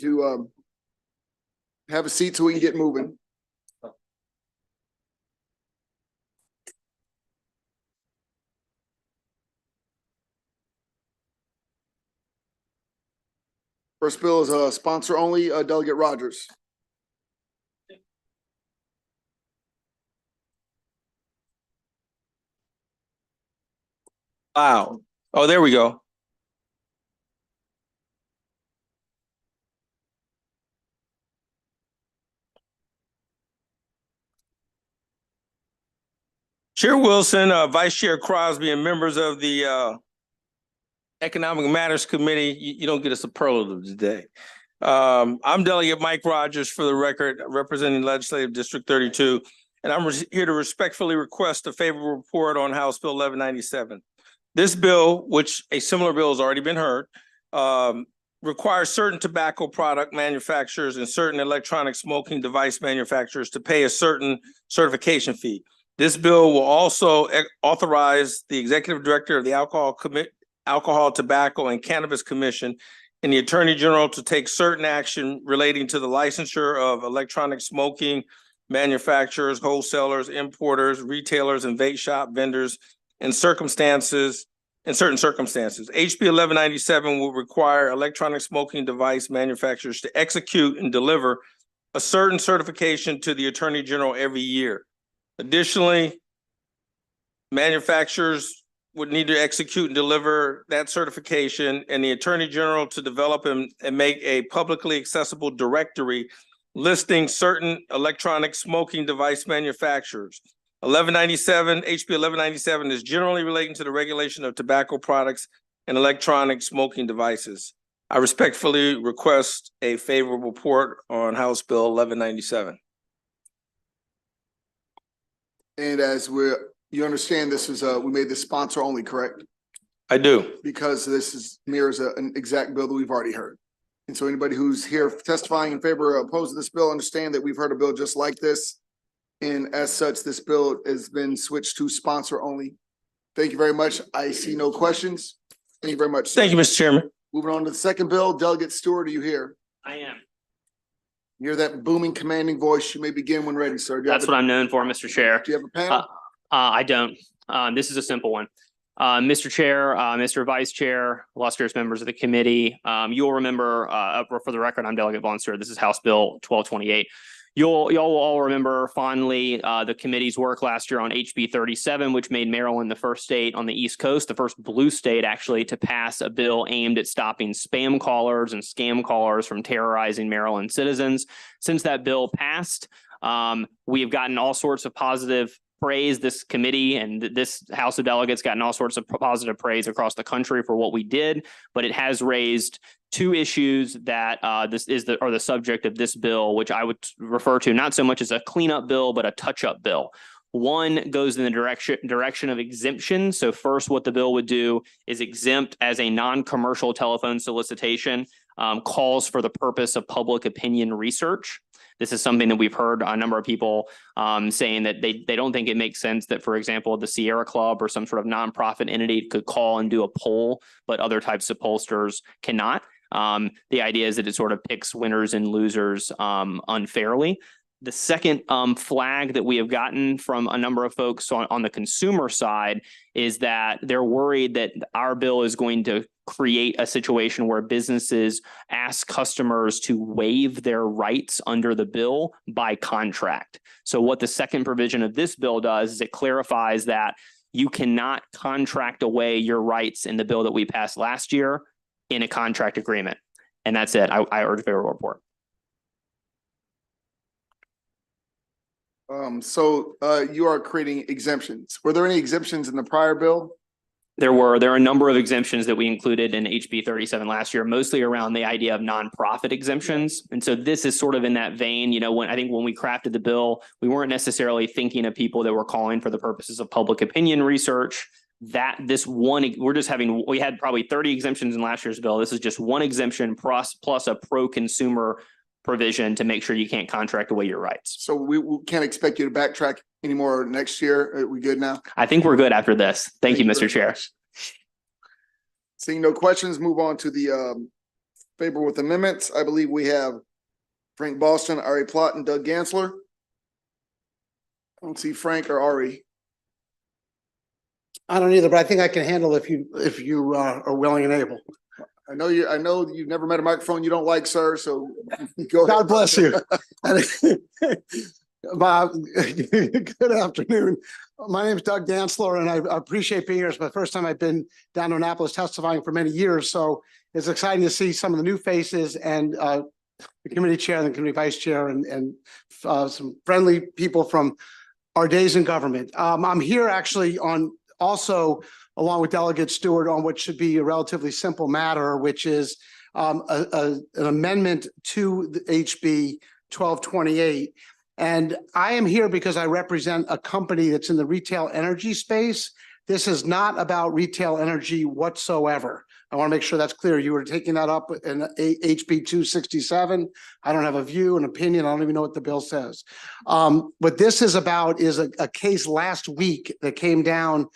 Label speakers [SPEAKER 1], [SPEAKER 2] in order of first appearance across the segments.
[SPEAKER 1] to have a seat so we can get moving. First bill is sponsor only, Delegate Rogers.
[SPEAKER 2] Wow. Oh, there we go. Chair Wilson, Vice Chair Crosby, and members of the Economic Matters Committee, you don't get a superlative today. I'm Delegate Mike Rogers, for the record, representing Legislative District 32, and I'm here to respectfully request a favorable report on House Bill 1197. This bill, which a similar bill has already been heard, requires certain tobacco product manufacturers and certain electronic smoking device manufacturers to pay a certain certification fee. This bill will also authorize the Executive Director of the Alcohol, Tobacco, and Cannabis Commission and the Attorney General to take certain action relating to the licensure of electronic smoking manufacturers, wholesalers, importers, retailers, and vape shop vendors in certain circumstances. HB 1197 will require electronic smoking device manufacturers to execute and deliver a certain certification to the Attorney General every year. Additionally, manufacturers would need to execute and deliver that certification, and the Attorney General to develop and make a publicly accessible directory listing certain electronic smoking device manufacturers. HB 1197 is generally relating to the regulation of tobacco products and electronic smoking devices. I respectfully request a favorable report on House Bill 1197.
[SPEAKER 1] And as you understand, this is we made this sponsor only, correct?
[SPEAKER 2] I do.
[SPEAKER 1] Because this mirrors an exact bill that we've already heard. And so anybody who's here testifying in favor or opposed to this bill, understand that we've heard a bill just like this. And as such, this bill has been switched to sponsor only. Thank you very much. I see no questions. Thank you very much, sir.
[SPEAKER 2] Thank you, Mr. Chairman.
[SPEAKER 1] Moving on to the second bill, Delegate Stewart, are you here?
[SPEAKER 3] I am.
[SPEAKER 1] You hear that booming, commanding voice? You may begin when ready, sir.
[SPEAKER 3] That's what I'm known for, Mr. Chair.
[SPEAKER 1] Do you have a panel?
[SPEAKER 3] I don't. This is a simple one. Mr. Chair, Mr. Vice Chair, illustrious members of the committee, you'll remember, for the record, I'm Delegate Von Stewart. This is House Bill 1228. Y'all will all remember fondly the committee's work last year on HB 37, which made Maryland the first state on the East Coast, the first blue state actually to pass a bill aimed at stopping spam callers and scam callers from terrorizing Maryland citizens. Since that bill passed, we have gotten all sorts of positive praise. This committee and this House of Delegates gotten all sorts of positive praise across the country for what we did, but it has raised two issues that are the subject of this bill, which I would refer to not so much as a cleanup bill, but a touch-up bill. One goes in the direction of exemption. So first, what the bill would do is exempt as a non-commercial telephone solicitation calls for the purpose of public opinion research. This is something that we've heard a number of people saying that they don't think it makes sense that, for example, the Sierra Club or some sort of nonprofit entity could call and do a poll, but other types of pollsters cannot. The idea is that it sort of picks winners and losers unfairly. The second flag that we have gotten from a number of folks on the consumer side is that they're worried that our bill is going to create a situation where businesses ask customers to waive their rights under the bill by contract. So what the second provision of this bill does is it clarifies that you cannot contract away your rights in the bill that we passed last year in a contract agreement. And that's it. I urge a favorable report.
[SPEAKER 1] You are creating exemptions. Were there any exemptions in the prior bill?
[SPEAKER 3] There are a number of exemptions that we included in HB 37 last year, mostly around the idea of nonprofit exemptions. And so this is sort of in that vein. You know, when we crafted the bill, we weren't necessarily thinking of people that were calling for the purposes of public opinion research. We had probably 30 exemptions in last year's bill. This is just one exemption plus a pro-consumer provision to make sure you can't contract away your rights.
[SPEAKER 1] So we can't expect you to backtrack anymore next year. Are we good now?
[SPEAKER 3] I think we're good after this. Thank you, Mr. Chair.
[SPEAKER 1] Seeing no questions, move on to the favor with amendments. I believe we have Frank Boston, Ari Plott, and Doug Gansler. I don't see Frank or Ari.
[SPEAKER 4] I don't either, but I think I can handle if you are willing and able.
[SPEAKER 1] I know you've never met a microphone you don't like, sir, so go ahead.
[SPEAKER 4] God bless you. Bob, good afternoon. My name is Doug Gansler, and I appreciate being here. It's my first time I've been down to Annapolis testifying for many years, so it's exciting to see some of the new faces and the committee chair and the committee vice chair and some friendly people from our days in government. I'm here actually also along with Delegate Stewart on what should be a relatively simple matter, which is an amendment to the HB 1228. And I am here because I represent a company that's in the retail energy space. This is not about retail energy whatsoever. I want to make sure that's clear. You were taking that up in HB 267. I don't have a view, an opinion. I don't even know what the bill says. What this is about is a case last week that came down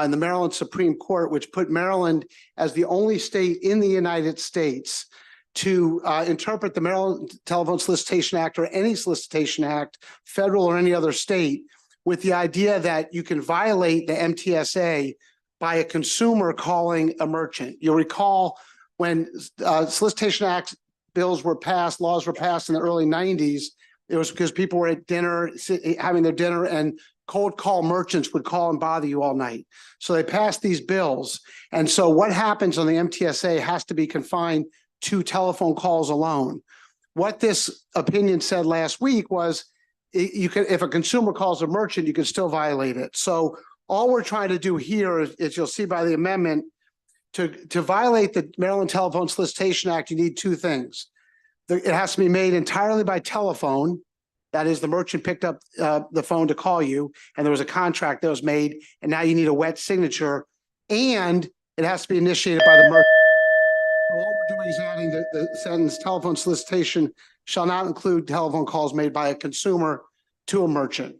[SPEAKER 4] in the Maryland Supreme Court, which put Maryland as the only state in the United States to interpret the Maryland Telephone Solicitation Act or any solicitation act, federal or any other state, with the idea that you can violate the MTSA by a consumer calling a merchant. You'll recall when Solicitation Act bills were passed, laws were passed in the early 90s, it was because people were at dinner, having their dinner, and cold call merchants would call and bother you all night. So they passed these bills. And so what happens on the MTSA has to be confined to telephone calls alone. What this opinion said last week was you can, if a consumer calls a merchant, you can still violate it. So all we're trying to do here is you'll see by the amendment, to violate the Maryland Telephone Solicitation Act, you need two things. It has to be made entirely by telephone. That is, the merchant picked up the phone to call you, and there was a contract that was made, and now you need a wet signature, and it has to be initiated by the merchant. All we're doing is adding the sentence, telephone solicitation shall not include telephone calls made by a consumer to a merchant.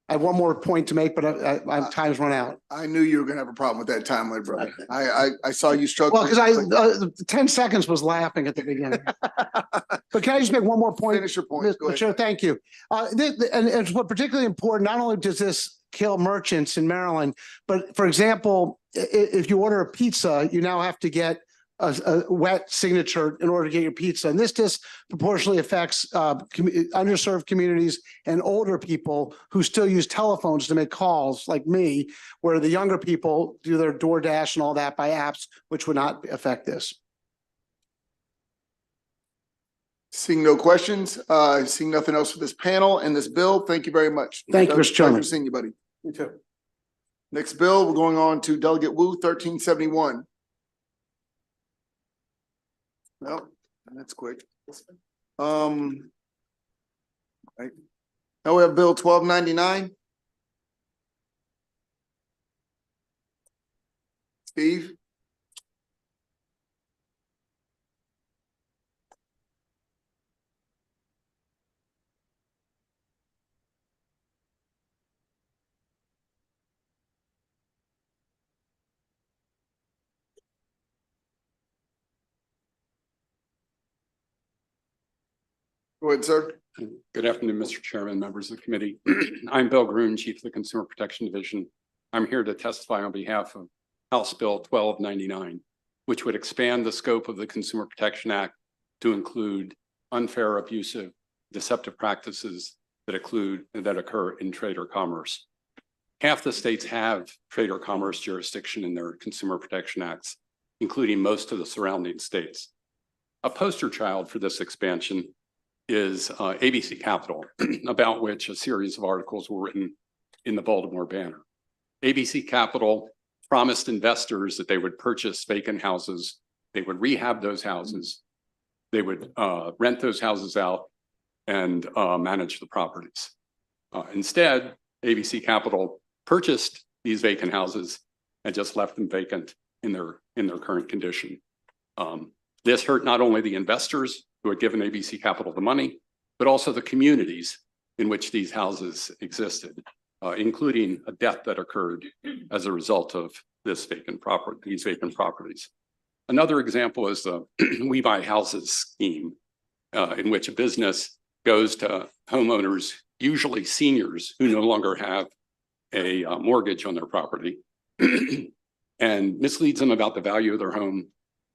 [SPEAKER 4] I have one more point to make, but my time's run out.
[SPEAKER 1] I knew you were gonna have a problem with that timeline, brother. I saw you struggle.
[SPEAKER 4] Well, because 10 seconds was laughing at the beginning. But can I just make one more point?
[SPEAKER 1] Finish your point. Go ahead.
[SPEAKER 4] Sure, thank you. And it's what particularly important, not only does this kill merchants in Maryland, but for example, if you order a pizza, you now have to get a wet signature in order to get your pizza. And this disproportionately affects underserved communities and older people who still use telephones to make calls, like me, where the younger people do their DoorDash and all that by apps, which would not affect this.
[SPEAKER 1] Seeing no questions, seeing nothing else for this panel and this bill, thank you very much.
[SPEAKER 4] Thank you, Mr. Chairman.
[SPEAKER 1] Pleasure seeing you, buddy.
[SPEAKER 4] You too.
[SPEAKER 1] Next bill, we're going on to Delegate Wu, 1371. Well, that's quick. Right. Now we have Bill 1299. Steve? Go ahead, sir.
[SPEAKER 5] Good afternoon, Mr. Chairman, members of the committee. I'm Bill Gruen, Chief of the Consumer Protection Division. I'm here to testify on behalf of House Bill 1299, which would expand the scope of the Consumer Protection Act to include unfair, abusive, deceptive practices that occur in trade or commerce. Half the states have trade or commerce jurisdiction in their Consumer Protection Acts, including most of the surrounding states. A poster child for this expansion is ABC Capital, about which a series of articles were written in the Baltimore Banner. ABC Capital promised investors that they would purchase vacant houses, they would rehab those houses, they would rent those houses out and manage the properties. Instead, ABC Capital purchased these vacant houses and just left them vacant in their current condition. This hurt not only the investors who had given ABC Capital the money, but also the communities in which these houses existed, including a death that occurred as a result of these vacant properties. Another example is the We Buy Houses scheme, in which a business goes to homeowners, usually seniors who no longer have a mortgage on their property, and misleads them about the value of their home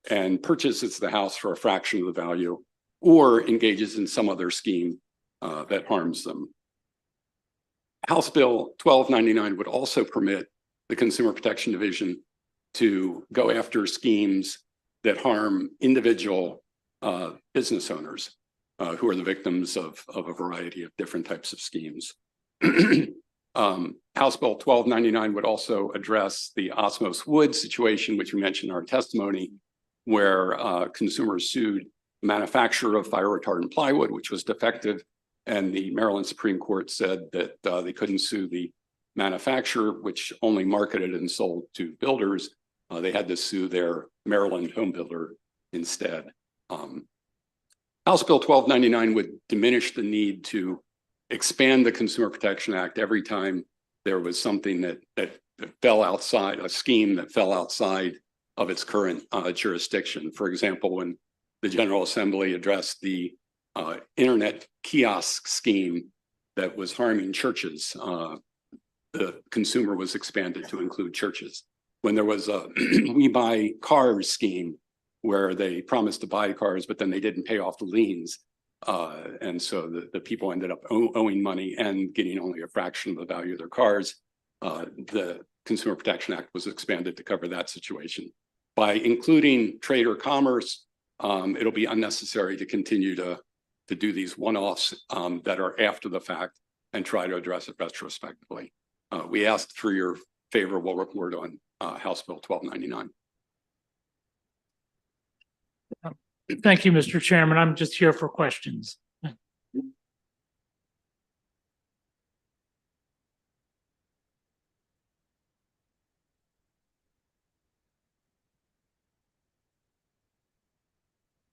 [SPEAKER 5] and purchases the house for a fraction of the value, or engages in some other scheme that harms them. House Bill 1299 would also permit the Consumer Protection Division to go after schemes that harm individual business owners who are the victims of a variety of different types of schemes. House Bill 1299 would also address the Osmos Wood situation, which we mentioned in our testimony, where consumers sued the manufacturer of fire retardant plywood, which was defective, and the Maryland Supreme Court said that they couldn't sue the manufacturer, which only marketed and sold to builders. They had to sue their Maryland home builder instead. House Bill 1299 would diminish the need to expand the Consumer Protection Act every time there was something that fell outside, a scheme that fell outside of its current jurisdiction. For example, when the General Assembly addressed the internet kiosk scheme that was harming churches, the consumer was expanded to include churches. When there was a We Buy Cars scheme where they promised to buy cars, but then they didn't pay off the liens. And so the people ended up owing money and getting only a fraction of the value of their cars. The Consumer Protection Act was expanded to cover that situation. By including trade or commerce, it'll be unnecessary to continue to do these one-offs that are after the fact and try to address it retrospectively. We asked for your favorable report on House Bill 1299.
[SPEAKER 6] Thank you, Mr. Chairman. I'm just here for questions.
[SPEAKER 1] We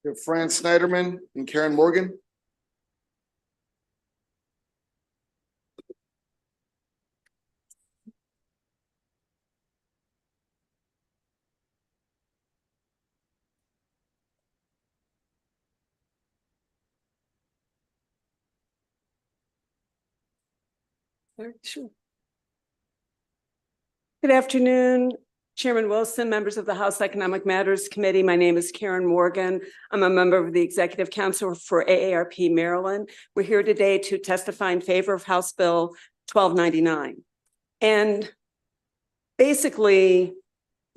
[SPEAKER 1] have Fran Snyderman and Karen Morgan.
[SPEAKER 7] Sure. Good afternoon, Chairman Wilson, members of the House Economic Matters Committee. My name is Karen Morgan. I'm a member of the Executive Council for AARP Maryland. We're here today to testify in favor of House Bill 1299. And basically,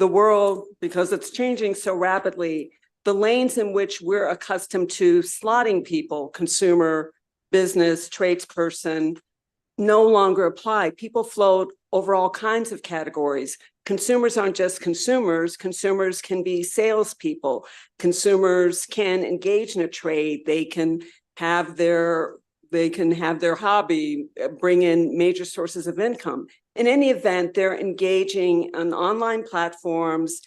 [SPEAKER 7] the world, because it's changing so rapidly, the lanes in which we're accustomed to slotting people, consumer, business, tradesperson, no longer apply. People float over all kinds of categories. Consumers aren't just consumers. Consumers can be salespeople. Consumers can engage in a trade. They can have their hobby, bring in major sources of income. In any event, they're engaging on online platforms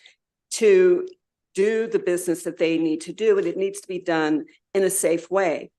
[SPEAKER 7] to do the business that they need to do, and it needs to be done in a safe way.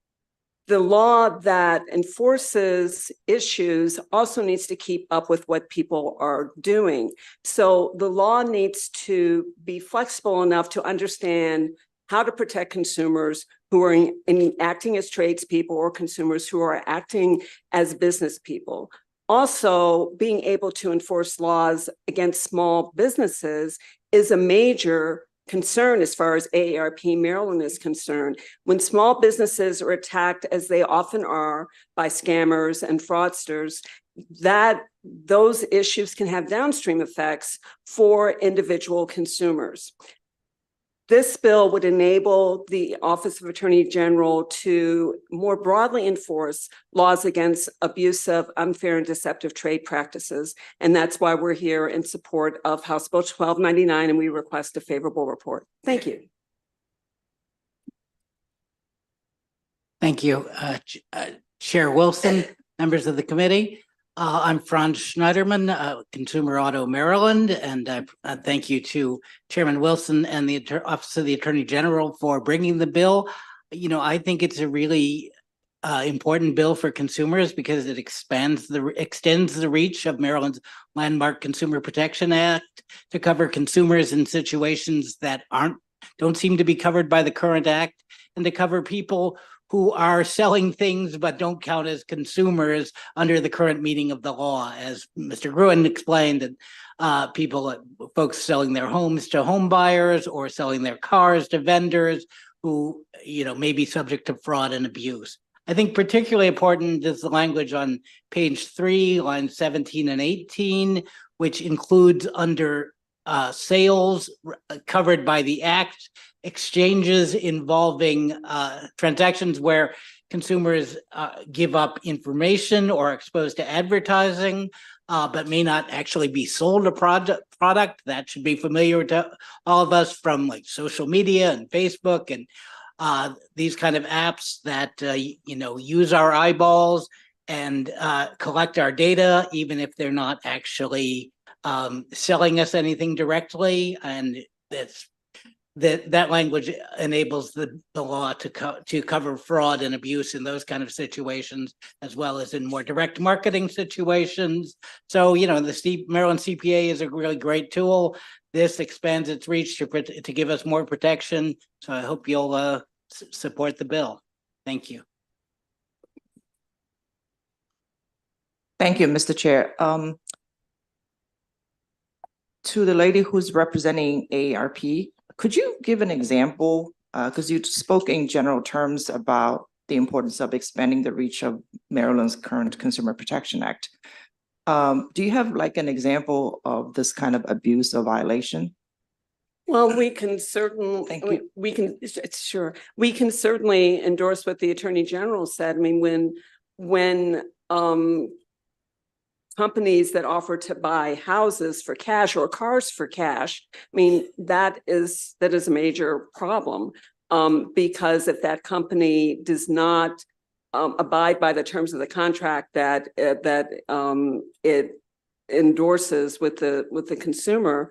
[SPEAKER 7] The law that enforces issues also needs to keep up with what people are doing. So the law needs to be flexible enough to understand how to protect consumers who are acting as tradespeople or consumers who are acting as business people. Also, being able to enforce laws against small businesses is a major concern as far as AARP Maryland is concerned. When small businesses are attacked, as they often are, by scammers and fraudsters, those issues can have downstream effects for individual consumers. This bill would enable the Office of Attorney General to more broadly enforce laws against abusive, unfair, and deceptive trade practices. And that's why we're here in support of House Bill 1299, and we request a favorable report. Thank you.
[SPEAKER 8] Thank you, Chair Wilson, members of the committee. I'm Franz Schneiderman, Consumer Auto Maryland, and thank you to Chairman Wilson and the Office of the Attorney General for bringing the bill. You know, I think it's a really important bill for consumers because it extends the reach of Maryland's landmark Consumer Protection Act to cover consumers in situations that aren't don't seem to be covered by the current act, and to cover people who are selling things but don't count as consumers under the current meaning of the law. As Mr. Gruen explained, that folks selling their homes to home buyers or selling their cars to vendors who, may be subject to fraud and abuse. I think particularly important is the language on page 3, lines 17 and 18, which includes under sales covered by the act, exchanges involving transactions where consumers give up information or are exposed to advertising, but may not actually be sold a product. That should be familiar to all of us from like social media and Facebook and these kind of apps that, use our eyeballs and collect our data, even if they're not actually selling us anything directly. And that language enables the law to cover fraud and abuse in those kind of situations, as well as in more direct marketing situations. So, the Maryland CPA is a really great tool. This expands its reach to give us more protection. So I hope you'll support the bill. Thank you.
[SPEAKER 9] Thank you, Mr. Chair. To the lady who's representing AARP, could you give an example? Because you spoke in general terms about the importance of expanding the reach of Maryland's current Consumer Protection Act. Do you have like an example of this kind of abuse or violation?
[SPEAKER 7] Well, we can certainly, we can certainly endorse what the Attorney General said. I mean, when companies that offer to buy houses for cash or cars for cash, I mean, that is a major problem. Because if that company does not abide by the terms of the contract that it endorses with the consumer,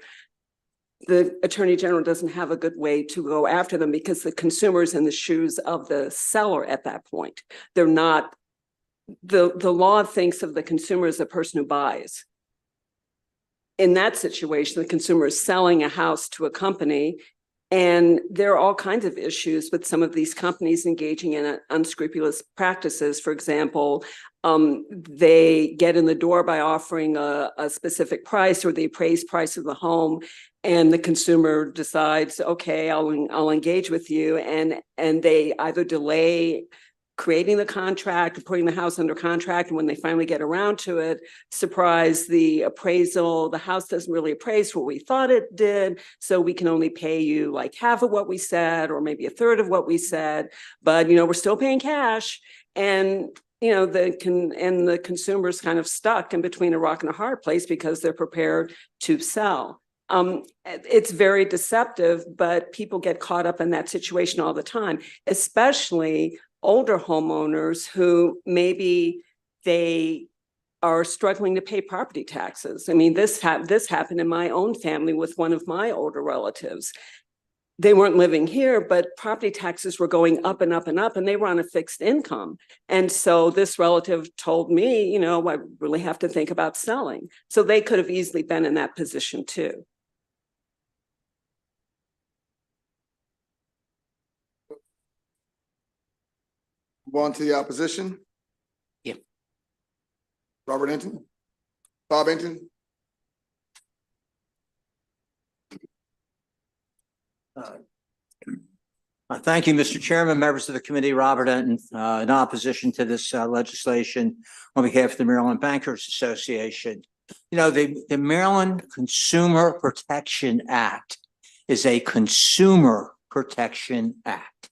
[SPEAKER 7] the Attorney General doesn't have a good way to go after them, because the consumer's in the shoes of the seller at that point. They're not, the law thinks of the consumer as the person who buys. In that situation, the consumer is selling a house to a company, and there are all kinds of issues with some of these companies engaging in unscrupulous practices. For example, they get in the door by offering a specific price or the appraised price of the home, and the consumer decides, okay, I'll engage with you, and they either delay creating the contract, putting the house under contract, and when they finally get around to it, surprise, the appraisal, the house doesn't really appraise what we thought it did, so we can only pay you like half of what we said, or maybe a third of what we said, but we're still paying cash. And the consumer's kind of stuck in between a rock and a hard place because they're prepared to sell. It's very deceptive, but people get caught up in that situation all the time, especially older homeowners who maybe they are struggling to pay property taxes. I mean, this happened in my own family with one of my older relatives. They weren't living here, but property taxes were going up and up and up, and they were on a fixed income. And so this relative told me, I really have to think about selling. So they could have easily been in that position too.
[SPEAKER 1] Move on to the opposition.
[SPEAKER 8] Yeah.
[SPEAKER 1] Robert Hinton, Bob Hinton.
[SPEAKER 10] Thank you, Mr. Chairman, members of the committee. Robert Hinton, in opposition to this legislation on behalf of the Maryland Bankers Association. The Maryland Consumer Protection Act is a consumer protection act,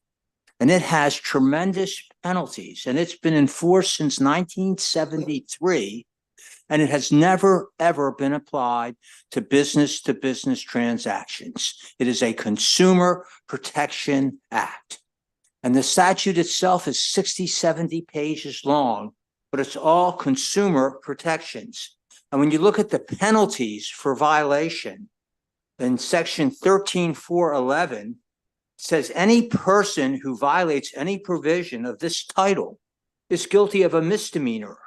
[SPEAKER 10] and it has tremendous penalties, and it's been enforced since 1973, and it has never, ever been applied to business transactions. It is a Consumer Protection Act. And the statute itself is 60, 70 pages long, but it's all consumer protections. And when you look at the penalties for violation in section 13.411, says any person who violates any provision of this title is guilty of a misdemeanor.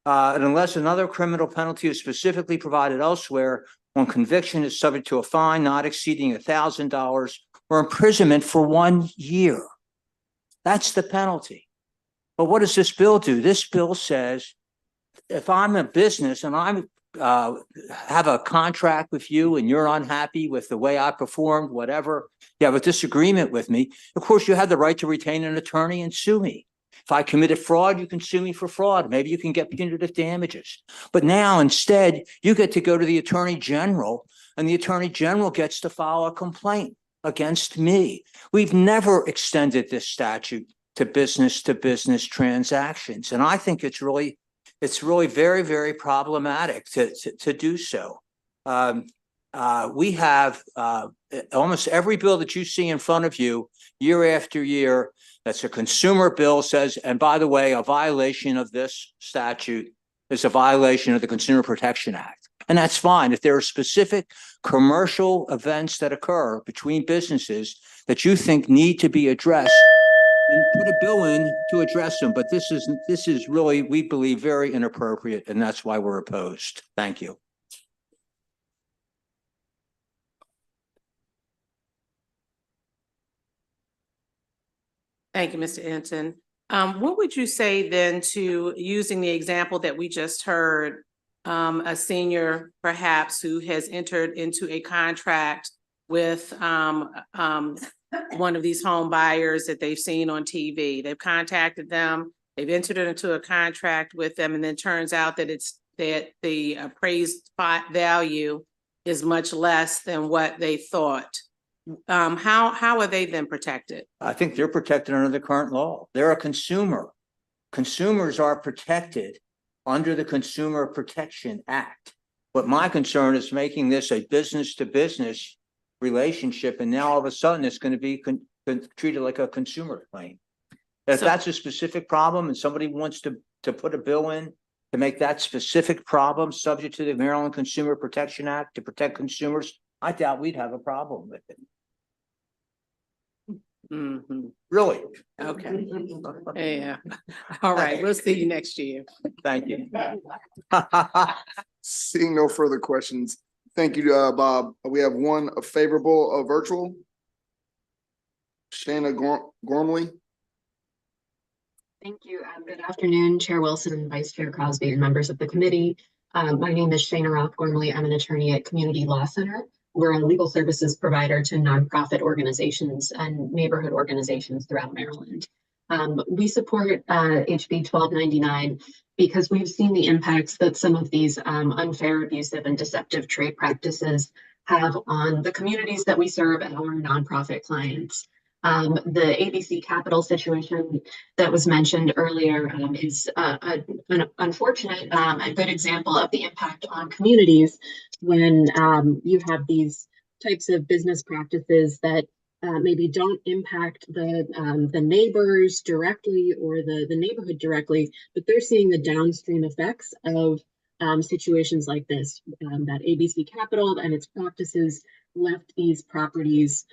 [SPEAKER 10] And unless another criminal penalty is specifically provided elsewhere, on conviction is subject to a fine not exceeding $1,000 or imprisonment for 1 year. That's the penalty. But what does this bill do? This bill says, if I'm a business and I'm have a contract with you and you're unhappy with the way I performed, whatever, you have a disagreement with me, of course, you have the right to retain an attorney and sue me. If I committed fraud, you can sue me for fraud. Maybe you can get punitive damages. But now instead, you get to go to the Attorney General and the Attorney General gets to file a complaint against me. We've never extended this statute to business transactions. And I think it's really very, very problematic to do so. We have almost every bill that you see in front of you year after year that's a consumer bill says, and by the way, a violation of this statute is a violation of the Consumer Protection Act. And that's fine. If there are specific commercial events that occur between businesses that you think need to be addressed, then put a bill in to address them. But this is really, we believe, very inappropriate, and that's why we're opposed. Thank you.
[SPEAKER 11] Thank you, Mr. Hinton. What would you say then to using the example that we just heard, a senior perhaps who has entered into a contract with one of these home buyers that they've seen on TV. They've contacted them, they've entered into a contract with them, and then turns out that the appraised value is much less than what they thought. How are they then protected?
[SPEAKER 10] I think they're protected under the current law. They're a consumer. Consumers are protected under the Consumer Protection Act. But my concern is making this a business to business relationship, and now all of a sudden it's going to be treated like a consumer claim. If that's a specific problem and somebody wants to put a bill in to make that specific problem subject to the Maryland Consumer Protection Act to protect consumers, I doubt we'd have a problem with it.
[SPEAKER 11] Mm-hmm.
[SPEAKER 10] Really?
[SPEAKER 11] Okay. Yeah. All right. We'll see you next year.
[SPEAKER 10] Thank you.
[SPEAKER 1] Seeing no further questions. Thank you, Bob. We have one favorable virtual. Shana Gormley.
[SPEAKER 12] Thank you. Good afternoon, Chair Wilson, Vice Chair Crosby, and members of the committee. My name is Shana Roth Gormley. I'm an attorney at Community Law Center. We're a legal services provider to nonprofit organizations and neighborhood organizations throughout Maryland. We support HB 1299 because we've seen the impacts that some of these unfair, abusive, and deceptive trade practices have on the communities that we serve and our nonprofit clients. The ABC Capital situation that was mentioned earlier is an unfortunate, a good example of the impact on communities when you have these types of business practices that maybe don't impact the neighbors directly or the neighborhood directly, but they're seeing the downstream effects of situations like this, that ABC Capital and its practices left these properties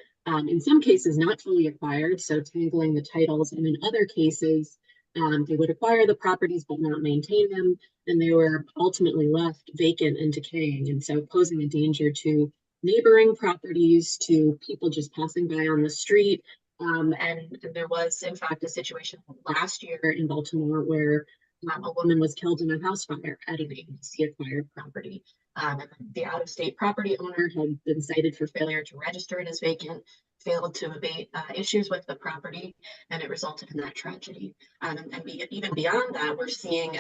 [SPEAKER 12] in some cases not fully acquired, so tangling the titles, and in other cases they would acquire the properties but not maintain them, and they were ultimately left vacant and decaying, and so posing a danger to neighboring properties, to people just passing by on the street. And there was in fact a situation last year in Baltimore where a woman was killed in a house fire at an ABC acquired property. The out-of-state property owner had been cited for failure to register it as vacant, failed to abate issues with the property, and it resulted in that tragedy. Even beyond that, we're seeing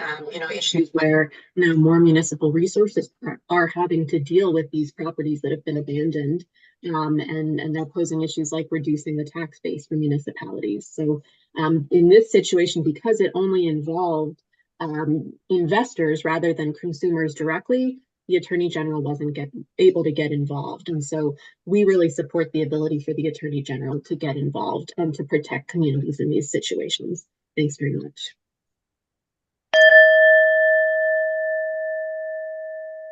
[SPEAKER 12] issues where now more municipal resources are having to deal with these properties that have been abandoned, and they're posing issues like reducing the tax base for municipalities. So in this situation, because it only involved investors rather than consumers directly, the Attorney General wasn't able to get involved. And so we really support the ability for the Attorney General to get involved and to protect communities in these situations. Thanks very much.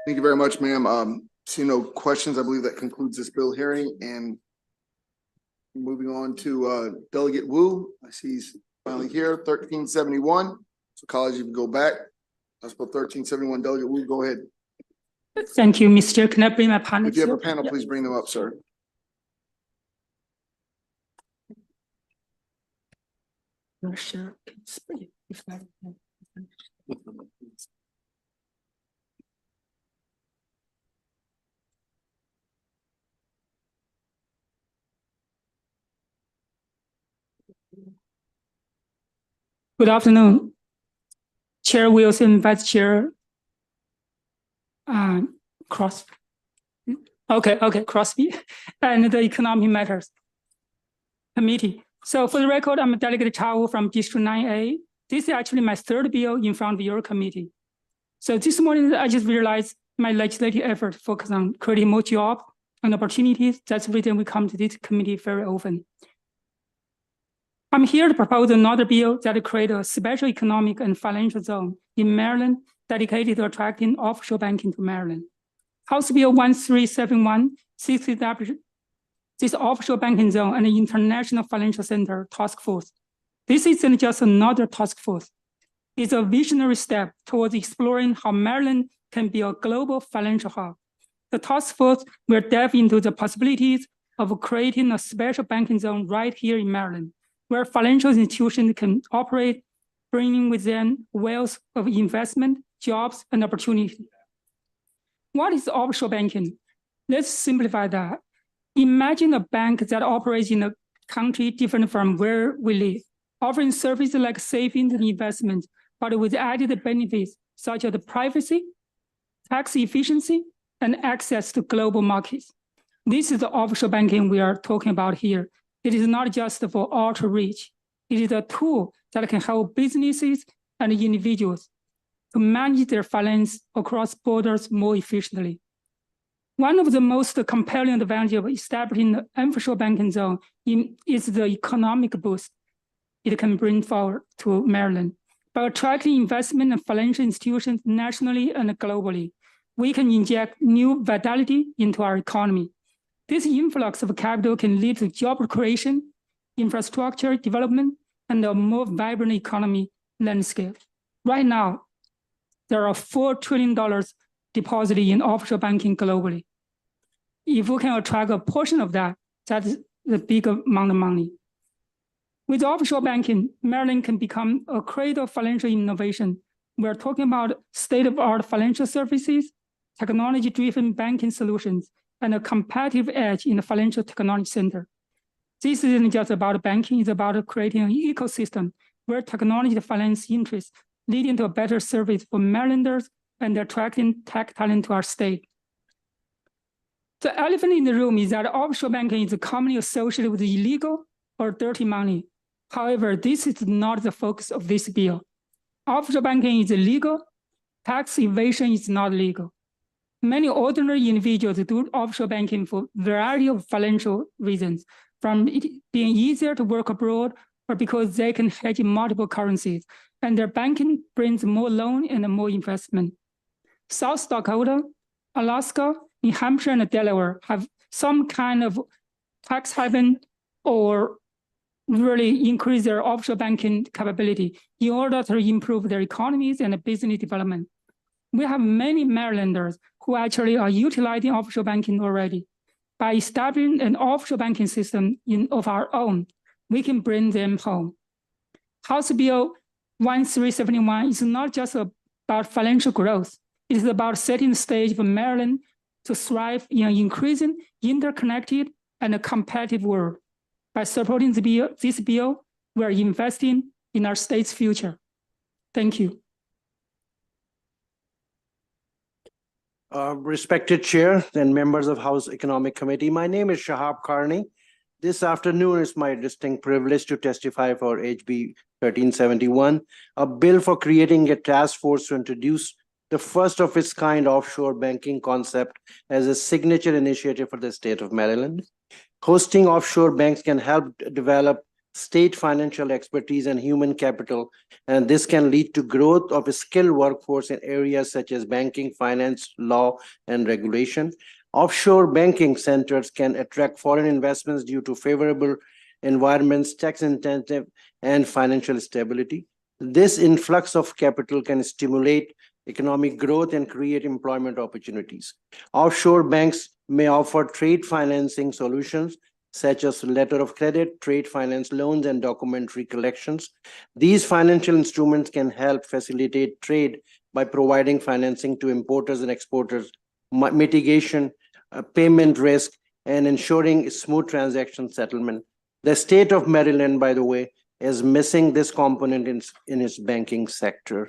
[SPEAKER 1] Thank you very much, ma'am. See no questions. I believe that concludes this bill hearing, and moving on to Delegate Wu. I see he's finally here, 1371. So college, you can go back. That's about 1371. Delegate Wu, go ahead.
[SPEAKER 13] Thank you, Mr. Can I bring my panel?
[SPEAKER 1] If you have a panel, please bring them up, sir.
[SPEAKER 13] Good afternoon, Chair Wilson, Vice Chair Crosby. Crosby, and the Economic Matters Committee. So for the record, I'm a Delegate Chao from District 9A. This is actually my third bill in front of your committee. So this morning, I just realized my legislative effort focus on creating more jobs and opportunities. That's the reason we come to this committee very often. I'm here to propose another bill that create a special economic and financial zone in Maryland dedicated to attracting offshore banking to Maryland. House Bill 1371 seeks to establish this offshore banking zone and the International Financial Center Task Force. This isn't just another task force. It's a visionary step towards exploring how Maryland can be a global financial hub. The task force will delve into the possibilities of creating a special banking zone right here in Maryland, where financial institutions can operate, bringing with them wealth of investment, jobs, and opportunity. What is offshore banking? Let's simplify that. Imagine a bank that operates in a country different from where we live, offering services like savings and investment, but with added benefits such as privacy, tax efficiency, and access to global markets. This is the offshore banking we are talking about here. It is not just for ultra rich. It is a tool that can help businesses and individuals to manage their finance across borders more efficiently. One of the most compelling advantages of establishing the offshore banking zone is the economic boost it can bring forward to Maryland. By attracting investment and financial institutions nationally and globally, we can inject new vitality into our economy. This influx of capital can lead to job creation, infrastructure development, and a more vibrant economy landscape. Right now, there are $4 trillion deposited in offshore banking globally. If we can attract a portion of that, that's a big amount of money. With offshore banking, Maryland can become a cradle of financial innovation. We're talking about state-of-the-art financial services, technology-driven banking solutions, and a competitive edge in the financial technology center. This isn't just about banking, it's about creating an ecosystem where technology and finance interests leading to a better service for Marylanders and attracting tech talent to our state. The elephant in the room is that offshore banking is commonly associated with illegal or dirty money. However, this is not the focus of this bill. Offshore banking is illegal, tax evasion is not legal. Many ordinary individuals do offshore banking for a variety of financial reasons, from it being easier to work abroad or because they can hedge multiple currencies, and their banking brings more loan and more investment. South Dakota, Alaska, New Hampshire, and Delaware have some kind of tax haven or really increase their offshore banking capability in order to improve their economies and business development. We have many Marylanders who actually are utilizing offshore banking already. By establishing an offshore banking system of our own, we can bring them home. House Bill 1371 is not just about financial growth. It is about setting the stage for Maryland to thrive in an increasing, interconnected, and a competitive world. By supporting this bill, we are investing in our state's future. Thank you.
[SPEAKER 14] Respected Chair and members of House Economic Committee, my name is Shahab Karni. This afternoon is my distinct privilege to testify for HB 1371, a bill for creating a task force to introduce the first of its kind offshore banking concept as a signature initiative for the state of Maryland. Hosting offshore banks can help develop state financial expertise and human capital, and this can lead to growth of a skilled workforce in areas such as banking, finance, law, and regulation. Offshore banking centers can attract foreign investments due to favorable environments, tax incentive, and financial stability. This influx of capital can stimulate economic growth and create employment opportunities. Offshore banks may offer trade financing solutions, such as letter of credit, trade finance loans, and documentary collections. These financial instruments can help facilitate trade by providing financing to importers and exporters, mitigation, payment risk, and ensuring smooth transaction settlement. The state of Maryland, by the way, is missing this component in its banking sector.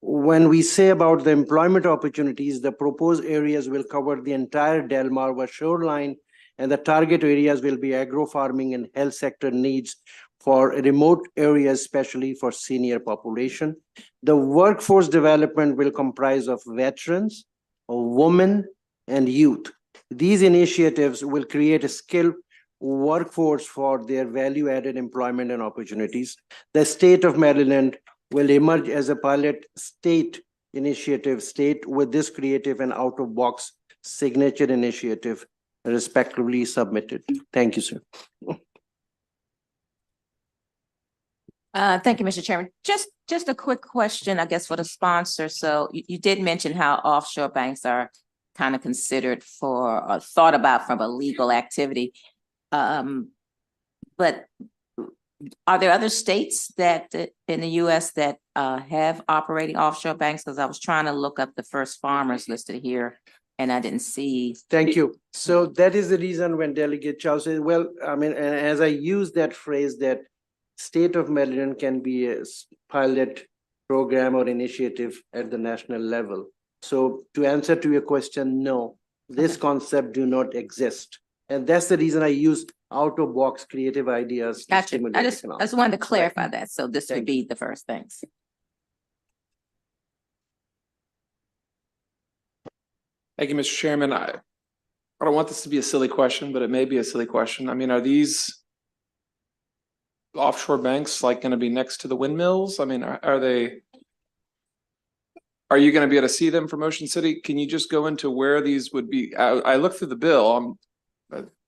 [SPEAKER 14] When we say about the employment opportunities, the proposed areas will cover the entire Delmarva shoreline, and the target areas will be agro farming and health sector needs for remote areas, especially for senior population. The workforce development will comprise of veterans, women, and youth. These initiatives will create a skilled workforce for their value-added employment and opportunities. The state of Maryland will emerge as a pilot state initiative state with this creative and out-of-box signature initiative respectively submitted. Thank you, sir.
[SPEAKER 15] Thank you, Mr. Chairman. Just a quick question, I guess, for the sponsor. So you did mention how offshore banks are kind of considered for or thought about from a legal activity. But are there other states that in the US that have operating offshore banks? Because I was trying to look up the first farmers listed here and I didn't see.
[SPEAKER 14] Thank you. So that is the reason when Delegate Chow said, well, I mean, and as I use that phrase that state of Maryland can be a pilot program or initiative at the national level. So to answer to your question, no, this concept do not exist. And that's the reason I use out-of-box creative ideas.
[SPEAKER 15] Gotcha. I just wanted to clarify that. So this would be the first. Thanks.
[SPEAKER 16] Thank you, Mr. Chairman. I don't want this to be a silly question, but it may be a silly question. I mean, are these offshore banks like going to be next to the windmills? I mean, are you going to be able to see them from Ocean City? Can you just go into where these would be? I looked through the bill.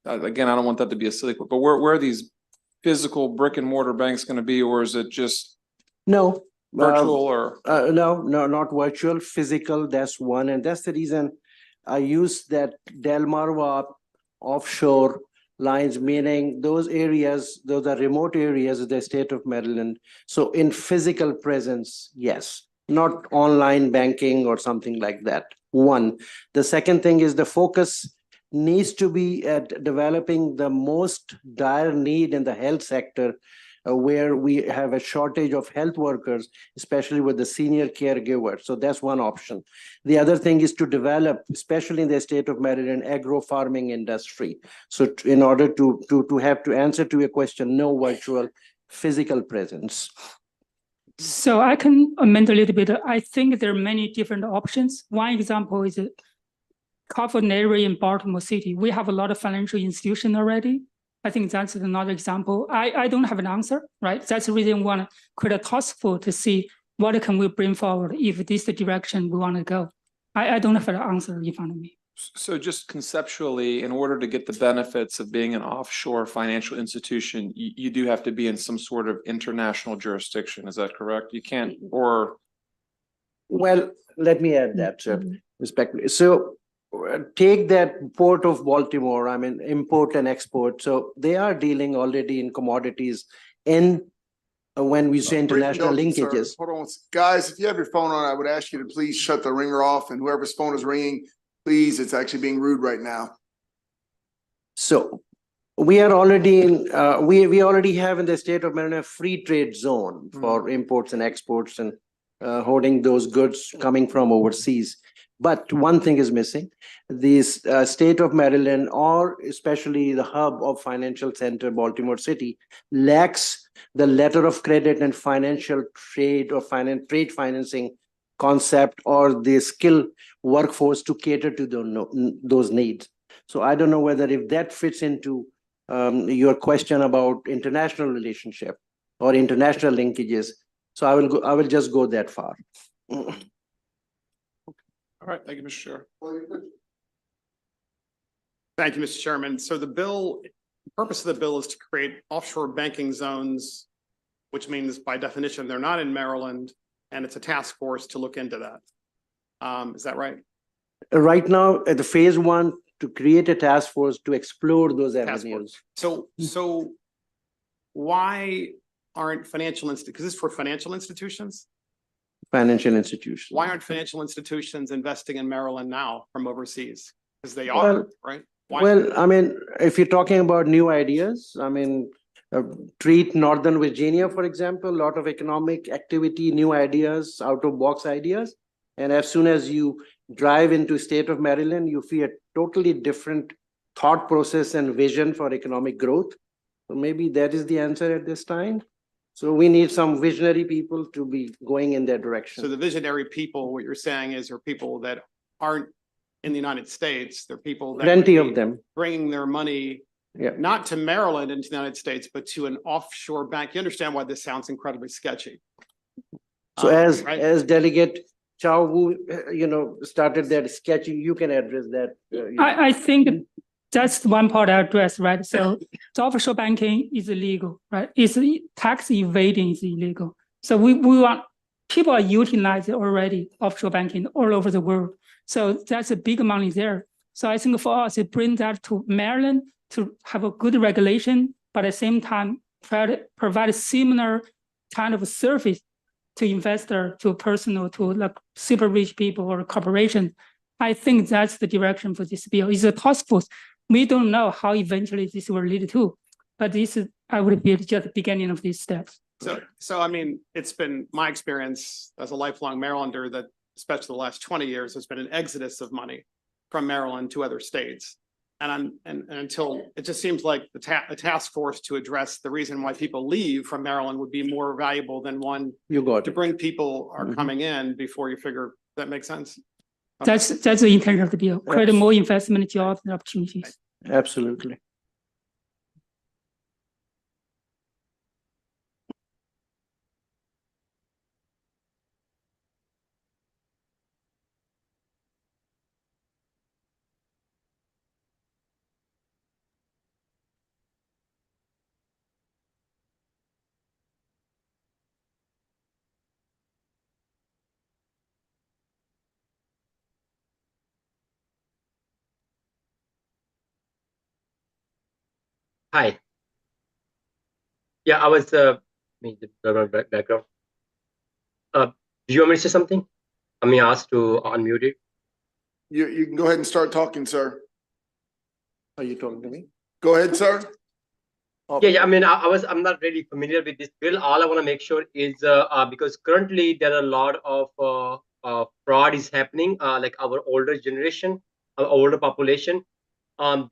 [SPEAKER 16] Again, I don't want that to be a silly question, but where are these physical brick and mortar banks going to be, or is it just
[SPEAKER 14] no
[SPEAKER 16] virtual or
[SPEAKER 14] no, not virtual, physical? That's one, and that's the reason I use that Delmarva offshore lines, meaning those areas, those are remote areas of the state of Maryland. So in physical presence, yes, not online banking or something like that. One. The second thing is the focus needs to be at developing the most dire need in the health sector, where we have a shortage of health workers, especially with the senior caregivers. So that's one option. The other thing is to develop, especially in the state of Maryland, agro farming industry. So in order to have to answer to your question, no virtual physical presence.
[SPEAKER 13] So I can amend a little bit. I think there are many different options. One example is covered area in Baltimore City. We have a lot of financial institutions already. I think that's another example. I don't have an answer, right? That's the reason we want to create a task force to see what can we bring forward if this is the direction we want to go. I don't have an answer in front of me.
[SPEAKER 16] so just conceptually, in order to get the benefits of being an offshore financial institution, you do have to be in some sort of international jurisdiction. Is that correct? You can't, or
[SPEAKER 14] well, let me add that, sir, respectfully. So take that Port of Baltimore, I mean, import and export. So they are dealing already in commodities in when we say international linkages.
[SPEAKER 1] Hold on, guys, if you have your phone on, I would ask you to please shut the ringer off, and whoever's phone is ringing, please, it's actually being rude right now.
[SPEAKER 14] So we are already in, we already have in the state of Maryland a free trade zone for imports and exports and holding those goods coming from overseas. But one thing is missing. This state of Maryland, or especially the hub of financial center, Baltimore City, lacks the letter of credit and financial trade or trade financing concept or the skill workforce to cater to those needs. So I don't know whether if that fits into your question about international relationship or international linkages. So I will just go that far.
[SPEAKER 16] all right, thank you, Mr. Chair.
[SPEAKER 17] Thank you, Mr. Chairman. So the purpose of the bill is to create offshore banking zones, which means by definition, they're not in Maryland, and it's a task force to look into that. Is that right?
[SPEAKER 14] Right now, at the phase one to create a task force to explore those
[SPEAKER 17] Task force.
[SPEAKER 14] avenues.
[SPEAKER 17] So why aren't because this is for financial institutions?
[SPEAKER 14] Financial institutions.
[SPEAKER 17] Why aren't financial institutions investing in Maryland now from overseas? Because they
[SPEAKER 14] Well,
[SPEAKER 17] are, right? Why?
[SPEAKER 14] Well, I mean, if you're talking about new ideas, I mean, treat Northern Virginia, for example, a lot of economic activity, new ideas, out of box ideas. And as soon as you drive into state of Maryland, you see a totally different thought process and vision for economic growth. So maybe that is the answer at this time. So we need some visionary people to be going in that direction.
[SPEAKER 17] So the visionary people, what you're saying is, are people that aren't in the United States. They're people that
[SPEAKER 14] Plenty
[SPEAKER 17] would
[SPEAKER 14] of
[SPEAKER 17] be
[SPEAKER 14] them.
[SPEAKER 17] bringing their money
[SPEAKER 14] Yeah.
[SPEAKER 17] not to Maryland into the United States, but to an offshore bank. You understand why this sounds incredibly sketchy?
[SPEAKER 14] So as
[SPEAKER 17] right?
[SPEAKER 14] Delegate Chow, who, started that sketch, you can address that.
[SPEAKER 13] I think that's one part I address, right? So the offshore banking is illegal, right? It's tax evading is illegal. So we want, people are utilizing already offshore banking all over the world. So that's a big money there. So I think for us, it brings that to Maryland to have a good regulation, but at the same time, try to provide a similar kind of service to investor, to personal, to like super rich people or corporations. I think that's the direction for this bill. It's a task force. We don't know how eventually this will lead to, but this is, I would be just the beginning of these steps.
[SPEAKER 17] So I mean, it's been my experience as a lifelong Marylander that, especially the last 20 years, there's been an exodus of money from Maryland to other states. And until it just seems like the task force to address the reason why people leave from Maryland would be more valuable than one to bring people are coming in before you figure that makes sense. Okay.
[SPEAKER 13] That's the intent of the bill. Create more investment, jobs, and opportunities.
[SPEAKER 14] Absolutely.
[SPEAKER 18] Hi. Yeah, I was the background. Do you want me to say something? I mean, asked to unmute it.
[SPEAKER 1] You can go ahead and start talking, sir.
[SPEAKER 14] Are you talking to me?
[SPEAKER 1] Go ahead, sir.
[SPEAKER 18] Yeah. I mean, I'm not really familiar with this bill. All I want to make sure is because currently there are a lot of fraud is happening. Like our older generation, our older population,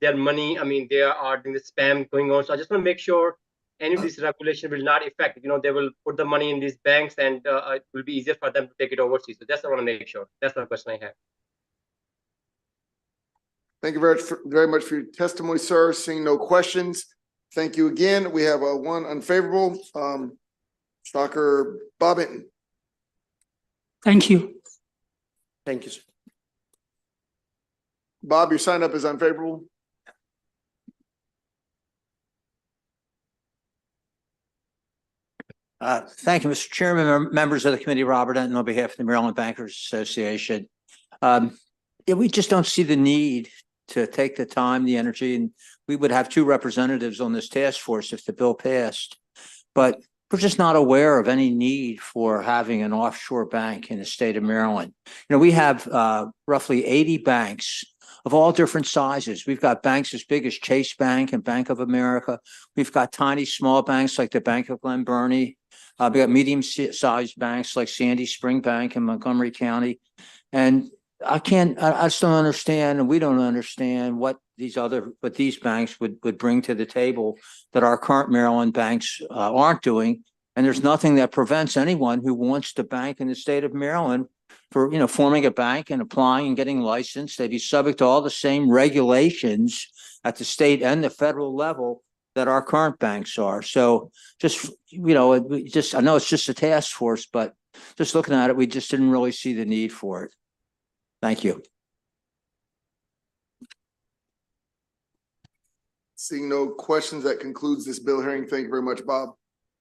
[SPEAKER 18] their money. I mean, they are doing the spam going on. So I just want to make sure any of this regulation will not affect. They will put the money in these banks, and it will be easier for them to take it overseas. So that's what I want to make sure. That's the question I have.
[SPEAKER 1] Thank you very much for your testimony, sir. Seeing no questions. Thank you again. We have one unfavorable. Dr. Bobbin.
[SPEAKER 13] Thank you.
[SPEAKER 14] Thank you, sir.
[SPEAKER 1] Bob, your sign up is unfavorable.
[SPEAKER 10] Thank you, Mr. Chairman, members of the committee, Robert Enton on behalf of the Maryland Bankers Association. We just don't see the need to take the time, the energy, and we would have 2 representatives on this task force if the bill passed. But we're just not aware of any need for having an offshore bank in the state of Maryland. We have roughly 80 banks of all different sizes. We've got banks as big as Chase Bank and Bank of America. We've got tiny, small banks like the Bank of Glen Burnie. We got medium-sized banks like Sandy Spring Bank in Montgomery County. And I just don't understand, and we don't understand what these banks would bring to the table that our current Maryland banks aren't doing. And there's nothing that prevents anyone who wants to bank in the state of Maryland for, forming a bank and applying and getting licensed. They'd be subject to all the same regulations at the state and the federal level that our current banks are. So just, I know it's just a task force, but just looking at it, we just didn't really see the need for it. Thank you.
[SPEAKER 1] Seeing no questions, that concludes this bill hearing. Thank you very much, Bob.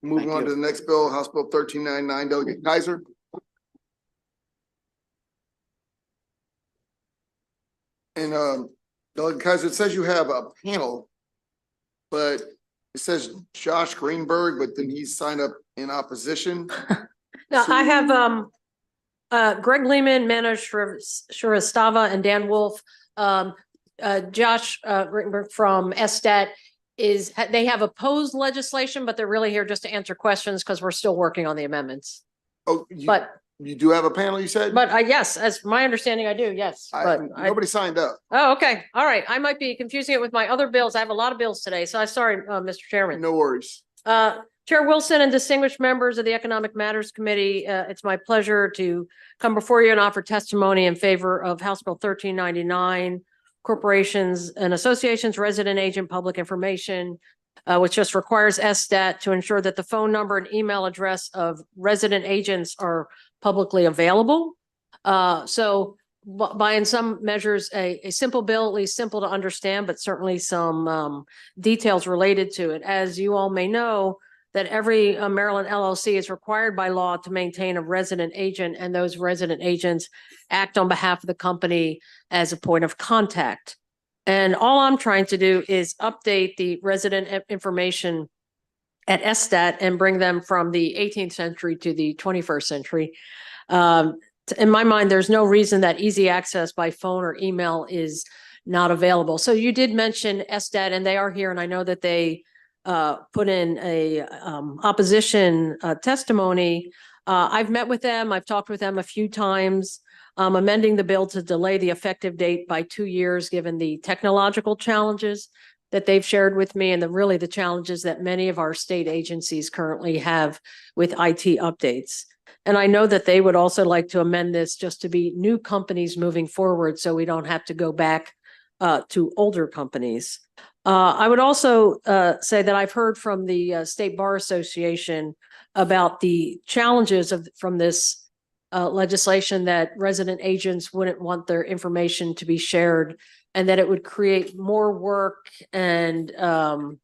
[SPEAKER 1] Moving on to the next bill, House Bill 1399, Delegate Kaiser. And Because it says you have a panel, but it says Josh Greenberg, but then he's signed up in opposition.
[SPEAKER 19] Now, I
[SPEAKER 1] So-
[SPEAKER 19] have Greg Lehman, Mana Shurastava, and Dan Wolf. Josh Rittenberg from SSTAT they have opposed legislation, but they're really here just to answer questions because we're still working on the amendments.
[SPEAKER 1] Oh,
[SPEAKER 19] But
[SPEAKER 1] you do have a panel, you said?
[SPEAKER 19] yes, as my understanding, I do, yes.
[SPEAKER 1] Nobody signed up.
[SPEAKER 19] Oh, okay, all right. I might be confusing it with my other bills. I have a lot of bills today, so I'm sorry, Mr. Chairman.
[SPEAKER 1] No worries.
[SPEAKER 19] Chair Wilson and distinguished members of the Economic Matters Committee, it's my pleasure to come before you and offer testimony in favor of House Bill 1399, Corporations and Associations Resident Agent Public Information, which just requires SSTAT to ensure that the phone number and email address of resident agents are publicly available. So by in some measures, a simple bill, at least simple to understand, but certainly some details related to it. As you all may know, that every Maryland LLC is required by law to maintain a resident agent, and those resident agents act on behalf of the company as a point of contact. And all I'm trying to do is update the resident information at SSTAT and bring them from the 18th century to the 21st century. In my mind, there's no reason that easy access by phone or email is not available. So you did mention SSTAT, and they are here, and I know that they put in a opposition testimony. I've met with them. I've talked with them a few times, amending the bill to delay the effective date by 2 years, given the technological challenges that they've shared with me and really the challenges that many of our state agencies currently have with IT updates. And I know that they would also like to amend this just to be new companies moving forward, so we don't have to go back to older companies. I would also say that I've heard from the State Bar Association about the challenges from this legislation, that resident agents wouldn't want their information to be shared, and that it would create more work. And I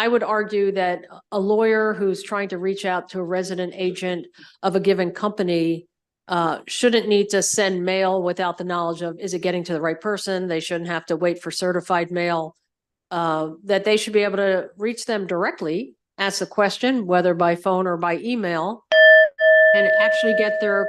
[SPEAKER 19] would argue that a lawyer who's trying to reach out to a resident agent of a given company shouldn't need to send mail without the knowledge of, is it getting to the right person? They shouldn't have to wait for certified mail, that they should be able to reach them directly, ask the question, whether by phone or by email, and actually get their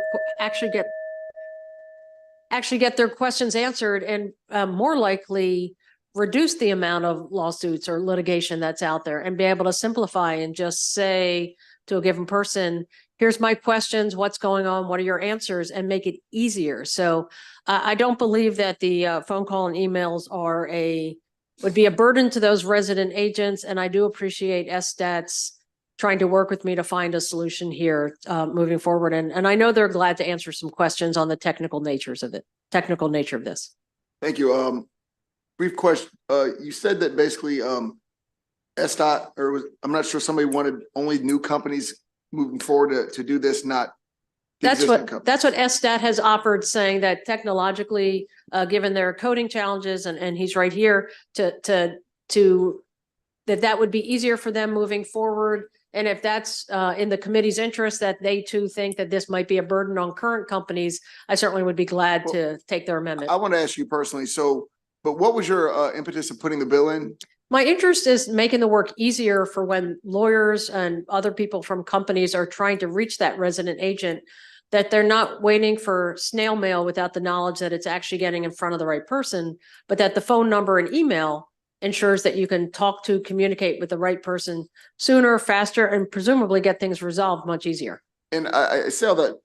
[SPEAKER 19] questions answered, and more likely reduce the amount of lawsuits or litigation that's out there, and be able to simplify and just say to a given person, here's my questions, what's going on, what are your answers, and make it easier. So I don't believe that the phone call and emails would be a burden to those resident agents. And I do appreciate SSTAT's trying to work with me to find a solution here moving forward. And I know they're glad to answer some questions on the technical nature of this.
[SPEAKER 1] Thank you. Brief question. You said that basically SDOT, I'm not sure, somebody wanted only new companies moving forward to do this, not
[SPEAKER 19] That's what SSTAT has offered, saying that technologically, given their coding challenges, and he's right here, that would be easier for them moving forward. And if that's in the committee's interest, that they too think that this might be a burden on current companies, I certainly would be glad to take their amendment.
[SPEAKER 1] I want to ask you personally, but what was your impetus of putting the bill in?
[SPEAKER 19] My interest is making the work easier for when lawyers and other people from companies are trying to reach that resident agent, that they're not waiting for snail mail without the knowledge that it's actually getting in front of the right person, but that the phone number and email ensures that you can communicate with the right person sooner, faster, and presumably get things resolved much easier.
[SPEAKER 1] And I say all that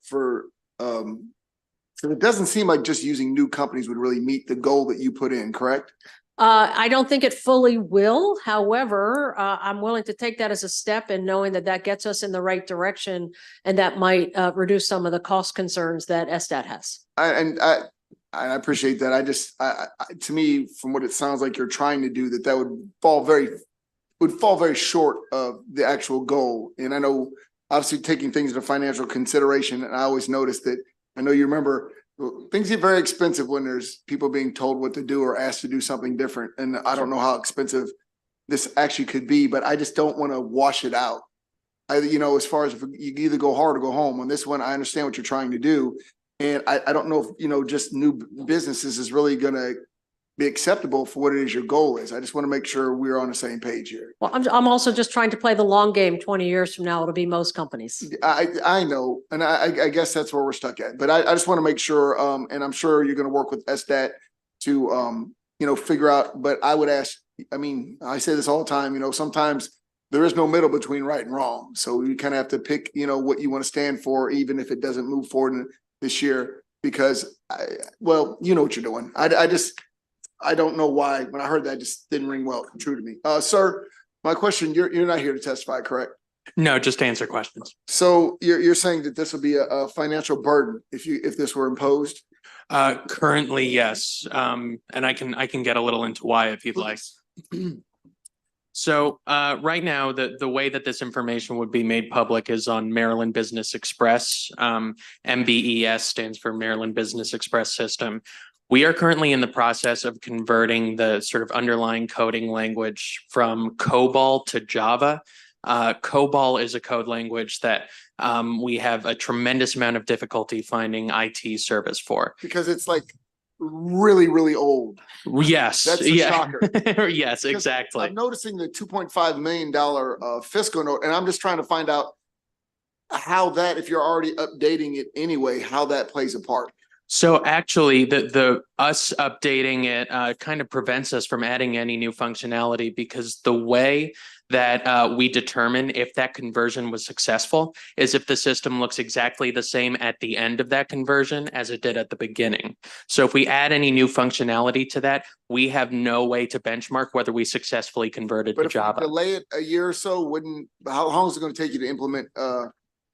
[SPEAKER 1] so it doesn't seem like just using new companies would really meet the goal that you put in, correct?
[SPEAKER 19] I don't think it fully will. However, I'm willing to take that as a step, and knowing that gets us in the right direction, and that might reduce some of the cost concerns that SSTAT has.
[SPEAKER 1] I appreciate that. To me, from what it sounds like you're trying to do, that would fall very short of the actual goal. And I know, obviously, taking things into financial consideration, and I always notice that, I know you remember, things get very expensive when there's people being told what to do or asked to do something different. And I don't know how expensive this actually could be, but I just don't want to wash it out. As far as if you either go hard or go home. On this one, I understand what you're trying to do. And I don't know if, you know, just new businesses is really gonna be acceptable for what it is your goal is. I just want to make sure we're on the same page here.
[SPEAKER 19] Well, I'm also just trying to play the long game. 20 years from now, it'll be most companies.
[SPEAKER 1] I know, and I guess that's where we're stuck at, but I just want to make sure, and I'm sure you're gonna work with SDAT to, you know, figure out, but I would ask, I mean, I say this all the time, you know, sometimes there is no middle between right and wrong. So you kind of have to pick, you know, what you want to stand for, even if it doesn't move forward this year, because well, you know what you're doing. I don't know why, when I heard that, it just didn't ring true to me. Sir, my question, you're not here to testify, correct?
[SPEAKER 20] No, just to answer questions.
[SPEAKER 1] So you're saying that this would be a financial burden if this were imposed?
[SPEAKER 20] Currently, yes. And I can get a little into why if you'd like. So right now, the way that this information would be made public is on Maryland Business Express. MBES stands for Maryland Business Express System. We are currently in the process of converting the sort of underlying coding language from COBOL to Java. COBOL is a code language that we have a tremendous amount of difficulty finding IT service for.
[SPEAKER 1] Because it's like really, really old.
[SPEAKER 20] Yes.
[SPEAKER 1] That's a shocker.
[SPEAKER 20] Yes, exactly.
[SPEAKER 1] I'm noticing the $2.5 million fiscal note, and I'm just trying to find out how that, if you're already updating it anyway, how that plays a part.
[SPEAKER 20] So actually, the us updating it kind of prevents us from adding any new functionality, because the way that we determine if that conversion was successful is if the system looks exactly the same at the end of that conversion as it did at the beginning. So if we add any new functionality to that, we have no way to benchmark whether we successfully converted to Java.
[SPEAKER 1] But if we delay it a year or so, how long is it going to take you to implement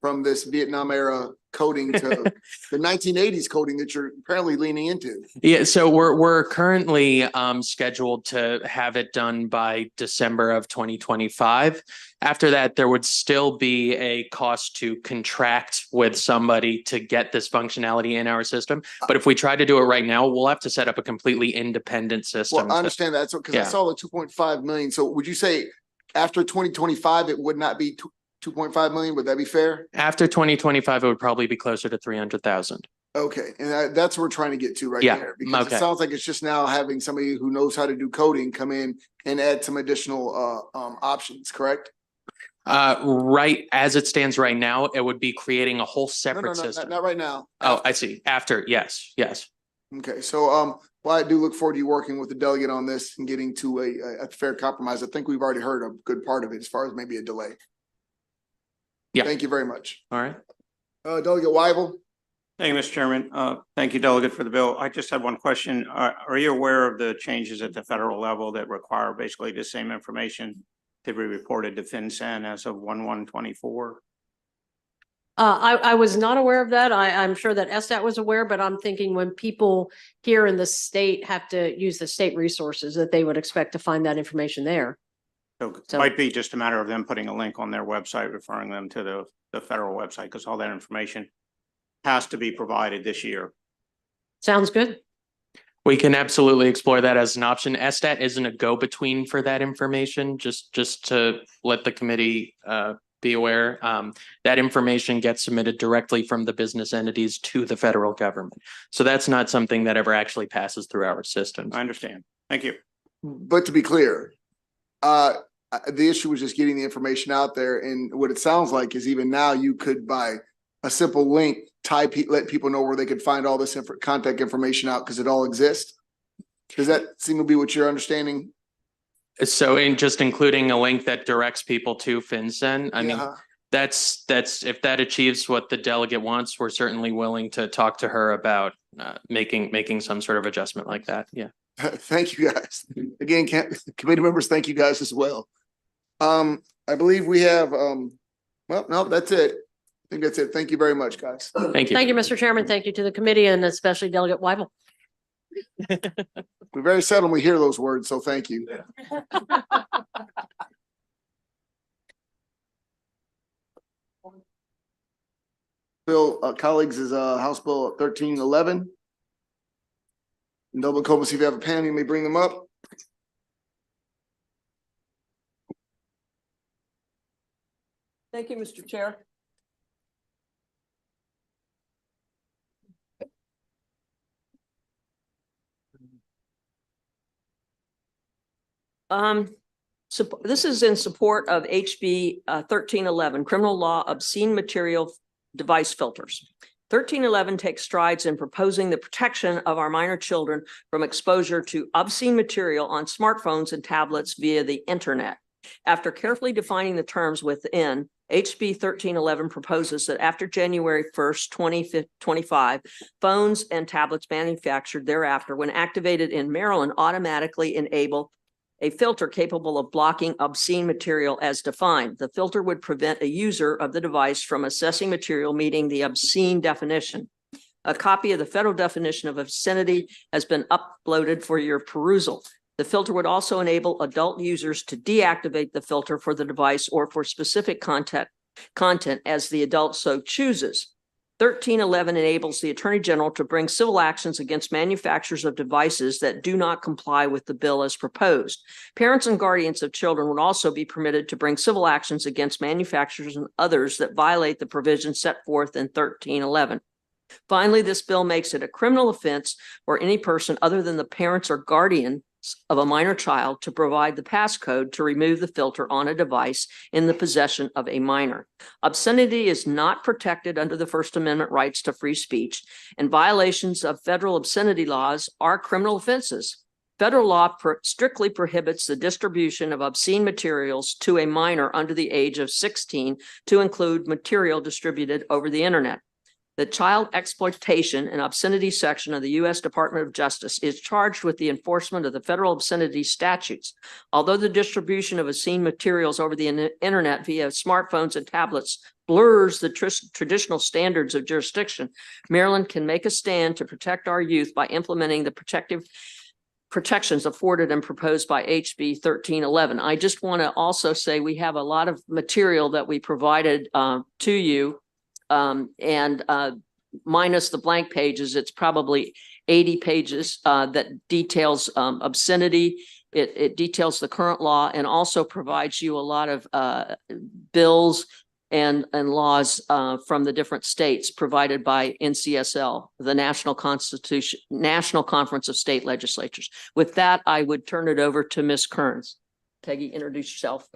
[SPEAKER 1] from this Vietnam era coding to the 1980s coding that you're apparently leaning into?
[SPEAKER 20] Yeah, so we're currently scheduled to have it done by December of 2025. After that, there would still be a cost to contract with somebody to get this functionality in our system. But if we try to do it right now, we'll have to set up a completely independent system.
[SPEAKER 1] Well, I understand that. So because I saw the 2.5 million. So would you say after 2025, it would not be 2.5 million? Would that be fair?
[SPEAKER 20] After 2025, it would probably be closer to 300,000.
[SPEAKER 1] Okay, and that's what we're trying to get to right
[SPEAKER 20] Yeah,
[SPEAKER 1] there. Because
[SPEAKER 20] okay.
[SPEAKER 1] it sounds like it's just now having somebody who knows how to do coding come in and add some additional options, correct?
[SPEAKER 20] Right, as it stands right now, it would be creating a whole separate system.
[SPEAKER 1] Not right now.
[SPEAKER 20] Oh, I see. After, yes.
[SPEAKER 1] Okay, so well, I do look forward to you working with the delegate on this and getting to a fair compromise. I think we've already heard a good part of it as far as maybe a delay.
[SPEAKER 20] Yeah.
[SPEAKER 1] Thank you very much.
[SPEAKER 20] All right.
[SPEAKER 1] Delegate Weibel.
[SPEAKER 21] Thank you, Mr. Chairman. Thank you, Delegate, for the bill. I just have one question. Are you aware of the changes at the federal level that require basically the same information to be reported to FinCEN as of 1/1/24?
[SPEAKER 19] I was not aware of that. I'm sure that SDAT was aware, but I'm thinking when people here in the state have to use the state resources, that they would expect to find that information there.
[SPEAKER 21] So it might be just a matter of them putting a link on their website, referring them to the federal website, because all that information has to be provided this year.
[SPEAKER 19] Sounds good.
[SPEAKER 20] We can absolutely explore that as an option. SDAT isn't a go-between for that information, just to let the committee be aware. That information gets submitted directly from the business entities to the federal government. So that's not something that ever actually passes through our systems.
[SPEAKER 21] I understand. Thank you.
[SPEAKER 1] But to be clear, the issue was just getting the information out there. And what it sounds like is even now you could, by a simple link, let people know where they could find all this contact information out because it all exists. Does that seem to be what you're understanding?
[SPEAKER 20] So in just including a link that directs people to FinCEN, I mean, that's if that achieves what the delegate wants, we're certainly willing to talk to her about making some sort of adjustment like that. Yeah.
[SPEAKER 1] Thank you guys. Again, committee members, thank you guys as well. I believe we have, well, no, that's it. I think that's it. Thank you very much, guys.
[SPEAKER 20] Thank you.
[SPEAKER 19] Thank you, Mr. Chairman. Thank you to the committee and especially Delegate Weibel.
[SPEAKER 1] We very seldom we hear those words, so thank you. Bill, colleagues, is House Bill 1311. And Double Cobus, if you have a pen, you may bring them up.
[SPEAKER 22] Thank you, Mr. Chair.
[SPEAKER 2] So this is in support of HB 1311, Criminal Law Obscene Material Device Filters. 1311 takes strides in proposing the protection of our minor children from exposure to obscene material on smartphones and tablets via the internet. After carefully defining the terms within, HB 1311 proposes that after January 1st, 2025, phones and tablets manufactured thereafter, when activated in Maryland, automatically enable a filter capable of blocking obscene material as defined. The filter would prevent a user of the device from accessing material meeting the obscene definition. A copy of the federal definition of obscenity has been uploaded for your perusal. The filter would also enable adult users to deactivate the filter for the device or for specific content as the adult so chooses. 1311 enables the Attorney General to bring civil actions against manufacturers of devices that do not comply with the bill as proposed. Parents and guardians of children would also be permitted to bring civil actions against manufacturers and others that violate the provisions set forth in 1311. Finally, this bill makes it a criminal offense for any person other than the parents or guardian of a minor child to provide the passcode to remove the filter on a device in the possession of a minor. Obscenity is not protected under the First Amendment rights to free speech, and violations of federal obscenity laws are criminal offenses. Federal law strictly prohibits the distribution of obscene materials to a minor under the age of 16 to include material distributed over the internet. The Child Exploitation and Obscenity section of the U.S. Department of Justice is charged with the enforcement of the federal obscenity statutes. Although the distribution of obscene materials over the internet via smartphones and tablets blurs the traditional standards of jurisdiction, Maryland can make a stand to protect our youth by implementing the protections afforded and proposed by HB 1311. I just want to also say we have a lot of material that we provided to you. Minus the blank pages, it's probably 80 pages that details obscenity. It details the current law and also provides you a lot of bills and laws from the different states provided by NCSL, the National Conference of State Legislatures. With that, I would turn it over to Ms. Kearns. Peggy, introduce yourself.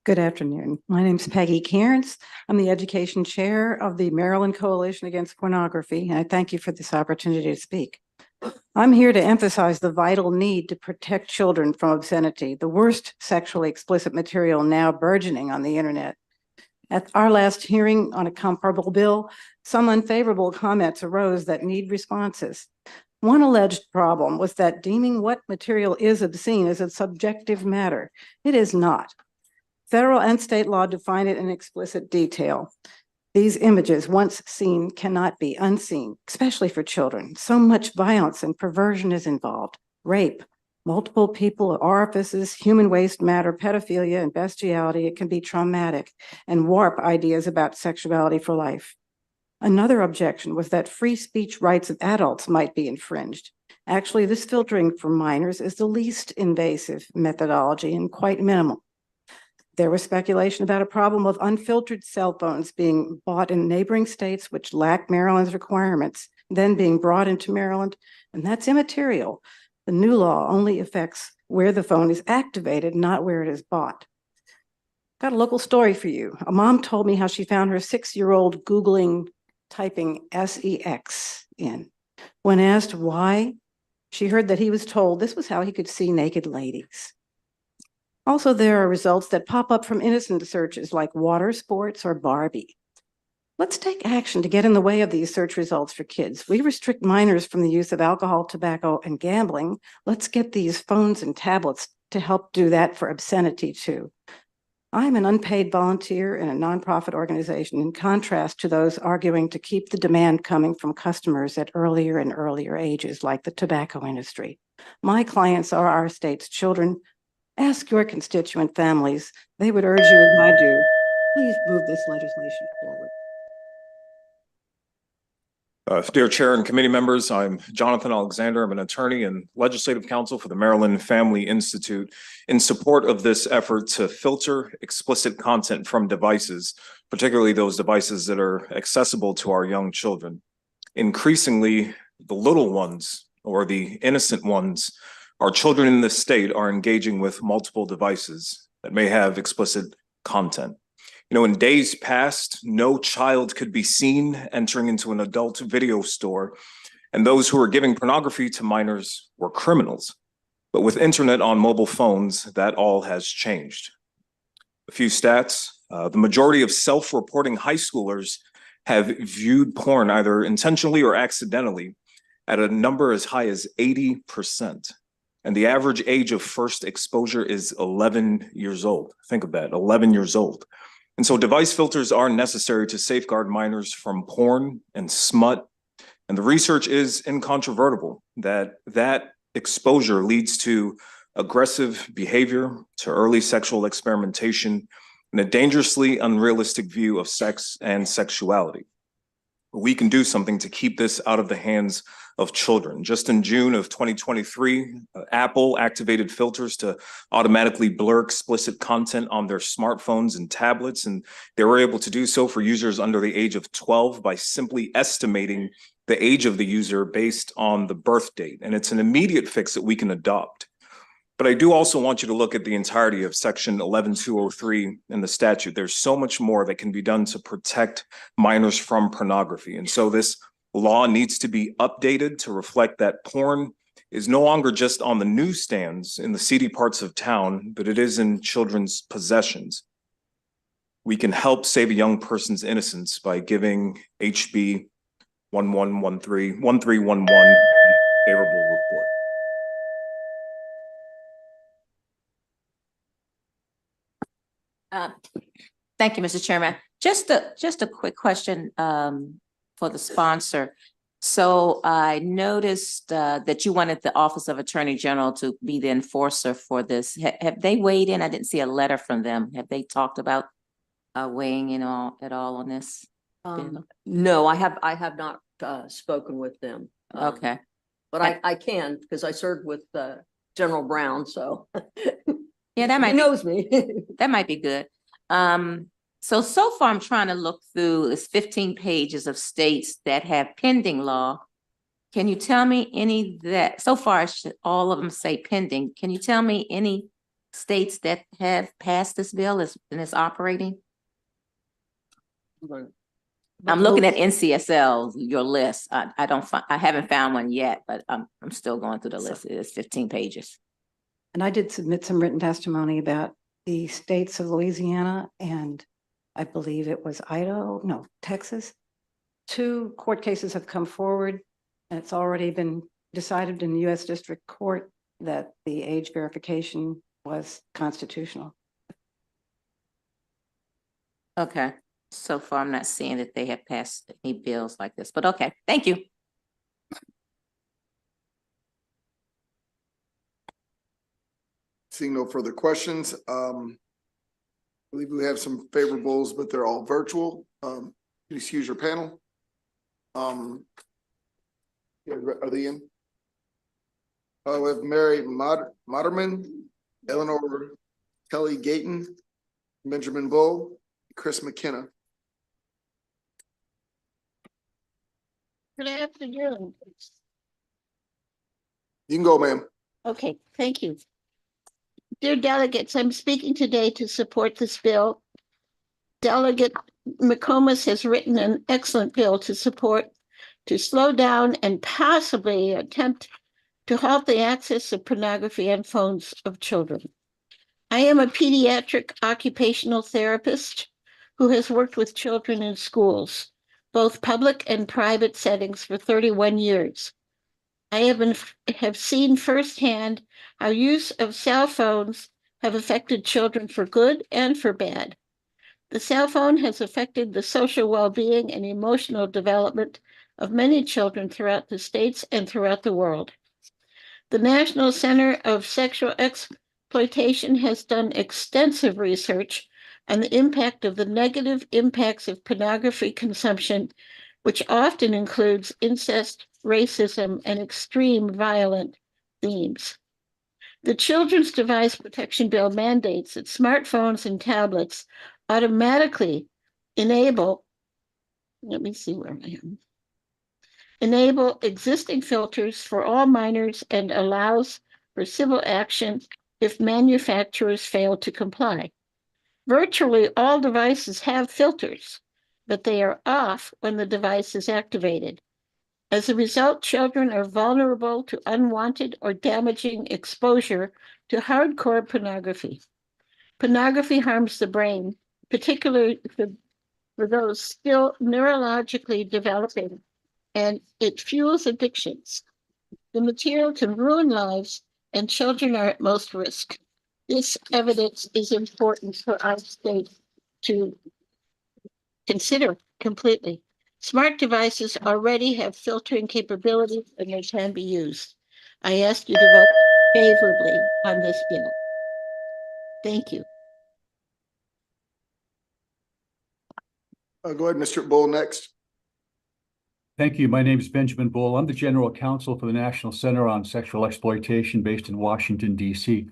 [SPEAKER 22] Good afternoon. My name is Peggy Cairns. I'm the Education Chair of the Maryland Coalition Against Pornography, and I thank you for this opportunity to speak. I'm here to emphasize the vital need to protect children from obscenity, the worst sexually explicit material now burgeoning on the internet. At our last hearing on a comparable bill, some unfavorable comments arose that need responses. One alleged problem was that deeming what material is obscene is a subjective matter. It is not. Federal and state law define it in explicit detail. These images, once seen, cannot be unseen, especially for children. So much violence and perversion is involved. Rape, multiple people, orifices, human waste matter, pedophilia, and bestiality. It can be traumatic and warp ideas about sexuality for life. Another objection was that free speech rights of adults might be infringed. Actually, this filtering for minors is the least invasive methodology and quite minimal. There was speculation about a problem of unfiltered cell phones being bought in neighboring states which lack Maryland's requirements, then being brought into Maryland, and that's immaterial. The new law only affects where the phone is activated, not where it is bought. Got a local story for you. A mom told me how she found her 6-year-old Googling, typing sex in. When asked why, she heard that he was told this was how he could see naked ladies. Also, there are results that pop up from innocent searches like water sports or Barbie. Let's take action to get in the way of these search results for kids. We restrict minors from the use of alcohol, tobacco, and gambling. Let's get these phones and tablets to help do that for obscenity too. I'm an unpaid volunteer in a nonprofit organization, in contrast to those arguing to keep the demand coming from customers at earlier and earlier ages, like the tobacco industry. My clients are our state's children. Ask your constituent families. They would urge you as I do. Please move this legislation forward.
[SPEAKER 23] Dear Chair and committee members, I'm Jonathan Alexander. I'm an attorney and legislative counsel for the Maryland Family Institute in support of this effort to filter explicit content from devices, particularly those devices that are accessible to our young children. Increasingly, the little ones or the innocent ones Our children in this state are engaging with multiple devices that may have explicit content. You know, in days past, no child could be seen entering into an adult video store, and those who were giving pornography to minors were criminals. But with internet on mobile phones, that all has changed. A few stats. The majority of self-reporting high schoolers have viewed porn either intentionally or accidentally at a number as high as 80%. And the average age of first exposure is 11 years old. Think of that, 11 years old. And so device filters are necessary to safeguard minors from porn and smut. And the research is incontrovertible that exposure leads to aggressive behavior, to early sexual experimentation, and a dangerously unrealistic view of sex and sexuality. We can do something to keep this out of the hands of children. Just in June of 2023, Apple activated filters to automatically blur explicit content on their smartphones and tablets, and they were able to do so for users under the age of 12 by simply estimating the age of the user based on the birth date. And it's an immediate fix that we can adopt. But I do also want you to look at the entirety of section 11203 in the statute. There's so much more that can be done to protect minors from pornography. And so this law needs to be updated to reflect that porn is no longer just on the newsstands in the seedy parts of town, but it is in children's possessions. We can help save a young person's innocence by giving HB 1311 favorable report.
[SPEAKER 15] Thank you, Mr. Chairman. Just a quick question for the sponsor. So I noticed that you wanted the Office of Attorney General to be the enforcer for this. Have they weighed in? I didn't see a letter from them. Have they talked about weighing in at all on this?
[SPEAKER 2] No, I have not spoken with them.
[SPEAKER 15] Okay.
[SPEAKER 2] But I can, because I served with General Brown, so.
[SPEAKER 15] Yeah, that might
[SPEAKER 2] He knows me.
[SPEAKER 15] That might be good. So far I'm trying to look through this 15 pages of states that have pending law. Can you tell me any that, so far all of them say pending. Can you tell me any states that have passed this bill and is operating? I'm looking at NCSL, your list. I haven't found one yet, but I'm still going through the list. It is 15 pages.
[SPEAKER 22] And I did submit some written testimony about the states of Louisiana and I believe it was Texas. 2 court cases have come forward and it's already been decided in the U.S. District Court that the age verification was constitutional.
[SPEAKER 15] Okay. So far, I'm not seeing that they have passed any bills like this, but okay. Thank you.
[SPEAKER 1] Seeing no further questions, I believe we have some favorables, but they're all virtual. Please use your panel. Are they in? We have Mary Moderman, Eleanor Kelly Gayton, Benjamin Bull, Chris McKenna.
[SPEAKER 3] Good afternoon.
[SPEAKER 1] You can go, ma'am.
[SPEAKER 3] Okay, thank you. Dear delegates, I'm speaking today to support this bill. Delegate McComas has written an excellent bill to slow down and possibly attempt to halt the access of pornography on phones of children. I am a pediatric occupational therapist who has worked with children in schools, both public and private settings, for 31 years. I have seen firsthand how use of cell phones have affected children for good and for bad. The cell phone has affected the social well-being and emotional development of many children throughout the states and throughout the world. The National Center of Sexual Exploitation has done extensive research on the impact of the negative impacts of pornography consumption, which often includes incest, racism, and extreme violent themes. The Children's Device Protection Bill mandates that smartphones and tablets automatically enable existing filters for all minors and allows for civil action if manufacturers fail to comply. Virtually all devices have filters, but they are off when the device is activated. As a result, children are vulnerable to unwanted or damaging exposure to hardcore pornography. Pornography harms the brain, particularly for those still neurologically developing, and it fuels addictions. The material can ruin lives, and children are at most risk. This evidence is important for our state to consider completely. Smart devices already have filtering capabilities and they can be used. I ask you to vote favorably on this bill. Thank you.
[SPEAKER 1] Go ahead, Mr. Bull, next.
[SPEAKER 4] Thank you. My name is Benjamin Bull. I'm the General Counsel for the National Center on Sexual Exploitation based in Washington, D.C.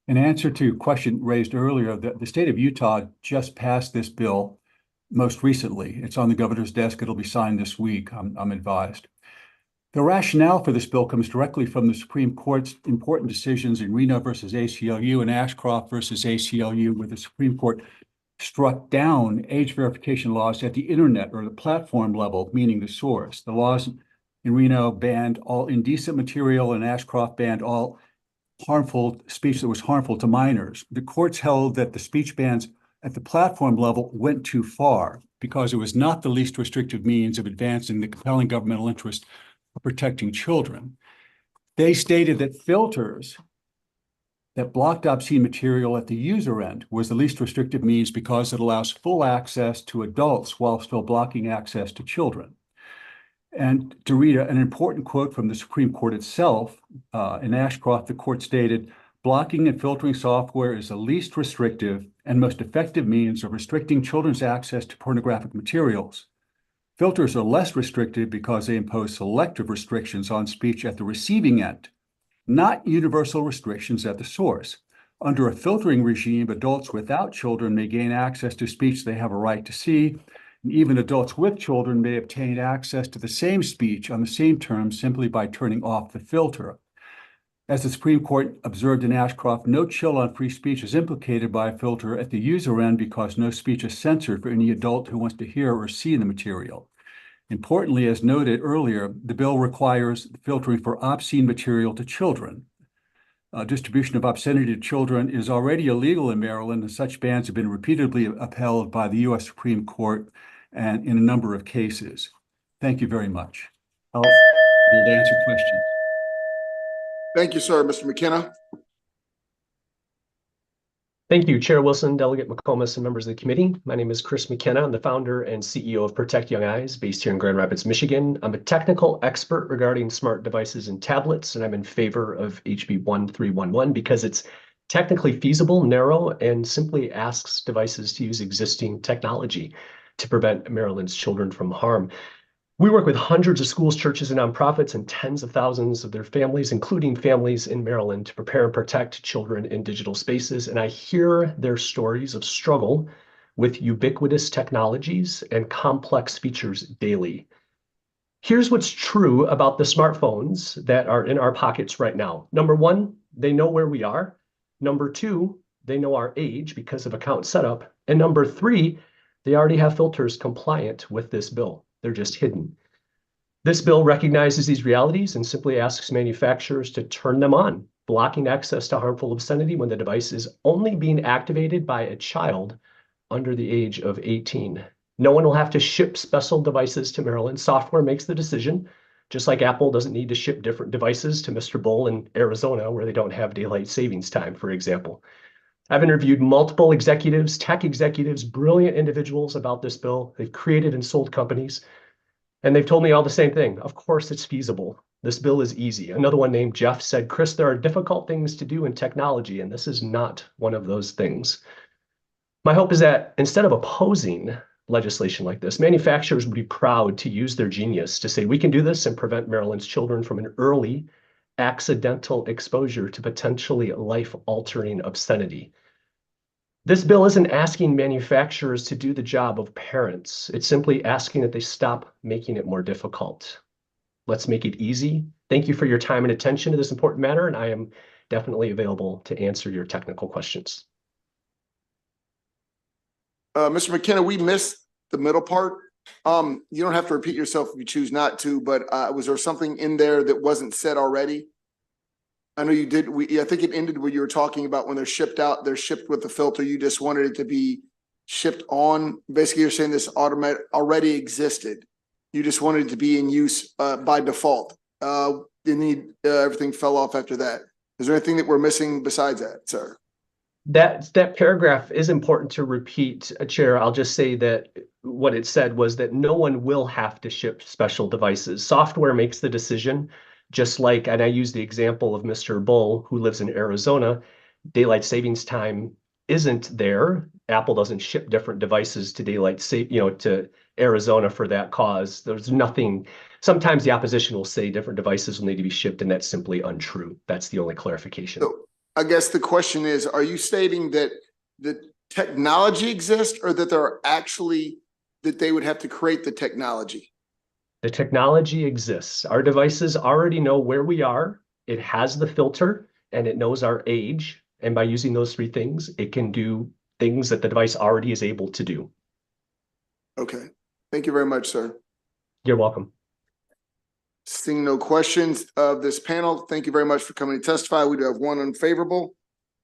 [SPEAKER 4] In answer to your question raised earlier, the state of Utah just passed this bill most recently. It's on the governor's desk. It'll be signed this week, I'm advised. The rationale for this bill comes directly from the Supreme Court's important decisions in Reno versus ACLU and Ashcroft versus ACLU, where the Supreme Court struck down age verification laws at the internet or the platform level, meaning the source. The laws in Reno banned all indecent material and Ashcroft banned all harmful speech that was harmful to minors. The courts held that the speech bans at the platform level went too far because it was not the least restrictive means of advancing the compelling governmental interest of protecting children. They stated that filters that blocked obscene material at the user end was the least restrictive means because it allows full access to adults while still blocking access to children. And to read an important quote from the Supreme Court itself, in Ashcroft, the court stated, "Blocking and filtering software is the least restrictive and most effective means of restricting children's access to pornographic materials. Filters are less restrictive because they impose selective restrictions on speech at the receiving end, not universal restrictions at the source. Under a filtering regime, adults without children may gain access to speech they have a right to see, and even adults with children may obtain access to the same speech on the same terms simply by turning off the filter. As the Supreme Court observed in Ashcroft, no chill on free speech is implicated by a filter at the user end because no speech is censored for any adult who wants to hear or see the material. Importantly, as noted earlier, the bill requires filtering for obscene material to children. Distribution of obscenity to children is already illegal in Maryland, and such bans have been repeatedly upheld by the U.S. Supreme Court and in a number of cases. Thank you very much. I'll answer questions.
[SPEAKER 1] Thank you, sir. Mr. McKenna.
[SPEAKER 5] Thank you, Chair Wilson, Delegate McComas, and members of the committee. My name is Chris McKenna. I'm the founder and CEO of Protect Young Eyes, based here in Grand Rapids, Michigan. I'm a technical expert regarding smart devices and tablets, and I'm in favor of HB 1311 because it's technically feasible, narrow, and simply asks devices to use existing technology to prevent Maryland's children from harm. We work with hundreds of schools, churches, and nonprofits and tens of thousands of their families, including families in Maryland, to prepare and protect children in digital spaces. And I hear their stories of struggle with ubiquitous technologies and complex features daily. Here's what's true about the smartphones that are in our pockets right now. Number one, they know where we are. Number two, they know our age because of account setup. And number three, they already have filters compliant with this bill. They're just hidden. This bill recognizes these realities and simply asks manufacturers to turn them on, blocking access to harmful obscenity when the device is only being activated by a child under the age of 18. No one will have to ship special devices to Maryland. Software makes the decision, just like Apple doesn't need to ship different devices to Mr. Bull in Arizona where they don't have daylight savings time, for example. I've interviewed multiple executives, tech executives, brilliant individuals about this bill. They've created and sold companies, and they've told me all the same thing. Of course, it's feasible. This bill is easy. Another one named Jeff said, "Chris, there are difficult things to do in technology, and this is not one of those things." My hope is that instead of opposing legislation like this, manufacturers would be proud to use their genius to say, we can do this and prevent Maryland's children from an early accidental exposure to potentially life-altering obscenity. This bill isn't asking manufacturers to do the job of parents. It's simply asking that they stop making it more difficult. Let's make it easy. Thank you for your time and attention to this important matter, and I am definitely available to answer your technical questions.
[SPEAKER 1] Mr. McKenna, we missed the middle part. You don't have to repeat yourself if you choose not to, but was there something in there that wasn't said already? I know you did. I think it ended where you were talking about when they're shipped out, they're shipped with the filter. You just wanted it to be shipped on. Basically, you're saying this already existed. You just wanted it to be in use by default. Everything fell off after that. Is there anything that we're missing besides that, sir?
[SPEAKER 5] That paragraph is important to repeat, Chair. I'll just say that what it said was that no one will have to ship special devices. Software makes the decision, just like, and I use the example of Mr. Bull, who lives in Arizona. Daylight savings time isn't there. Apple doesn't ship different devices to to Arizona for that cause. There's nothing. Sometimes the opposition will say different devices will need to be shipped, and that's simply untrue. That's the only clarification.
[SPEAKER 1] So I guess the question is, are you stating that the technology exists, or that that they would have to create the technology?
[SPEAKER 5] The technology exists. Our devices already know where we are. It has the filter and it knows our age. And by using those three things, it can do things that the device already is able to do.
[SPEAKER 1] Okay. Thank you very much, sir.
[SPEAKER 5] You're welcome.
[SPEAKER 1] Seeing no questions of this panel, thank you very much for coming to testify. We do have one unfavorable.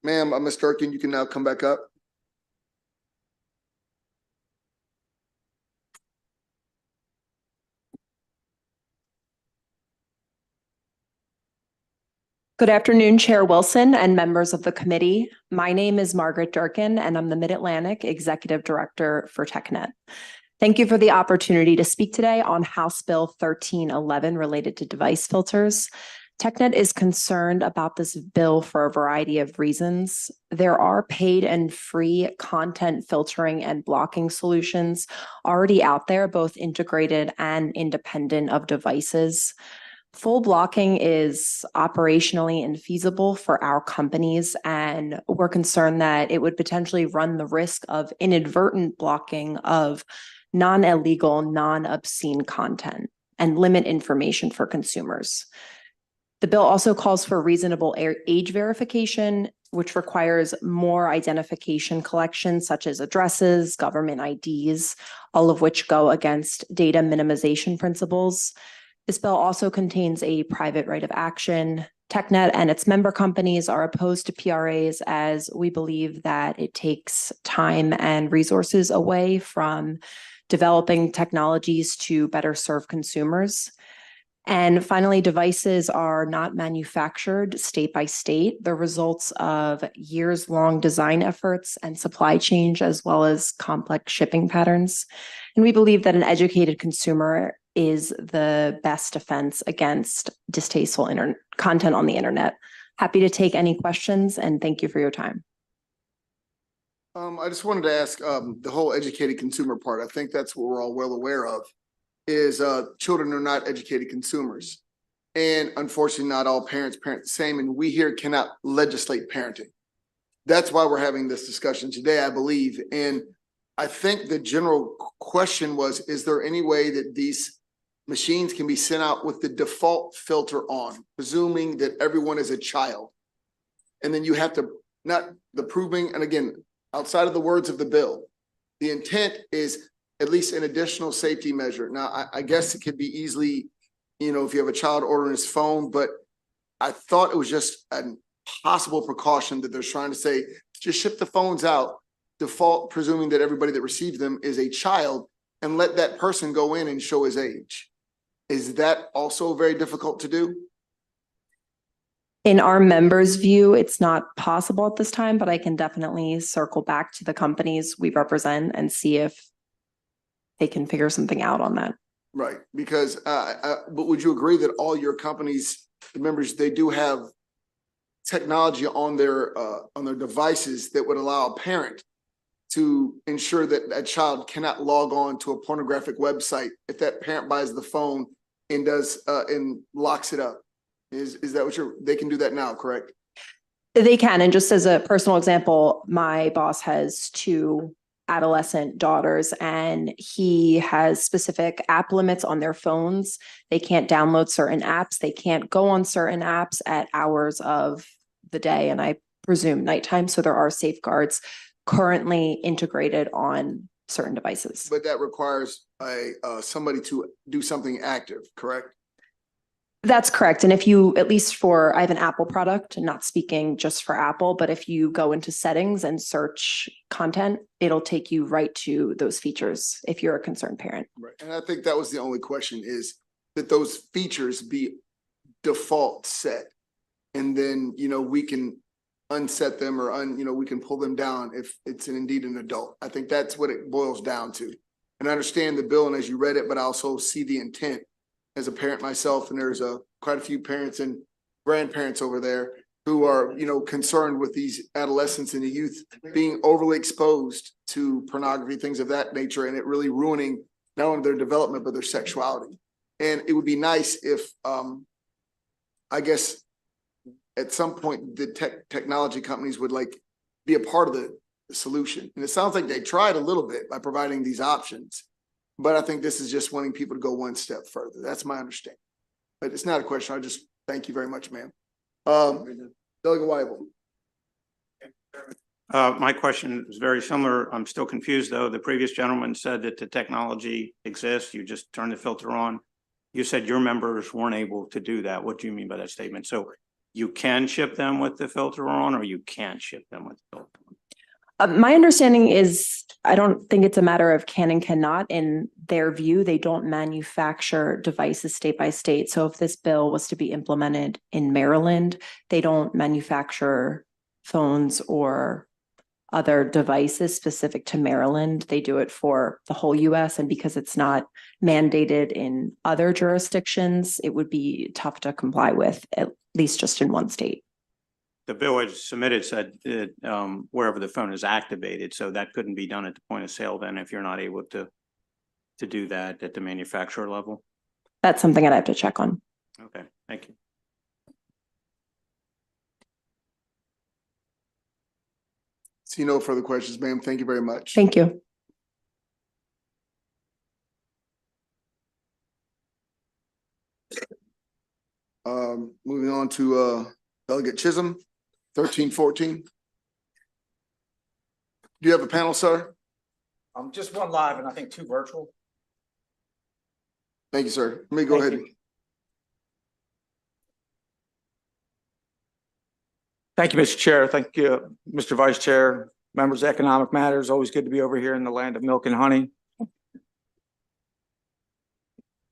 [SPEAKER 1] Ma'am, Ms. Durkin, you can now come back up.
[SPEAKER 6] Good afternoon, Chair Wilson and members of the committee. My name is Margaret Durkin, and I'm the Mid-Atlantic Executive Director for TechNet. Thank you for the opportunity to speak today on House Bill 1311 related to device filters. TechNet is concerned about this bill for a variety of reasons. There are paid and free content filtering and blocking solutions already out there, both integrated and independent of devices. Full blocking is operationally infeasible for our companies, and we're concerned that it would potentially run the risk of inadvertent blocking of non-illegal, non-obscene content and limit information for consumers. The bill also calls for reasonable age verification, which requires more identification collections such as addresses, government IDs, all of which go against data minimization principles. This bill also contains a private right of action. TechNet and its member companies are opposed to PRAs as we believe that it takes time and resources away from developing technologies to better serve consumers. And finally, devices are not manufactured state by state. They're results of years-long design efforts and supply chain, as well as complex shipping patterns. And we believe that an educated consumer is the best defense against distasteful content on the internet. Happy to take any questions, and thank you for your time.
[SPEAKER 1] I just wanted to ask the whole educated consumer part. I think that's what we're all well aware of, is children are not educated consumers. And unfortunately, not all parents parent the same, and we here cannot legislate parenting. That's why we're having this discussion today, I believe. And I think the general question was, is there any way that these machines can be sent out with the default filter on, presuming that everyone is a child? And then you have to, not the proving, and again, outside of the words of the bill, the intent is at least an additional safety measure. Now, I guess it could be easily, if you have a child ordering his phone, but I thought it was just a possible precaution that they're trying to say, just ship the phones out, default, presuming that everybody that receives them is a child, and let that person go in and show his age. Is that also very difficult to do?
[SPEAKER 6] In our members' view, it's not possible at this time, but I can definitely circle back to the companies we represent and see if they can figure something out on that.
[SPEAKER 1] Right, because, but would you agree that all your companies, the members, they do have technology on their devices that would allow a parent to ensure that a child cannot log on to a pornographic website if that parent buys the phone and and locks it up? Is that what they can do that now, correct?
[SPEAKER 6] They can. And just as a personal example, my boss has 2 adolescent daughters, and he has specific app limits on their phones. They can't download certain apps. They can't go on certain apps at hours of the day and I presume nighttime. So there are safeguards currently integrated on certain devices.
[SPEAKER 1] But that requires somebody to do something active, correct?
[SPEAKER 6] That's correct. And if you, at least for, I have an Apple product, not speaking just for Apple, but if you go into settings and search content, it'll take you right to those features if you're a concerned parent.
[SPEAKER 1] Right. And I think that was the only question, is that those features be default set. And then, we can unset them or we can pull them down if it's indeed an adult. I think that's what it boils down to. And I understand the bill and as you read it, but I also see the intent as a parent myself, and there's quite a few parents and grandparents over there who are, concerned with these adolescents and the youth being overly exposed to pornography, things of that nature, and it really ruining not only their development, but their sexuality. And it would be nice if, I guess, at some point, the technology companies would be a part of the solution. And it sounds like they tried a little bit by providing these options. But I think this is just wanting people to go one step further. That's my understanding. But it's not a question. I just thank you very much, ma'am. Delegate Weibel.
[SPEAKER 21] My question is very similar. I'm still confused, though. The previous gentleman said that the technology exists. You just turn the filter on. You said your members weren't able to do that. What do you mean by that statement? So you can ship them with the filter on, or you can't ship them with the filter on?
[SPEAKER 6] My understanding is, I don't think it's a matter of can and cannot. In their view, they don't manufacture devices state by state. So if this bill was to be implemented in Maryland, they don't manufacture phones or other devices specific to Maryland. They do it for the whole US. And because it's not mandated in other jurisdictions, it would be tough to comply with, at least just in one state.
[SPEAKER 21] The bill as submitted said that wherever the phone is activated, so that couldn't be done at the point of sale then if you're not able to do that at the manufacturer level?
[SPEAKER 6] That's something I'd have to check on.
[SPEAKER 21] Okay, thank you.
[SPEAKER 1] See no further questions, ma'am. Thank you very much.
[SPEAKER 6] Thank you.
[SPEAKER 1] Moving on to Delegate Chisholm, 1314. Do you have a panel, sir?
[SPEAKER 10] Just one live and I think two virtual.
[SPEAKER 1] Thank you, sir. Let me go ahead.
[SPEAKER 10] Thank you, Mr. Chair. Thank you, Mr. Vice Chair, members of Economic Matters. Always good to be over here in the land of milk and honey.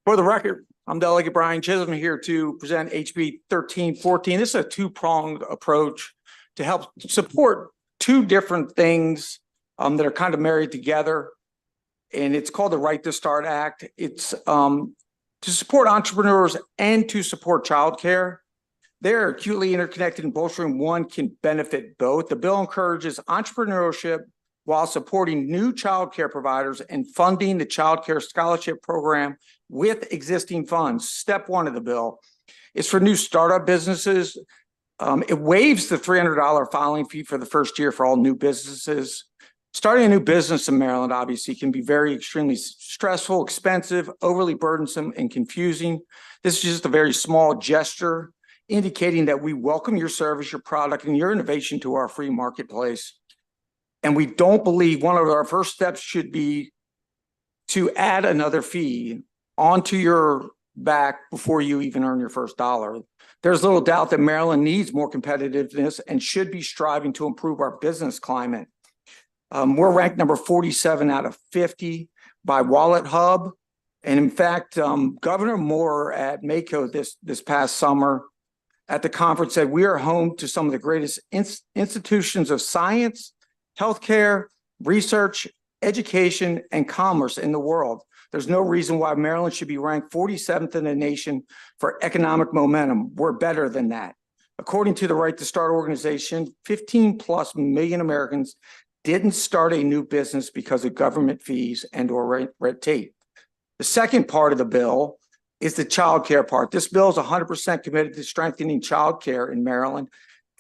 [SPEAKER 10] For the record, I'm Delegate Brian Chisholm here to present HB 1314. This is a two-pronged approach to help support two different things that are kind of married together. And it's called the Right to Start Act. It's to support entrepreneurs and to support childcare. They're acutely interconnected, and bolstering one can benefit both. The bill encourages entrepreneurship while supporting new childcare providers and funding the childcare scholarship program with existing funds. Step one of the bill is for new startup businesses. It waives the $300 filing fee for the first year for all new businesses. Starting a new business in Maryland obviously can be extremely stressful, expensive, overly burdensome, and confusing. This is just a very small gesture indicating that we welcome your service, your product, and your innovation to our free marketplace. And we don't believe one of our first steps should be to add another fee onto your back before you even earn your first dollar. There's little doubt that Maryland needs more competitiveness and should be striving to improve our business climate. We're ranked number 47 out of 50 by Wallet Hub. And in fact, Governor Moore at MACO this past summer at the conference said we are home to some of the greatest institutions of science, healthcare, research, education, and commerce in the world. There's no reason why Maryland should be ranked 47th in the nation for economic momentum. We're better than that. According to the Right to Start organization, 15+ million Americans didn't start a new business because of government fees and or red tape. The second part of the bill is the child care part. This bill is 100% committed to strengthening child care in Maryland.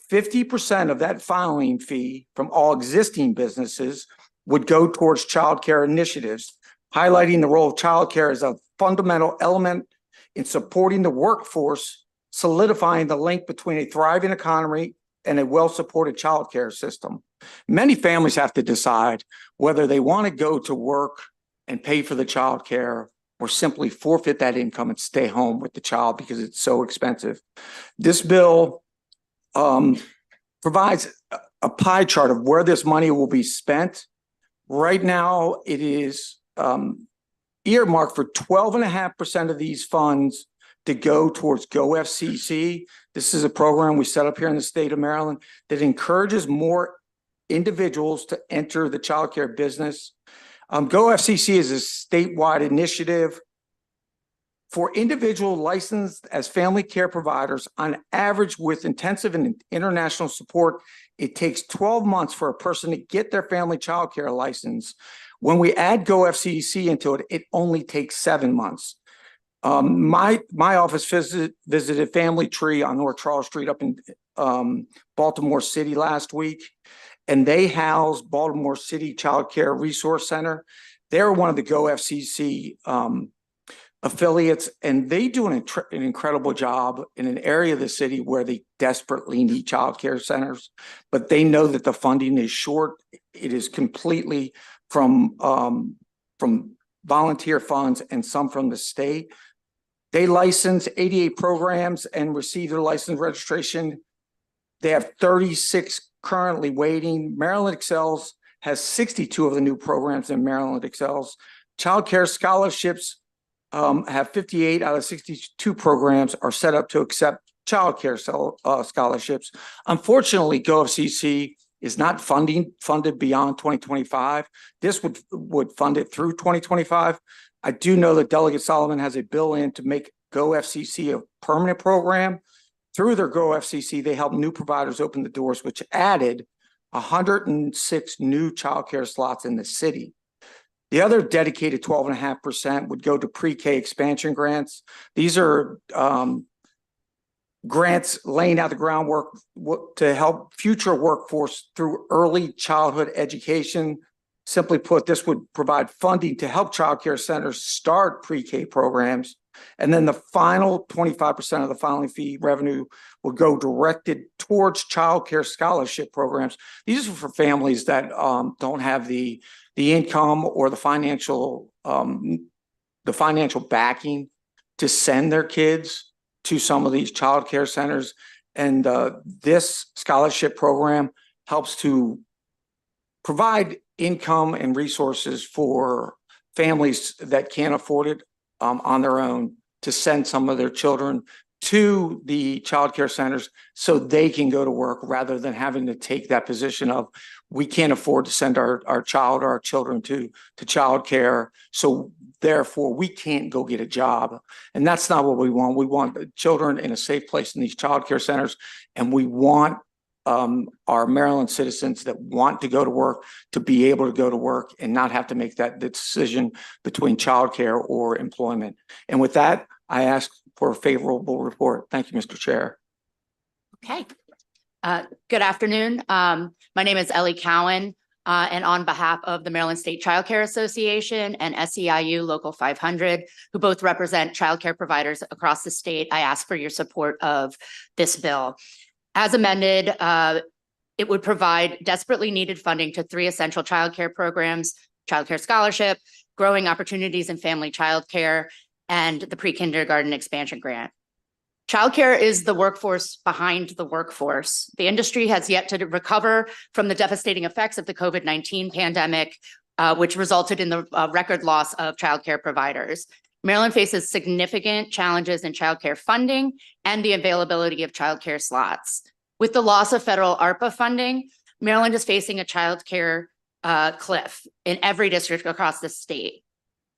[SPEAKER 10] 50% of that filing fee from all existing businesses would go towards child care initiatives, highlighting the role of child care as a fundamental element in supporting the workforce, solidifying the link between a thriving economy
[SPEAKER 7] and a well-supported childcare system. Many families have to decide whether they want to go to work and pay for the childcare or simply forfeit that income and stay home with the child because it's so expensive. This bill provides a pie chart of where this money will be spent. Right now, it is earmarked for 12.5% of these funds to go towards GoFCC. This is a program we set up here in the state of Maryland that encourages more individuals to enter the childcare business. GoFCC is a statewide initiative for individual licensed as family care providers. On average, with intensive and international support, it takes 12 months for a person to get their family childcare license. When we add GoFCC into it, it only takes 7 months. My office visited Family Tree on North Charles Street up in Baltimore City last week, and they house Baltimore City Child Care Resource Center. They're one of the GoFCC affiliates, and they do an incredible job in an area of the city where they desperately need child care centers, but they know that the funding is short. It is completely from volunteer funds and some from the state. They license 88 programs and receive their license registration. They have 36 currently waiting. Maryland Excels has 62 of the new programs in Maryland Excels. Child care scholarships have 58 out of 62 programs are set up to accept child care scholarships. Unfortunately, GoFCC is not funded beyond 2025. This would fund it through 2025. I do know that Delegate Solomon has a bill in to make GoFCC a permanent program. Through their GoFCC, they help new providers open the doors, which added 106 new childcare slots in the city. The other dedicated 12.5% would go to pre-K expansion grants. These are grants laying out the groundwork to help future workforce through early childhood education. Simply put, this would provide funding to help childcare centers start pre-K programs. And then the final 25% of the filing fee revenue will go directed towards childcare scholarship programs. These are for families that don't have the income or the financial backing to send their kids to some of these childcare centers. And this scholarship program helps to provide income and resources for families that can't afford it on their own to send some of their children to the childcare centers so they can go to work rather than having to take that position of we can't afford to send our child or our children to childcare, so therefore we can't go get a job. And that's not what we want. We want children in a safe place in these childcare centers, and we want our Maryland citizens that want to go to work to be able to go to work and not have to make that decision between childcare or employment. And with that, I ask for a favorable report. Thank you, Mr. Chair.
[SPEAKER 8] Okay. Good afternoon. My name is Ellie Cowan, and on behalf of the Maryland State Child Care Association and SEIU Local 500, who both represent childcare providers across the state, I ask for your support of this bill. As amended, it would provide desperately needed funding to 3 essential childcare programs: childcare scholarship, growing opportunities in family childcare, and the pre-kindergarten expansion grant. Childcare is the workforce behind the workforce. The industry has yet to recover from the devastating effects of the COVID-19 pandemic, which resulted in the record loss of childcare providers. Maryland faces significant challenges in childcare funding and the availability of childcare slots. With the loss of federal ARPA funding, Maryland is facing a childcare cliff in every district across the state.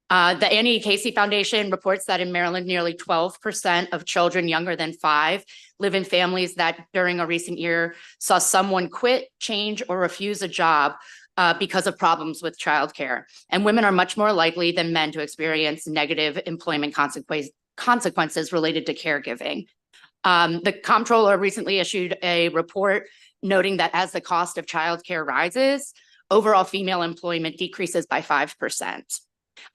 [SPEAKER 8] The Annie Casey Foundation reports that in Maryland, nearly 12% of children younger than 5 live in families that during a recent year saw someone quit, change, or refuse a job because of problems with childcare. And women are much more likely than men to experience negative employment consequences related to caregiving. The comptroller recently issued a report noting that as the cost of childcare rises, overall female employment decreases by 5%.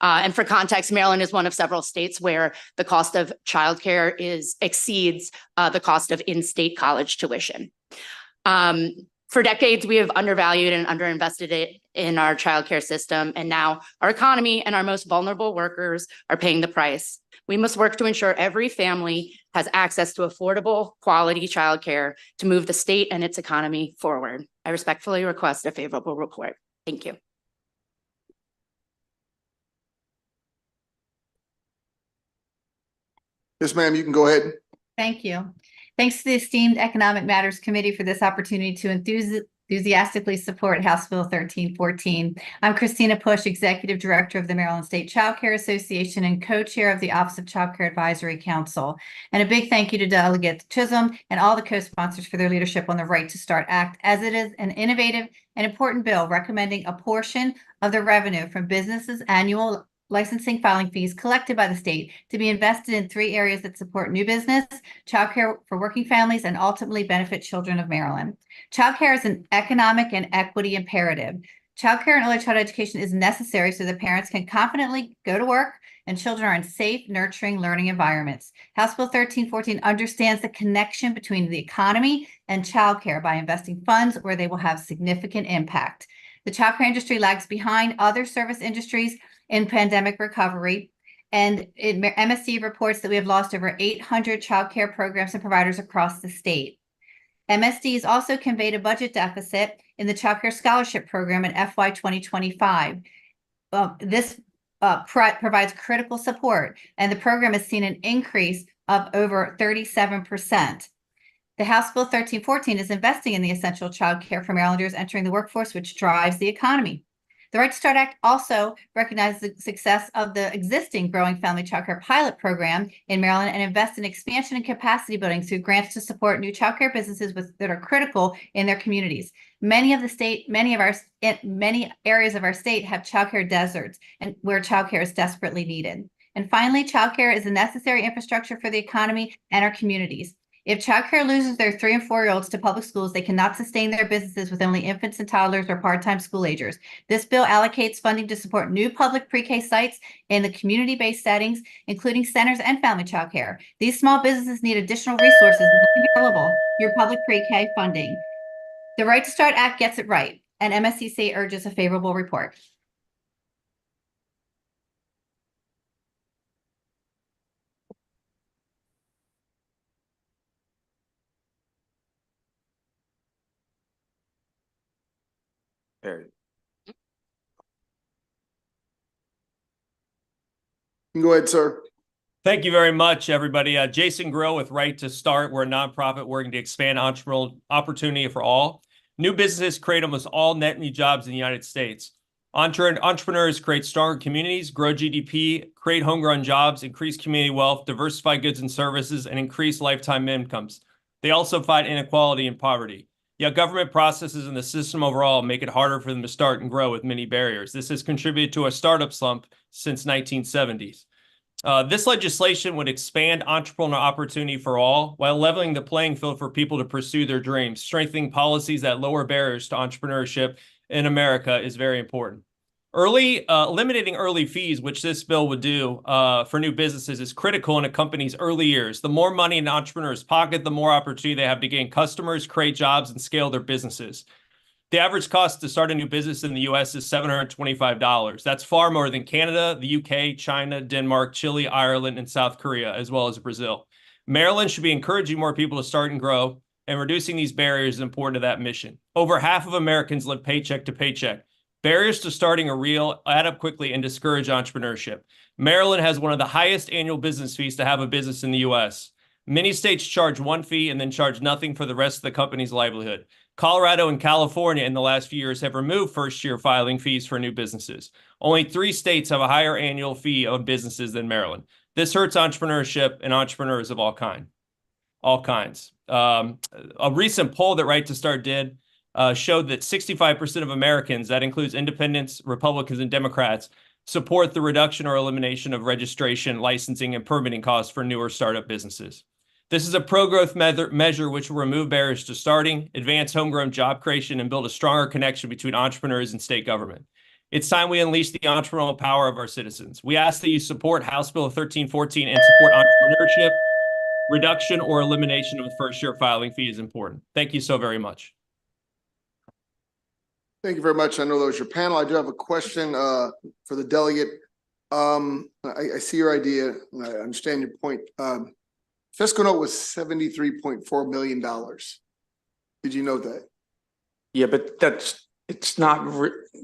[SPEAKER 8] And for context, Maryland is one of several states where the cost of childcare exceeds the cost of in-state college tuition. For decades, we have undervalued and underinvested it in our childcare system, and now our economy and our most vulnerable workers are paying the price. We must work to ensure every family has access to affordable, quality childcare to move the state and its economy forward. I respectfully request a favorable report. Thank you.
[SPEAKER 1] Yes, ma'am, you can go ahead.
[SPEAKER 9] Thank you. Thanks to the esteemed Economic Matters Committee for this opportunity to enthusiastically support House Bill 1314. I'm Christina Push, Executive Director of the Maryland State Child Care Association and co-chair of the Office of Child Care Advisory Council. And a big thank you to Delegate Chisholm and all the co-sponsors for their leadership on the Right to Start Act, as it is an innovative and important bill recommending a portion of the revenue from businesses' annual licensing filing fees collected by the state to be invested in 3 areas that support new business, childcare for working families, and ultimately benefit children of Maryland. Childcare is an economic and equity imperative. Childcare and early child education is necessary so that parents can confidently go to work and children are in safe, nurturing learning environments. House Bill 1314 understands the connection between the economy and childcare by investing funds where they will have significant impact. The childcare industry lags behind other service industries in pandemic recovery. And MSD reports that we have lost over 800 childcare programs and providers across the state. MSD has also conveyed a budget deficit in the childcare scholarship program in FY 2025. This provides critical support, and the program has seen an increase of over 37%. The House Bill 1314 is investing in the essential childcare for Marylanders entering the workforce, which drives the economy. The Right to Start Act also recognizes the success of the existing growing family childcare pilot program in Maryland and invests in expansion and capacity building through grants to support new childcare businesses that are critical in their communities. Many areas of our state have childcare deserts and where childcare is desperately needed. And finally, childcare is a necessary infrastructure for the economy and our communities. If childcare loses their 3- and 4-year-olds to public schools, they cannot sustain their businesses with only infants and toddlers or part-time school agers. This bill allocates funding to support new public pre-K sites in the community-based settings, including centers and family childcare. These small businesses need additional resources available through public pre-K funding. The Right to Start Act gets it right, and MSCC urges a favorable report.
[SPEAKER 1] There. Go ahead, sir.
[SPEAKER 11] Thank you very much, everybody. Jason Grill with Right to Start. We're a nonprofit working to expand entrepreneurial opportunity for all. New businesses create almost all net new jobs in the United States. Entrepreneurs create stronger communities, grow GDP, create homegrown jobs, increase community wealth, diversify goods and services, and increase lifetime incomes. They also fight inequality and poverty. Yet government processes and the system overall make it harder for them to start and grow with many barriers. This has contributed to a startup slump since 1970s. This legislation would expand entrepreneurial opportunity for all while leveling the playing field for people to pursue their dreams. Strengthening policies that lower barriers to entrepreneurship in America is very important. Eliminating early fees, which this bill would do for new businesses, is critical in a company's early years. The more money in an entrepreneur's pocket, the more opportunity they have to gain customers, create jobs, and scale their businesses. The average cost to start a new business in the U.S. is $725. That's far more than Canada, the UK, China, Denmark, Chile, Ireland, and South Korea, as well as Brazil. Maryland should be encouraging more people to start and grow, and reducing these barriers is important to that mission. Over half of Americans live paycheck to paycheck. Barriers to starting are real, add up quickly, and discourage entrepreneurship. Maryland has one of the highest annual business fees to have a business in the U.S. Many states charge one fee and then charge nothing for the rest of the company's livelihood. Colorado and California in the last few years have removed first-year filing fees for new businesses. Only 3 states have a higher annual fee on businesses than Maryland. This hurts entrepreneurship and entrepreneurs of all kinds. A recent poll that Right to Start did showed that 65% of Americans, that includes independents, Republicans, and Democrats, support the reduction or elimination of registration, licensing, and permitting costs for newer startup businesses. This is a pro-growth measure which will remove barriers to starting, advance homegrown job creation, and build a stronger connection between entrepreneurs and state government. It's time we unleash the entrepreneurial power of our citizens. We ask that you support House Bill 1314 and support entrepreneurship. reduction or elimination of the first year filing fee is important. Thank you so very much.
[SPEAKER 1] Thank you very much. I know that was your panel. I do have a question for the delegate. I see your idea and I understand your point. Fiscal note was $73.4 million. Did you know that?
[SPEAKER 7] Yeah, but it's not,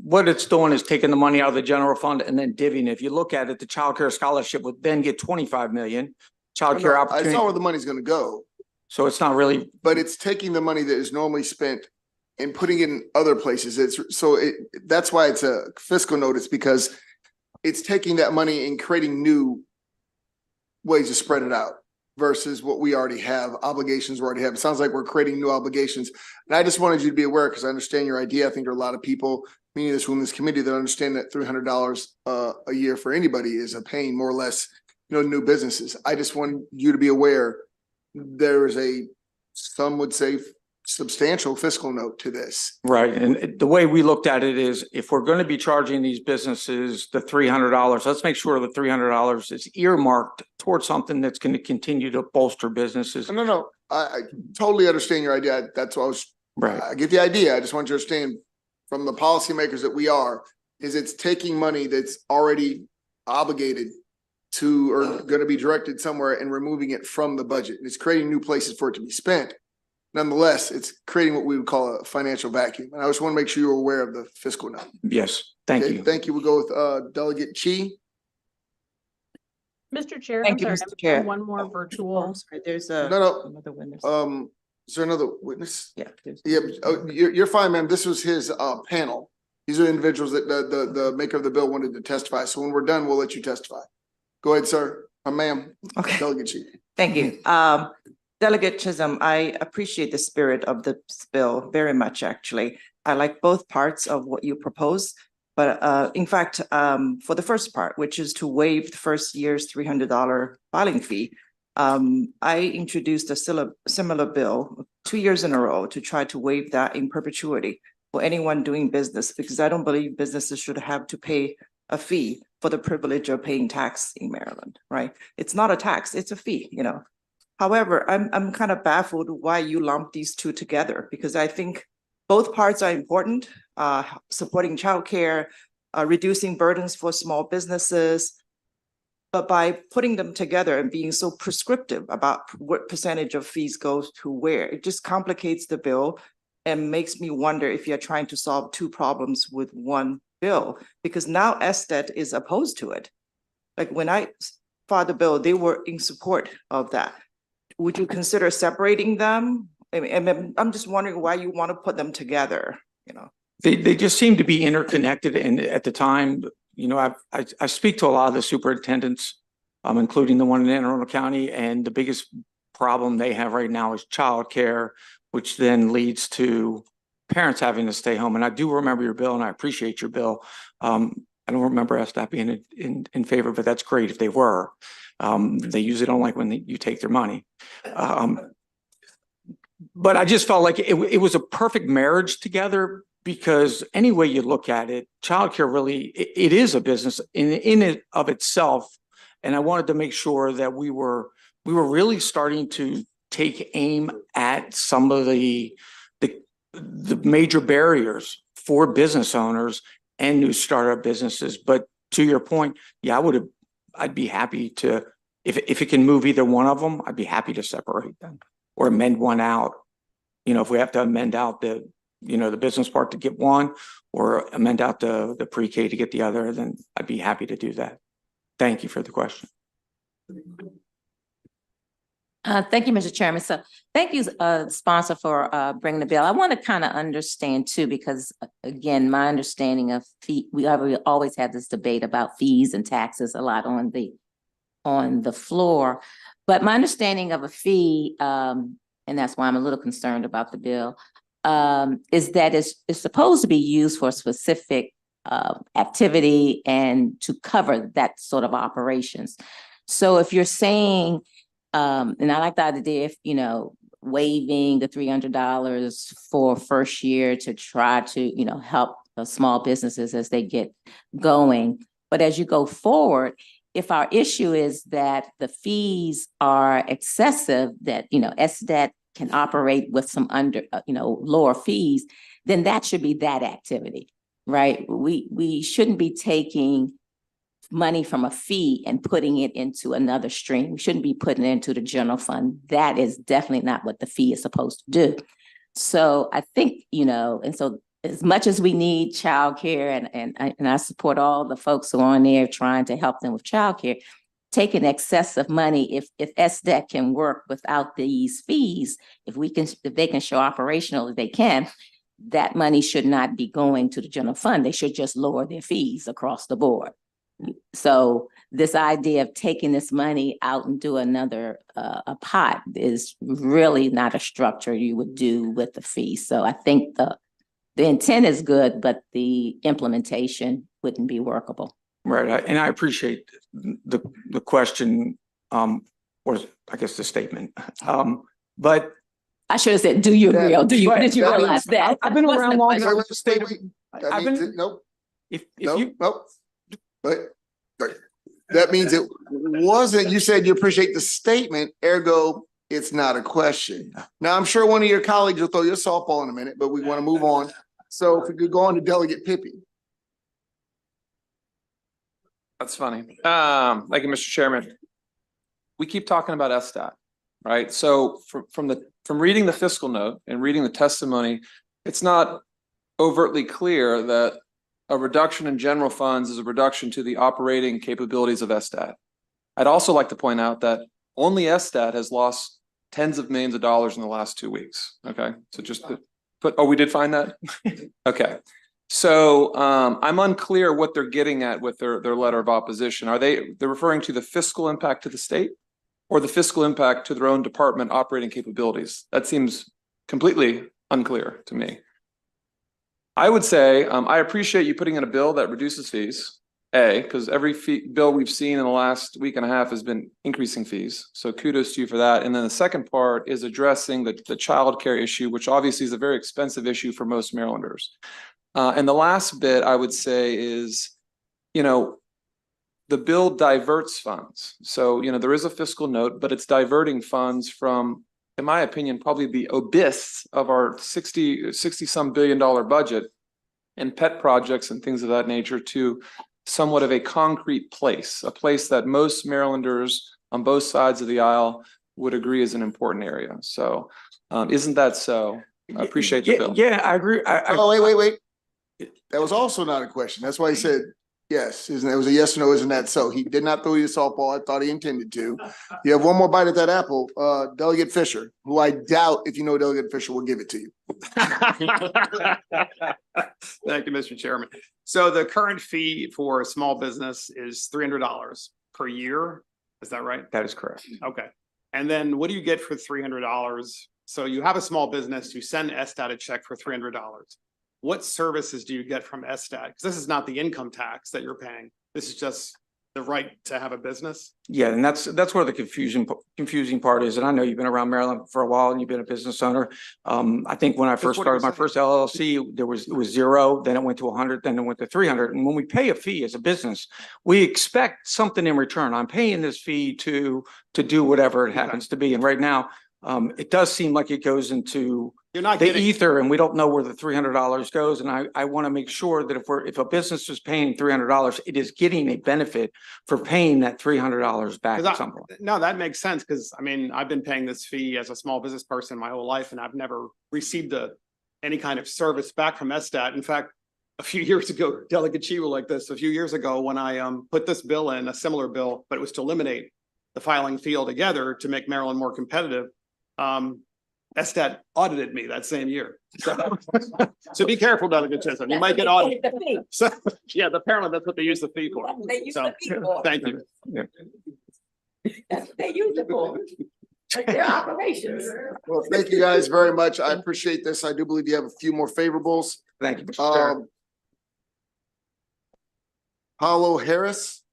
[SPEAKER 7] what it's doing is taking the money out of the general fund and then divvying it. If you look at it, the childcare scholarship would then get 25 million. Childcare
[SPEAKER 1] I
[SPEAKER 7] opportunity.
[SPEAKER 1] saw where the money's going to go.
[SPEAKER 7] So it's not really.
[SPEAKER 1] But it's taking the money that is normally spent and putting it in other places. That's why it's a fiscal notice, because it's taking that money and creating new ways to spread it out versus what we already have, obligations we already have. It sounds like we're creating new obligations. And I just wanted you to be aware, because I understand your idea. I think there are a lot of people, meaning this women's committee, that understand that $300 a year for anybody is a pain, more or less, new businesses. I just want you to be aware there is some would say, substantial fiscal note to this.
[SPEAKER 7] Right. And the way we looked at it is, if we're going to be charging these businesses the $300, let's make sure the $300 is earmarked towards something that's going to continue to bolster businesses.
[SPEAKER 1] No. I totally understand your idea. That's what I was,
[SPEAKER 7] right.
[SPEAKER 1] I get the idea. I just want you to understand from the policymakers that we are, is it's taking money that's already obligated to, or going to be directed somewhere, and removing it from the budget. And it's creating new places for it to be spent. Nonetheless, it's creating what we would call a financial vacuum. And I just want to make sure you're aware of the fiscal note.
[SPEAKER 7] Yes, thank you.
[SPEAKER 1] Thank you. We'll go with Delegate Chi.
[SPEAKER 12] Mr. Chair,
[SPEAKER 16] Thank
[SPEAKER 12] I'm
[SPEAKER 16] you,
[SPEAKER 12] sorry,
[SPEAKER 16] Mr. Chair.
[SPEAKER 12] one more virtual.
[SPEAKER 16] There's
[SPEAKER 1] another
[SPEAKER 16] witness.
[SPEAKER 1] Is there another witness?
[SPEAKER 16] Yeah.
[SPEAKER 1] Yeah, you're fine, ma'am. This was his panel. These are individuals that the maker of the bill wanted to testify. So when we're done, we'll let you testify. Go ahead, sir. Ma'am.
[SPEAKER 16] Okay.
[SPEAKER 1] Delegate Chi.
[SPEAKER 16] Thank you. Delegate Chisholm, I appreciate the spirit of the bill very much, actually. I like both parts of what you propose, but in fact, for the first part, which is to waive the first year's $300 filing fee, I introduced a similar bill 2 years in a row to try to waive that in perpetuity for anyone doing business, because I don't believe businesses should have to pay a fee for the privilege of paying tax in Maryland, right? It's not a tax, it's a fee, However, I'm kind of baffled why you lump these two together, because I think both parts are important, supporting childcare, reducing burdens for small businesses. But by putting them together and being so prescriptive about what percentage of fees goes to where, it just complicates the bill and makes me wonder if you're trying to solve two problems with one bill, because now ESTET is opposed to it. Like when I filed the bill, they were in support of that. Would you consider separating them? I'm just wondering why you want to put them together,
[SPEAKER 7] They just seem to be interconnected. And at the time, I speak to a lot of the superintendents, including the one in Anne Arundel County, and the biggest problem they have right now is childcare, which then leads to parents having to stay home. And I do remember your bill, and I appreciate your bill. I don't remember SDOT being in favor, but that's great if they were. They usually don't like when you take their money. But I just felt like it was a perfect marriage together, because any way you look at it, childcare really, it is a business in it of itself. And I wanted to make sure that we were really starting to take aim at some of the major barriers for business owners and new startup businesses. But to your point, yeah, I'd be happy to, if it can move either one of them, I'd be happy to separate them or amend one out. If we have to amend out the business part to get one, or amend out the pre-K to get the other, then I'd be happy to do that. Thank you for the question.
[SPEAKER 15] Thank you, Mr. Chairman. So thank you, sponsor, for bringing the bill. I want to kind of understand too, because again, my understanding of fee, we always have this debate about fees and taxes a lot on the floor. But my understanding of a fee, and that's why I'm a little concerned about the bill, is that it's supposed to be used for a specific activity and to cover that sort of operations. So if you're saying, and I like the idea if, waiving the $300 for first year to try to, help small businesses as they get going. But as you go forward, if our issue is that the fees are excessive, that, SDET can operate with some lower fees, then that should be that activity, right? We shouldn't be taking money from a fee and putting it into another stream. We shouldn't be putting it into the general fund. That is definitely not what the fee is supposed to do. So I think, and so as much as we need childcare, and I support all the folks who are on there trying to help them with childcare, taking excessive money, if SDEC can work without these fees, if they can show operational that they can, that money should not be going to the general fund. They should just lower their fees across the board. So this idea of taking this money out and do another a pot is really not a structure you would do with the fee. So I think the intent is good, but the implementation wouldn't be workable.
[SPEAKER 7] Right, and I appreciate the question, or I guess the statement, but.
[SPEAKER 15] I should have said, do you agree? Or did you realize that?
[SPEAKER 7] I've been around long enough to state.
[SPEAKER 1] Nope.
[SPEAKER 7] If you.
[SPEAKER 1] Nope. But that means it wasn't, you said you appreciate the statement, ergo, it's not a question. Now, I'm sure one of your colleagues will throw you a softball in a minute, but we want to move on. So if we could go on to Delegate Pippi.
[SPEAKER 12] That's funny. Thank you, Mr. Chairman. We keep talking about SDOT, right? So from reading the fiscal note and reading the testimony, it's not overtly clear that a reduction in general funds is a reduction to the operating capabilities of SDOT. I'd also like to point out that only SDOT has lost tens of millions of dollars in the last 2 weeks. Okay, so just to put, we did find that? Okay. So I'm unclear what they're getting at with their letter of opposition. They're referring to the fiscal impact to the state or the fiscal impact to their own department operating capabilities? That seems completely unclear to me. I would say I appreciate you putting in a bill that reduces fees, because every bill we've seen in the last week and a half has been increasing fees. So kudos to you for that. And then the second part is addressing the childcare issue, which obviously is a very expensive issue for most Marylanders. And the last bit I would say is, the bill diverts funds. So, there is a fiscal note, but it's diverting funds from, in my opinion, probably the abyss of our 60 some billion dollar budget and pet projects and things of that nature to somewhat of a concrete place, a place that most Marylanders on both sides of the aisle would agree is an important area. So isn't that so? I appreciate the bill.
[SPEAKER 7] Yeah, I agree.
[SPEAKER 1] Wait. That was also not a question. That's why he said yes. It was a yes or no, isn't that so? He did not throw you a softball. I thought he intended to. You have one more bite at that apple. Delegate Fisher, who I doubt, if you know Delegate Fisher, will give it to you.
[SPEAKER 17] Thank you, Mr. Chairman. So the current fee for a small business is $300 per year. Is that right?
[SPEAKER 7] That is correct.
[SPEAKER 17] Okay. And then what do you get for $300? So you have a small business, you send SDOT a check for $300. What services do you get from SDOT? Because this is not the income tax that you're paying. This is just the right to have a business.
[SPEAKER 7] Yeah, and that's where the confusing part is. And I know you've been around Maryland for a while and you've been a business owner. I think when I first started my first LLC, it was 0, then it went to 100, then it went to 300. And when we pay a fee as a business, we expect something in return. I'm paying this fee to do whatever it happens to be. And right now, it does seem like it goes into the ether, and we don't know where the $300 goes. And I want to make sure that if a business is paying $300, it is getting a benefit for paying that $300 back at some point.
[SPEAKER 17] No, that makes sense, because I've been paying this fee as a small business person my whole life, and I've never received any kind of service back from SDOT. In fact, a few years ago, Delegate Chi like this, a few years ago when I put this bill in, a similar bill, but it was to eliminate the filing fee altogether to make Maryland more competitive. SDOT audited me that same year. So be careful, Delegate Chisholm. You might get audited. So, yeah, apparently that's what they use the fee for.
[SPEAKER 15] They use the fee for.
[SPEAKER 17] Thank you.
[SPEAKER 7] Yeah.
[SPEAKER 15] That's what they use it for. Their operations.
[SPEAKER 1] Well, thank you guys very much. I appreciate this. I do believe you have a few more favorables.
[SPEAKER 7] Thank you, Mr. Chair.
[SPEAKER 1] Paulo Harris.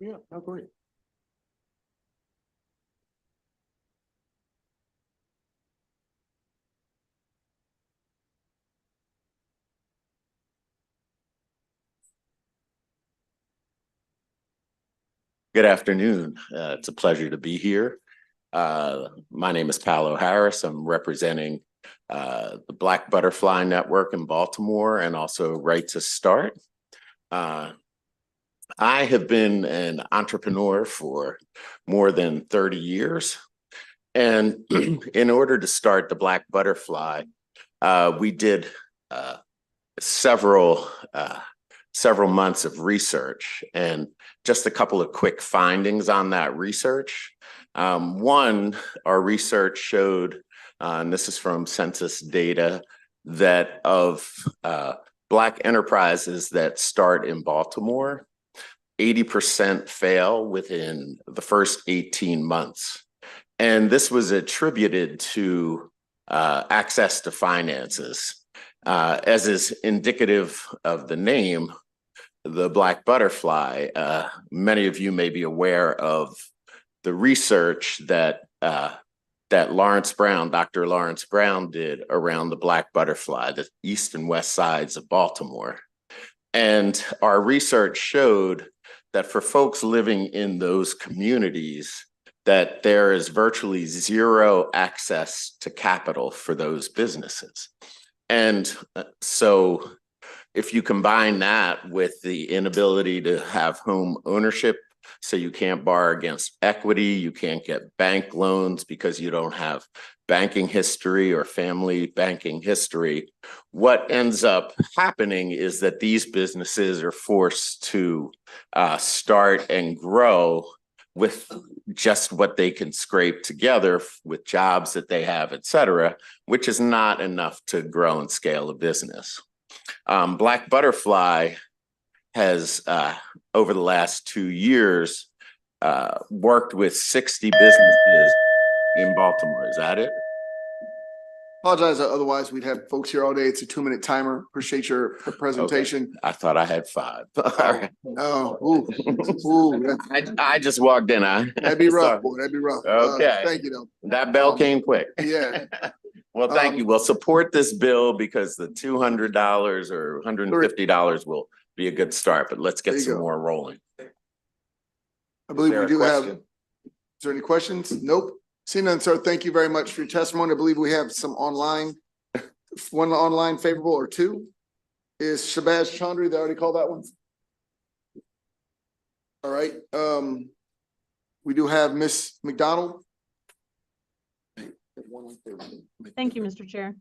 [SPEAKER 1] Yeah, how great.
[SPEAKER 13] Good afternoon. It's a pleasure to be here. My name is Paolo Harris. I'm representing the Black Butterfly Network in Baltimore and also Right to Start. I have been an entrepreneur for more than 30 years. And in order to start the Black Butterfly, we did several months of research, and just a couple of quick findings on that research. One, our research showed, and this is from census data, that of Black enterprises that start in Baltimore, 80% fail within the first 18 months. And this was attributed to access to finances. As is indicative of the name, the Black Butterfly, many of you may be aware of the research that Dr. Lawrence Brown did around the Black Butterfly, the east and west sides of Baltimore. And our research showed that for folks living in those communities, that there is virtually zero access to capital for those businesses. And so if you combine that with the inability to have home ownership, so you can't borrow against equity, you can't get bank loans because you don't have banking history or family banking history, what ends up happening is that these businesses are forced to start and grow with just what they can scrape together with jobs that they have, et cetera, which is not enough to grow and scale a business. Black Butterfly has, over the last 2 years, worked with 60 businesses in Baltimore. Is that it?
[SPEAKER 1] Apologize, otherwise we'd have folks here all day. It's a 2-minute timer. Appreciate your presentation.
[SPEAKER 13] Okay. I thought I had 5. All right.
[SPEAKER 1] Oh, ooh.
[SPEAKER 13] I just walked in.
[SPEAKER 1] That'd be rough, boy. That'd be rough.
[SPEAKER 13] Okay.
[SPEAKER 1] Thank you, though.
[SPEAKER 13] That bell came quick.
[SPEAKER 1] Yeah.
[SPEAKER 13] Well, thank you. We'll support this bill because the $200 or $150 will be a good start, but let's get some more rolling.
[SPEAKER 1] I believe
[SPEAKER 13] there
[SPEAKER 1] we
[SPEAKER 13] a
[SPEAKER 1] do have,
[SPEAKER 13] question?
[SPEAKER 1] is there any questions? Nope. Seeing none, sir, thank you very much for your testimony. I believe we have some online, one online favorable or two. Is Shabazz Chandri, they already called that one? All right. We do have Miss McDonald.
[SPEAKER 14] Thank you, Mr. Chair.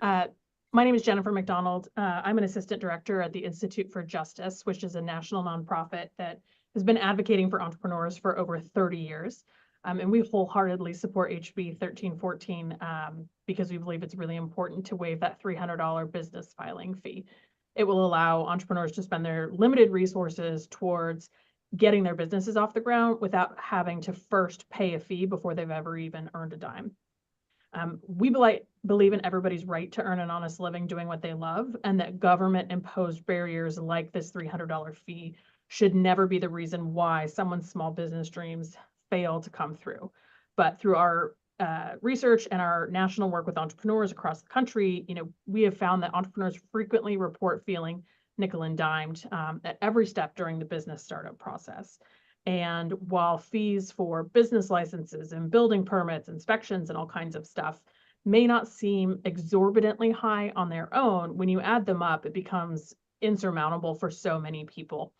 [SPEAKER 14] My name is Jennifer McDonald. I'm an assistant director at the Institute for Justice, which is a national nonprofit that has been advocating for entrepreneurs for over 30 years. And we wholeheartedly support HB 1314 because we believe it's really important to waive that $300 business filing fee. It will allow entrepreneurs to spend their limited resources towards getting their businesses off the ground without having to first pay a fee before they've ever even earned a dime. We believe in everybody's right to earn an honest living doing what they love, and that government-imposed barriers like this $300 fee should never be the reason why someone's small business dreams fail to come through. But through our research and our national work with entrepreneurs across the country, we have found that entrepreneurs frequently report feeling nickel and dimed at every step during the business startup process. And while fees for business licenses and building permits, inspections, and all kinds of stuff may not seem exorbitantly high on their own, when you add them up, it becomes insurmountable for so many people.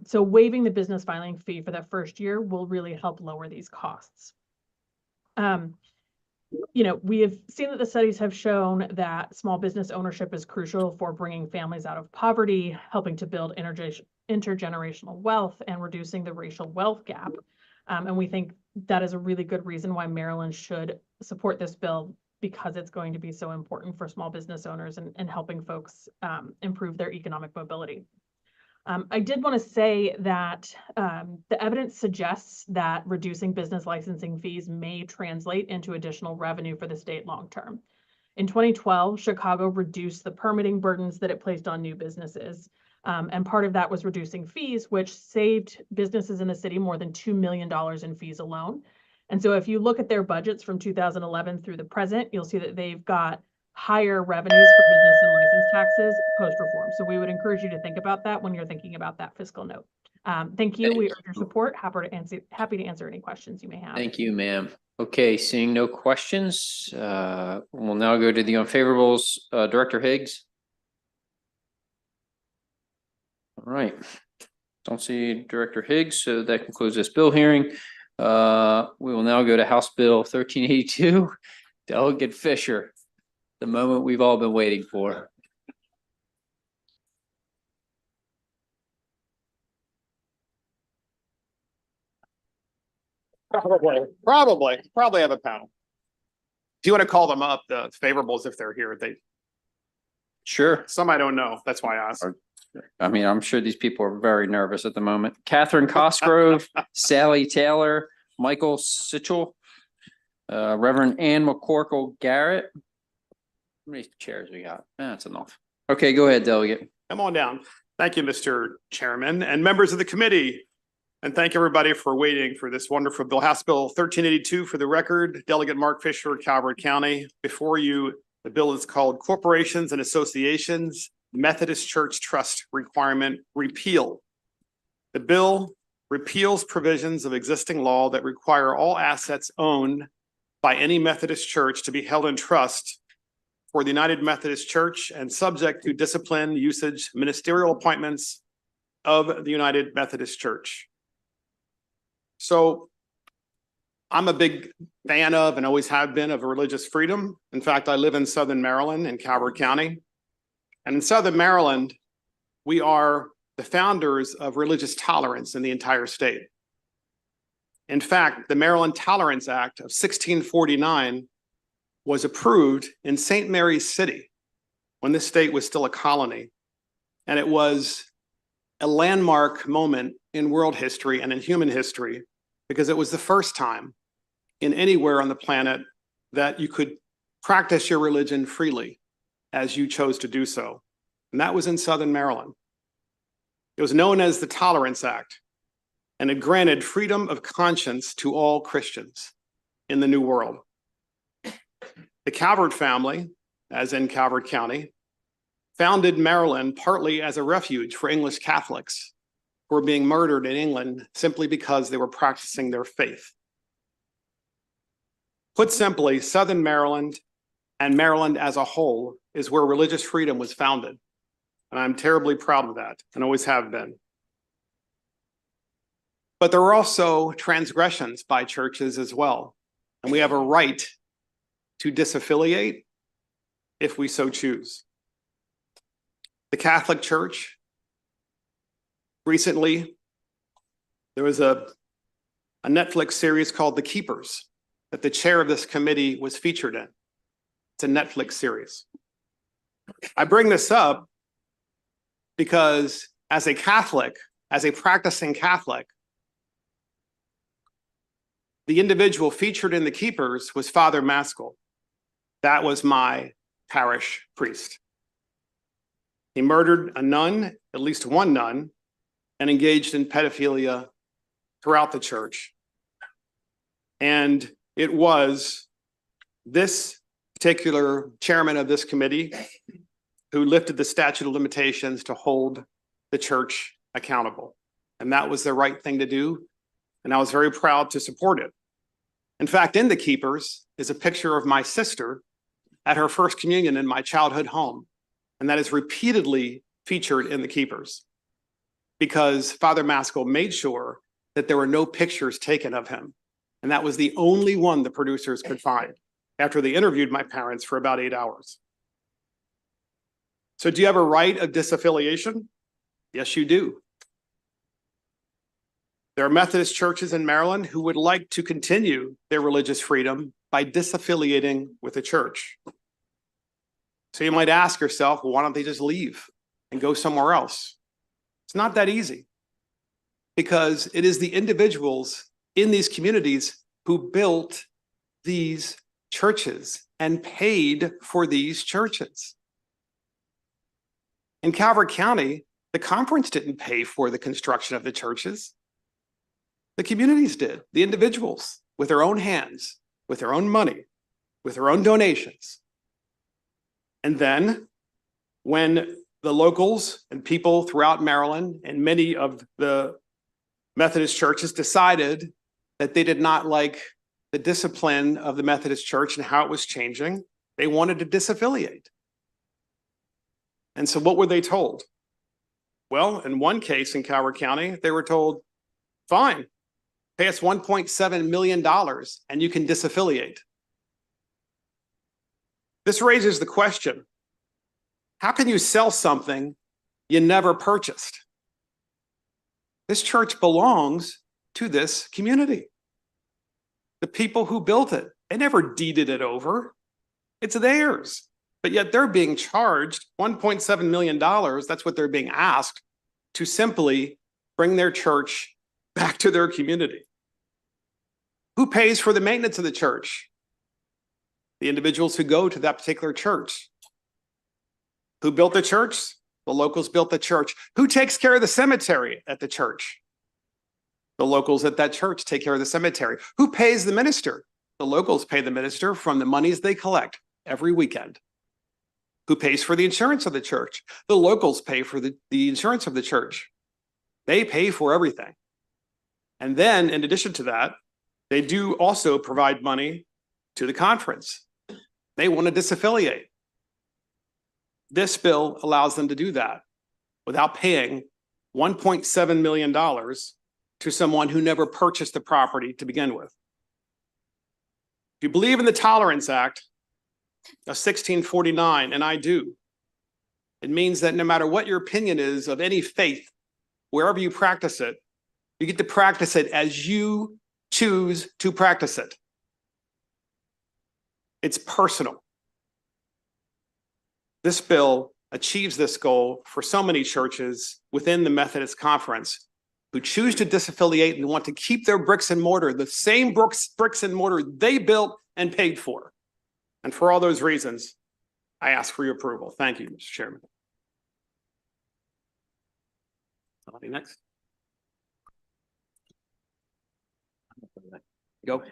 [SPEAKER 14] So waiving the business filing fee for that first year will really help lower these costs. We have seen that the studies have shown that small business ownership is crucial for bringing families out of poverty, helping to build intergenerational wealth, and reducing the racial wealth gap. And we think that is a really good reason why Maryland should support this bill, because it's going to be so important for small business owners and helping folks improve their economic mobility. I did want to say that the evidence suggests that reducing business licensing fees may translate into additional revenue for the state long term. In 2012, Chicago reduced the permitting burdens that it placed on new businesses. And part of that was reducing fees, which saved businesses in the city more than $2 million in fees alone. And so if you look at their budgets from 2011 through the present, you'll see that they've got higher revenues for business and license taxes post-reform. So we would encourage you to think about that when you're thinking about that fiscal note. Thank you. We urge your support. Happy to answer any questions you may have.
[SPEAKER 18] Thank you, ma'am. Okay, seeing no questions, we'll now go to the unfavorables. Director Higgs. All right. Don't see Director Higgs, so that concludes this bill hearing. We will now go to House Bill 1382. Delegate Fisher, the moment we've all been waiting for.
[SPEAKER 17] Probably have a panel. Do you want to call them up, the favorables, if they're here?
[SPEAKER 18] Sure.
[SPEAKER 17] Some I don't know. That's why I asked.
[SPEAKER 18] I mean, I'm sure these people are very nervous at the moment. Catherine Cosgrove, Sally Taylor, Michael Sitchell, Reverend Ann McCorkle Garrett. How many chairs we got? That's enough. Okay, go ahead, Delegate.
[SPEAKER 17] Come on down. Thank you, Mr. Chairman and members of the committee. And thank everybody for waiting for this wonderful bill. House Bill 1382 for the record. Delegate Mark Fisher, Calvert County. Before you, the bill is called Corporations and Associations Methodist Church Trust Requirement Repeal. The bill repeals provisions of existing law that require all assets owned by any Methodist church to be held in trust for the United Methodist Church and subject to discipline, usage, ministerial appointments of the United Methodist Church. So I'm a big fan of and always have been of religious freedom. In fact, I live in Southern Maryland in Calvert County. And in Southern Maryland, we are the founders of religious tolerance in the entire state. In fact, the Maryland Tolerance Act of 1649 was approved in St. Mary's City when this state was still a colony. And it was a landmark moment in world history and in human history because it was the first time in anywhere on the planet that you could practice your religion freely as you chose to do so. And that was in Southern Maryland. It was known as the Tolerance Act, and it granted freedom of conscience to all Christians in the New World. The Calvert family, as in Calvert County, founded Maryland partly as a refuge for English Catholics who were being murdered in England simply because they were practicing their faith. Put simply, Southern Maryland and Maryland as a whole is where religious freedom was founded. And I'm terribly proud of that and always have been. But there are also transgressions by churches as well. And we have a right to disaffiliate if we so choose. The Catholic Church, recently, there was a Netflix series called The Keepers that the chair of this committee was featured in. It's a Netflix series. I bring this up because as a Catholic, as a practicing Catholic, the individual featured in The Keepers was Father Maskell. That was my parish priest. He murdered a nun, at least one nun, and engaged in pedophilia throughout the church. And it was this particular chairman of this committee who lifted the statute of limitations to hold the church accountable. And that was the right thing to do. And I was very proud to support it. In fact, in The Keepers is a picture of my sister at her first communion in my childhood home. And that is repeatedly featured in The Keepers because Father Maskell made sure that there were no pictures taken of him. And that was the only one the producers could find after they interviewed my parents for about 8 hours. So do you have a right of disaffiliation? Yes, you do. There are Methodist churches in Maryland who would like to continue their religious freedom by disaffiliating with the church. So you might ask yourself, well, why don't they just leave and go somewhere else? It's not that easy because it is the individuals in these communities who built these churches and paid for these churches. In Calvert County, the conference didn't pay for the construction of the churches. The communities did, the individuals, with their own hands, with their own money, with their own donations. And then when the locals and people throughout Maryland and many of the Methodist churches decided that they did not like the discipline of the Methodist Church and how it was changing. They wanted to disaffiliate. And so what were they told? Well, in one case in Coward County, they were told, fine, pay us $1.7 million and you can disaffiliate. This raises the question, how can you sell something you never purchased? This church belongs to this community. The people who built it, they never deeded it over. It's theirs. But yet they're being charged $1.7 million. That's what they're being asked to simply bring their church back to their community. Who pays for the maintenance of the church? The individuals who go to that particular church. Who built the church? The locals built the church. Who takes care of the cemetery at the church? The locals at that church take care of the cemetery. Who pays the minister? The locals pay the minister from the monies they collect every weekend. Who pays for the insurance of the church? The locals pay for the insurance of the church. They pay for everything. And then, in addition to that, they do also provide money to the conference. They want to disaffiliate. This bill allows them to do that without paying $1.7 million to someone who never purchased the property to begin with. If you believe in the Tolerance Act of 1649, and I do, it means that no matter what your opinion is of any faith, wherever you practice it, you get to practice it as you choose to practice it. It's personal. This bill achieves this goal for so many churches within the Methodist Conference who choose to disaffiliate and want to keep their bricks and mortar, the same bricks and mortar they built and paid for. And for all those reasons, I ask for your approval. Thank you, Mr. Chairman. Somebody next. Go.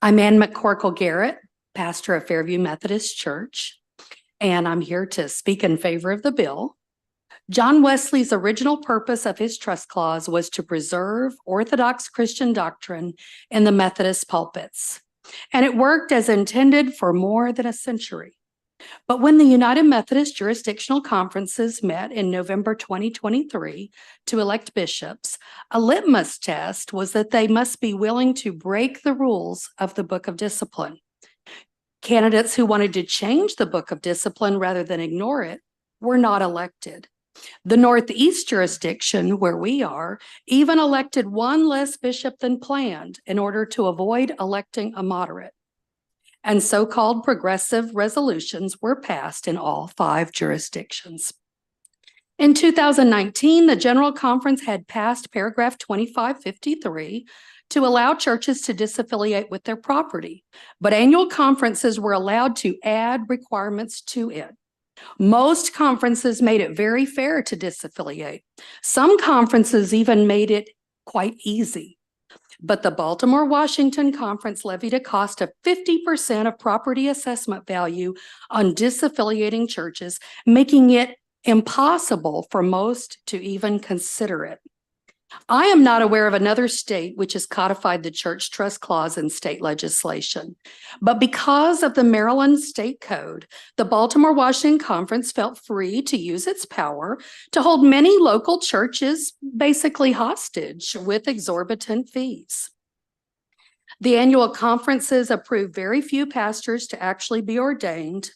[SPEAKER 19] I'm Ann McCorkle Garrett, pastor of Fairview Methodist Church, and I'm here to speak in favor of the bill. John Wesley's original purpose of his trust clause was to preserve Orthodox Christian doctrine in the Methodist pulpits, and it worked as intended for more than a century. But when the United Methodist Jurisdictional Conferences met in November 2023 to elect bishops, a litmus test was that they must be willing to break the rules of the Book of Discipline. Candidates who wanted to change the Book of Discipline rather than ignore it were not elected. The Northeast jurisdiction, where we are, even elected one less bishop than planned in order to avoid electing a moderate. And so-called progressive resolutions were passed in all 5 jurisdictions. In 2019, the General Conference had passed paragraph 2553 to allow churches to disaffiliate with their property, but annual conferences were allowed to add requirements to it. Most conferences made it very fair to disaffiliate. Some conferences even made it quite easy. But the Baltimore-Washington Conference levied a cost of 50% of property assessment value on disaffiliating churches, making it impossible for most to even consider it. I am not aware of another state which has codified the church trust clause in state legislation. But because of the Maryland State Code, the Baltimore-Washington Conference felt free to use its power to hold many local churches basically hostage with exorbitant fees. The annual conferences approve very few pastors to actually be ordained.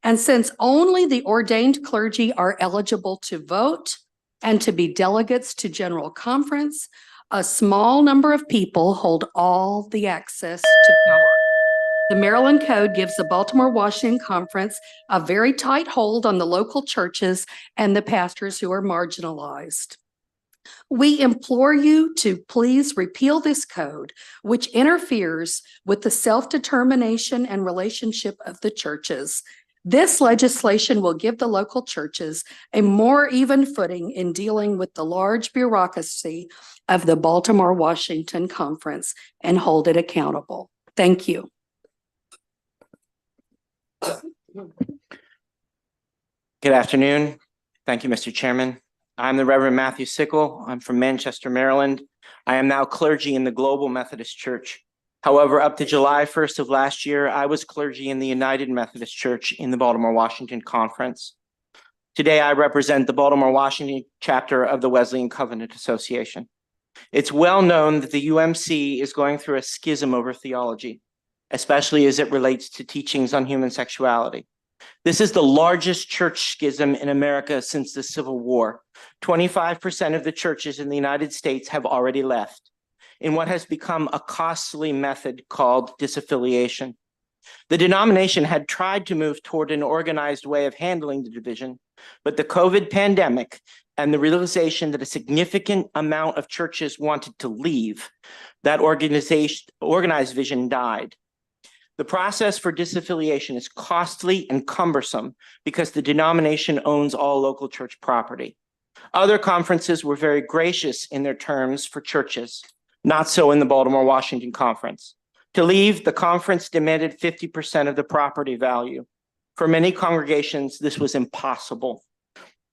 [SPEAKER 19] And since only the ordained clergy are eligible to vote, and to be delegates to General Conference, a small number of people hold all the access to power. The Maryland Code gives the Baltimore-Washington Conference a very tight hold on the local churches and the pastors who are marginalized. We implore you to please repeal this code, which interferes with the self-determination and relationship of the churches. This legislation will give the local churches a more even footing in dealing with the large bureaucracy of the Baltimore-Washington Conference and hold it accountable. Thank you.
[SPEAKER 2] Good afternoon. Thank you, Mr. Chairman. I'm the Reverend Matthew Sickle. I'm from Manchester, Maryland. I am now clergy in the Global Methodist Church. However, up to July 1st of last year, I was clergy in the United Methodist Church in the Baltimore, Washington Conference. Today, I represent the Baltimore, Washington chapter of the Wesleyan Covenant Association. It's well known that the UMC is going through a schism over theology, especially as it relates to teachings on human sexuality. This is the largest church schism in America since the Civil War. 25% of the churches in the United States have already left in what has become a costly method called disaffiliation. The denomination had tried to move toward an organized way of handling the division, but the COVID pandemic and the realization that a significant amount of churches wanted to leave, that organized vision died. The process for disaffiliation is costly and cumbersome because the denomination owns all local church property. Other conferences were very gracious in their terms for churches, not so in the Baltimore, Washington Conference. To leave, the conference demanded 50% of the property value. For many congregations, this was impossible.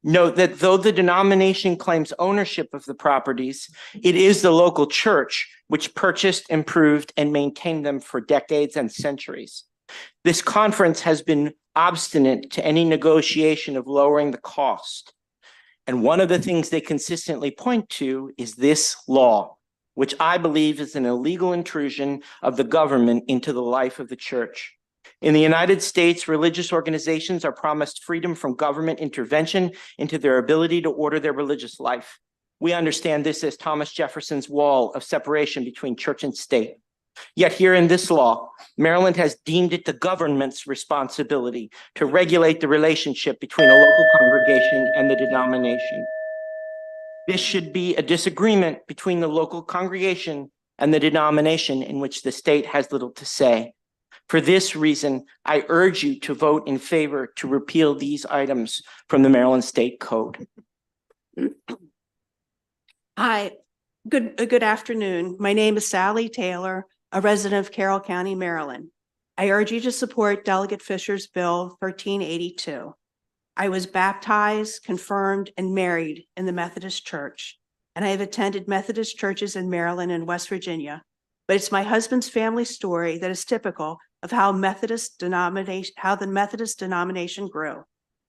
[SPEAKER 2] Note that though the denomination claims ownership of the properties, it is the local church which purchased, improved, and maintained them for decades and centuries. This conference has been obstinate to any negotiation of lowering the cost. And one of the things they consistently point to is this law, which I believe is an illegal intrusion of the government into the life of the church. In the United States, religious organizations are promised freedom from government intervention into their ability to order their religious life. We understand this as Thomas Jefferson's wall of separation between church and state. Yet here in this law, Maryland has deemed it the government's responsibility to regulate the relationship between a local congregation and the denomination. This should be a disagreement between the local congregation and the denomination in which the state has little to say. For this reason, I urge you to vote in favor to repeal these items from the Maryland State Code.
[SPEAKER 20] Hi, good afternoon. My name is Sally Taylor, a resident of Carroll County, Maryland. I urge you to support Delegate Fisher's Bill 1382. I was baptized, confirmed, and married in the Methodist Church, and I have attended Methodist churches in Maryland and West Virginia. But it's my husband's family story that is typical of how the Methodist denomination grew.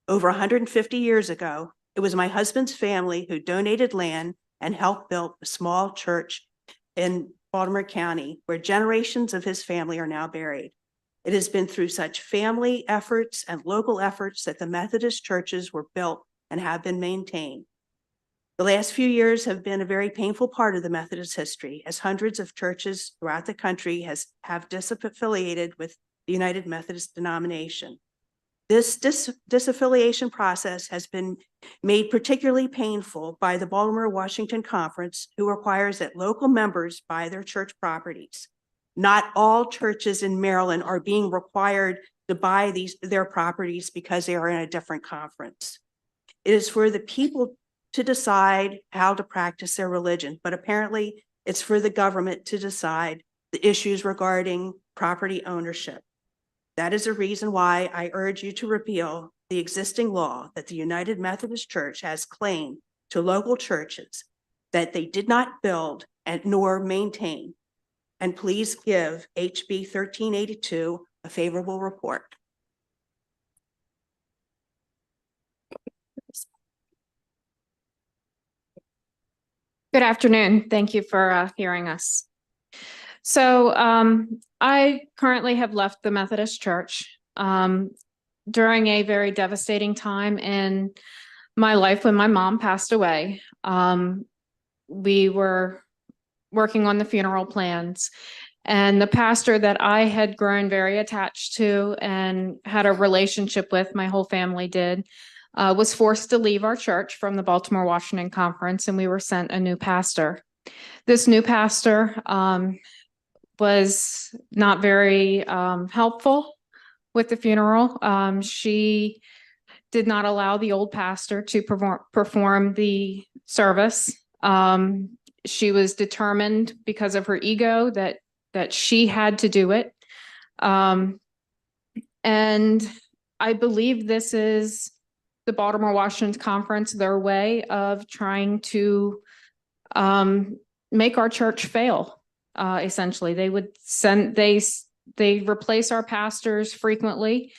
[SPEAKER 20] Over 150 years ago, it was my husband's family who donated land and helped build a small church in Baltimore County, where generations of his family are now buried. It has been through such family efforts and local efforts that the Methodist churches were built and have been maintained. The last few years have been a very painful part of the Methodist history, as hundreds of churches throughout the country have disaffiliated with the United Methodist denomination. This disaffiliation process has been made particularly painful by the Baltimore, Washington Conference, who requires that local members buy their church properties. Not all churches in Maryland are being required to buy their properties because they are in a different conference. It is for the people to decide how to practice their religion, but apparently it's for the government to decide the issues regarding property ownership. That is a reason why I urge you to repeal the existing law that the United Methodist Church has claimed to local churches that they did not build and nor maintain. And please give HB 1382 a favorable report.
[SPEAKER 23] Good afternoon. Thank you for hearing us. So I currently have left the Methodist Church during a very devastating time in my life when my mom passed away. We were working on the funeral plans, and the pastor that I had grown very attached to and had a relationship with, my whole family did, was forced to leave our church from the Baltimore, Washington Conference, and we were sent a new pastor. This new pastor was not very helpful with the funeral. She did not allow the old pastor to perform the service. She was determined because of her ego that she had to do it. And I believe this is the Baltimore Washington Conference their way of trying to make our church fail. Essentially, they would they replace our pastors frequently.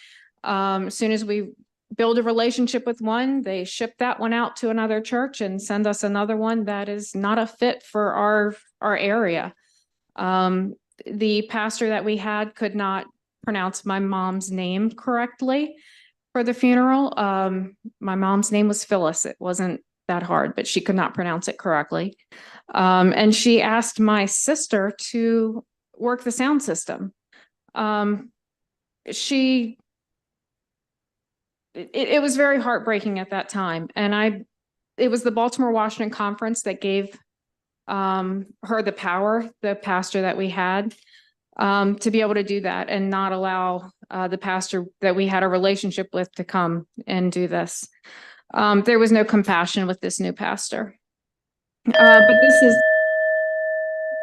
[SPEAKER 23] As soon as we build a relationship with one, they ship that one out to another church and send us another one that is not a fit for our area. The pastor that we had could not pronounce my mom's name correctly for the funeral. My mom's name was Phyllis. It wasn't that hard, but she could not pronounce it correctly. And she asked my sister to work the sound system. It was very heartbreaking at that time. And it was the Baltimore Washington Conference that gave her the power, the pastor that we had, to be able to do that and not allow the pastor that we had a relationship with to come and do this. There was no compassion with this new pastor. But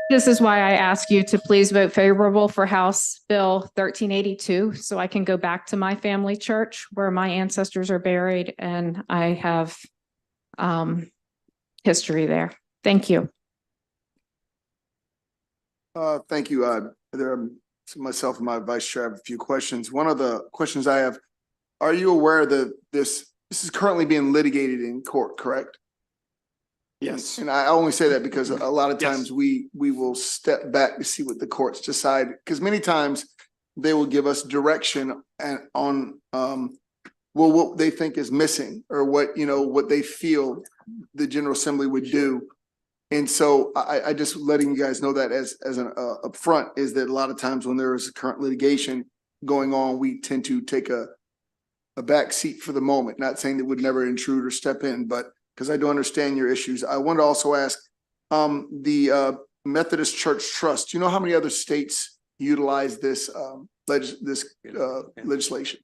[SPEAKER 23] this is why I ask you to please vote favorable for House Bill 1382, so I can go back to my family church where my ancestors are buried and I have history there. Thank you.
[SPEAKER 1] Thank you. Myself and my vice chair have a few questions. One of the questions I have, are you aware that this is currently being litigated in court, correct?
[SPEAKER 17] Yes.
[SPEAKER 1] And I only say that because a lot of times we will step back to see what the courts decide, because many times they will give us direction on what they think is missing or what they feel the General Assembly would do. And so I just letting you guys know that as an upfront is that a lot of times when there is current litigation going on, we tend to take a back seat for the moment. Not saying that we'd never intrude or step in, but because I do understand your issues. I want to also ask the Methodist Church Trust. Do you know how many other states utilize this legislation?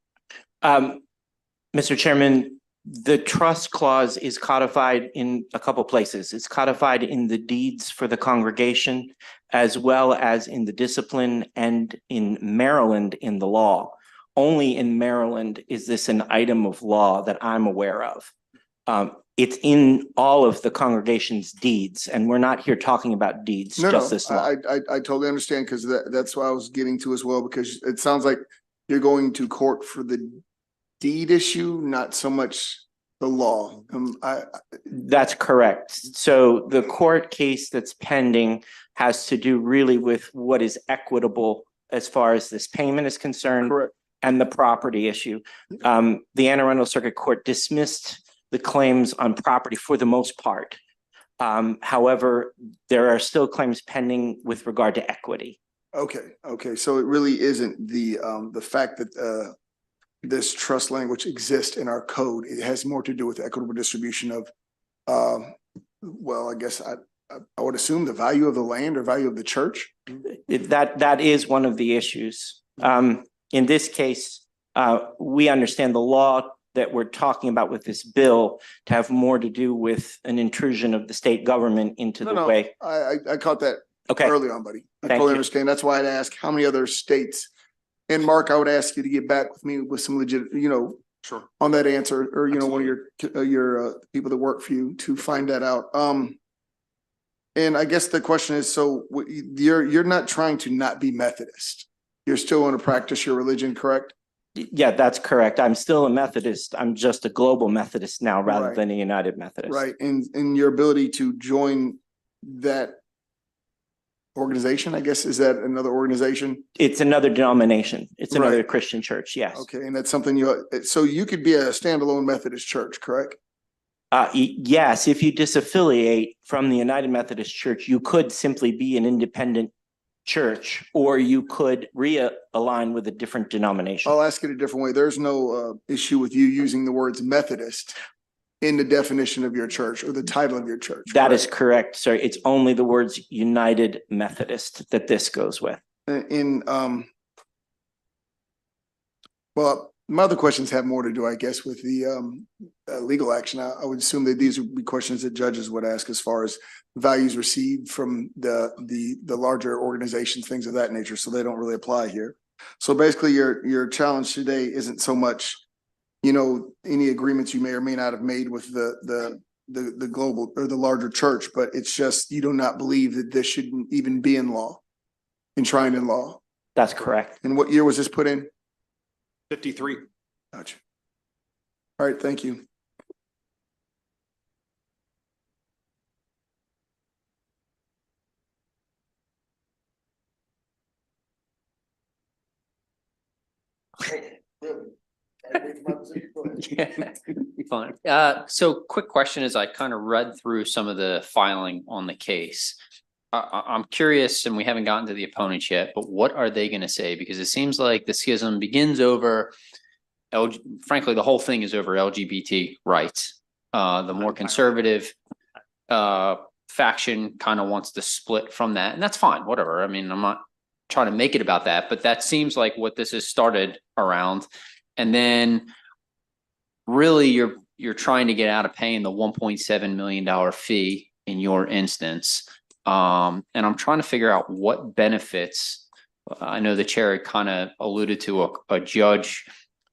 [SPEAKER 2] Mr. Chairman, the trust clause is codified in a couple places. It's codified in the deeds for the congregation, as well as in the discipline and in Maryland in the law. Only in Maryland is this an item of law that I'm aware of. It's in all of the congregation's deeds, and we're not here talking about deeds, just this law.
[SPEAKER 1] I totally understand, because that's what I was getting to as well, because it sounds like you're going to court for the deed issue, not so much the law.
[SPEAKER 2] That's correct. So the court case that's pending has to do really with what is equitable as far as this payment is concerned.
[SPEAKER 1] Correct.
[SPEAKER 2] And the property issue. The Anne Arundel Circuit Court dismissed the claims on property for the most part. However, there are still claims pending with regard to equity.
[SPEAKER 1] Okay. So it really isn't the fact that this trust language exists in our code. It has more to do with the equitable distribution of, well, I guess I would assume the value of the land or value of the church.
[SPEAKER 2] That is one of the issues. In this case, we understand the law that we're talking about with this bill to have more to do with an intrusion of the state government into the way.
[SPEAKER 1] I caught that
[SPEAKER 2] Okay.
[SPEAKER 1] early on, buddy. I
[SPEAKER 2] Thank
[SPEAKER 1] totally
[SPEAKER 2] you.
[SPEAKER 1] understand. That's why I'd ask how many other states. And Mark, I would ask you to get back with me with some legit,
[SPEAKER 17] Sure.
[SPEAKER 1] on that answer, or one of your people that work for you to find that out. And I guess the question is, so you're not trying to not be Methodist. You're still going to practice your religion, correct?
[SPEAKER 2] Yeah, that's correct. I'm still a Methodist. I'm just a global Methodist now rather
[SPEAKER 1] Right.
[SPEAKER 2] than a United Methodist.
[SPEAKER 1] Right. And your ability to join that organization, I guess, is that another organization?
[SPEAKER 2] It's another denomination. It's another
[SPEAKER 1] Right.
[SPEAKER 2] Christian church. Yes.
[SPEAKER 1] Okay. And that's something so you could be a standalone Methodist church, correct?
[SPEAKER 2] Yes, if you disaffiliate from the United Methodist Church, you could simply be an independent church, or you could realign with a different denomination.
[SPEAKER 1] I'll ask it a different way. There's no issue with you using the words Methodist in the definition of your church or the title of your church.
[SPEAKER 2] That is correct, sir. It's only the words United Methodist that this goes with.
[SPEAKER 1] Well, my other questions have more to do, I guess, with the legal action. I would assume that these would be questions that judges would ask as far as values received from the larger organizations, things of that nature. So they don't really apply here. So basically, your challenge today isn't so much you know, any agreements you may or may not have made with the global or the larger church, but it's just, you do not believe that this shouldn't even be in law, enshrined in law.
[SPEAKER 2] That's correct.
[SPEAKER 1] And what year was this put in?
[SPEAKER 17] 53.
[SPEAKER 1] Gotcha. All right, thank you.
[SPEAKER 18] Fine. So quick question as I kind of read through some of the filing on the case. I'm curious, and we haven't gotten to the opponents yet, but what are they going to say? Because it seems like the schism begins over, frankly, the whole thing is over LGBT rights. The more conservative faction kind of wants to split from that, and that's fine, whatever. I mean, I'm not trying to make it about that, but that seems like what this has started around. And then really you're trying to get out of paying the $1.7 million fee in your instance. And I'm trying to figure out what benefits. I know the chair kind of alluded to a judge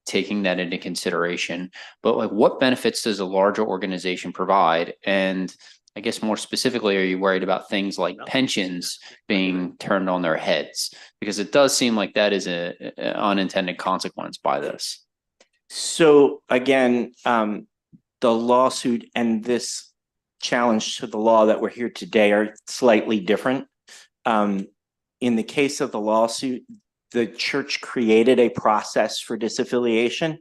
[SPEAKER 18] taking that into consideration, but like what benefits does a larger organization provide? And I guess more specifically, are you worried about things like pensions being turned on their heads? Because it does seem like that is a unintended consequence by this.
[SPEAKER 2] So again, the lawsuit and this challenge to the law that we're here today are slightly different. In the case of the lawsuit, the church created a process for disaffiliation.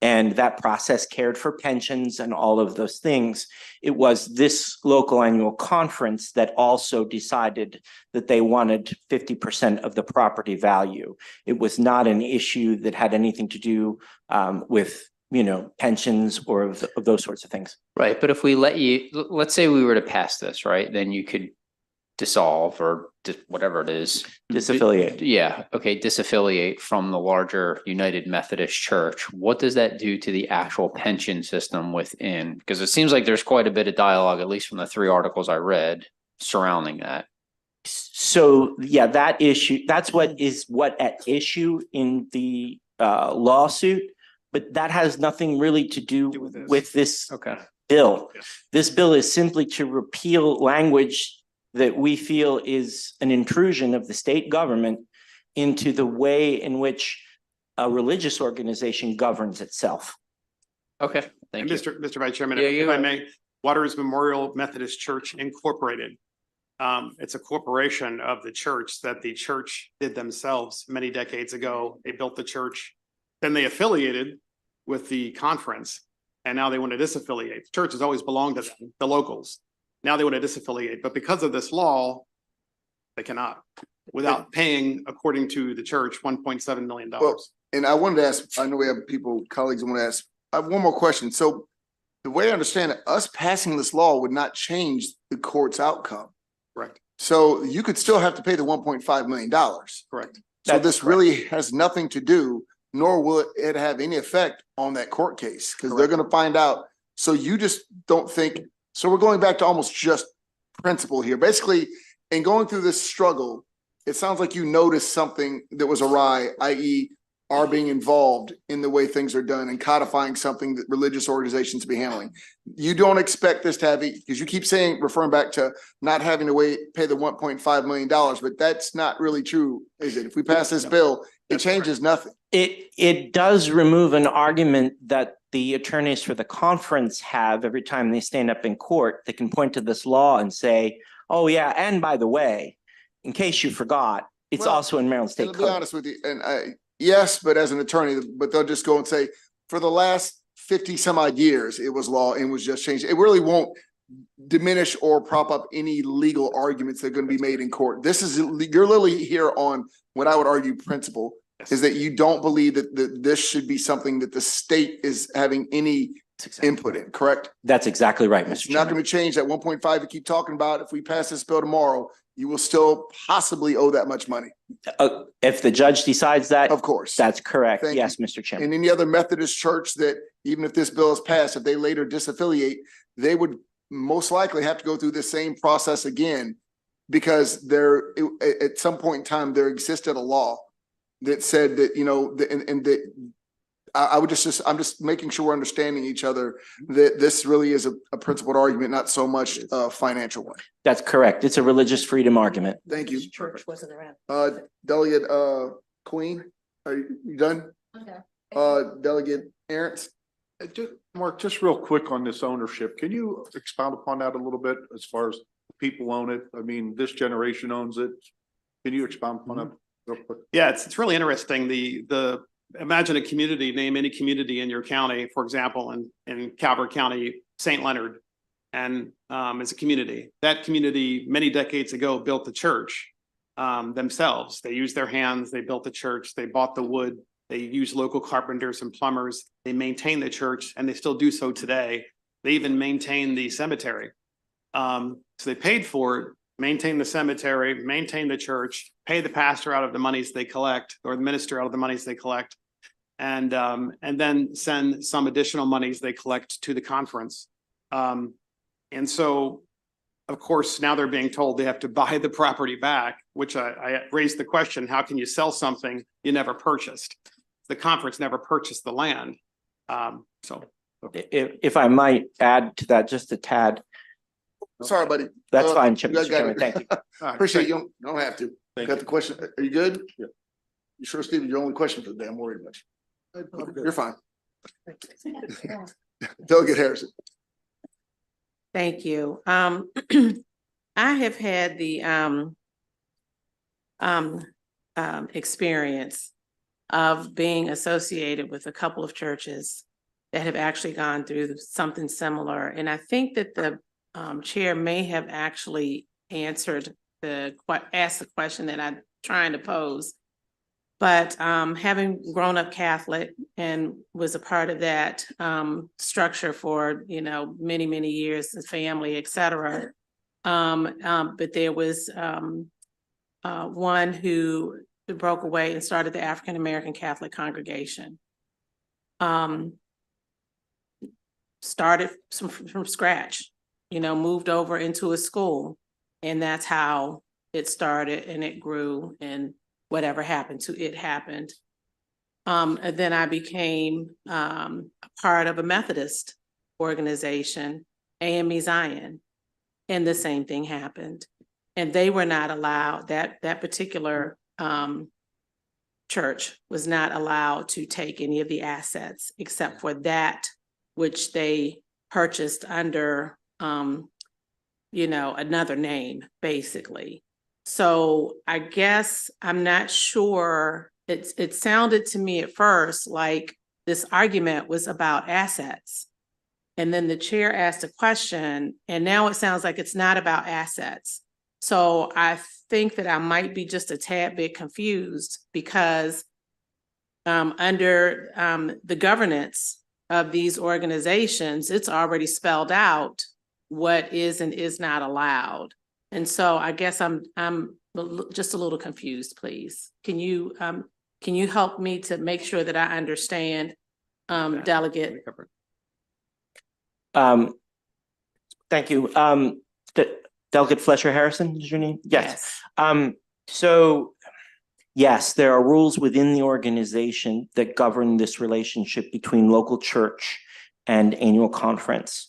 [SPEAKER 2] And that process cared for pensions and all of those things. It was this local annual conference that also decided that they wanted 50% of the property value. It was not an issue that had anything to do with, you know, pensions or of those sorts of things.
[SPEAKER 18] Right. But if we let you, let's say we were to pass this, right, then you could dissolve or whatever it is.
[SPEAKER 2] Disaffiliate.
[SPEAKER 18] Yeah. Okay. Disaffiliate from the larger United Methodist Church. What does that do to the actual pension system within? Because it seems like there's quite a bit of dialogue, at least from the 3 articles I read, surrounding that.
[SPEAKER 2] So yeah, that issue, that's what at issue in the lawsuit, but that has nothing really to do with this bill. This bill is simply to repeal language that we feel is an intrusion of the state government into the way in which a religious organization governs itself.
[SPEAKER 18] Okay, thank you.
[SPEAKER 17] Mr. Vice Chairman,
[SPEAKER 18] Yeah,
[SPEAKER 17] if I may, Waters Memorial Methodist Church Incorporated. It's a corporation of the church that the church did themselves many decades ago. They built the church, then they affiliated with the conference, and now they want to disaffiliate. The church has always belonged to them, the locals. Now they want to disaffiliate, but because of this law, they cannot without paying, according to the church, $1.7 million.
[SPEAKER 1] Well, and I wanted to ask, I know we have colleagues who want to ask, I have one more question. So the way I understand it, us passing this law would not change the court's outcome.
[SPEAKER 17] Correct.
[SPEAKER 1] So you could still have to pay the $1.5 million.
[SPEAKER 17] Correct.
[SPEAKER 1] So this really has nothing to do, nor will it have any effect on that court case, because they're going to find out. So you just don't think. So we're going back to almost just principle here. Basically, in going through this struggle, it sounds like you noticed something that was awry, i.e. are being involved in the way things are done and codifying something that religious organizations be handling. You don't expect this to have, because you keep saying, referring back to not having to pay the $1.5 million, but that's not really true, is it? If we pass this bill, it changes nothing.
[SPEAKER 2] It does remove an argument that the attorneys for the conference have every time they stand up in court. They can point to this law and say, oh yeah, and by the way, in case you forgot, it's also in Maryland State Code.
[SPEAKER 1] To be honest with you, and yes, but as an attorney, but they'll just go and say, for the last 50 some odd years, it was law and was just changed. It really won't diminish or prop up any legal arguments that are going to be made in court. You're literally here on what I would argue principle. Is that you don't believe that this should be something that the state is having any input in, correct?
[SPEAKER 2] That's exactly right, Mr.
[SPEAKER 1] It's not going to change that 1.5 you keep talking about. If we pass this bill tomorrow, you will still possibly owe that much money.
[SPEAKER 2] If the judge decides that,
[SPEAKER 1] of course,
[SPEAKER 2] that's correct.
[SPEAKER 1] Thank
[SPEAKER 2] yes,
[SPEAKER 1] you.
[SPEAKER 2] Mr. Chairman.
[SPEAKER 1] And any other Methodist church that, even if this bill is passed, if they later disaffiliate, they would most likely have to go through the same process again, because at some point in time, there existed a law that said that, you know, and that I would I'm just making sure we're understanding each other, that this really is a principled argument, not so much a financial one.
[SPEAKER 2] That's correct. It's a religious freedom argument.
[SPEAKER 1] Thank you.
[SPEAKER 16] Church wasn't around.
[SPEAKER 1] Delegate, Queen, are you done?
[SPEAKER 9] Okay.
[SPEAKER 1] Delegate Aaron's.
[SPEAKER 3] Mark, just real quick on this ownership, can you expound upon that a little bit as far as people own it? I mean, this generation owns it. Can you expound upon that real quick?
[SPEAKER 17] Yeah, it's really interesting. Imagine a community, name any community in your county, for example, in Calvert County, St. Leonard, and it's a community. That community many decades ago built the church themselves. They used their hands, they built the church, they bought the wood, they used local carpenters and plumbers, they maintained the church, and they still do so today. They even maintain the cemetery. So they paid for it, maintain the cemetery, maintain the church, pay the pastor out of the monies they collect, or the minister out of the monies they collect, and then send some additional monies they collect to the conference. And so, of course, now they're being told they have to buy the property back, which I raised the question, how can you sell something you never purchased? The conference never purchased the land.
[SPEAKER 2] If I might add to that just a tad.
[SPEAKER 1] Sorry, buddy.
[SPEAKER 2] That's fine,
[SPEAKER 1] you
[SPEAKER 2] Mr. Chairman. Thank you.
[SPEAKER 1] Appreciate you. Don't have to. Got the question. Are you good?
[SPEAKER 3] Yeah.
[SPEAKER 1] You sure, Steve? Your only question for the day. I'm worried about you. You're fine. Delegate Harrison.
[SPEAKER 16] Thank you. I have had the experience of being associated with a couple of churches that have actually gone through something similar. And I think that the chair may have actually asked the question that I'm trying to pose. But having grown up Catholic and was a part of that structure for, many, many years, the family, et cetera. But there was one who broke away and started the African American Catholic congregation. Started from scratch, moved over into a school, and that's how it started, and it grew, and whatever happened to it happened. And then I became a part of a Methodist organization, AME Zion, and the same thing happened. And they were not allowed, that particular church was not allowed to take any of the assets except for that which they purchased under, another name, basically. So I guess I'm not sure. It sounded to me at first like this argument was about assets. And then the chair asked a question, and now it sounds like it's not about assets. So I think that I might be just a tad bit confused because under the governance of these organizations, it's already spelled out what is and is not allowed. And so I guess I'm just a little confused, please. Can you help me to make sure that I understand, Delegate?
[SPEAKER 2] Thank you. Delegate Fletcher Harrison is your name? Yes. So yes, there are rules within the organization that govern this relationship between local church and annual conference.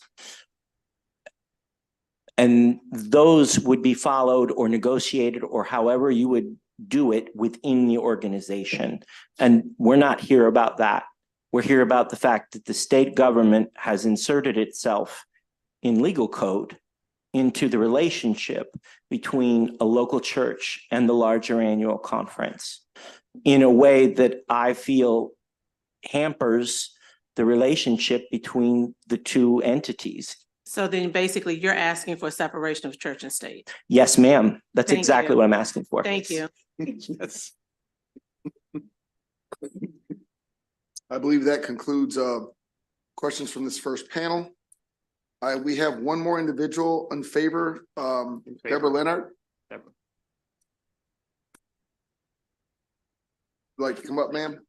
[SPEAKER 2] And those would be followed or negotiated or however you would do it within the organization. And we're not here about that. We're here about the fact that the state government has inserted itself in legal code into the relationship between a local church and the larger annual conference in a way that I feel hampers the relationship between the two entities.
[SPEAKER 16] So then basically you're asking for a separation of church and state.
[SPEAKER 2] Yes, ma'am. That's
[SPEAKER 16] Thank
[SPEAKER 2] exactly
[SPEAKER 16] you.
[SPEAKER 2] what I'm asking for.
[SPEAKER 16] Thank you.
[SPEAKER 1] Yes. I believe that concludes questions from this first panel. We have one more individual in favor, Deborah Leonard.
[SPEAKER 17] Deborah.
[SPEAKER 1] Would like to come up, ma'am?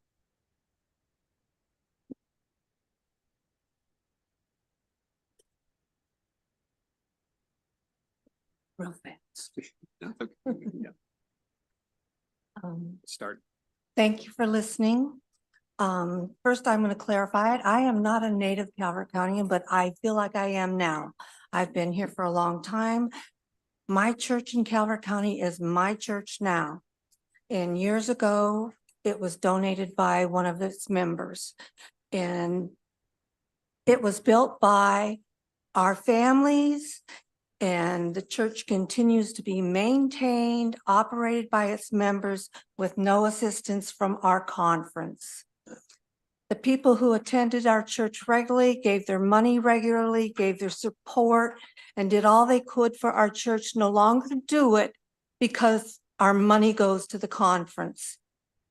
[SPEAKER 9] Real fast.
[SPEAKER 17] Start.
[SPEAKER 9] Thank you for listening.
[SPEAKER 4] First, I'm going to clarify it. I am not a native Calvert County, but I feel like I am now. I've been here for a long time. My church in Calvert County is my church now. And years ago, it was donated by one of its members. And it was built by our families, and the church continues to be maintained, operated by its members with no assistance from our conference. The people who attended our church regularly, gave their money regularly, gave their support, and did all they could for our church no longer do it because our money goes to the conference.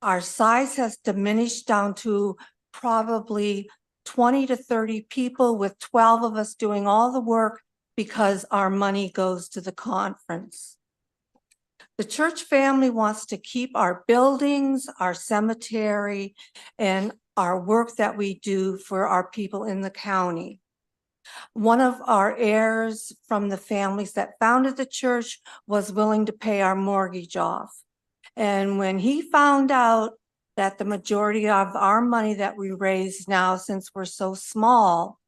[SPEAKER 4] Our size has diminished down to probably 20 to 30 people, with 12 of us doing all the work because our money goes to the conference. The church family wants to keep our buildings, our cemetery, and our work that we do for our people in the county. One of our heirs from the families that founded the church was willing to pay our mortgage off. And when he found out that the majority of our money that we raise now, since we're so small,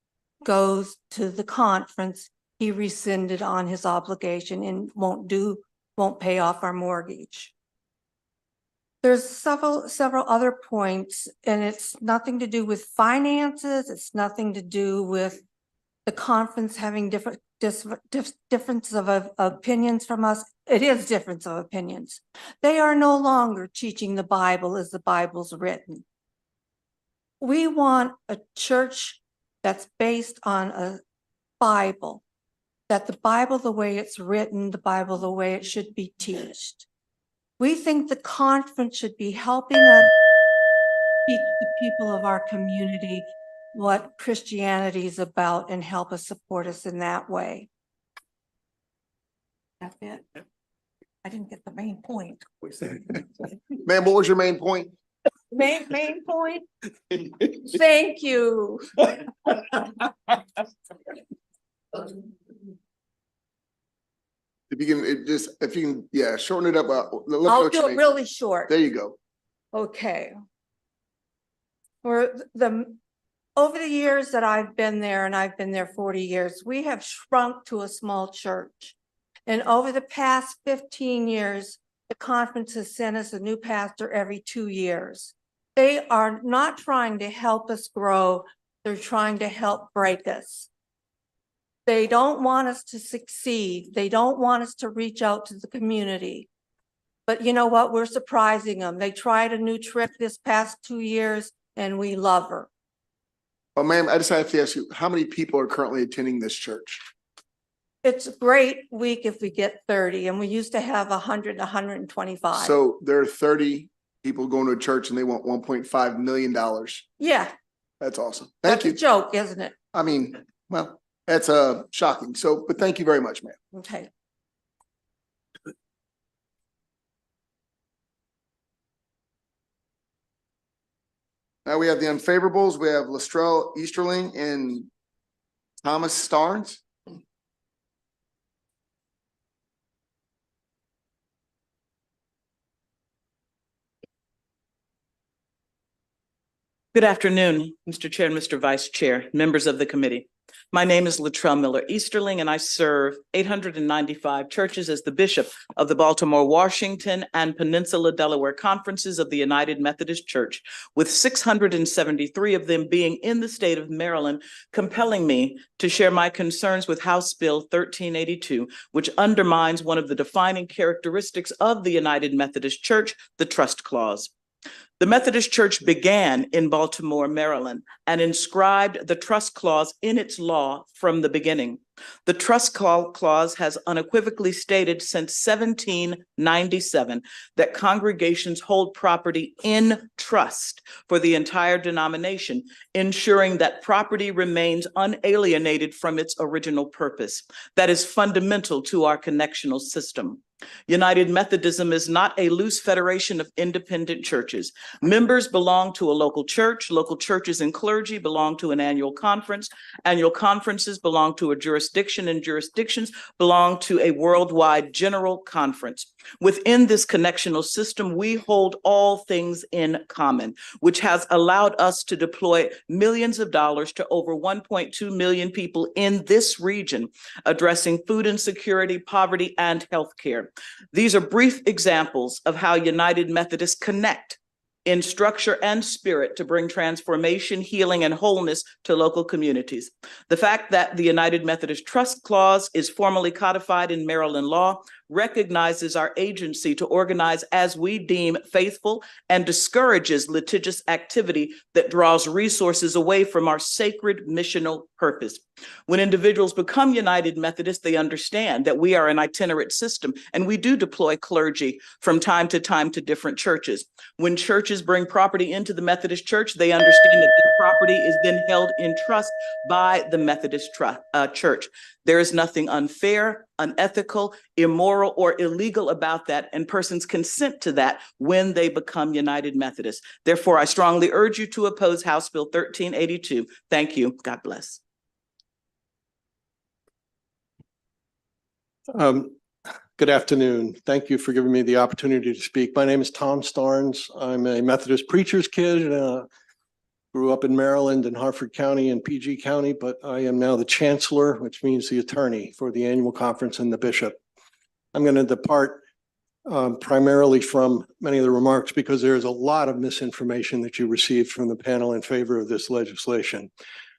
[SPEAKER 4] goes to the conference, he rescinded on his obligation and won't pay off our mortgage. There's several other points, and it's nothing to do with finances. It's nothing to do with the conference having difference of opinions from us. It is difference of opinions. They are no longer teaching the Bible as the Bible's written. We want a church that's based on a Bible, that the Bible the way it's written, the Bible the way it should be taught. We think the conference should be helping us teach the people of our community what Christianity is about and help us support us in that way. That's it. I didn't get the main point.
[SPEAKER 1] Ma'am, what was your main point?
[SPEAKER 4] Main point? Thank you.
[SPEAKER 1] If you can, yeah, shorten it up.
[SPEAKER 4] I'll do it really short.
[SPEAKER 1] There you go.
[SPEAKER 4] Okay. Over the years that I've been there, and I've been there 40 years, we have shrunk to a small church. And over the past 15 years, the conference has sent us a new pastor every 2 years. They are not trying to help us grow. They're trying to help break us. They don't want us to succeed. They don't want us to reach out to the community. But you know what? We're surprising them. They tried a new trick this past 2 years, and we love her.
[SPEAKER 1] Oh, ma'am, I just have to ask you, how many people are currently attending this church?
[SPEAKER 4] It's a great week if we get 30, and we used to have 100, 125.
[SPEAKER 1] So there are 30 people going to a church and they want $1.5 million.
[SPEAKER 4] Yeah.
[SPEAKER 1] That's awesome. Thank you.
[SPEAKER 4] That's a joke, isn't it?
[SPEAKER 1] I mean, well, that's shocking. So, but thank you very much, ma'am.
[SPEAKER 4] Okay.
[SPEAKER 1] Now we have the unfavorables. We have Lestrell Easterling and Thomas Starnes.
[SPEAKER 5] Good afternoon, Mr. Chair and Mr. Vice Chair, members of the committee. My name is Latrell Miller Easterling, and I serve 895 churches as the Bishop of the Baltimore, Washington, and Peninsula Delaware Conferences of the United Methodist Church, with 673 of them being in the state of Maryland, compelling me to share my concerns with House Bill 1382, which undermines one of the defining characteristics of the United Methodist Church, the Trust Clause. The Methodist Church began in Baltimore, Maryland, and inscribed the Trust Clause in its law from the beginning. The Trust Clause has unequivocally stated since 1797 that congregations hold property in trust for the entire denomination, ensuring that property remains unalienated from its original purpose. That is fundamental to our connectional system. United Methodism is not a loose federation of independent churches. Members belong to a local church. Local churches and clergy belong to an annual conference. Annual conferences belong to a jurisdiction, and jurisdictions belong to a worldwide general conference. Within this connectional system, we hold all things in common, which has allowed us to deploy millions of dollars to over 1.2 million people in this region, addressing food insecurity, poverty, and healthcare. These are brief examples of how United Methodists connect in structure and spirit to bring transformation, healing, and wholeness to local communities. The fact that the United Methodist Trust Clause is formally codified in Maryland law recognizes our agency to organize as we deem faithful and discourages litigious activity that draws resources away from our sacred missional purpose. When individuals become United Methodists, they understand that we are an itinerant system and we do deploy clergy from time to different churches. When churches bring property into the Methodist Church, they understand that the property is then held in trust by the Methodist Church. There is nothing unfair, unethical, immoral, or illegal about that, and persons consent to that when they become United Methodists. Therefore, I strongly urge you to oppose House Bill 1382. Thank you. God bless.
[SPEAKER 6] Good afternoon. Thank you for giving me the opportunity to speak. My name is Tom Starnes. I'm a Methodist preacher's kid. Grew up in Maryland in Harford County and PG County, but I am now the chancellor, which means the attorney for the annual conference and the bishop. I'm going to depart primarily from many of the remarks because there's a lot of misinformation that you received from the panel in favor of this legislation.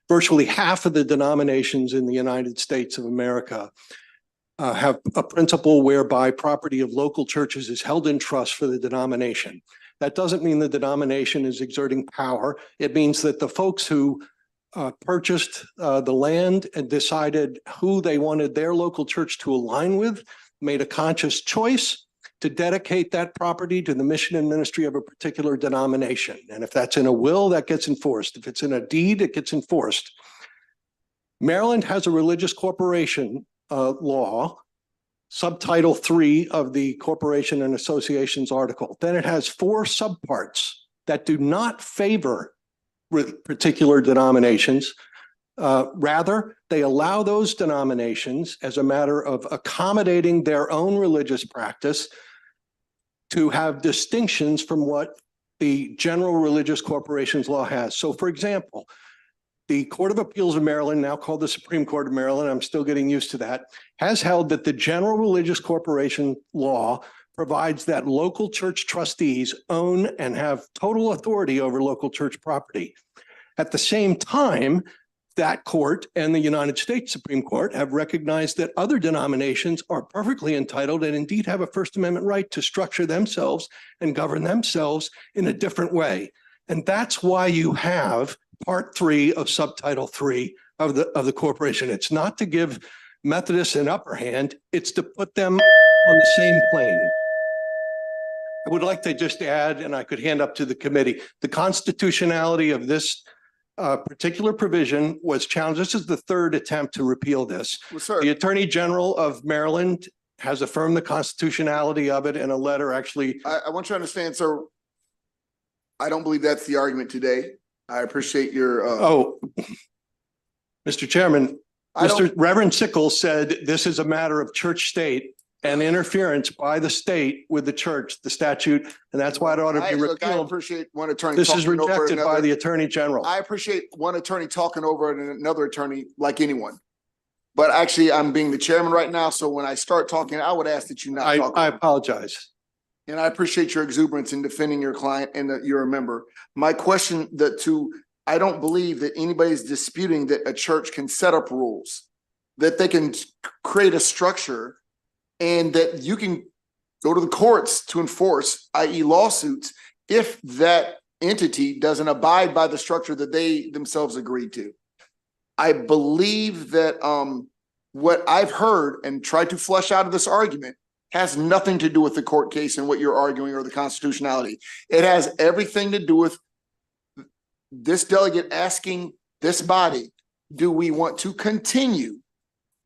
[SPEAKER 6] Virtually half of the denominations in the United States of America have a principle whereby property of local churches is held in trust for the denomination. That doesn't mean the denomination is exerting power. It means that the folks who purchased the land and decided who they wanted their local church to align with made a conscious choice to dedicate that property to the mission and ministry of a particular denomination. And if that's in a will, that gets enforced. If it's in a deed, it gets enforced. Maryland has a religious corporation law, subtitle 3 of the Corporation and Associations article. Then it has 4 subparts that do not favor particular denominations. Rather, they allow those denominations, as a matter of accommodating their own religious practice, to have distinctions from what the general religious corporations law has. So, for example, the Court of Appeals of Maryland, now called the Supreme Court of Maryland, I'm still getting used to that, has held that the general religious corporation law provides that local church trustees own and have total authority over local church property. At the same time, that court and the United States Supreme Court have recognized that other denominations are perfectly entitled and indeed have a First Amendment right to structure themselves and govern themselves in a different way. And that's why you have Part 3 of Subtitle 3 of the corporation. It's not to give Methodists an upper hand, it's to put them on the same plane. I would like to just add, and I could hand up to the committee, the constitutionality of this particular provision was challenged. This is the 3rd attempt to repeal this.
[SPEAKER 1] Well, sir,
[SPEAKER 6] The Attorney General of Maryland has affirmed the constitutionality of it in a letter actually.
[SPEAKER 1] I want you to understand, sir, I don't believe that's the argument today. I appreciate your
[SPEAKER 6] Mr. Chairman, Reverend Sickles said this is a matter of church state and interference by the state with the church, the statute, and that's why it ought to be
[SPEAKER 1] Look, I
[SPEAKER 6] repealed.
[SPEAKER 1] appreciate one attorney.
[SPEAKER 6] This is
[SPEAKER 1] talking over
[SPEAKER 6] rejected by
[SPEAKER 1] another.
[SPEAKER 6] the Attorney General.
[SPEAKER 1] I appreciate one attorney talking over another attorney like anyone. But actually, I'm being the chairman right now, so when I start talking, I would ask that you not talk.
[SPEAKER 6] I apologize.
[SPEAKER 1] And I appreciate your exuberance in defending your client and that you're a member. My question I don't believe that anybody's disputing that a church can set up rules, that they can create a structure, and that you can go to the courts to enforce, i.e. lawsuits, if that entity doesn't abide by the structure that they themselves agreed to. I believe that what I've heard and tried to flesh out of this argument has nothing to do with the court case and what you're arguing or the constitutionality. It has everything to do with this delegate asking this body, do we want to continue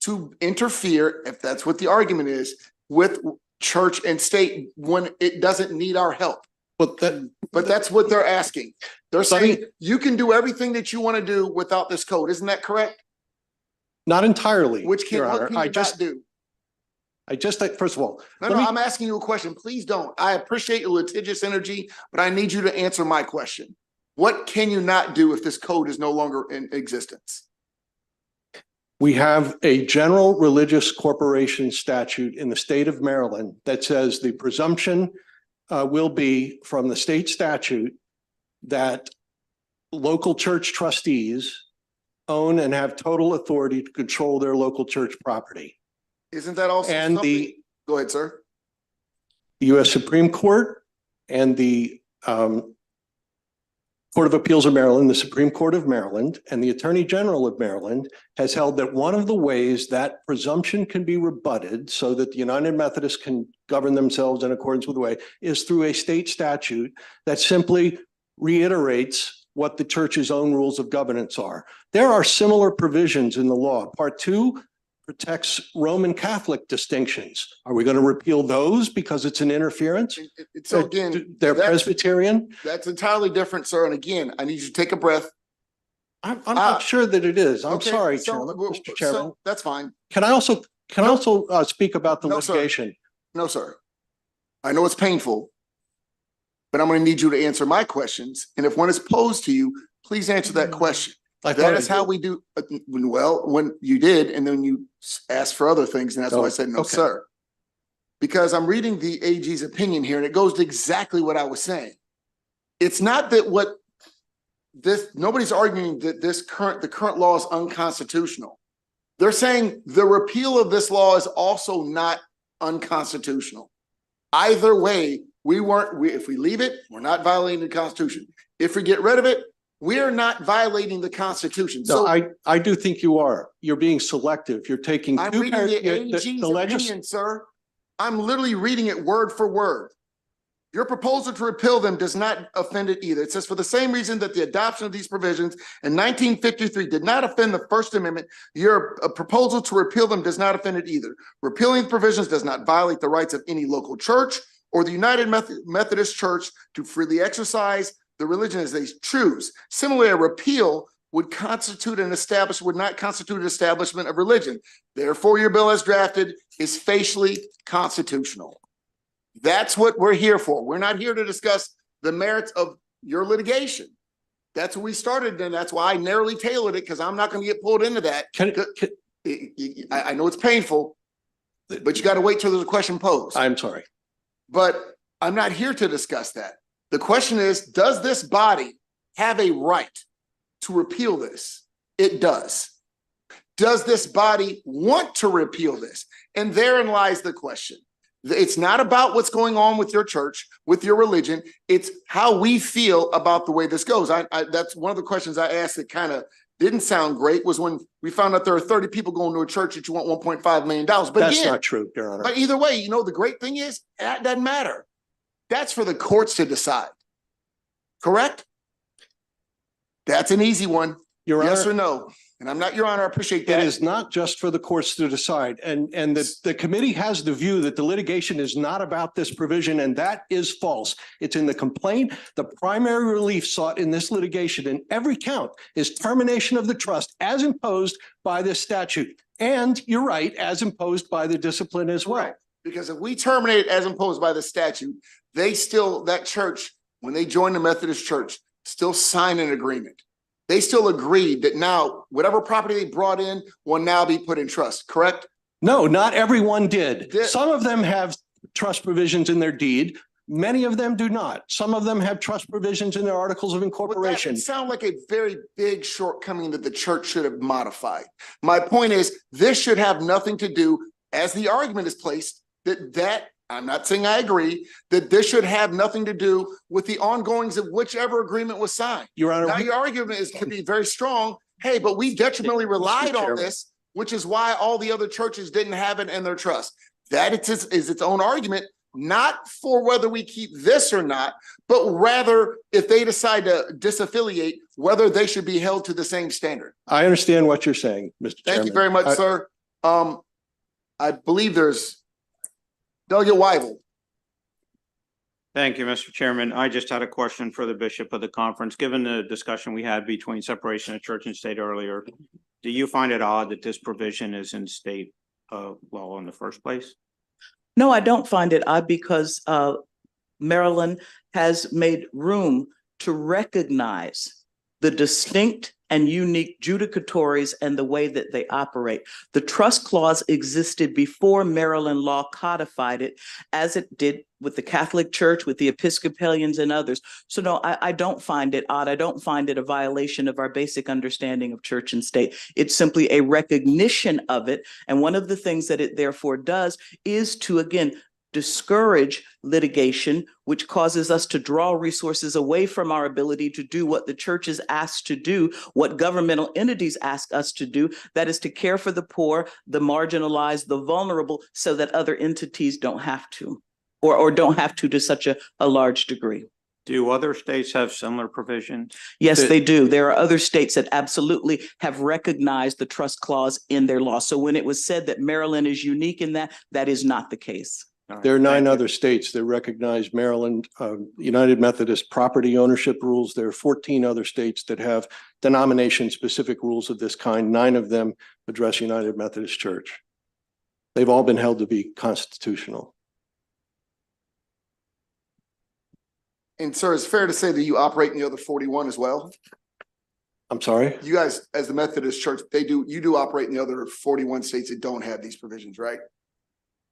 [SPEAKER 1] to interfere, if that's what the argument is, with church and state when it doesn't need our help? But that's what they're asking. They're saying you can do everything that you want to do without this code. Isn't that correct?
[SPEAKER 6] Not entirely.
[SPEAKER 1] What can you not do?
[SPEAKER 6] First of all.
[SPEAKER 1] No,
[SPEAKER 6] let
[SPEAKER 1] no,
[SPEAKER 6] me-
[SPEAKER 1] I'm asking you a question. Please don't. I appreciate your litigious energy, but I need you to answer my question. What can you not do if this code is no longer in existence?
[SPEAKER 6] We have a general religious corporation statute in the state of Maryland that says the presumption will be from the state statute that local church trustees own and have total authority to control their local church property.
[SPEAKER 1] Isn't that also
[SPEAKER 6] And
[SPEAKER 1] something? Go ahead, sir.
[SPEAKER 6] The U.S. Supreme Court and the Court of Appeals of Maryland, the Supreme Court of Maryland, and the Attorney General of Maryland has held that one of the ways that presumption can be rebutted so that the United Methodists can govern themselves in accordance with the way is through a state statute that simply reiterates what the church's own rules of governance are. There are similar provisions in the law. Part 2 protects Roman Catholic distinctions. Are we going to repeal those because it's an interference?
[SPEAKER 1] So again,
[SPEAKER 6] They're
[SPEAKER 1] that's-
[SPEAKER 6] Presbyterian?
[SPEAKER 1] That's entirely different, sir. And again, I need you to take a breath.
[SPEAKER 6] I'm not sure that it is. I'm
[SPEAKER 1] Okay,
[SPEAKER 6] sorry,
[SPEAKER 1] so-
[SPEAKER 6] Chairman, Mr. Chairman.
[SPEAKER 1] So that's fine.
[SPEAKER 6] Can I also speak about the
[SPEAKER 1] No, sir.
[SPEAKER 6] litigation?
[SPEAKER 1] No, sir. I know it's painful, but I'm going to need you to answer my questions. And if one is posed to you, please answer that question.
[SPEAKER 6] I
[SPEAKER 1] That
[SPEAKER 6] thought
[SPEAKER 1] is
[SPEAKER 6] I
[SPEAKER 1] how
[SPEAKER 6] did.
[SPEAKER 1] we do, well, when you did, and then you asked for other things, and that's why I said, no,
[SPEAKER 6] okay.
[SPEAKER 1] sir. Because I'm reading the AG's opinion here, and it goes to exactly what I was saying. It's not that nobody's arguing that the current law is unconstitutional. They're saying the repeal of this law is also not unconstitutional. Either way, if we leave it, we're not violating the Constitution. If we get rid of it, we are not violating the Constitution.
[SPEAKER 6] No,
[SPEAKER 1] So
[SPEAKER 6] I do think you are. You're being selective. You're taking.
[SPEAKER 1] I'm
[SPEAKER 6] two
[SPEAKER 1] reading
[SPEAKER 6] par-
[SPEAKER 1] the
[SPEAKER 6] yeah,
[SPEAKER 1] AG's
[SPEAKER 6] the legis-
[SPEAKER 1] opinion, sir. I'm literally reading it word for word. Your proposal to repeal them does not offend it either. It says, for the same reason that the adoption of these provisions in 1953 did not offend the First Amendment, your proposal to repeal them does not offend it either. Repealing the provisions does not violate the rights of any local church or the United Methodist Church to freely exercise the religion as they choose. Similarly, a repeal would not constitute an establishment of religion. Therefore, your bill as drafted is facially constitutional. That's what we're here for. We're not here to discuss the merits of your litigation. That's what we started, and that's why I narrowly tailored it, because I'm not going to get pulled into that. I know it's painful, but you got to wait till there's a question posed.
[SPEAKER 6] I'm sorry.
[SPEAKER 1] But I'm not here to discuss that. The question is, does this body have a right to repeal this? It does. Does this body want to repeal this? And therein lies the question. It's not about what's going on with your church, with your religion. It's how we feel about the way this goes. That's one of the questions I asked that kind of didn't sound great, was when we found out there are 30 people going to a church that you want $1.5 million. But
[SPEAKER 6] That's
[SPEAKER 1] again,
[SPEAKER 6] not true, Your Honor.
[SPEAKER 1] but either way, the great thing is that doesn't matter. That's for the courts to decide. Correct? That's an easy one.
[SPEAKER 6] Your
[SPEAKER 1] Yes
[SPEAKER 6] Honor,
[SPEAKER 1] or no? And I'm not, Your Honor, I appreciate
[SPEAKER 6] it
[SPEAKER 1] that.
[SPEAKER 6] is not just for the courts to decide. And the committee has the view that the litigation is not about this provision, and that is false. It's in the complaint. The primary relief sought in this litigation in every count is termination of the trust as imposed by this statute. And you're right, as imposed by the discipline as well.
[SPEAKER 1] Right. Because if we terminate it as imposed by the statute, that church, when they join the Methodist Church, still sign an agreement. They still agreed that now whatever property they brought in will now be put in trust, correct?
[SPEAKER 6] No, not everyone did. Some of them have trust provisions in their deed. Many of them do not. Some of them have trust provisions in their articles of incorporation.
[SPEAKER 1] That would sound like a very big shortcoming that the church should have modified. My point is, this should have nothing to do, as the argument is placed, that I'm not saying I agree, that this should have nothing to do with the ongoings of whichever agreement was signed.
[SPEAKER 6] Your Honor,
[SPEAKER 1] now your argument could be very strong. Hey, but we detrimentally relied on this, which is why all the other churches didn't have it in their trust. That is its own argument, not for whether we keep this or not, but rather if they decide to disaffiliate, whether they should be held to the same standard.
[SPEAKER 6] I understand what you're saying, Mr. Chairman.
[SPEAKER 1] Thank you very much, sir. I believe there's Delegate Weigel.
[SPEAKER 10] Thank you, Mr. Chairman. I just had a question for the Bishop of the conference. Given the discussion we had between separation of church and state earlier, do you find it odd that this provision is in state law in the first place?
[SPEAKER 5] No, I don't find it odd because Maryland has made room to recognize the distinct and unique judicatories and the way that they operate. The trust clause existed before Maryland law codified it, as it did with the Catholic Church, with the Episcopalians and others. So no, I don't find it odd. I don't find it a violation of our basic understanding of church and state. It's simply a recognition of it. And one of the things that it therefore does is to, again, discourage litigation, which causes us to draw resources away from our ability to do what the church is asked to do, what governmental entities ask us to do, that is to care for the poor, the marginalized, the vulnerable, so that other entities don't have to, or don't have to such a large degree.
[SPEAKER 10] Do other states have similar provisions?
[SPEAKER 5] Yes, they do. There are other states that absolutely have recognized the trust clause in their law. So when it was said that Maryland is unique in that, that is not the case.
[SPEAKER 6] There are 9 other states that recognize Maryland, United Methodist property ownership rules. There are 14 other states that have denomination-specific rules of this kind. 9 of them address United Methodist Church. They've all been held to be constitutional.
[SPEAKER 1] And sir, it's fair to say that you operate in the other 41 as well?
[SPEAKER 6] I'm sorry?
[SPEAKER 1] You guys, as the Methodist Church, you do operate in the other 41 states that don't have these provisions, right?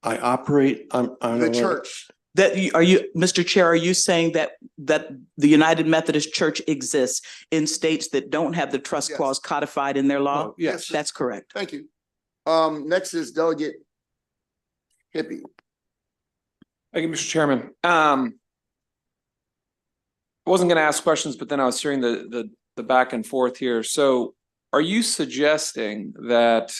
[SPEAKER 6] I operate,
[SPEAKER 1] The church.
[SPEAKER 5] That are you, Mr. Chair, are you saying that the United Methodist Church exists in states that don't have the trust clause codified in their law?
[SPEAKER 6] Oh, yes.
[SPEAKER 5] That's correct.
[SPEAKER 1] Thank you. Next is Delegate Hippie.
[SPEAKER 12] Thank you, Mr. Chairman. I wasn't going to ask questions, but then I was hearing the back and forth here. So are you suggesting that,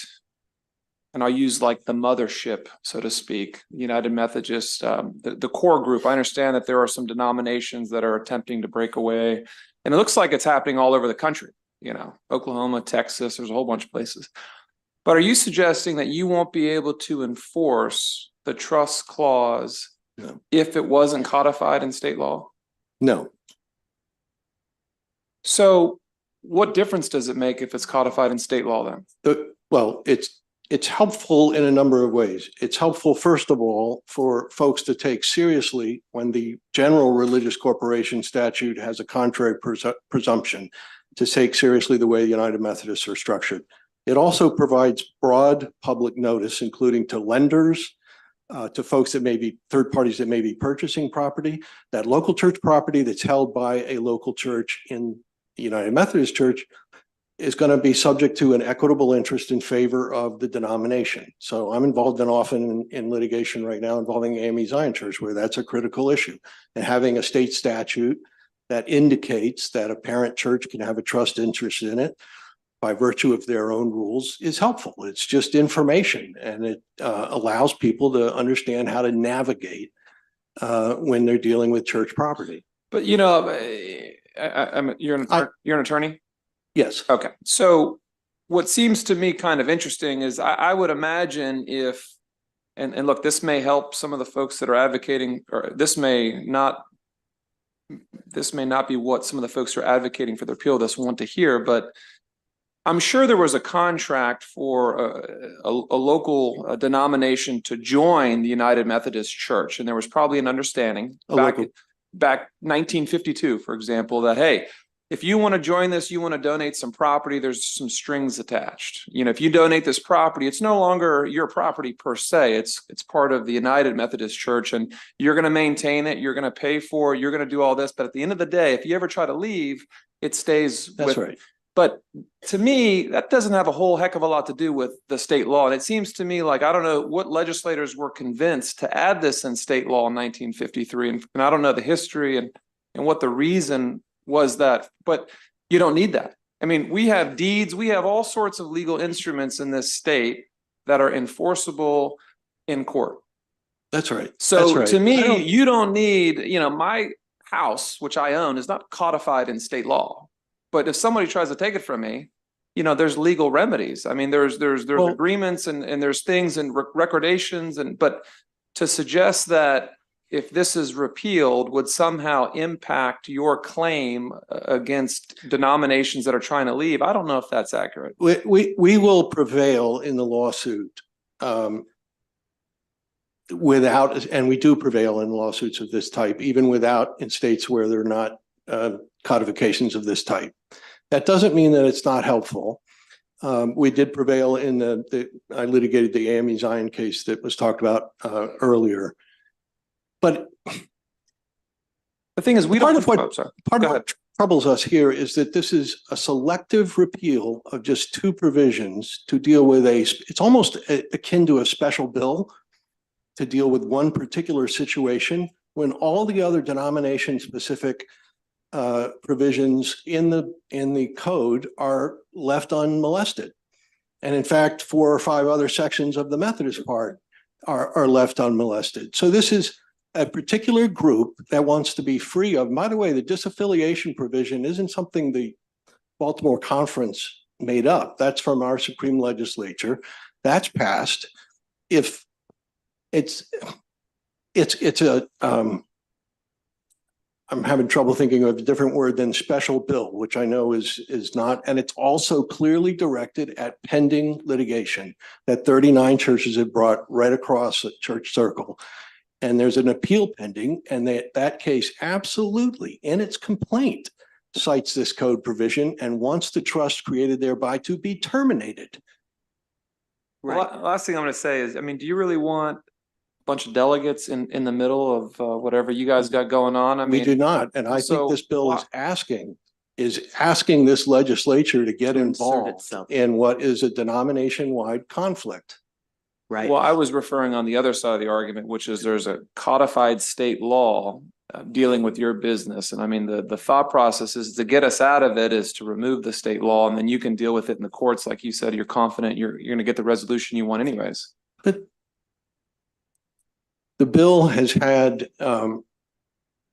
[SPEAKER 12] and I'll use like the mothership, so to speak, United Methodist, the core group. I understand that there are some denominations that are attempting to break away, and it looks like it's happening all over the country, Oklahoma, Texas, there's a whole bunch of places. But are you suggesting that you won't be able to enforce the trust clause if it wasn't codified in state law?
[SPEAKER 6] No.
[SPEAKER 12] So what difference does it make if it's codified in state law then?
[SPEAKER 6] Well, it's helpful in a number of ways. It's helpful, first of all, for folks to take seriously when the general religious corporation statute has a contrary presumption to take seriously the way United Methodists are structured. It also provides broad public notice, including to lenders, to folks that may be third parties that may be purchasing property, that local church property that's held by a local church in the United Methodist Church is going to be subject to an equitable interest in favor of the denomination. So I'm involved often in litigation right now involving AME Zion Church, where that's a critical issue. And having a state statute that indicates that a parent church can have a trust interest in it by virtue of their own rules is helpful. It's just information, and it allows people to understand how to navigate when they're dealing with church property.
[SPEAKER 12] But you're an attorney?
[SPEAKER 6] Yes.
[SPEAKER 12] Okay. So what seems to me kind of interesting is I would imagine if, and look, this may help some of the folks that are advocating, or this may not be what some of the folks who are advocating for the repeal of this want to hear, but I'm sure there was a contract for a local denomination to join the United Methodist Church. And there was probably an understanding back 1952, for example, that, hey, if you want to join this, you want to donate some property, there's some strings attached. If you donate this property, it's no longer your property per se. It's part of the United Methodist Church, and you're going to maintain it. You're going to pay for it. You're going to do all this. But at the end of the day, if you ever try to leave, it stays.
[SPEAKER 6] That's right.
[SPEAKER 12] But to me, that doesn't have a whole heck of a lot to do with the state law. And it seems to me like, I don't know what legislators were convinced to add this in state law in 1953. And I don't know the history and what the reason was that, but you don't need that. I mean, we have deeds, we have all sorts of legal instruments in this state that are enforceable in court.
[SPEAKER 6] That's right.
[SPEAKER 12] So
[SPEAKER 6] That's right.
[SPEAKER 12] to me, you don't need, my house, which I own, is not codified in state law. But if somebody tries to take it from me, there's legal remedies. I mean, there's agreements and there's things and recordations, but to suggest that if this is repealed would somehow impact your claim against denominations that are trying to leave, I don't know if that's accurate.
[SPEAKER 6] We will prevail in the lawsuit without, and we do prevail in lawsuits of this type, even without in states where they're not codifications of this type. That doesn't mean that it's not helpful. We did prevail in I litigated the AME Zion case that was talked about earlier. But
[SPEAKER 12] the thing is,
[SPEAKER 6] part of what troubles us here is that this is a selective repeal of just two provisions to deal with it's almost akin to a special bill to deal with one particular situation when all the other denomination specific provisions in the code are left unmolested. And in fact, 4 or 5 other sections of the Methodist part are left unmolested. So this is a particular group that wants to be free of, by the way, the disaffiliation provision isn't something the Baltimore Conference made up. That's from our Supreme Legislature. That's passed. If it's a, I'm having trouble thinking of a different word than special bill, which I know is not, and it's also clearly directed at pending litigation that 39 churches have brought right across the church circle. And there's an appeal pending, and that case absolutely, in its complaint, cites this code provision and wants the trust created thereby to be terminated.
[SPEAKER 12] Well, last thing I'm going to say is, I mean, do you really want a bunch of delegates in the middle of whatever you guys got going on? I mean,
[SPEAKER 6] we do not, and I think this bill is asking this legislature to get involved in what is a denomination-wide conflict.
[SPEAKER 5] Right.
[SPEAKER 12] Well, I was referring on the other side of the argument, which is there's a codified state law dealing with your business. And I mean, the thought process is to get us out of it is to remove the state law, and then you can deal with it in the courts. Like you said, you're confident you're going to get the resolution you want anyways.
[SPEAKER 6] But the bill has had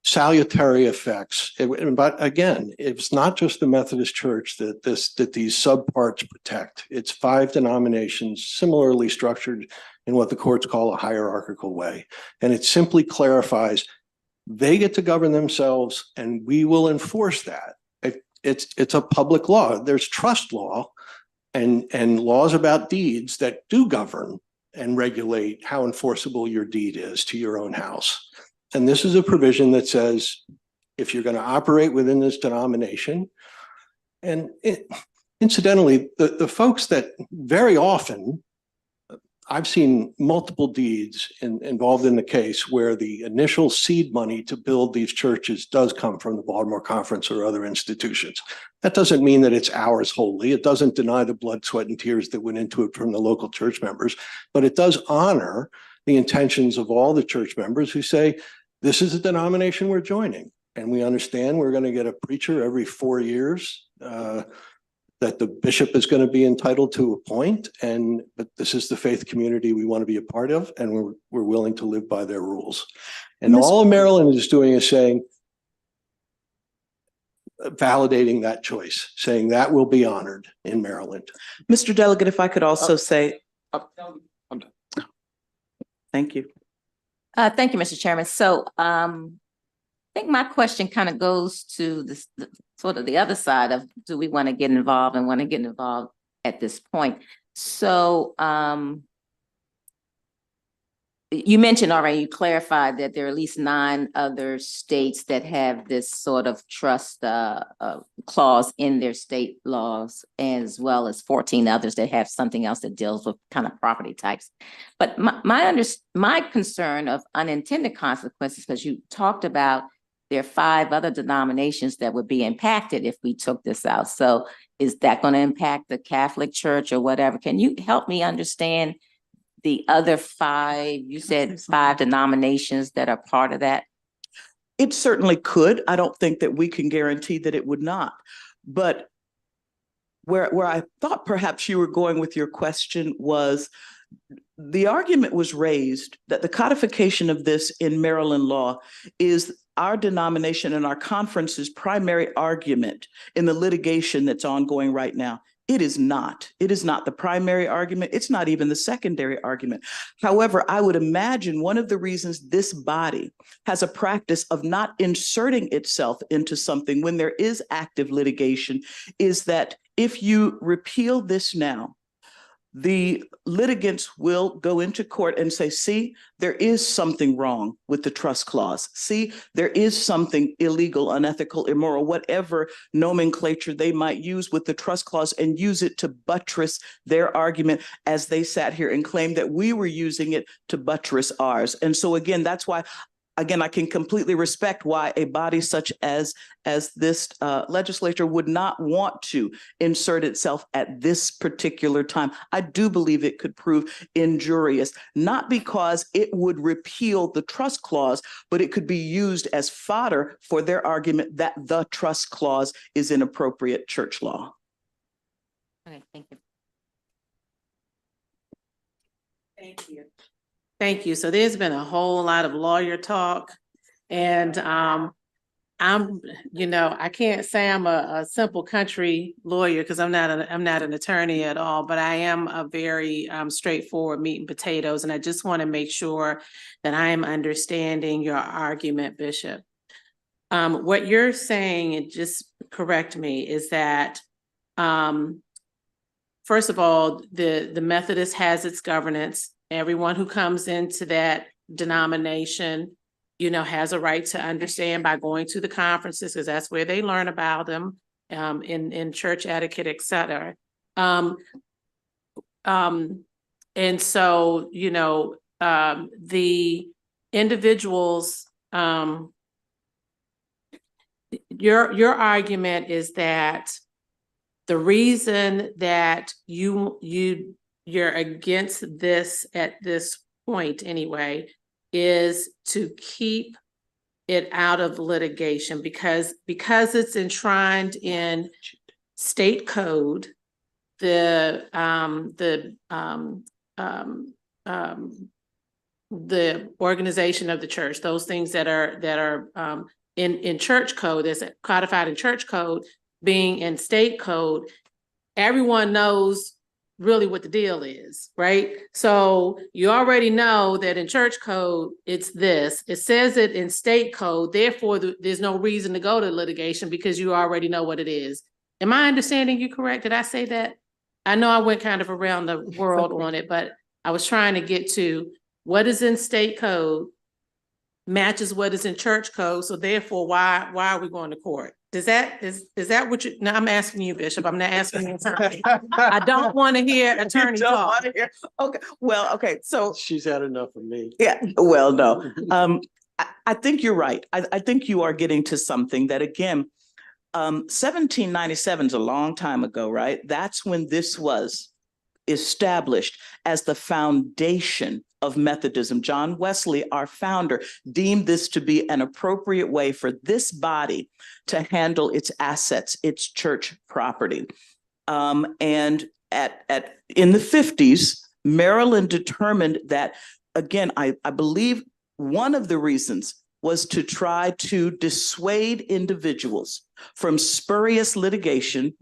[SPEAKER 6] salutary effects. But again, it's not just the Methodist Church that these subparts protect. It's 5 denominations similarly structured in what the courts call a hierarchical way. And it simply clarifies they get to govern themselves and we will enforce that. It's a public law. There's trust law and laws about deeds that do govern and regulate how enforceable your deed is to your own house. And this is a provision that says, if you're going to operate within this denomination, and incidentally, the folks that very often, I've seen multiple deeds involved in the case where the initial seed money to build these churches does come from the Baltimore Conference or other institutions. That doesn't mean that it's ours wholly. It doesn't deny the blood, sweat, and tears that went into it from the local church members, but it does honor the intentions of all the church members who say, this is a denomination we're joining. And we understand we're going to get a preacher every 4 years that the bishop is going to be entitled to appoint. But this is the faith community we want to be a part of, and we're willing to live by their rules. And all Maryland is doing is saying, validating that choice, saying that will be honored in Maryland.
[SPEAKER 5] Mr. Delegate, if I could also say,
[SPEAKER 12] I'm done.
[SPEAKER 5] Thank you.
[SPEAKER 15] Thank you, Mr. Chairman. So I think my question kind of goes to this sort of the other side of, do we want to get involved and want to get involved at this point? So you mentioned already, you clarified that there are at least 9 other states that have this sort of trust clause in their state laws, as well as 14 others that have something else that deals with kind of property types. But my concern of unintended consequences, because you talked about there are 5 other denominations that would be impacted if we took this out. So is that going to impact the Catholic Church or whatever? Can you help me understand the other 5, you said 5 denominations that are part of that?
[SPEAKER 5] It certainly could. I don't think that we can guarantee that it would not. But where I thought perhaps you were going with your question was, the argument was raised that the codification of this in Maryland law is our denomination and our conference's primary argument in the litigation that's ongoing right now. It is not. It is not the primary argument. It's not even the secondary argument. However, I would imagine one of the reasons this body has a practice of not inserting itself into something when there is active litigation is that if you repeal this now, the litigants will go into court and say, see, there is something wrong with the trust clause. See, there is something illegal, unethical, immoral, whatever nomenclature they might use with the trust clause, and use it to buttress their argument as they sat here and claimed that we were using it to buttress ours. And so again, that's why, again, I can completely respect why a body such as this legislature would not want to insert itself at this particular time. I do believe it could prove injurious, not because it would repeal the trust clause, but it could be used as fodder for their argument that the trust clause is inappropriate church law.
[SPEAKER 15] Okay, thank you.
[SPEAKER 8] Thank you. Thank you. So there's been a whole lot of lawyer talk, and I can't say I'm a simple country lawyer because I'm not an attorney at all, but I am a very straightforward meat and potatoes, and I just want to make sure that I am understanding your argument, Bishop. What you're saying, and just correct me, is that first of all, the Methodist has its governance. Everyone who comes into that denomination, has a right to understand by going to the conferences, because that's where they learn about them, in church etiquette, et cetera. And so, the individuals, your argument is that the reason that you're against this at this point anyway is to keep it out of litigation because it's enshrined in state code, the organization of the church, those things that are in church code, that's codified in church code, being in state code, everyone knows really what the deal is, right? So you already know that in church code, it's this. It says it in state code, therefore there's no reason to go to litigation because you already know what it is. Am I understanding you correct? Did I say that? I know I went kind of around the world on it, but I was trying to get to what is in state code matches what is in church code. So therefore, why are we going to court? Is that what you, now I'm asking you, Bishop, I'm not asking you. I don't want to hear attorney talk.
[SPEAKER 5] Okay, well, okay, so.
[SPEAKER 6] She's had enough of me.
[SPEAKER 5] Yeah, well, no, I think you're right. I think you are getting to something that, again, 1797 is a long time ago, right? That's when this was established as the foundation of Methodism. John Wesley, our founder, deemed this to be an appropriate way for this body to handle its assets, its church property. And in the 50s, Maryland determined that, again, I believe one of the reasons was to try to dissuade individuals from spurious litigation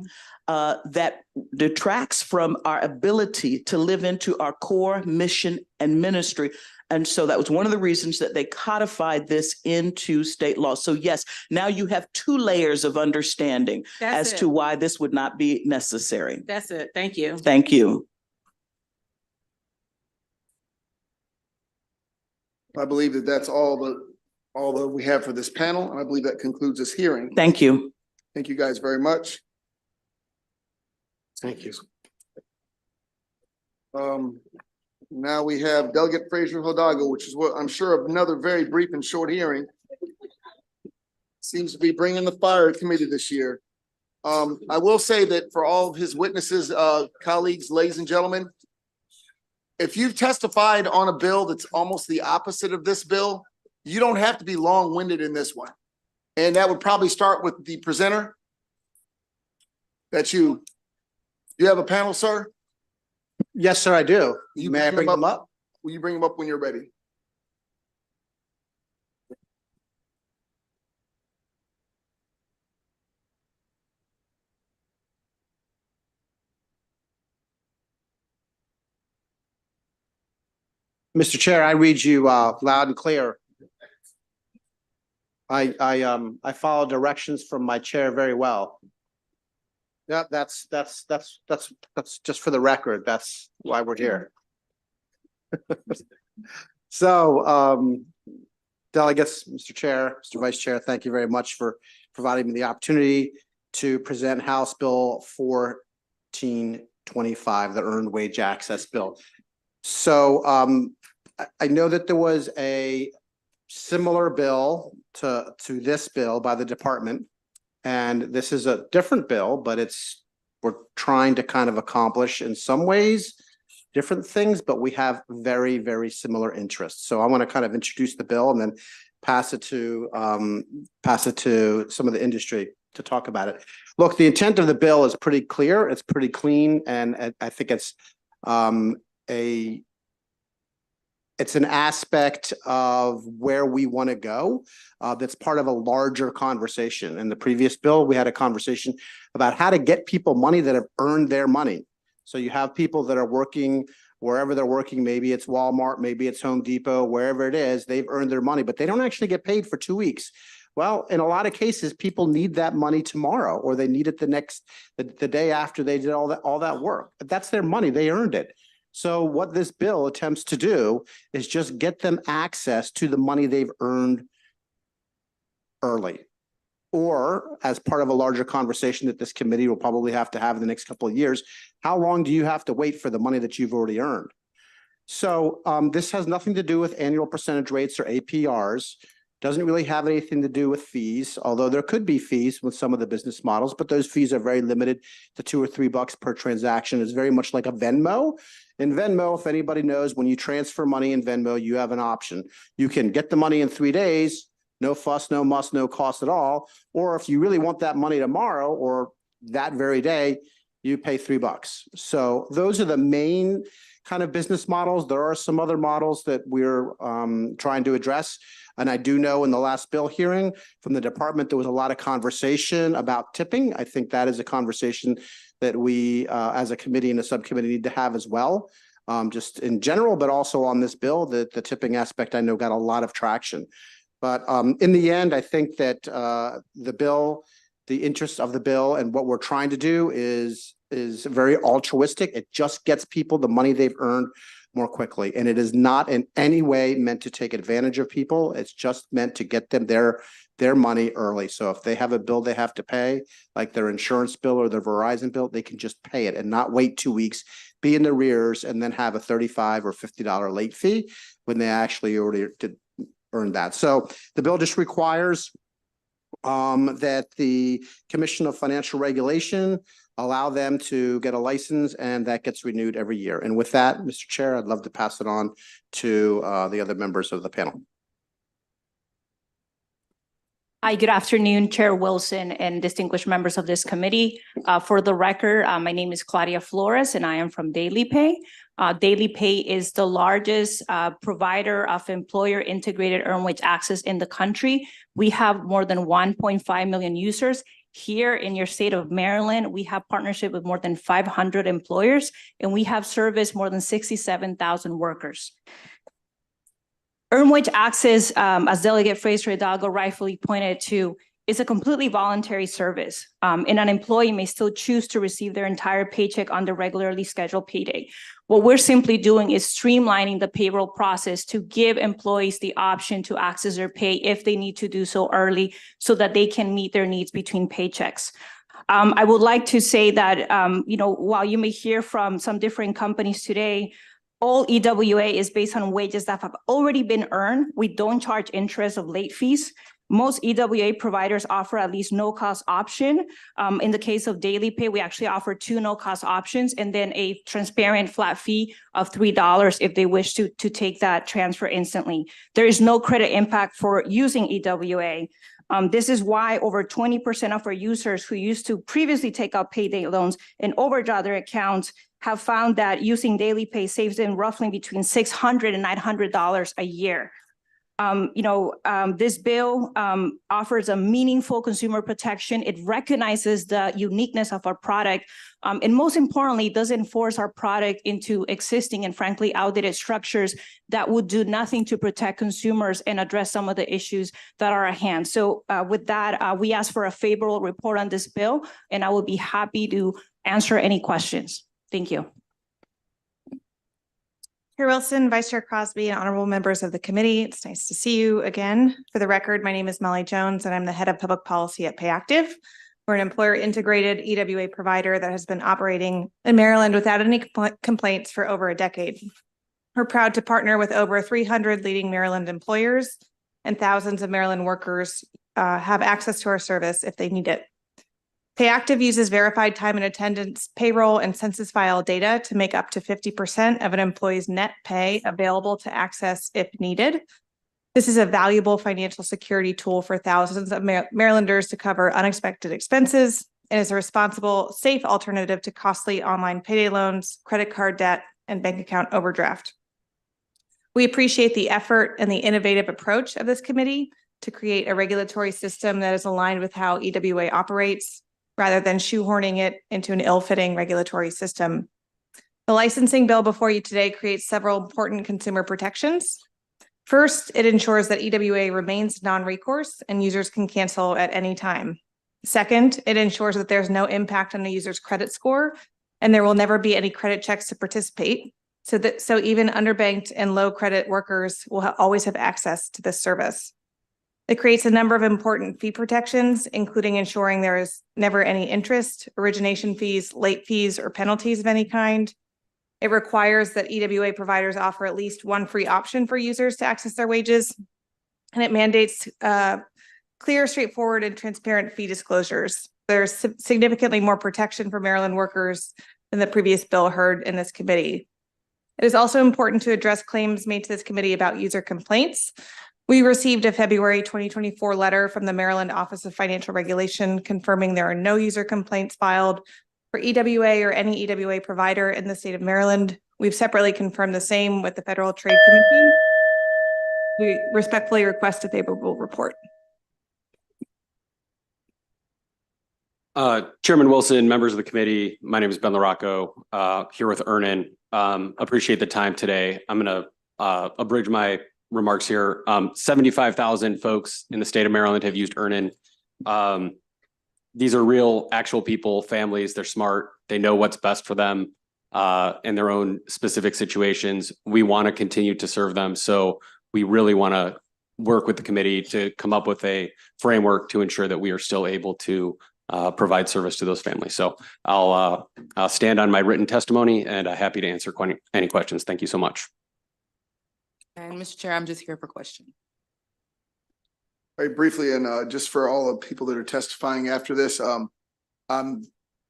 [SPEAKER 5] that detracts from our ability to live into our core mission and ministry. And so that was one of the reasons that they codified this into state law. So yes, now you have two layers of understanding as to why this would not be necessary.
[SPEAKER 8] That's it. Thank you.
[SPEAKER 5] Thank you.
[SPEAKER 1] I believe that that's all that we have for this panel, and I believe that concludes this hearing.
[SPEAKER 5] Thank you.
[SPEAKER 1] Thank you guys very much.
[SPEAKER 6] Thank you.
[SPEAKER 1] Now we have Delegate Fraser Hidalgo, which is what I'm sure another very brief and short hearing. Seems to be bringing the fire committee this year. I will say that for all of his witnesses, colleagues, ladies and gentlemen, if you've testified on a bill that's almost the opposite of this bill, you don't have to be long-winded in this one. And that would probably start with the presenter. You have a panel, sir?
[SPEAKER 21] Yes, sir, I do. May I bring them up?
[SPEAKER 1] Will you bring them up when you're ready?
[SPEAKER 21] Mr. Chair, I read you loud and clear. I follow directions from my chair very well. Yeah, that's just for the record. That's why we're here. So, delegates, Mr. Chair, Mr. Vice Chair, thank you very much for providing me the opportunity to present House Bill 1425, the Earned Wage Access Bill. So, I know that there was a similar bill to this bill by the department. And this is a different bill, but we're trying to kind of accomplish in some ways different things, but we have very, very similar interests. So I want to kind of introduce the bill and then pass it to some of the industry to talk about it. Look, the intent of the bill is pretty clear. It's pretty clean, and I think it's an aspect of where we want to go that's part of a larger conversation. In the previous bill, we had a conversation about how to get people money that have earned their money. So you have people that are working wherever they're working, maybe it's Walmart, maybe it's Home Depot, wherever it is, they've earned their money, but they don't actually get paid for 2 weeks. Well, in a lot of cases, people need that money tomorrow, or they need it the day after they did all that work. But that's their money, they earned it. So what this bill attempts to do is just get them access to the money they've earned early. Or as part of a larger conversation that this committee will probably have to have in the next couple of years, how long do you have to wait for the money that you've already earned? So this has nothing to do with annual percentage rates or APRs. Doesn't really have anything to do with fees, although there could be fees with some of the business models, but those fees are very limited to $2 or $3 per transaction. It's very much like a Venmo. In Venmo, if anybody knows, when you transfer money in Venmo, you have an option. You can get the money in 3 days, no fuss, no muss, no cost at all. Or if you really want that money tomorrow or that very day, you pay $3. So those are the main kind of business models. There are some other models that we're trying to address. And I do know in the last bill hearing from the department, there was a lot of conversation about tipping. I think that is a conversation that we as a committee and a subcommittee need to have as well, just in general, but also on this bill, the tipping aspect I know got a lot of traction. But in the end, I think that the interest of the bill and what we're trying to do is very altruistic. It just gets people the money they've earned more quickly. And it is not in any way meant to take advantage of people. It's just meant to get them their money early. So if they have a bill they have to pay, like their insurance bill or their Verizon bill, they can just pay it and not wait 2 weeks, be in the arrears, and then have a $35 or $50 late fee when they actually already did earn that. So the bill just requires that the Commission of Financial Regulation allow them to get a license, and that gets renewed every year. And with that, Mr. Chair, I'd love to pass it on to the other members of the panel.
[SPEAKER 7] Hi, good afternoon, Chair Wilson and distinguished members of this committee. For the record, my name is Claudia Flores and I am from Daily Pay. Daily Pay is the largest provider of employer integrated earned wage access in the country. We have more than 1.5 million users. Here in your state of Maryland, we have partnership with more than 500 employers, and we have serviced more than 67,000 workers. Earned wage access, as Delegate Fraser Hidalgo rightfully pointed to, is a completely voluntary service, and an employee may still choose to receive their entire paycheck on the regularly scheduled payday. What we're simply doing is streamlining the payroll process to give employees the option to access their pay if they need to do so early so that they can meet their needs between paychecks. I would like to say that, while you may hear from some different companies today, all EWA is based on wages that have already been earned. We don't charge interest of late fees. Most EWA providers offer at least no-cost option. In the case of Daily Pay, we actually offer 2 no-cost options and then a transparent flat fee of $3 if they wish to take that transfer instantly. There is no credit impact for using EWA. This is why over 20% of our users who used to previously take out payday loans and overdraw their accounts have found that using Daily Pay saves them roughly between $600 and $900 a year. This bill offers a meaningful consumer protection. It recognizes the uniqueness of our product. And most importantly, it doesn't force our product into existing and frankly outdated structures that would do nothing to protect consumers and address some of the issues that are at hand. So with that, we ask for a favorable report on this bill, and I will be happy to answer any questions. Thank you.
[SPEAKER 11] Chair Wilson, Vice Chair Crosby, and honorable members of the committee, it's nice to see you again. For the record, my name is Molly Jones, and I'm the head of public policy at PayActive. We're an employer-integrated EWA provider that has been operating in Maryland without any complaints for over a decade. We're proud to partner with over 300 leading Maryland employers, and thousands of Maryland workers have access to our service if they need it. PayActive uses verified time and attendance, payroll, and census file data to make up to 50% of an employee's net pay available to access if needed. This is a valuable financial security tool for thousands of Marylanders to cover unexpected expenses and is a responsible, safe alternative to costly online payday loans, credit card debt, and bank account overdraft. We appreciate the effort and the innovative approach of this committee to create a regulatory system that is aligned with how EWA operates, rather than shoehorning it into an ill-fitting regulatory system. The licensing bill before you today creates several important consumer protections. First, it ensures that EWA remains non-recourse and users can cancel at any time. Second, it ensures that there's no impact on the user's credit score and there will never be any credit checks to participate, so even underbanked and low credit workers will always have access to this service. It creates a number of important fee protections, including ensuring there is never any interest, origination fees, late fees, or penalties of any kind. It requires that EWA providers offer at least one free option for users to access their wages. And it mandates clear, straightforward, and transparent fee disclosures. There's significantly more protection for Maryland workers than the previous bill heard in this committee. It is also important to address claims made to this committee about user complaints. We received a February 2024 letter from the Maryland Office of Financial Regulation confirming there are no user complaints filed for EWA or any EWA provider in the state of Maryland. We've separately confirmed the same with the Federal Trade Commission. We respectfully request a favorable report.
[SPEAKER 13] Chairman Wilson, members of the committee, my name is Ben LaRocco, here with Ernan. Appreciate the time today. I'm going to abridge my remarks here. 75,000 folks in the state of Maryland have used Earnin. These are real, actual people, families. They're smart. They know what's best for them in their own specific situations. We want to continue to serve them. So we really want to work with the committee to come up with a framework to ensure that we are still able to provide service to those families. So I'll stand on my written testimony and happy to answer any questions. Thank you so much.
[SPEAKER 22] And Mr. Chair, I'm just here for questions.
[SPEAKER 1] Very briefly, and just for all the people that are testifying after this, for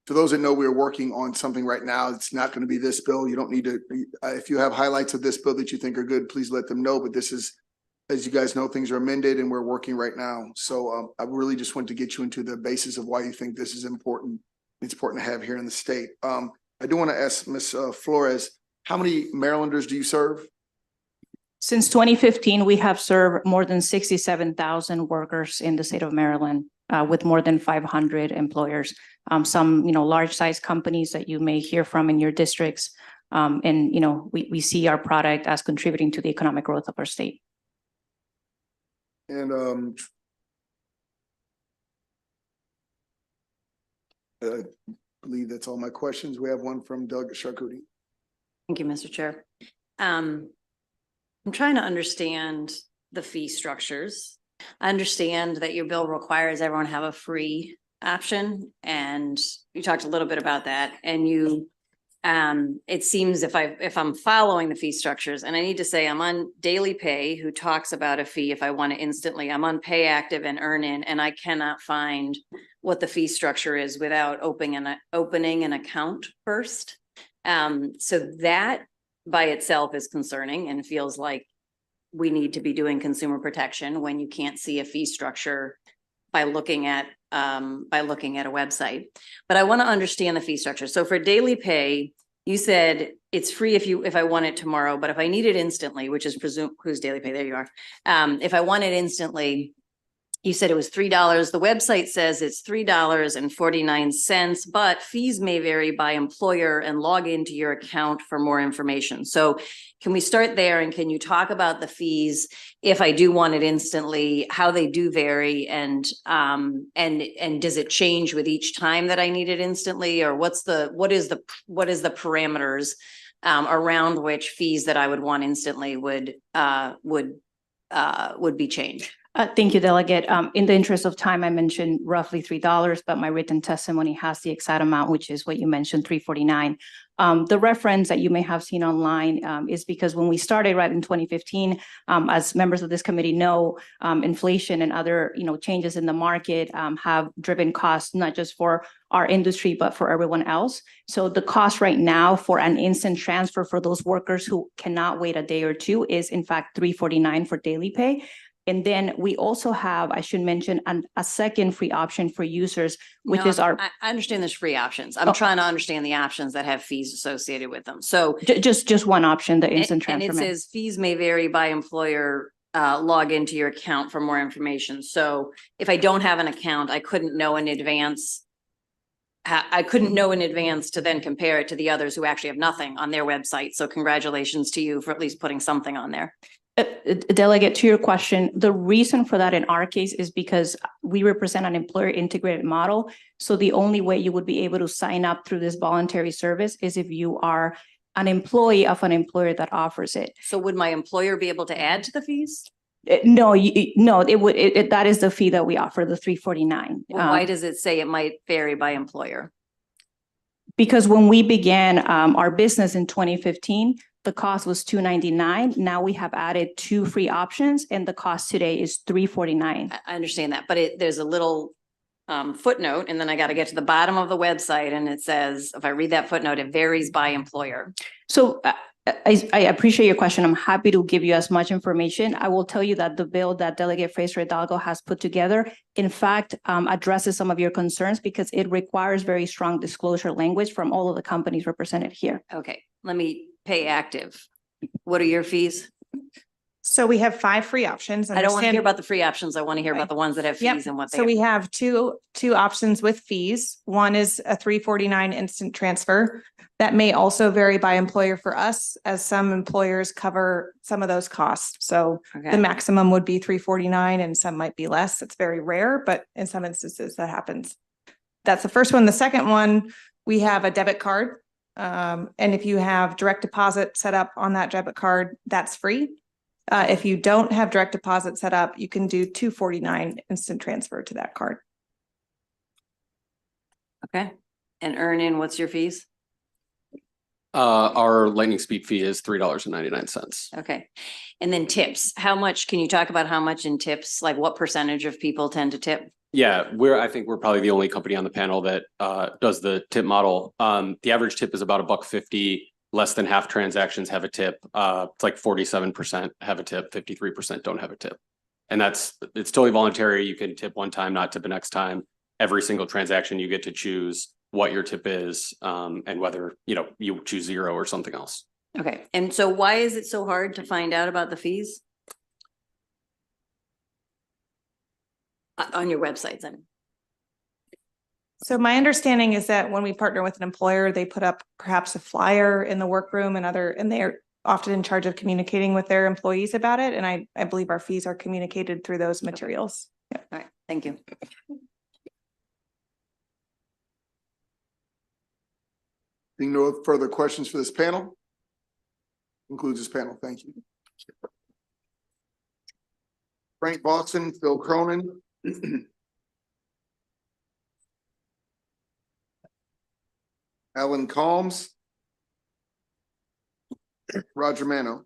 [SPEAKER 1] those that know, we're working on something right now. It's not going to be this bill. You don't need to, if you have highlights of this bill that you think are good, please let them know. But this is, as you guys know, things are amended and we're working right now. So I really just want to get you into the basis of why you think this is important. It's important to have here in the state. I do want to ask Ms. Flores, how many Marylanders do you serve?
[SPEAKER 7] Since 2015, we have served more than 67,000 workers in the state of Maryland with more than 500 employers. Some, large-sized companies that you may hear from in your districts. And, we see our product as contributing to the economic growth of our state.
[SPEAKER 1] And I believe that's all my questions. We have one from Doug Charcuti.
[SPEAKER 24] Thank you, Mr. Chair. I'm trying to understand the fee structures. I understand that your bill requires everyone to have a free option, and you talked a little bit about that. And you, it seems if I'm following the fee structures, and I need to say I'm on Daily Pay, who talks about a fee if I want to instantly. I'm on PayActive and Earnin, and I cannot find what the fee structure is without opening an account first. So that by itself is concerning and feels like we need to be doing consumer protection when you can't see a fee structure by looking at a website. But I want to understand the fee structure. So for Daily Pay, You said it's free if I want it tomorrow, but if I need it instantly, which is who's daily pay, there you are. If I want it instantly, you said it was $3. The website says it's $3.49, but fees may vary by employer and log into your account for more information. So can we start there and can you talk about the fees if I do want it instantly, how they do vary and does it change with each time that I need it instantly, or what is the parameters around which fees that I would want instantly would be changed?
[SPEAKER 7] Thank you, Delegate. In the interest of time, I mentioned roughly $3, but my written testimony has the exact amount, which is what you mentioned, $3.49. The reference that you may have seen online is because when we started right in 2015, as members of this committee know, inflation and other changes in the market have driven costs not just for our industry, but for everyone else. So the cost right now for an instant transfer for those workers who cannot wait a day or two is in fact $3.49 for daily pay. And then we also have, I should mention, a second free option for users, which is our.
[SPEAKER 24] I understand there's free options. I'm trying to understand the options that have fees associated with them. So
[SPEAKER 7] just one option, the instant transfer.
[SPEAKER 24] And it says fees may vary by employer. Log into your account for more information. So if I don't have an account, I couldn't know in advance. I couldn't know in advance to then compare it to the others who actually have nothing on their website. So congratulations to you for at least putting something on there.
[SPEAKER 7] Delegate, to your question, the reason for that in our case is because we represent an employer integrated model. So the only way you would be able to sign up through this voluntary service is if you are an employee of an employer that offers it.
[SPEAKER 24] So would my employer be able to add to the fees?
[SPEAKER 7] No, it would. That is the fee that we offer, the $3.49.
[SPEAKER 24] Well, why does it say it might vary by employer?
[SPEAKER 7] Because when we began our business in 2015, the cost was $2.99. Now we have added 2 free options and the cost today is $3.49.
[SPEAKER 24] I understand that, but there's a little footnote and then I got to get to the bottom of the website and it says, if I read that footnote, it varies by employer.
[SPEAKER 7] So I appreciate your question. I'm happy to give you as much information. I will tell you that the bill that Delegate Fraser Hidalgo has put together, in fact, addresses some of your concerns because it requires very strong disclosure language from all of the companies represented here.
[SPEAKER 24] Okay, let me pay active. What are your fees?
[SPEAKER 11] So we have 5 free options.
[SPEAKER 24] I don't want to hear about the free options. I want to hear about the ones that have fees and what they
[SPEAKER 11] So
[SPEAKER 24] are.
[SPEAKER 11] we have two options with fees. One is a $3.49 instant transfer. That may also vary by employer for us, as some employers cover some of those costs. So the maximum would be $3.49 and some might be less. It's very rare, but in some instances that happens. That's the first one. The second one, we have a debit card. And if you have direct deposit set up on that debit card, that's free. If you don't have direct deposit set up, you can do $2.49 instant transfer to that card.
[SPEAKER 24] Okay. And earn in, what's your fees?
[SPEAKER 13] Our lightning speed fee is $3.99.
[SPEAKER 24] Okay. And then tips, how much, can you talk about how much in tips, like what percentage of people tend to tip?
[SPEAKER 13] Yeah, I think we're probably the only company on the panel that does the tip model. The average tip is about $1.50. Less than half transactions have a tip. It's like 47% have a tip, 53% don't have a tip. And it's totally voluntary. You can tip one time, not tip the next time. Every single transaction you get to choose what your tip is and whether you choose 0 or something else.
[SPEAKER 24] Okay. And so why is it so hard to find out about the fees? On your websites, I mean.
[SPEAKER 11] So my understanding is that when we partner with an employer, they put up perhaps a flyer in the workroom and they're often in charge of communicating with their employees about it. And I believe our fees are communicated through those materials. Yeah.
[SPEAKER 24] All right. Thank you.
[SPEAKER 1] Being no further questions for this panel. Concludes this panel. Thank you. Frank Boston, Phil Cronin. Alan Calms. Roger Mano.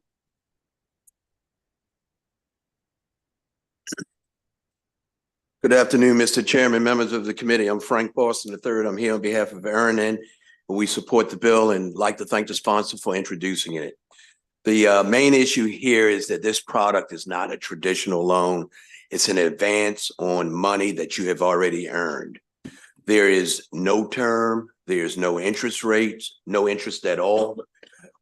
[SPEAKER 14] Good afternoon, Mr. Chairman, members of the committee. I'm Frank Boston III. I'm here on behalf of Aaron and we support the bill and like to thank the sponsor for introducing it. The main issue here is that this product is not a traditional loan. It's an advance on money that you have already earned. There is no term, There's no interest rates, no interest at all.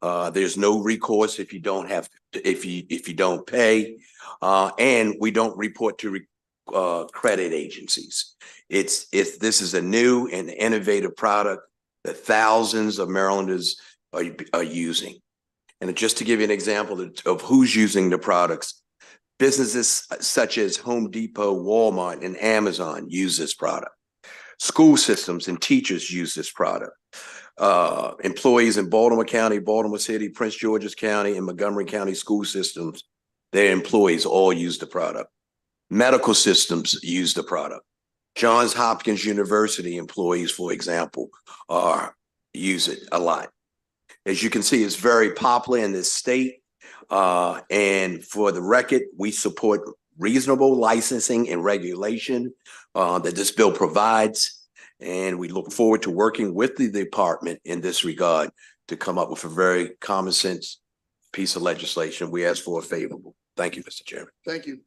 [SPEAKER 14] There's no recourse if you don't have, if you don't pay. And we don't report to credit agencies. This is a new and innovative product that thousands of Marylanders are using. And just to give you an example of who's using the products, businesses such as Home Depot, Walmart, and Amazon use this product. School systems and teachers use this product. Employees in Baltimore County, Baltimore City, Prince George's County, and Montgomery County school systems, their employees all use the product. Medical systems use the product. Johns Hopkins University employees, for example, use it a lot. As you can see, it's very popular in this state. And for the record, we support reasonable licensing and regulation that this bill provides. And we look forward to working with the department in this regard to come up with a very common sense piece of legislation. We ask for a favorable. Thank you, Mr. Chairman.
[SPEAKER 1] Thank you.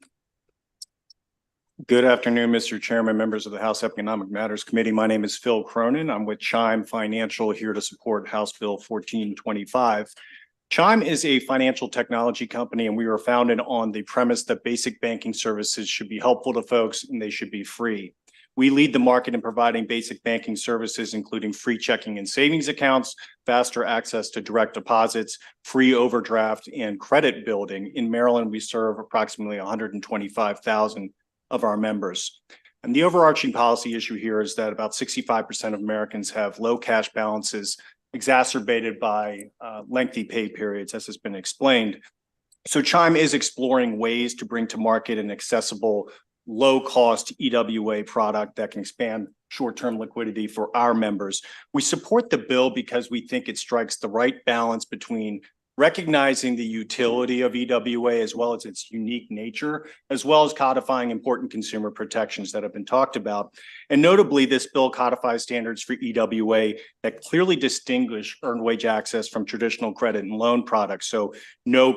[SPEAKER 18] Good afternoon, Mr. Chairman, members of the House Economic Matters Committee. My name is Phil Cronin. I'm with Chime Financial here to support House Bill 1425. Chime is a financial technology company, and we were founded on the premise that basic banking services should be helpful to folks and they should be free. We lead the market in providing basic banking services, including free checking and savings accounts, faster access to direct deposits, free overdraft, and credit building. In Maryland, we serve approximately 125,000 of our members. And the overarching policy issue here is that about 65% of Americans have low cash balances exacerbated by lengthy pay periods, as has been explained. So Chime is exploring ways to bring to market an accessible, low-cost EWA product that can expand short-term liquidity for our members. We support the bill because we think it strikes the right balance between recognizing the utility of EWA as well as its unique nature, as well as codifying important consumer protections that have been talked about. And notably, this bill codifies standards for EWA that clearly distinguish earned wage access from traditional credit and loan products. So no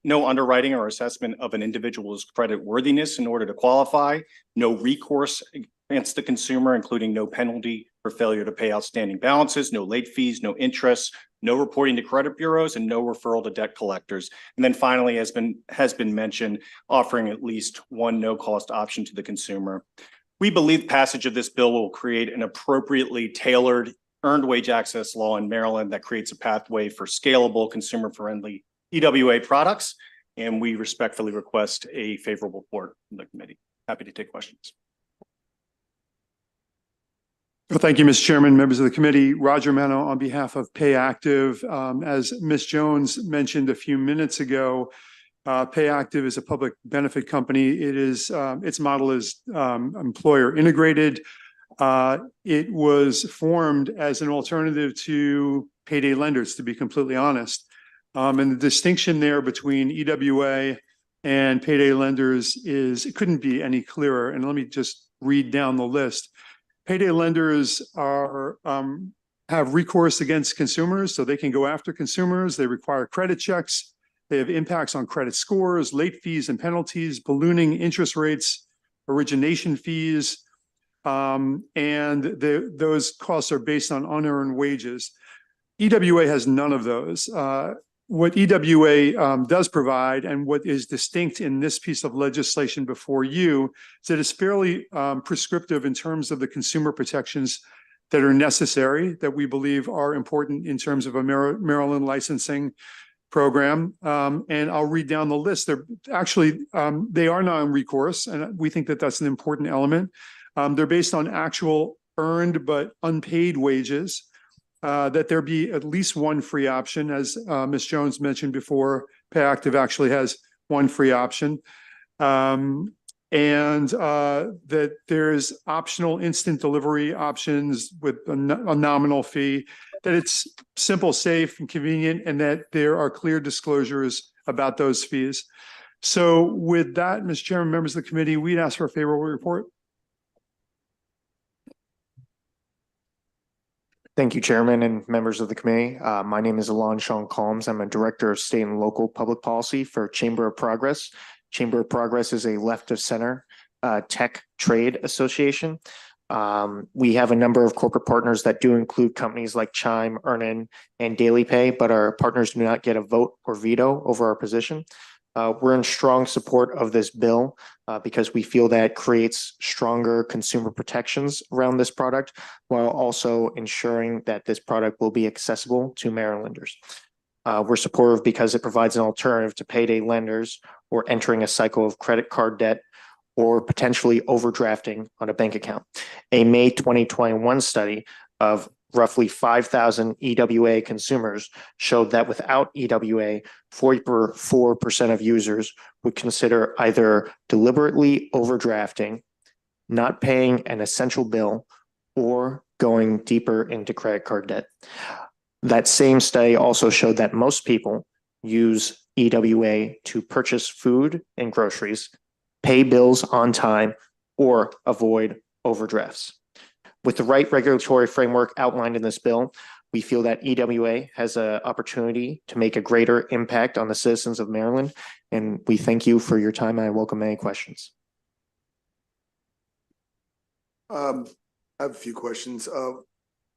[SPEAKER 18] underwriting or assessment of an individual's credit worthiness in order to qualify, no recourse against the consumer, including no penalty for failure to pay outstanding balances, no late fees, no interest, no reporting to credit bureaus, and no referral to debt collectors. And then finally, has been mentioned, offering at least one no-cost option to the consumer. We believe passage of this bill will create an appropriately tailored earned wage access law in Maryland that creates a pathway for scalable, consumer-friendly EWA products. And we respectfully request a favorable report from the committee. Happy to take questions.
[SPEAKER 19] Well, thank you, Mr. Chairman, members of the committee. Roger Mano on behalf of Pay Active. As Ms. Jones mentioned a few minutes ago, Pay Active is a public benefit company. It is its model is employer integrated. It was formed as an alternative to payday lenders, to be completely honest. And the distinction there between EWA and payday lenders it couldn't be any clearer. And let me just read down the list. Payday lenders have recourse against consumers, so they can go after consumers. They require credit checks. They have impacts on credit scores, late fees and penalties, ballooning interest rates, origination fees, and those costs are based on unearned wages. EWA has none of those. What EWA does provide, and what is distinct in this piece of legislation before you, is that it's fairly prescriptive in terms of the consumer protections that are necessary, that we believe are important in terms of a Maryland licensing program. And I'll read down the list. They're actually, they are non-recourse, and we think that that's an important element. They're based on actual earned but unpaid wages. That there be at least one free option, as Ms. Jones mentioned before. Pay Active actually has one free option, and that there's optional instant delivery options with a nominal fee. That it's simple, safe, and convenient, and that there are clear disclosures about those fees. So, with that, Mr. Chairman, members of the committee, we'd ask for a favorable report.
[SPEAKER 20] Thank you, Chairman and members of the committee. My name is Alon Sean Colmes. I'm a Director of State and Local Public Policy for Chamber of Progress. Chamber of Progress is a left of center tech trade association. We have a number of corporate partners that do include companies like Chime, Earnin, and Daily Pay, but our partners do not get a vote or veto over our position. We're in strong support of this bill because we feel that creates stronger consumer protections around this product, while also ensuring that this product will be accessible to Marylanders. We're supportive because it provides an alternative to payday lenders or entering a cycle of credit card debt or potentially overdrafting on a bank account. A May 2021 study of roughly 5,000 EWA consumers showed that without EWA, 44% of users would consider either deliberately overdrafting, not paying an essential bill, or going deeper into credit card debt. That same study also showed that most people use EWA to purchase food and groceries, pay bills on time, or avoid overdrafts. With the right regulatory framework outlined in this bill, we feel that EWA has an opportunity to make a greater impact on the citizens of Maryland, and we thank you for your time. I welcome any questions.
[SPEAKER 1] I have a few questions.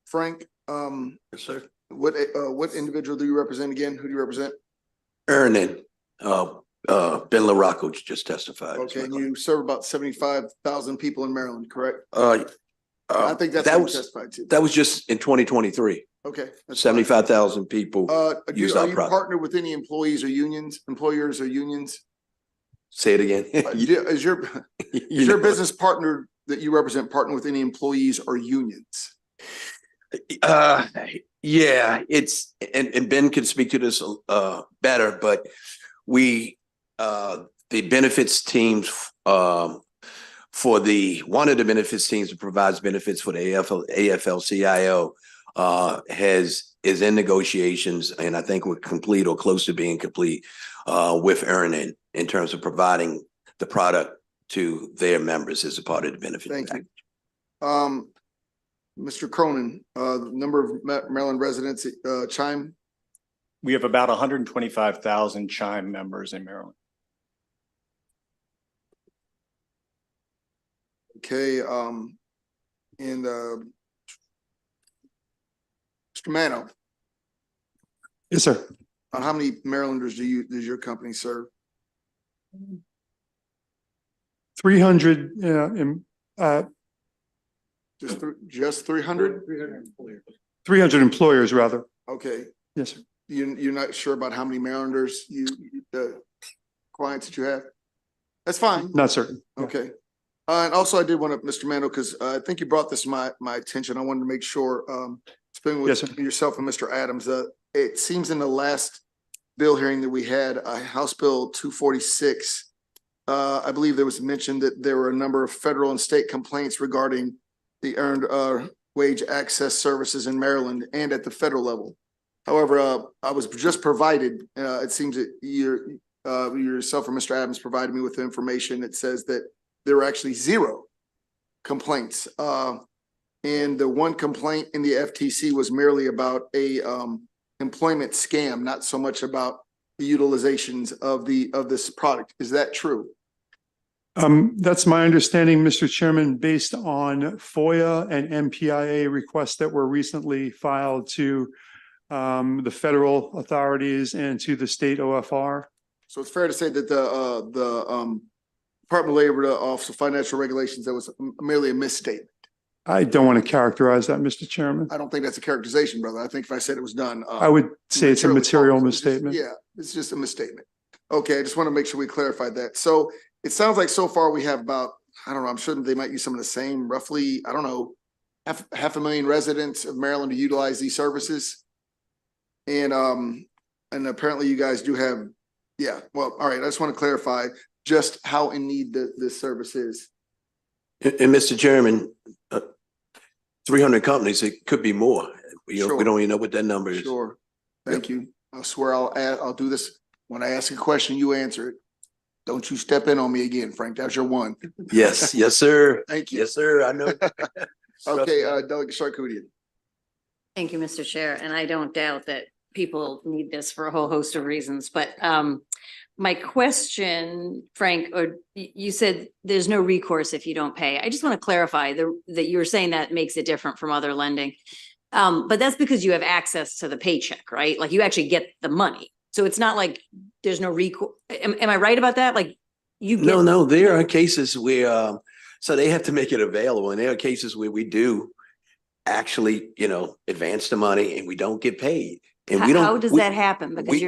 [SPEAKER 1] Frank,
[SPEAKER 14] Yes, sir.
[SPEAKER 1] what individual do you represent again? Who do you represent?
[SPEAKER 14] Earnin, Ben LaRocco just testified.
[SPEAKER 1] Okay, and you serve about 75,000 people in Maryland, correct? I think that's
[SPEAKER 14] that
[SPEAKER 1] what you
[SPEAKER 14] was
[SPEAKER 1] testified to.
[SPEAKER 14] that was just in 2023.
[SPEAKER 1] Okay. that's fine.
[SPEAKER 14] 75,000 people used
[SPEAKER 1] Are
[SPEAKER 14] our
[SPEAKER 1] you
[SPEAKER 14] product.
[SPEAKER 1] partnered with any employers or unions?
[SPEAKER 14] Say it again.
[SPEAKER 1] Is your business partner that you represent partner with any employees or unions?
[SPEAKER 14] Yeah, it's and Ben can speak to this better, but we the benefits teams for one of the benefits teams that provides benefits for the AFL-CIO is in negotiations, and I think we're complete or close to being complete with Earnin in terms of providing the product to their members as a part of the benefit.
[SPEAKER 1] Thank you. Mr. Cronin, number of Maryland residents, Chime?
[SPEAKER 18] We have about 125,000 Chime members in Maryland.
[SPEAKER 1] Okay, and Mr. Mano,
[SPEAKER 19] Yes, sir.
[SPEAKER 1] how many Marylanders does your company serve?
[SPEAKER 19] 300,
[SPEAKER 1] just 300?
[SPEAKER 19] 300 employers, rather.
[SPEAKER 1] Okay.
[SPEAKER 19] Yes, sir.
[SPEAKER 1] You're not sure about how many Marylanders the clients that you have? That's fine.
[SPEAKER 19] Not certain.
[SPEAKER 1] Okay. And also I did want to, Mr. Mano, because I think you brought this to my attention. I wanted to make sure, speaking with yourself and Mr. Adams, it seems in the last bill hearing that we had, House Bill 246, I believe there was mentioned that there were a number of federal and state complaints regarding the earned wage access services in Maryland and at the federal level. However, I was just provided, it seems that yourself or Mr. Adams provided me with the information that says that there were actually 0 complaints. And the one complaint in the FTC was merely about a employment scam, not so much about the utilizations of this product. Is that true?
[SPEAKER 19] That's my understanding, Mr. Chairman, based on FOIA and MPIA requests that were recently filed to the federal authorities and to the state OFR.
[SPEAKER 1] So it's fair to say that the Department of Labor, the Office of Financial Regulations, that was merely a misstatement.
[SPEAKER 19] I don't want to characterize that, Mr. Chairman.
[SPEAKER 1] I don't think that's a characterization, brother. I think if I said it was done.
[SPEAKER 19] I would say it's a material misstatement.
[SPEAKER 1] Yeah, it's just a misstatement. Okay, I just want to make sure we clarified that. So it sounds like so far we have about, I don't know, I'm sure they might use some of the same, roughly, I don't know, half a 500,000 residents of Maryland to utilize these services. And apparently you guys do have, yeah, well, all right, I just want to clarify just how in need this service is.
[SPEAKER 14] And Mr. Chairman, 300 companies, it could be more. We don't even know what that number is.
[SPEAKER 1] Sure. Thank you. I swear I'll do this. When I ask a question, you answer it. Don't you step in on me again, Frank. That's your one.
[SPEAKER 14] Yes, yes, sir.
[SPEAKER 1] Thank you.
[SPEAKER 14] Yes, sir. I know.
[SPEAKER 1] Okay, Delegate Sharkoudian.
[SPEAKER 24] Thank you, Mr. Chair. And I don't doubt that people need this for a whole host of reasons, but my question, Frank, or you said there's no recourse if you don't pay. I just want to clarify that you were saying that makes it different from other lending. But that's because you have access to the paycheck, right? Like you actually get the money. So it's not like there's no recourse. Am I right about that? Like you get.
[SPEAKER 14] No, there are cases where, so they have to make it available, and there are cases where we do actually, advance the money and we don't get paid. And we don't.
[SPEAKER 24] How does that happen? Because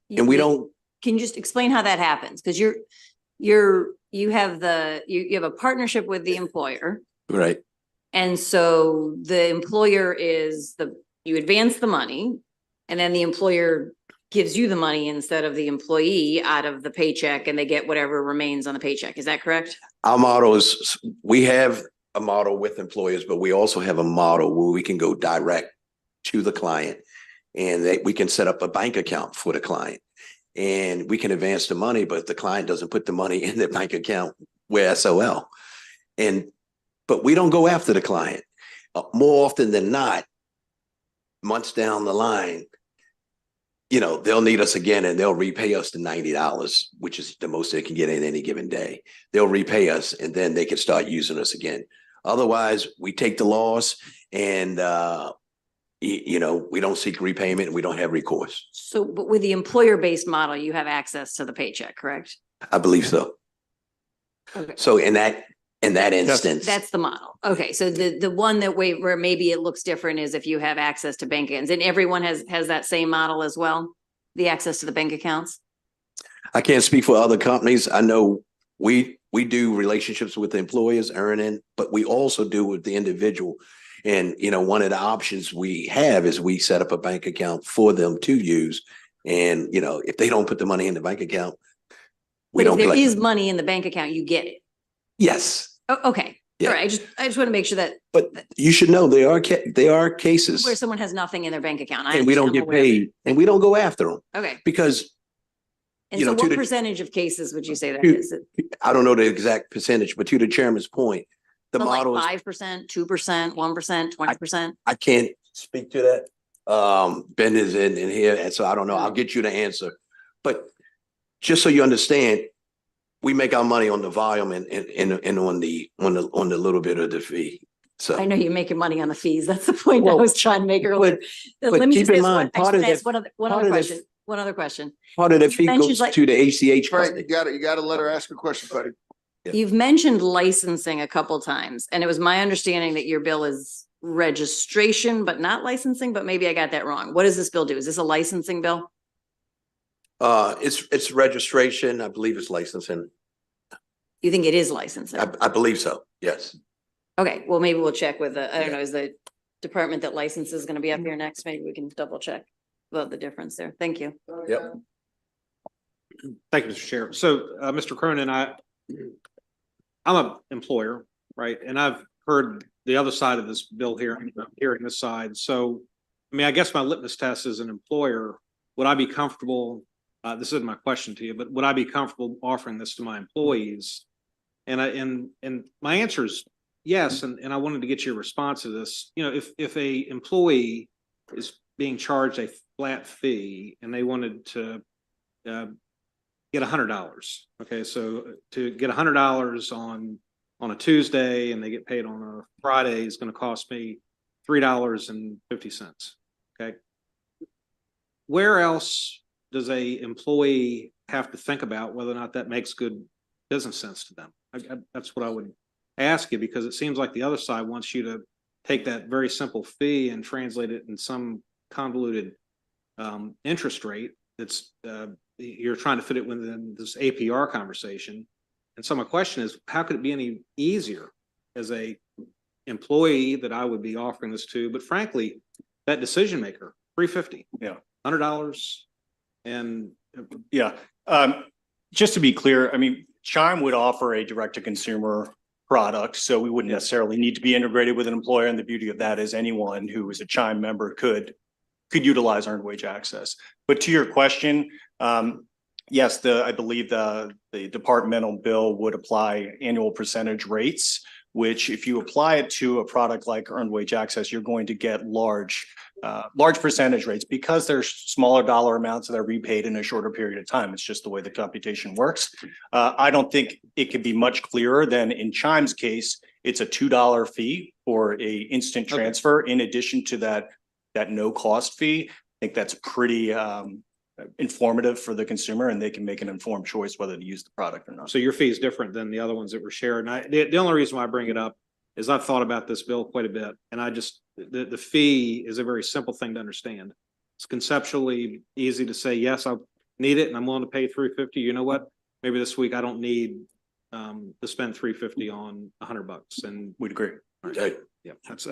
[SPEAKER 14] we don't.
[SPEAKER 24] Can you just explain how that happens? Because you have a partnership with the employer.
[SPEAKER 14] Right.
[SPEAKER 24] And so the employer you advance the money and then the employer gives you the money instead of the employee out of the paycheck, and they get whatever remains on the paycheck. Is that correct?
[SPEAKER 14] Our model is, we have a model with employers, but we also have a model where we can go direct to the client, and we can set up a bank account for the client. And we can advance the money, but if the client doesn't put the money in their bank account, we're SOL. But we don't go after the client. More often than not, months down the line, they'll need us again and they'll repay us the $90, which is the most they can get in any given day. They'll repay us and then they can start using us again. Otherwise, we take the loss and we don't seek repayment and we don't have recourse.
[SPEAKER 24] So, but with the employer-based model, you have access to the paycheck, correct?
[SPEAKER 14] I believe so.
[SPEAKER 24] Okay.
[SPEAKER 14] So in that instance.
[SPEAKER 24] That's the model. Okay, so the one where maybe it looks different is if you have access to bank accounts, and everyone has that same model as well, the access to the bank accounts?
[SPEAKER 14] I can't speak for other companies. I know we do relationships with the employers earning, but we also do with the individual. And, one of the options we have is we set up a bank account for them to use. And, if they don't put the money in the bank account, we don't collect.
[SPEAKER 24] If there is money in the bank account, you get it.
[SPEAKER 14] Yes.
[SPEAKER 24] Oh, okay.
[SPEAKER 14] Yeah.
[SPEAKER 24] All right. I just want to make sure that.
[SPEAKER 14] But you should know there are cases
[SPEAKER 24] Where someone has nothing in their bank account.
[SPEAKER 14] and we don't get paid and we don't go after them.
[SPEAKER 24] Okay.
[SPEAKER 14] Because.
[SPEAKER 24] And so what percentage of cases would you say that is?
[SPEAKER 14] I don't know the exact percentage, but to the chairman's point, the model is
[SPEAKER 24] 5%, 2%, 1%, 20%.
[SPEAKER 14] I can't speak to that. Ben is in here, and so I don't know. I'll get you the answer. But just so you understand, we make our money on the volume and on the little bit of the fee. So
[SPEAKER 24] I know you're making money on the fees. That's the point I was trying to make earlier.
[SPEAKER 14] But
[SPEAKER 24] Let me
[SPEAKER 14] keep
[SPEAKER 24] just
[SPEAKER 14] in
[SPEAKER 24] ask
[SPEAKER 14] mind, part of that.
[SPEAKER 24] one other question.
[SPEAKER 14] Part of the fee
[SPEAKER 24] mentioned
[SPEAKER 14] goes to the ACH.
[SPEAKER 1] Frank, you gotta let her ask a question, buddy.
[SPEAKER 14] Yeah.
[SPEAKER 24] You've mentioned licensing a couple times, and it was my understanding that your bill is registration, but not licensing, but maybe I got that wrong. What does this bill do? Is this a licensing bill?
[SPEAKER 14] It's registration. I believe it's licensing.
[SPEAKER 24] You think it is licensing?
[SPEAKER 14] I believe so. Yes.
[SPEAKER 24] Okay, well, maybe we'll check with I don't know, is the department that licenses going to be up here next? Maybe we can double check about the difference there. Thank you.
[SPEAKER 14] Yep.
[SPEAKER 17] Thank you, Mr. Chair. So, Mr. Cronin, I'm an employer, right? And I've heard the other side of this bill here, hearing this side. So, I guess my litmus test as an employer, would I be comfortable, this isn't my question to you, but would I be comfortable offering this to my employees? And my answer is yes. And I wanted to get your response to this. If a employee is being charged a flat fee and they wanted to get $100. Okay, so to get $100 on a Tuesday and they get paid on a Friday is going to cost me $3.50. Okay, where else does a employee have to think about whether or not that makes good business sense to them? That's what I would ask you, because it seems like the other side wants you to take that very simple fee and translate it in some convoluted interest rate that's you're trying to fit it within this APR conversation. And so my question is, how could it be any easier as a employee that I would be offering this to, but frankly, that decision maker, $350,
[SPEAKER 18] Yeah.
[SPEAKER 17] $100, and
[SPEAKER 18] Yeah. Just to be clear, Chime would offer a direct-to-consumer product, so we wouldn't necessarily need to be integrated with an employer. And the beauty of that is anyone who is a Chime member could utilize earned wage access. But to your question, yes, I believe the departmental bill would apply annual percentage rates, which if you apply it to a product like earned wage access, you're going to get large large percentage rates because there's smaller dollar amounts that are repaid in a shorter period of time. It's just the way the computation works. I don't think it could be much clearer than in Chime's case, it's a $2 fee for a instant transfer in addition to that no cost fee. I think that's pretty informative for the consumer, and they can make an informed choice whether to use the product or not.
[SPEAKER 10] So your fee is different than the other ones that were shared. And the only reason why I bring it up is I've thought about this bill quite a bit, and the fee is a very simple thing to understand. It's conceptually easy to say, yes, I need it and I'm willing to pay $350. You know what? Maybe this week I don't need to spend $350 on $100, and
[SPEAKER 18] we'd agree.
[SPEAKER 14] Okay.
[SPEAKER 10] Yeah, that's.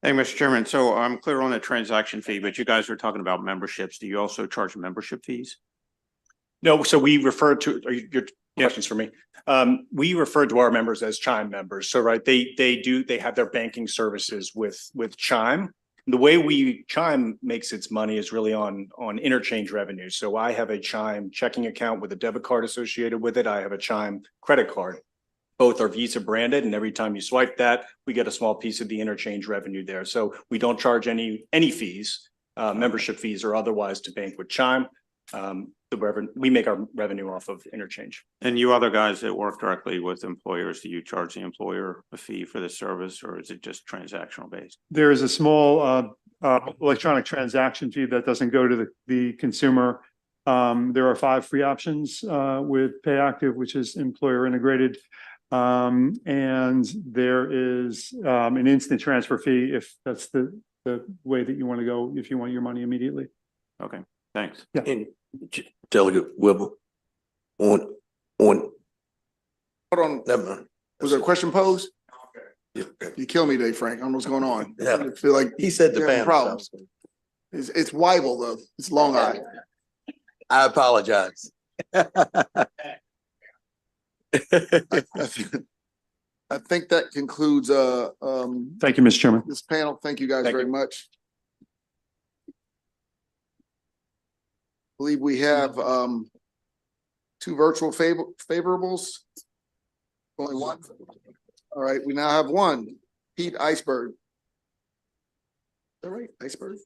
[SPEAKER 10] Hey, Mr. Chairman, so I'm clear on the transaction fee, but you guys were talking about memberships. Do you also charge membership fees?
[SPEAKER 18] No, so we refer to, your questions for me? We refer to our members as Chime members. So, right, they have their banking services with Chime. The way Chime makes its money is really on interchange revenue. So I have a Chime checking account with a debit card associated with it. I have a Chime credit card. Both are Visa branded, and every time you swipe that, we get a small piece of the interchange revenue there. So we don't charge any fees, membership fees or otherwise, to bank with Chime. We make our revenue off of interchange.
[SPEAKER 10] And you other guys that work directly with employers, do you charge the employer a fee for the service, or is it just transactional based?
[SPEAKER 19] There is a small electronic transaction fee that doesn't go to the consumer. There are 5 free options with PayActive, which is employer integrated. And there is an instant transfer fee if that's the way that you want to go, if you want your money immediately.
[SPEAKER 10] Okay, thanks.
[SPEAKER 19] Yeah.
[SPEAKER 14] And Delegate Whipple, on.
[SPEAKER 1] Hold on.
[SPEAKER 14] Never mind.
[SPEAKER 1] Was there a question posed?
[SPEAKER 14] Yeah, okay.
[SPEAKER 1] You kill me today, Frank. I don't know what's going on.
[SPEAKER 14] Yeah.
[SPEAKER 1] I feel like
[SPEAKER 14] He said the
[SPEAKER 1] you're having
[SPEAKER 14] panel.
[SPEAKER 1] problems. It's Weibel though. It's Long Eye.
[SPEAKER 14] I apologize.
[SPEAKER 1] I think that concludes
[SPEAKER 19] Thank you, Mr. Chairman.
[SPEAKER 1] this panel. Thank you guys very much. I believe we have 2 virtual favorables. Only one. All right, we now have one. Pete Iceberg. Is that right? Iceberg?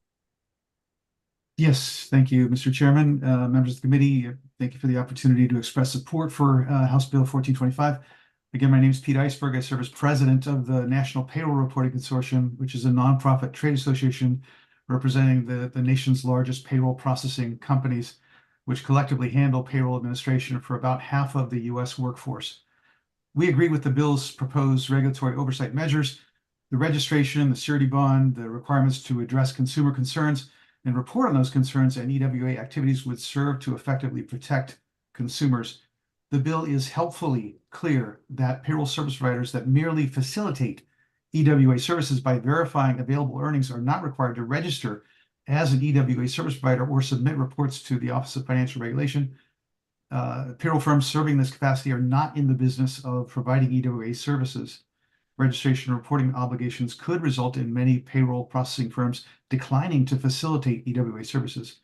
[SPEAKER 2] Yes, thank you, Mr. Chairman, members of the committee. Thank you for the opportunity to express support for House Bill 1425. Again, my name is Pete Iceberg. I serve as president of the National Payroll Reporting Consortium, which is a nonprofit trade association representing the nation's largest payroll processing companies, which collectively handle payroll administration for about half of the U.S. workforce. We agree with the bill's proposed regulatory oversight measures, the registration, the surety bond, the requirements to address consumer concerns and report on those concerns, and EWA activities would serve to effectively protect consumers. The bill is helpfully clear that payroll service providers that merely facilitate EWA services by verifying available earnings are not required to register as an EWA service provider or submit reports to the Office of Financial Regulation. Payroll firms serving this capacity are not in the business of providing EWA services. Registration and reporting obligations could result in many payroll processing firms declining to facilitate EWA services.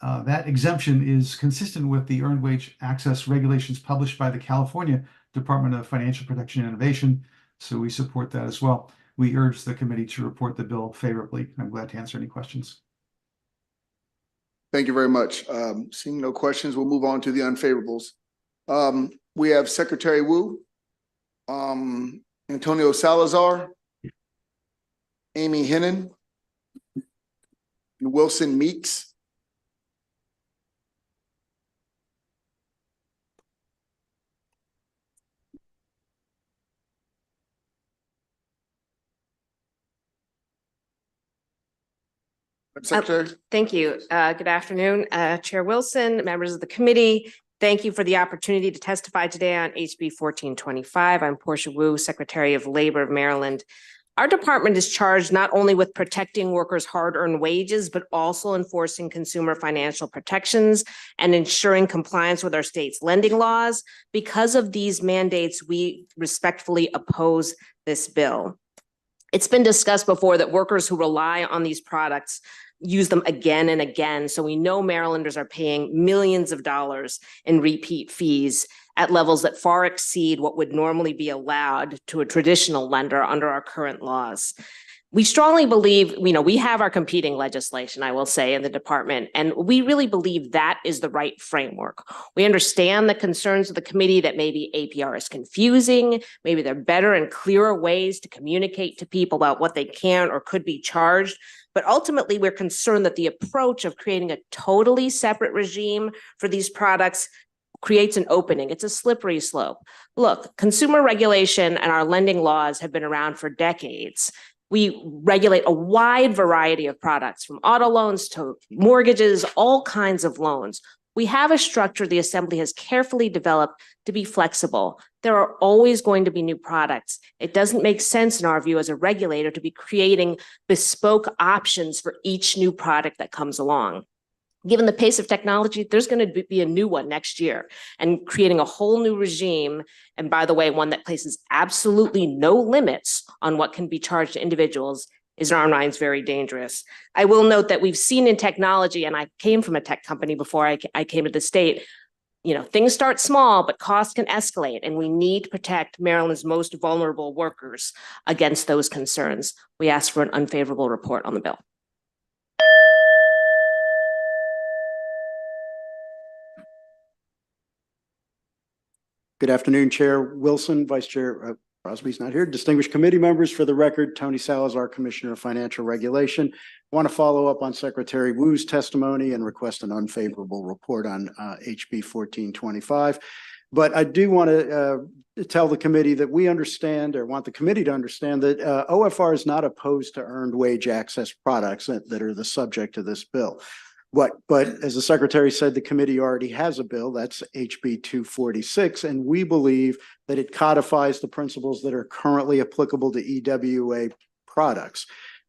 [SPEAKER 2] That exemption is consistent with the Earned Wage Access regulations published by the California Department of Financial Protection and Innovation, so we support that as well. We urge the committee to report the bill favorably. I'm glad to answer any questions.
[SPEAKER 1] Thank you very much. Seeing no questions, we'll move on to the unfavorables. We have Secretary Wu, Antonio Salazar, Amy Hennon, and Wilson Meeks. Secretary.
[SPEAKER 3] Thank you. Good afternoon, Chair Wilson, members of the committee. Thank you for the opportunity to testify today on HB 1425. I'm Portia Wu, Secretary of Labor of Maryland. Our department is charged not only with protecting workers' hard-earned wages, but also enforcing consumer financial protections and ensuring compliance with our state's lending laws. Because of these mandates, we respectfully oppose this bill. It's been discussed before that workers who rely on these products use them again and again. So we know Marylanders are paying millions of dollars in repeat fees at levels that far exceed what would normally be allowed to a traditional lender under our current laws. We strongly believe, we have our competing legislation, I will say, in the department, and we really believe that is the right framework. We understand the concerns of the committee that maybe APR is confusing, maybe there are better and clearer ways to communicate to people about what they can or could be charged. But ultimately, we're concerned that the approach of creating a totally separate regime for these products creates an opening. It's a slippery slope. Look, consumer regulation and our lending laws have been around for decades. We regulate a wide variety of products, from auto loans to mortgages, all kinds of loans. We have a structure the Assembly has carefully developed to be flexible. There are always going to be new products. It doesn't make sense, in our view, as a regulator to be creating bespoke options for each new product that comes along. Given the pace of technology, there's going to be a new one next year, and creating a whole new regime, and by the way, one that places absolutely no limits on what can be charged to individuals, is in our minds very dangerous. I will note that we've seen in technology, and I came from a tech company before I came to the state, things start small, but costs can escalate, and we need to protect Maryland's most vulnerable workers against those concerns. We ask for an unfavorable report on the bill.
[SPEAKER 4] Good afternoon, Chair Wilson, Vice Chair Crosby's not here. Distinguished committee members, for the record, Tony Salazar, Commissioner of Financial Regulation. I want to follow up on Secretary Wu's testimony and request an unfavorable report on HB 1425. But I do want to tell the committee that we understand, or want the committee to understand, that OFR is not opposed to earned wage access products that are the subject of this bill. But as the Secretary said, the committee already has a bill, that's HB 246, and we believe that it codifies the principles that are currently applicable to EWA products.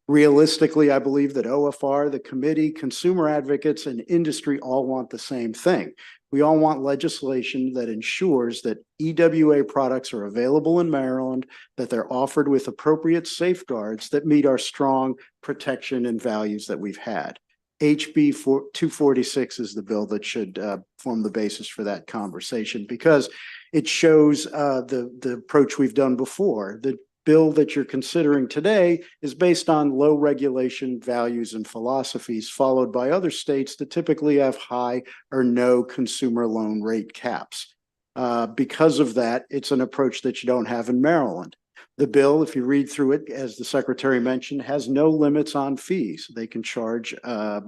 [SPEAKER 4] Realistically, I believe that OFR, the committee, consumer advocates, and industry all want the same thing. We all want legislation that ensures that EWA products are available in Maryland, that they're offered with appropriate safeguards that meet our strong protection and values that we've had. HB 246 is the bill that should form the basis for that conversation, because it shows the approach we've done before. The bill that you're considering today is based on low regulation values and philosophies, followed by other states that typically have high or no consumer loan rate caps. Because of that, it's an approach that you don't have in Maryland. The bill, if you read through it, as the Secretary mentioned, has no limits on fees. They can charge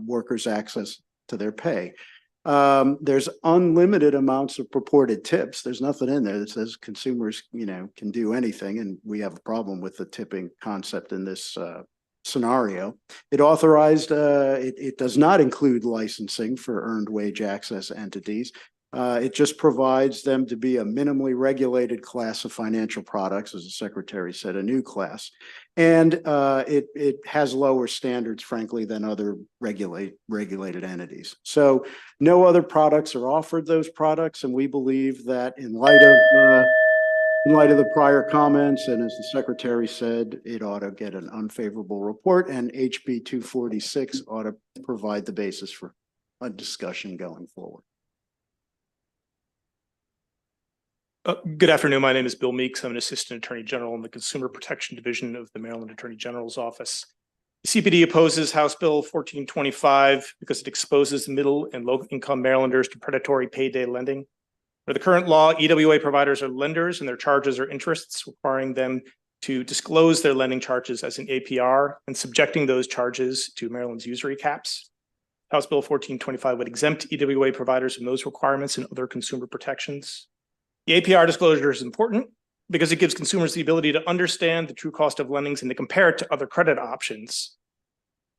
[SPEAKER 4] workers access to their pay. There's unlimited amounts of purported tips. There's nothing in there that says consumers, can do anything, and we have a problem with the tipping concept in this scenario. It authorized, it does not include licensing for earned wage access entities. It just provides them to be a minimally regulated class of financial products, as the Secretary said, a new class. And it has lower standards, frankly, than other regulated entities. So no other products are offered those products, and we believe that in light of the prior comments, and as the Secretary said, it ought to get an unfavorable report, and HB 246 ought to provide the basis for a discussion going forward.
[SPEAKER 9] Good afternoon. My name is Bill Meeks. I'm an Assistant Attorney General in the Consumer Protection Division of the Maryland Attorney General's Office. The CPD opposes House Bill 1425 because it exposes middle and low income Marylanders to predatory payday lending. Under the current law, EWA providers are lenders and their charges are interests, requiring them to disclose their lending charges as an APR and subjecting those charges to Maryland's usury caps. House Bill 1425 would exempt EWA providers from those requirements and other consumer protections. The APR disclosure is important because it gives consumers the ability to understand the true cost of lendings and to compare it to other credit options.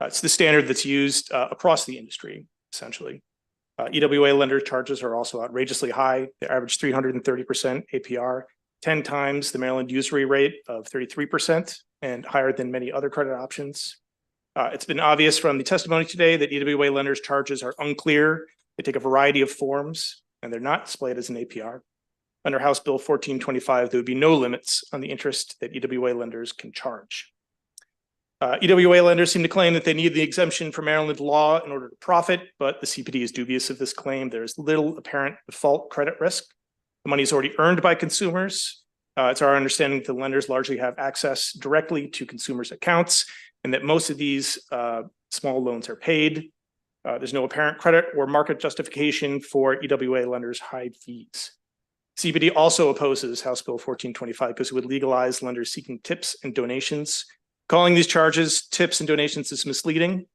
[SPEAKER 9] It's the standard that's used across the industry, essentially. EWA lender charges are also outrageously high. They average 330% APR, 10 times the Maryland usury rate of 33%, and higher than many other credit options. It's been obvious from the testimony today that EWA lenders' charges are unclear. They take a variety of forms, and they're not displayed as an APR. Under House Bill 1425, there would be no limits on the interest that EWA lenders can charge. EWA lenders seem to claim that they need the exemption from Maryland law in order to profit, but the CPD is dubious of this claim. There's little apparent default credit risk. The money is already earned by consumers. It's our understanding that the lenders largely have access directly to consumers' accounts and that most of these small loans are paid. There's no apparent credit or market justification for EWA lenders' high fees. CPD also opposes House Bill 1425 because it would legalize lenders seeking tips and donations. Calling these charges tips and donations is misleading.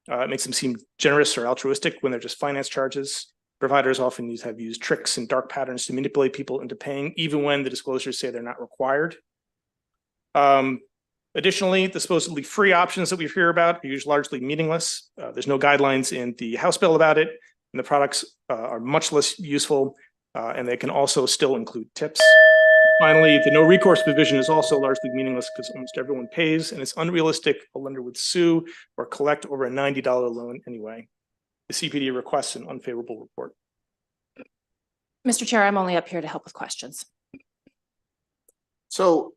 [SPEAKER 9] It makes them seem generous or altruistic when they're just finance charges. Providers often have used tricks and dark patterns to manipulate people into paying, even when the disclosures say they're not required. Additionally, the supposedly free options that we hear about are usually largely meaningless. There's no guidelines in the House bill about it, and the products are much less useful, and they can also still include tips. Finally, the no recourse provision is also largely meaningless because almost everyone pays, and it's unrealistic a lender would sue or collect over a $90 loan anyway. The CPD requests an unfavorable report.
[SPEAKER 3] Mr. Chair, I'm only up here to help with questions.
[SPEAKER 1] So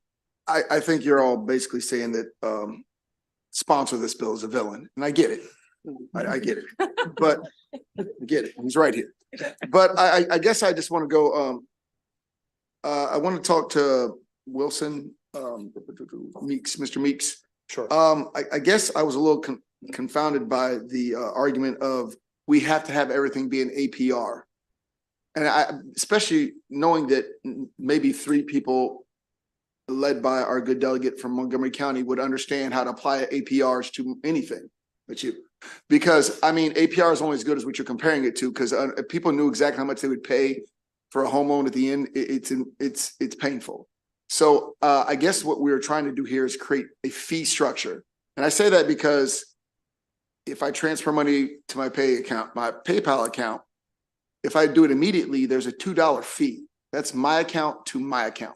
[SPEAKER 1] I think you're all basically saying that sponsor of this bill is a villain, and I get it. I get it, but I get it. He's right here. But I guess I just want to go. I want to talk to Wilson, Meeks, Mr. Meeks.
[SPEAKER 9] Sure.
[SPEAKER 1] I guess I was a little confounded by the argument of we have to have everything be an APR. And especially knowing that maybe 3 people led by our good delegate from Montgomery County would understand how to apply APRs to anything but you. Because I mean, APR is only as good as what you're comparing it to, because if people knew exactly how much they would pay for a home loan at the end, it's painful. So I guess what we're trying to do here is create a fee structure. And I say that because if I transfer money to my PayPal account, if I do it immediately, there's a $2 fee. That's my account to my account.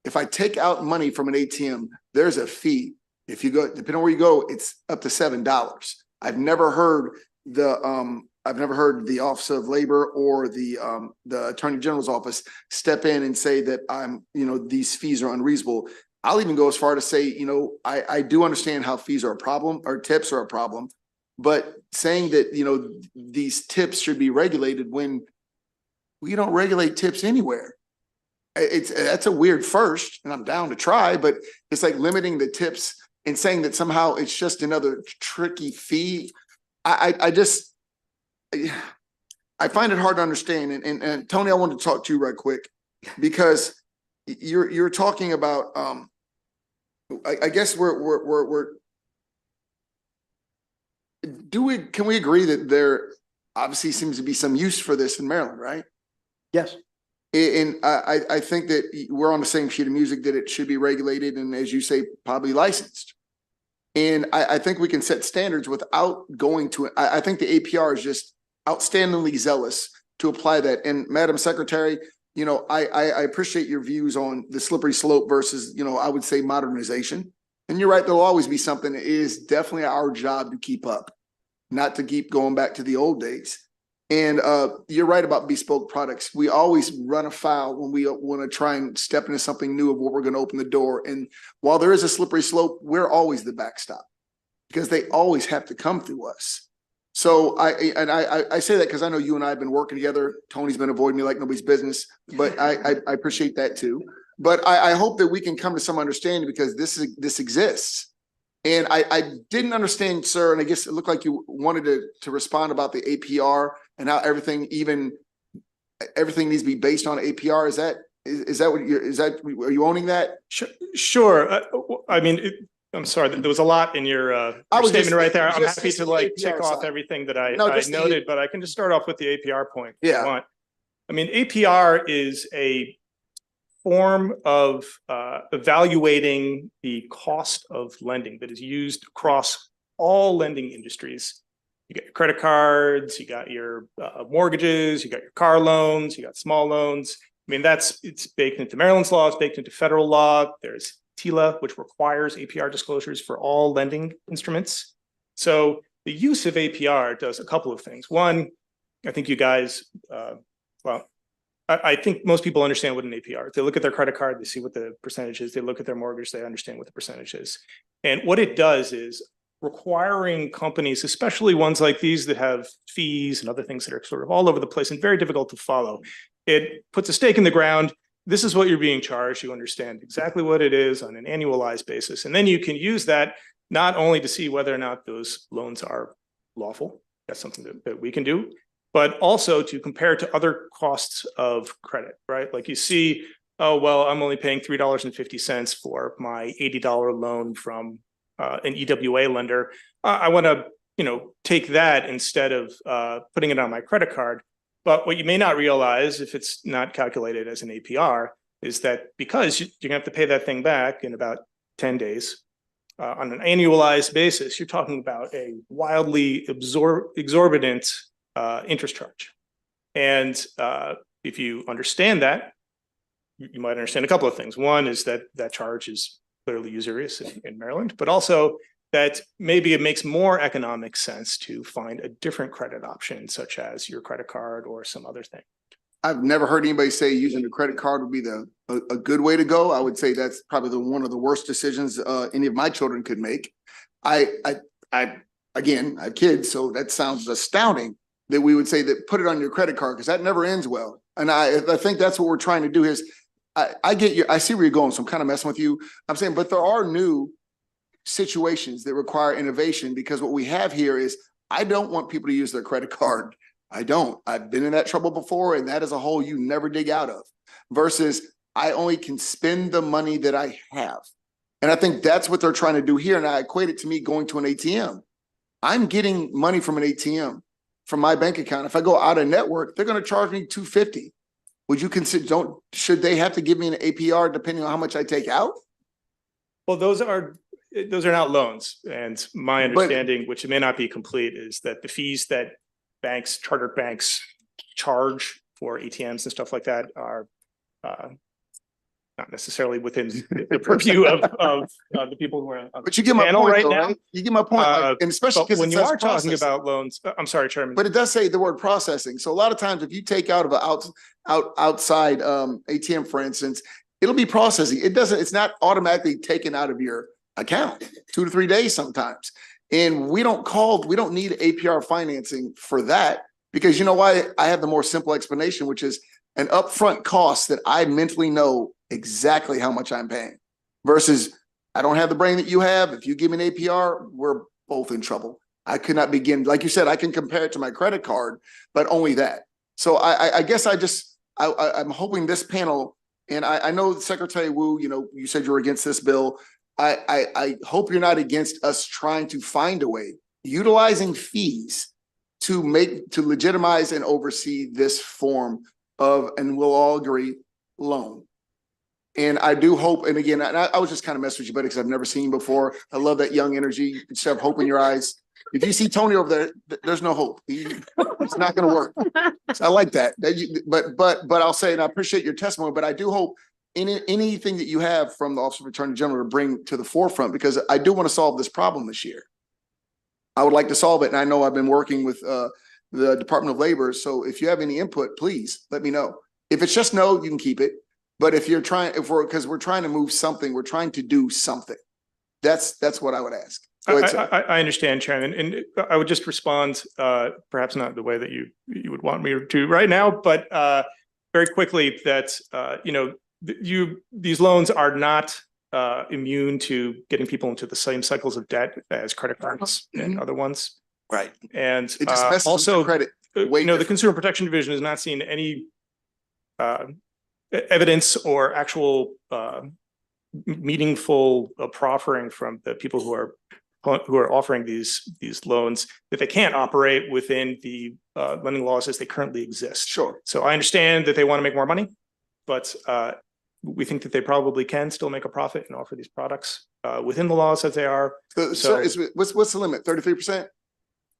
[SPEAKER 1] If I take out money from an ATM, there's a fee. If you go, depending on where you go, it's up to $7. I've never heard the Office of Labor or the Attorney General's office step in and say that these fees are unreasonable. I'll even go as far to say, I do understand how fees are a problem or tips are a problem, but saying that, these tips should be regulated when we don't regulate tips anywhere. That's a weird first, and I'm down to try, but it's like limiting the tips and saying that somehow it's just another tricky fee. I find it hard to understand. And Tony, I wanted to talk to you right quick because you're talking about I guess can we agree that there obviously seems to be some use for this in Maryland, right?
[SPEAKER 4] Yes.
[SPEAKER 1] And I think that we're on the same sheet of music that it should be regulated and, as you say, probably licensed. And I think we can set standards without going to it. I think the APR is just outstandingly zealous to apply that. And Madam Secretary, I appreciate your views on the slippery slope versus, I would say modernization. And you're right, there'll always be something that is definitely our job to keep up, not to keep going back to the old days. And you're right about bespoke products. We always run afoul when we want to try and step into something new of what we're going to open the door. And while there is a slippery slope, we're always the backstop because they always have to come through us. So I say that because I know you and I have been working together. Tony's been avoiding me like nobody's business, but I appreciate that too. But I hope that we can come to some understanding because this exists. And I didn't understand, sir, and I guess it looked like you wanted to respond about the APR and how everything needs to be based on APR. Are you owning that?
[SPEAKER 9] Sure. I'm sorry, there was a lot in your statement right there. I'm happy to tick off everything that I noted, but I can just start off with the APR point. If you want. APR is a form of evaluating the cost of lending that is used across all lending industries. You got your credit cards, you got your mortgages, you got your car loans, you got small loans. It's baked into Maryland's law, it's baked into federal law. There's TILA, which requires APR disclosures for all lending instruments. So the use of APR does a couple of things. One, I think you guys, I think most people understand what an APR is. They look at their credit card, they see what the percentage is. They look at their mortgage, they understand what the percentage is. And what it does is requiring companies, especially ones like these that have fees and other things that are sort of all over the place and very difficult to follow. It puts a stake in the ground. This is what you're being charged. You understand exactly what it is on an annualized basis. And then you can use that not only to see whether or not those loans are lawful. That's something that we can do, but also to compare to other costs of credit, right? Like you see, oh, well, I'm only paying $3.50 for my $80 loan from an EWA lender. I want to, take that instead of putting it on my credit card. But what you may not realize, if it's not calculated as an APR, is that because you're gonna have to pay that thing back in about 10 days on an annualized basis, you're talking about a wildly exorbitant interest charge. And if you understand that, you might understand a couple of things. One is that that charge is clearly usurious in Maryland, but also that maybe it makes more economic sense to find a different credit option, such as your credit card or some other thing.
[SPEAKER 1] I've never heard anybody say using the credit card would be a good way to go. I would say that's probably one of the worst decisions any of my children could make. Again, I have kids, so that sounds astounding that we would say that put it on your credit card, because that never ends well. And I think that's what we're trying to do is I see where you're going, so I'm kind of messing with you. I'm saying, but there are new situations that require innovation, because what we have here is I don't want people to use their credit card. I don't. I've been in that trouble before, and that is a hole you never dig out of, versus I only can spend the money that I have. And I think that's what they're trying to do here. And I equate it to me going to an ATM. I'm getting money from an ATM from my bank account. If I go out of network, they're going to charge me $250. Would you consider, should they have to give me an APR depending on how much I take out?
[SPEAKER 9] Well, those are not loans. And my understanding, which may not be complete, is that the fees that chartered banks charge for ATMs and stuff like that are not necessarily within the purview of the people who are on
[SPEAKER 1] but you get my point,
[SPEAKER 9] right
[SPEAKER 1] though,
[SPEAKER 9] now.
[SPEAKER 1] Right? You get my point, and especially because
[SPEAKER 9] when you are talking about loans, I'm sorry, Chairman.
[SPEAKER 1] But it does say the word processing. So a lot of times, if you take out of an outside ATM, for instance, it'll be processing. It's not automatically taken out of your account 2 to 3 days sometimes. And we don't need APR financing for that, because you know why? I have the more simple explanation, which is an upfront cost that I mentally know exactly how much I'm paying, versus I don't have the brain that you have. If you give me an APR, we're both in trouble. I could not begin, like you said, I can compare it to my credit card, but only that. So I guess I'm hoping this panel, and I know Secretary Wu, you said you're against this bill. I hope you're not against us trying to find a way, utilizing fees to legitimize and oversee this form of, and we'll all agree, loan. And I do hope, and again, I was just kind of messing with you, buddy, because I've never seen you before. I love that young energy. You should have hope in your eyes. If you see Tony over there, there's no hope. It's not going to work. So I like that. But I'll say, and I appreciate your testimony, but I do hope anything that you have from the Office of Attorney General to bring to the forefront, because I do want to solve this problem this year. I would like to solve it. And I know I've been working with the Department of Labor. So if you have any input, please let me know. If it's just no, you can keep it. But if you're because we're trying to move something, we're trying to do something. That's what I would ask.
[SPEAKER 9] I understand, Chairman, and I would just respond, perhaps not the way that you would want me to right now, but very quickly that these loans are not immune to getting people into the same cycles of debt as credit cards and other ones.
[SPEAKER 1] Right.
[SPEAKER 9] And
[SPEAKER 1] it just also
[SPEAKER 9] credit. The Consumer Protection Division has not seen any evidence or actual meaningful proffering from the people who are offering these loans that they can't operate within the lending laws as they currently exist.
[SPEAKER 1] Sure.
[SPEAKER 9] So I understand that they want to make more money, but we think that they probably can still make a profit and offer these products within the laws as they are.
[SPEAKER 1] So what's the limit? 33%?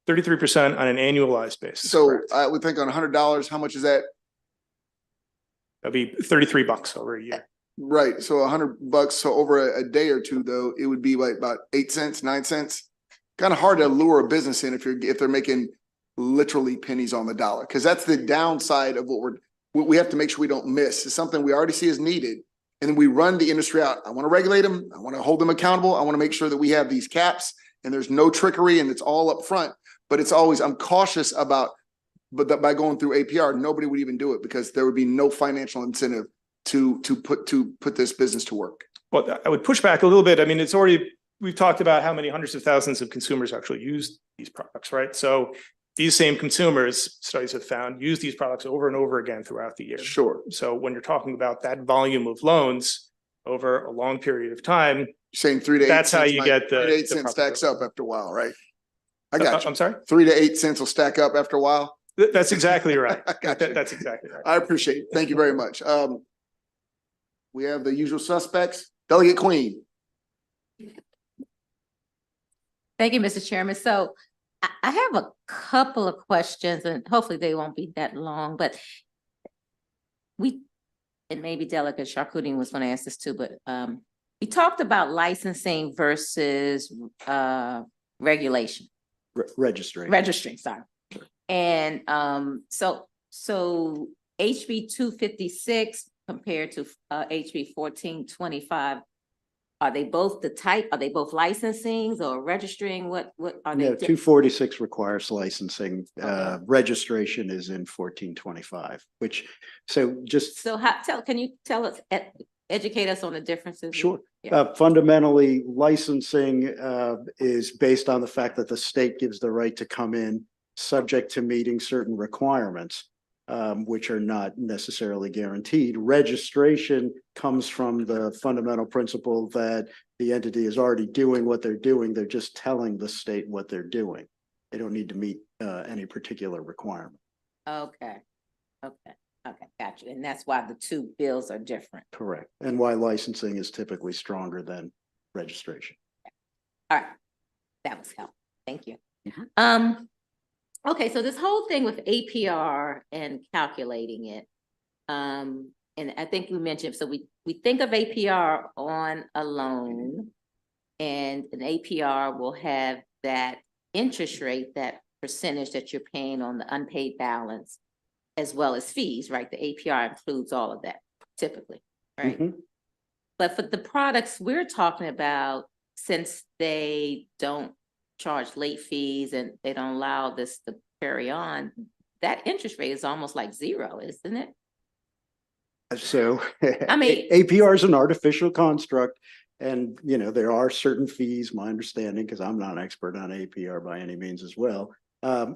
[SPEAKER 9] 33% on an annualized basis.
[SPEAKER 1] So
[SPEAKER 9] correct.
[SPEAKER 1] I would think on $100, how much is that?
[SPEAKER 9] That'd be $33 over a year.
[SPEAKER 1] Right. So $100. So over a day or two, though, it would be like about 8 cents, 9 cents. Kind of hard to lure a business in if they're making literally pennies on the dollar, because that's the downside of what we have to make sure we don't miss. It's something we already see is needed. And then we run the industry out. I want to regulate them. I want to hold them accountable. I want to make sure that we have these caps and there's no trickery and it's all up front. But it's always, I'm cautious about, but that by going through APR, nobody would even do it because there would be no financial incentive to put this business to work.
[SPEAKER 9] Well, I would push back a little bit. I mean, it's already, we've talked about how many hundreds of thousands of consumers actually use these products, right? So these same consumers, studies have found, use these products over and over again throughout the year.
[SPEAKER 1] Sure.
[SPEAKER 9] So when you're talking about that volume of loans over a long period of time,
[SPEAKER 1] You're saying 3 to 8
[SPEAKER 9] that's how
[SPEAKER 1] cents
[SPEAKER 9] you
[SPEAKER 1] might-
[SPEAKER 9] get
[SPEAKER 1] 3 to 8
[SPEAKER 9] the
[SPEAKER 1] cents stacks up after a while, right? I
[SPEAKER 9] I
[SPEAKER 1] got you.
[SPEAKER 9] I'm sorry?
[SPEAKER 1] 3 to 8 cents will stack up after a while.
[SPEAKER 9] That's exactly right.
[SPEAKER 1] I got you.
[SPEAKER 9] That's exactly right.
[SPEAKER 1] I appreciate it. Thank you very much. We have the usual suspects. Delegate Queen.
[SPEAKER 12] Thank you, Mr. Chairman. So I have a couple of questions and hopefully they won't be that long, but and maybe Delegate Charkoudian was going to ask this too, but we talked about licensing versus regulation.
[SPEAKER 4] Registration.
[SPEAKER 12] Sorry. And so HB 256 compared to HB 1425, are they both the type? Are they both licensings or registering? What are they?
[SPEAKER 4] No, 246 requires licensing. Registration is in 1425, which, so just.
[SPEAKER 12] So can you tell us, educate us on the differences?
[SPEAKER 4] Sure.
[SPEAKER 12] Yeah.
[SPEAKER 4] Fundamentally, licensing is based on the fact that the state gives the right to come in subject to meeting certain requirements, which are not necessarily guaranteed. Registration comes from the fundamental principle that the entity is already doing what they're doing. They're just telling the state what they're doing. They don't need to meet any particular requirement.
[SPEAKER 12] Okay, gotcha. And that's why the two bills are different.
[SPEAKER 4] Correct. And why licensing is typically stronger than registration.
[SPEAKER 12] All right, that was helpful. Thank you. Okay, so this whole thing with APR and calculating it, and I think we mentioned, so we think of APR on a loan, and an APR will have that interest rate, that percentage that you're paying on the unpaid balance, as well as fees, right? The APR includes all of that typically, right?
[SPEAKER 4] Mm-hmm.
[SPEAKER 12] But for the products we're talking about, since they don't charge late fees and they don't allow this to carry on, that interest rate is almost like zero, isn't it?
[SPEAKER 4] So
[SPEAKER 12] I mean,
[SPEAKER 4] APR is an artificial construct, and there are certain fees, my understanding, because I'm not an expert on APR by any means as well,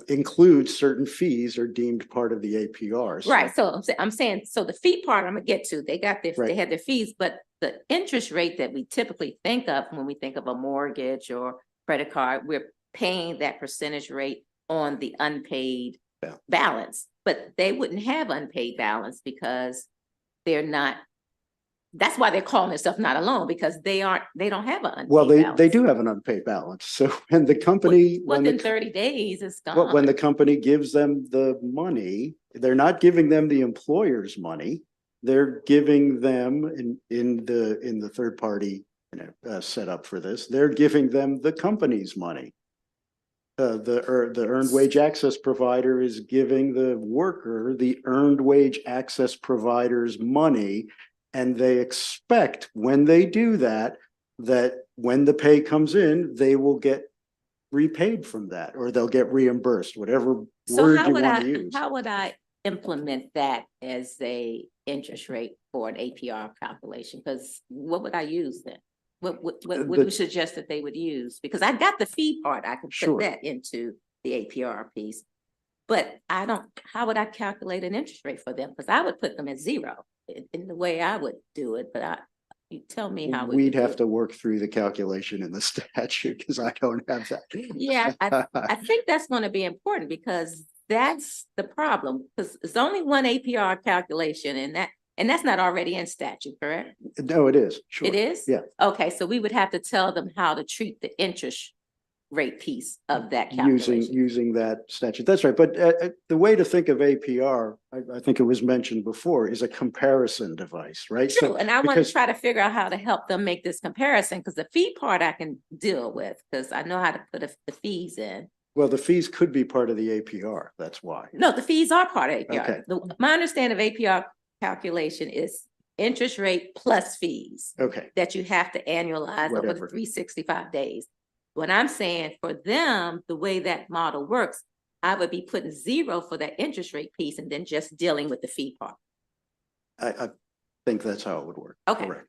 [SPEAKER 4] includes certain fees are deemed part of the APR.
[SPEAKER 12] Right. So I'm saying, so the fee part I'm gonna get to, they got their,
[SPEAKER 4] Right.
[SPEAKER 12] they had their fees, but the interest rate that we typically think of when we think of a mortgage or credit card, we're paying that percentage rate on the unpaid balance, but they wouldn't have unpaid balance because they're not, that's why they're calling themselves not a loan, because they don't have an unpaid
[SPEAKER 4] Well, they
[SPEAKER 12] balance.
[SPEAKER 4] do have an unpaid balance. So when the company,
[SPEAKER 12] Within 30 days, it's gone.
[SPEAKER 4] when the company gives them the money, they're not giving them the employer's money. They're giving them in the third party setup for this. They're giving them the company's money. The earned wage access provider is giving the worker the earned wage access provider's money, and they expect when they do that, that when the pay comes in, they will get repaid from that, or they'll get reimbursed, whatever word you want to use.
[SPEAKER 12] How would I implement that as a interest rate for an APR calculation? Because what would I use then? What would you suggest that they would use? Because I got the fee part, I can put that into the APR piece. But how would I calculate an interest rate for them? Because I would put them at zero in the way I would do it, but you tell me how
[SPEAKER 4] we'd have to work through the calculation in the statute because I don't have that.
[SPEAKER 12] Yeah, I think that's going to be important because that's the problem, because it's only one APR calculation, and that's not already in statute, correct?
[SPEAKER 4] No, it is. Sure.
[SPEAKER 12] It is?
[SPEAKER 4] Yeah.
[SPEAKER 12] Okay, so we would have to tell them how to treat the interest rate piece of that calculation.
[SPEAKER 4] Using that statute. That's right. But the way to think of APR, I think it was mentioned before, is a comparison device, right?
[SPEAKER 12] True,
[SPEAKER 4] So,
[SPEAKER 12] and I want to try to figure out how to help them make this comparison, because the fee part I can deal with, because I know how to put the fees in.
[SPEAKER 4] Well, the fees could be part of the APR. That's why.
[SPEAKER 12] No, the fees are part of APR.
[SPEAKER 4] Okay.
[SPEAKER 12] My understanding of APR calculation is interest rate plus fees
[SPEAKER 4] Okay.
[SPEAKER 12] that you have to annualize over the
[SPEAKER 4] Whatever.
[SPEAKER 12] 365 days. What I'm saying for them, the way that model works, I would be putting 0 for that interest rate piece and then just dealing with the fee part.
[SPEAKER 4] I think that's how it would work.
[SPEAKER 12] Okay.
[SPEAKER 4] Correct.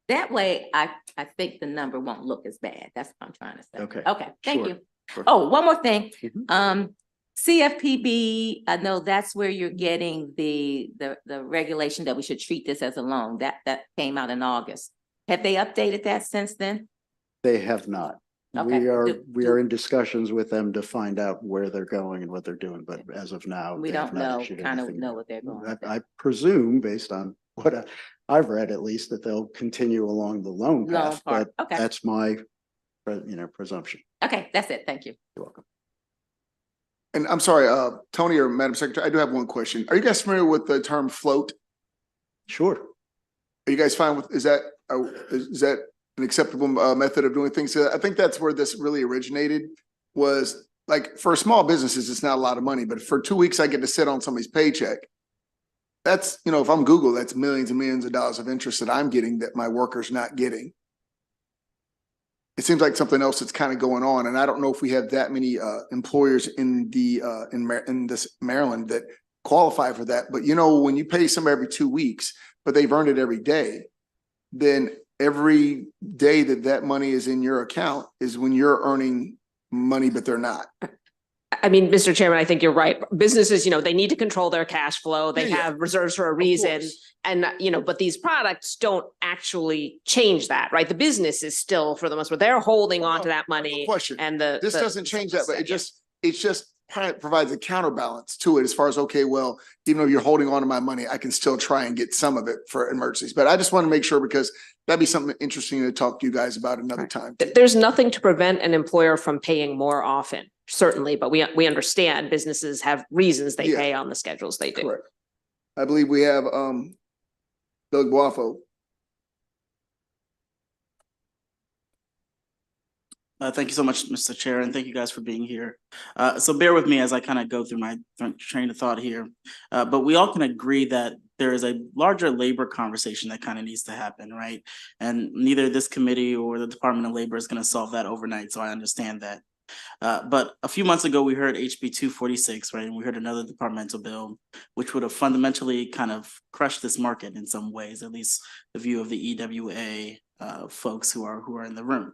[SPEAKER 12] That way, I think the number won't look as bad. That's what I'm trying to say.
[SPEAKER 4] Okay.
[SPEAKER 12] Okay, thank
[SPEAKER 4] Sure.
[SPEAKER 12] you.
[SPEAKER 4] Sure.
[SPEAKER 12] Oh, one more thing.
[SPEAKER 4] Mhm.
[SPEAKER 12] CFPB, I know that's where you're getting the regulation that we should treat this as a loan. That came out in August. Have they updated that since then?
[SPEAKER 4] They have not.
[SPEAKER 12] Okay.
[SPEAKER 4] We are in discussions with them to find out where they're going and what they're doing, but as of now.
[SPEAKER 12] We
[SPEAKER 4] they have
[SPEAKER 12] don't
[SPEAKER 4] not
[SPEAKER 12] know,
[SPEAKER 4] issued
[SPEAKER 12] kind of
[SPEAKER 4] anything.
[SPEAKER 12] know what they're going with.
[SPEAKER 4] I presume, based on what I've read at least, that they'll continue along the loan
[SPEAKER 12] Loan
[SPEAKER 4] path,
[SPEAKER 12] part.
[SPEAKER 4] but
[SPEAKER 12] Okay.
[SPEAKER 4] that's my, presumption.
[SPEAKER 12] Okay, that's it. Thank you.
[SPEAKER 4] You're welcome.
[SPEAKER 1] And I'm sorry, Tony or Madam Secretary, I do have one question. Are you guys familiar with the term float?
[SPEAKER 4] Sure.
[SPEAKER 1] Are you guys fine with, is that an acceptable method of doing things? So I think that's where this really originated, was like for small businesses, it's not a lot of money, but for 2 weeks, I get to sit on somebody's paycheck. That's, if I'm Google, that's millions and millions of dollars of interest that I'm getting that my worker's not getting. It seems like something else that's kind of going on, and I don't know if we have that many employers in this Maryland that qualify for that. But when you pay somebody every 2 weeks, but they've earned it every day, then every day that money is in your account is when you're earning money, but they're not.
[SPEAKER 3] I mean, Mr. Chairman, I think you're right. Businesses, they need to control their cash flow. They have reserves for a reason. And, but these products don't actually change that, right? The business is still, for the most part, they're holding on to that money.
[SPEAKER 1] Question.
[SPEAKER 3] And
[SPEAKER 1] This doesn't change that, but it just provides a counterbalance to it as far as, okay, well, even though you're holding on to my money, I can still try and get some of it for emergencies. But I just want to make sure, because that'd be something interesting to talk to you guys about another time.
[SPEAKER 3] There's nothing to prevent an employer from paying more often, certainly, but we understand businesses have reasons they pay on the schedules they do.
[SPEAKER 1] Correct. I believe we have Doug Boafo.
[SPEAKER 8] Thank you so much, Mr. Chair, and thank you guys for being here. So bear with me as I kind of go through my train of thought here. But we all can agree that there is a larger labor conversation that kind of needs to happen, right? And neither this committee or the Department of Labor is going to solve that overnight, so I understand that. But a few months ago, we heard HB 246, right? And we heard another departmental bill, which would have fundamentally kind of crushed this market in some ways, at least the view of the EWA folks who are in the room.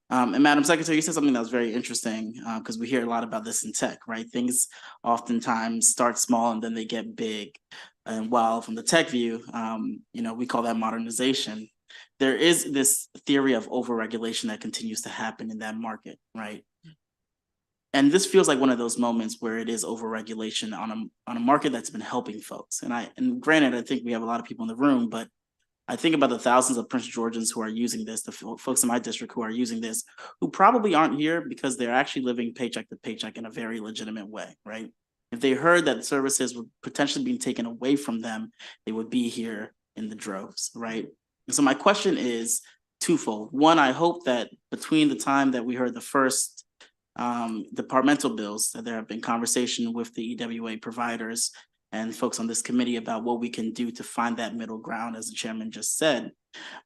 [SPEAKER 8] And Madam Secretary, you said something that was very interesting, because we hear a lot about this in tech, right? Things oftentimes start small and then they get big. And while from the tech view, we call that modernization, there is this theory of overregulation that continues to happen in that market, right? And this feels like one of those moments where it is overregulation on a market that's been helping folks. And granted, I think we have a lot of people in the room, but I think about the thousands of Prince Georgians who are using this, the folks in my district who are using this, who probably aren't here because they're actually living paycheck to paycheck in a very legitimate way, right? If they heard that services were potentially being taken away from them, they would be here in the droves, right? And so my question is twofold. One, I hope that between the time that we heard the first departmental bills, that there have been conversation with the EWA providers and folks on this committee about what we can do to find that middle ground, as the chairman just said.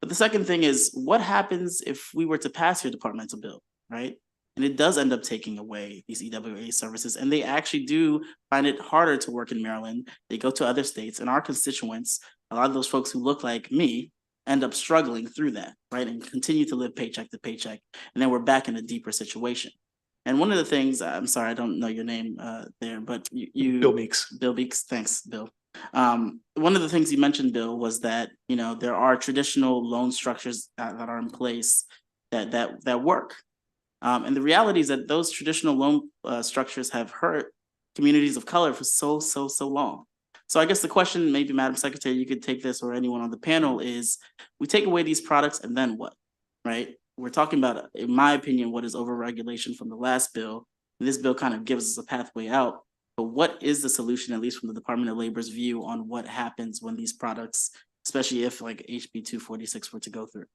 [SPEAKER 8] But the second thing is, what happens if we were to pass your departmental bill, right? And it does end up taking away these EWA services, and they actually do find it harder to work in Maryland. They go to other states, and our constituents, a lot of those folks who look like me, end up struggling through that, right? And continue to live paycheck to paycheck. And then we're back in a deeper situation. And one of the things, I'm sorry, I don't know your name there, but you
[SPEAKER 9] Bill Meeks.
[SPEAKER 8] Bill Meeks, thanks, Bill. One of the things you mentioned, Bill, was that there are traditional loan structures that are in place that work. And the reality is that those traditional loan structures have hurt communities of color for so long. So I guess the question, maybe Madam Secretary, you could take this, or anyone on the panel, is we take away these products and then what, right? We're talking about, in my opinion, what is overregulation from the last bill. And this bill kind of gives us a pathway out. But what is the solution, at least from the Department of Labor's view, on what happens when these products, especially if like HB 246 were to go through?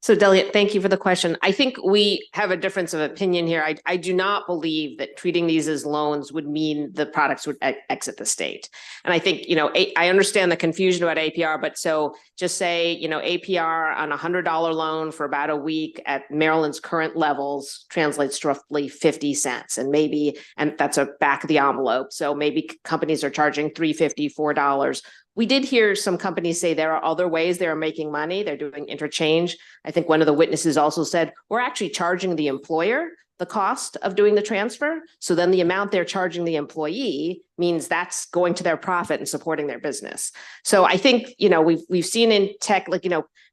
[SPEAKER 3] So Delia, thank you for the question. I think we have a difference of opinion here. I do not believe that treating these as loans would mean the products would exit the state. And I think, I understand the confusion about APR, but so just say, APR on $100 loan for about a week at Maryland's current levels translates to roughly 50 cents. And that's a back of the envelope. So maybe companies are charging $3.50, $4. We did hear some companies say there are other ways they are making money. They're doing interchange. I think one of the witnesses also said, we're actually charging the employer the cost of doing the transfer. So then the amount they're charging the employee means that's going to their profit and supporting their business. So I think, we've seen in tech,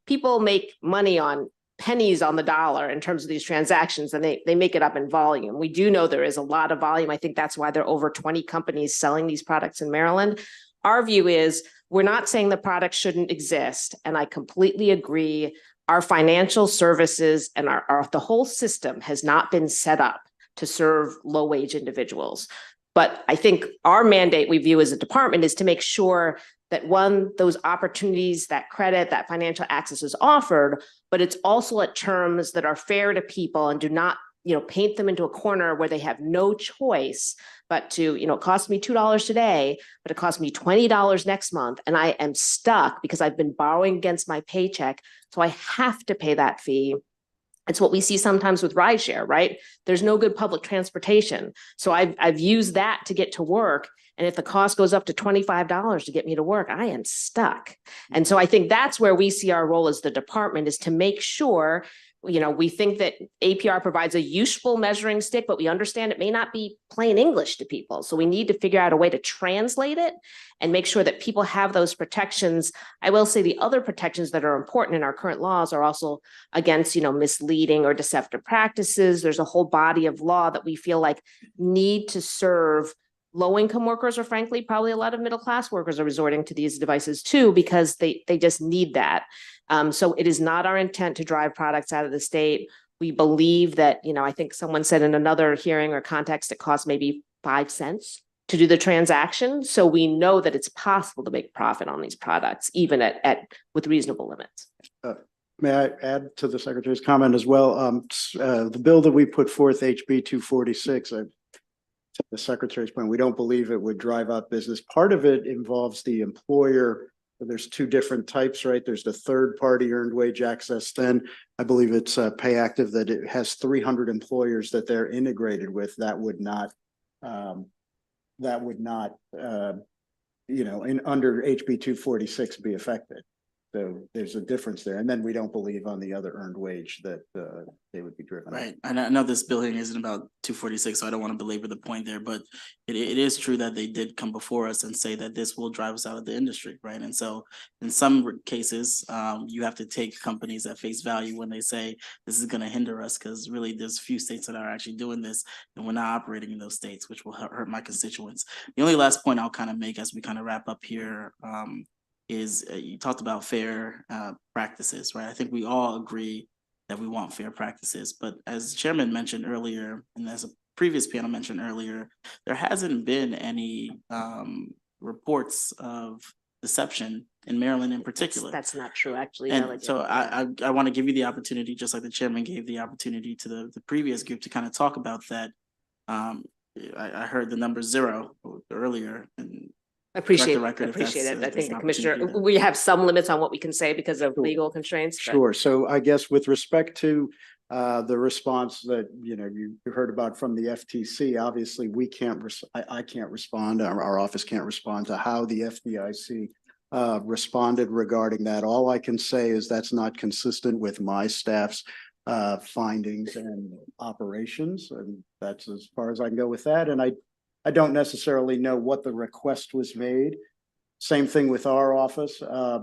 [SPEAKER 3] people make money on pennies on the dollar in terms of these transactions, and they make it up in volume. We do know there is a lot of volume. I think that's why there are over 20 companies selling these products in Maryland. Our view is we're not saying the product shouldn't exist. And I completely agree. Our financial services and the whole system has not been set up to serve low-wage individuals. But I think our mandate we view as a department is to make sure that those opportunities, that credit, that financial access is offered, but it's also at terms that are fair to people and do not paint them into a corner where they have no choice but to, it cost me $2 today, but it cost me $20 next month. And I am stuck because I've been borrowing against my paycheck. So I have to pay that fee. It's what we see sometimes with rideshare, right? There's no good public transportation. So I've used that to get to work. And if the cost goes up to $25 to get me to work, I am stuck. And so I think that's where we see our role as the department, is to make sure, we think that APR provides a useful measuring stick, but we understand it may not be plain English to people. So we need to figure out a way to translate it and make sure that people have those protections. I will say the other protections that are important in our current laws are also against, misleading or deceptive practices. There's a whole body of law that we feel like need to serve low-income workers, or frankly, probably a lot of middle-class workers are resorting to these devices too, because they just need that. So it is not our intent to drive products out of the state. We believe that, I think someone said in another hearing or context, it costs maybe 5 cents to do the transaction. So we know that it's possible to make profit on these products, even with reasonable limits.
[SPEAKER 4] May I add to the Secretary's comment as well? The bill that we put forth, HB 246, the Secretary's point, we don't believe it would drive out business. Part of it involves the employer. There's two different types, right? There's the third party earned wage access. Then I believe it's PayActive that it has 300 employers that they're integrated with. That would not under HB 246 be affected. So there's a difference there. And then we don't believe on the other earned wage that they would be driven.
[SPEAKER 8] Right. And I know this bill here isn't about 246, so I don't want to belabor the point there, but it is true that they did come before us and say that this will drive us out of the industry, right? And so in some cases, you have to take companies at face value when they say this is going to hinder us, because really there's few states that are actually doing this, and we're not operating in those states, which will hurt my constituents. The only last point I'll kind of make as we kind of wrap up here is you talked about fair practices, right? I think we all agree that we want fair practices, but as the chairman mentioned earlier, and as a previous panel mentioned earlier, there hasn't been any reports of deception in Maryland in particular.
[SPEAKER 3] That's not true, actually.
[SPEAKER 8] And so I want to give you the opportunity, just like the chairman gave the opportunity to the previous group, to kind of talk about that. I heard the number 0 earlier, and
[SPEAKER 3] appreciate it. I think the commissioner, we have some limits on what we can say because of legal constraints.
[SPEAKER 4] Sure. So I guess with respect to the response that you heard about from the FTC, obviously we can't. I can't respond. Our office can't respond to how the FDIC responded regarding that. All I can say is that's not consistent with my staff's findings and operations, and that's as far as I can go with that. And I don't necessarily know what the request was made. Same thing with our office. I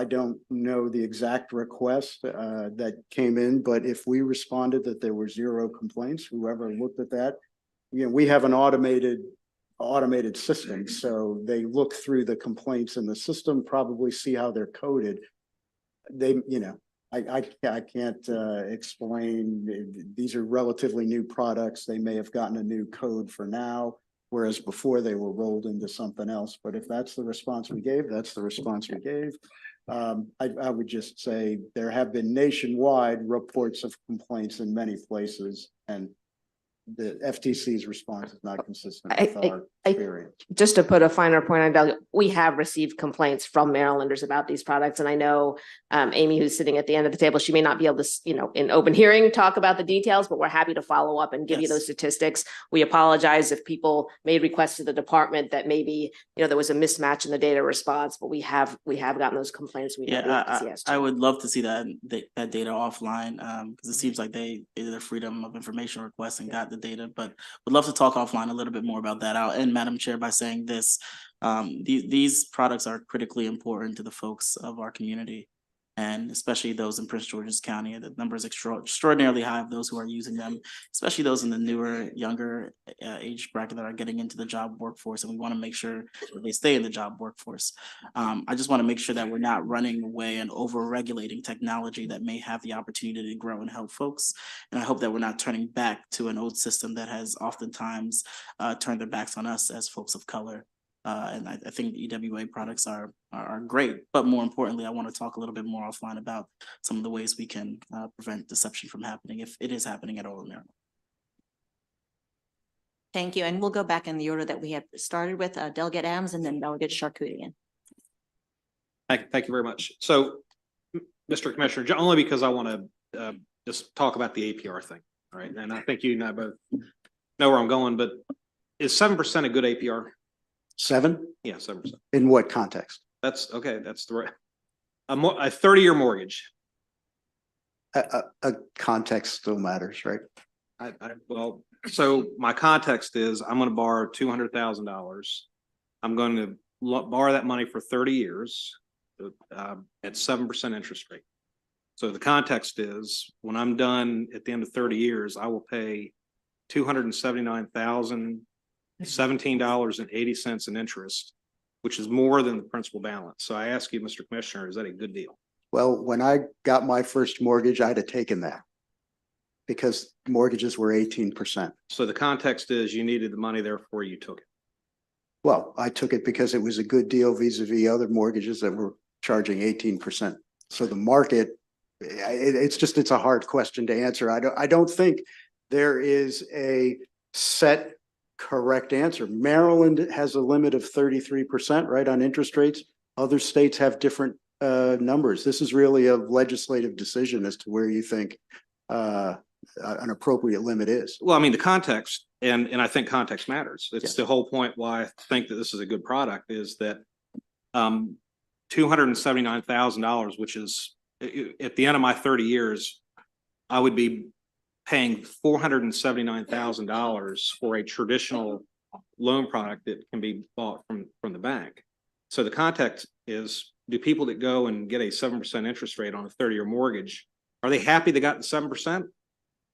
[SPEAKER 4] don't know the exact request that came in, but if we responded that there were 0 complaints, whoever looked at that, we have an automated system. So they look through the complaints in the system, probably see how they're coded. I can't explain. These are relatively new products. They may have gotten a new code for now, whereas before they were rolled into something else. But if that's the response we gave, that's the response we gave. I would just say there have been nationwide reports of complaints in many places, and the FTC's response is not consistent with our experience.
[SPEAKER 3] Just to put a finer point on value, we have received complaints from Marylanders about these products. And I know Amy, who's sitting at the end of the table, she may not be able to, in open hearing, talk about the details, but we're happy to follow up and give you those statistics. We apologize if people made requests to the department that maybe, there was a mismatch in the data response, but we have gotten those complaints.
[SPEAKER 8] I would love to see that data offline, because it seems like they did a freedom of information request and got the data, but would love to talk offline a little bit more about that. I'll end, Madam Chair, by saying this. These products are critically important to the folks of our community, and especially those in Prince George's County. The number is extraordinarily high of those who are using them, especially those in the newer, younger age bracket that are getting into the job workforce, and we want to make sure that they stay in the job workforce. I just want to make sure that we're not running away and over-regulating technology that may have the opportunity to grow and help folks. And I hope that we're not turning back to an old system that has oftentimes turned their backs on us as folks of color. And I think EWA products are great, but more importantly, I want to talk a little bit more offline about some of the ways we can prevent deception from happening if it is happening at all in Maryland.
[SPEAKER 12] Thank you. And we'll go back in the order that we had started with Delegate Adams and then Delegate Charkoudian.
[SPEAKER 10] Thank you very much. So, Mr. Commissioner, only because I want to just talk about the APR thing, all right? And I think you and I both know where I'm going, but is 7% a good APR?
[SPEAKER 4] 7?
[SPEAKER 10] Yeah, 7%.
[SPEAKER 4] In what context?
[SPEAKER 10] That's okay. That's the right. A 30-year mortgage.
[SPEAKER 4] A context still matters, right?
[SPEAKER 10] Well, so my context is I'm going to borrow $200,000. I'm going to borrow that money for 30 years at 7% interest rate. So the context is when I'm done at the end of 30 years, I will pay $279,017.80 in interest, which is more than the principal balance. So I ask you, Mr. Commissioner, is that a good deal?
[SPEAKER 4] Well, when I got my first mortgage, I'd have taken that because mortgages were 18%.
[SPEAKER 10] So the context is you needed the money, therefore you took it.
[SPEAKER 4] Well, I took it because it was a good deal vis-a-vis other mortgages that were charging 18%. So the market, it's a hard question to answer. I don't think there is a set correct answer. Maryland has a limit of 33%, right, on interest rates. Other states have different numbers. This is really a legislative decision as to where you think an appropriate limit is.
[SPEAKER 10] Well, I mean, the context, and I think context matters. It's the whole point why I think that this is a good product is that $279,000, which is at the end of my 30 years, I would be paying $479,000 for a traditional loan product that can be bought from the bank. So the context is, do people that go and get a 7% interest rate on a 30-year mortgage, are they happy they got the 7%?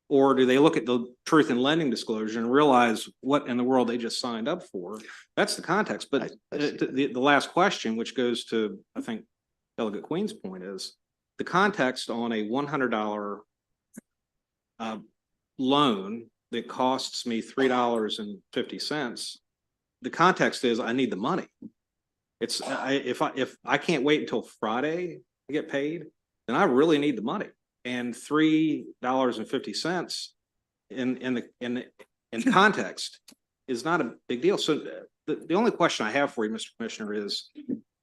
[SPEAKER 10] Or do they look at the truth in lending disclosure and realize what in the world they just signed up for? That's the context. But the last question, which goes to, I think, Delegate Queen's point is, the context on a $100 loan that costs me $3.50, the context is I need the money. It's if I can't wait until Friday to get paid, then I really need the money. And $3.50 in context is not a big deal. So the only question I have for you, Mr. Commissioner, is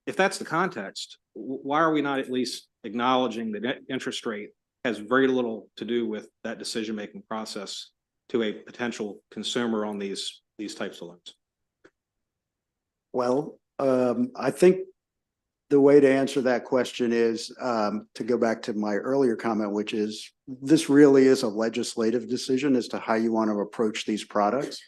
[SPEAKER 10] if that's the context, why are we not at least acknowledging that interest rate has very little to do with that decision-making process to a potential consumer on these types of loans?
[SPEAKER 4] Well, I think the way to answer that question is to go back to my earlier comment, which is this really is a legislative decision as to how you want to approach these products.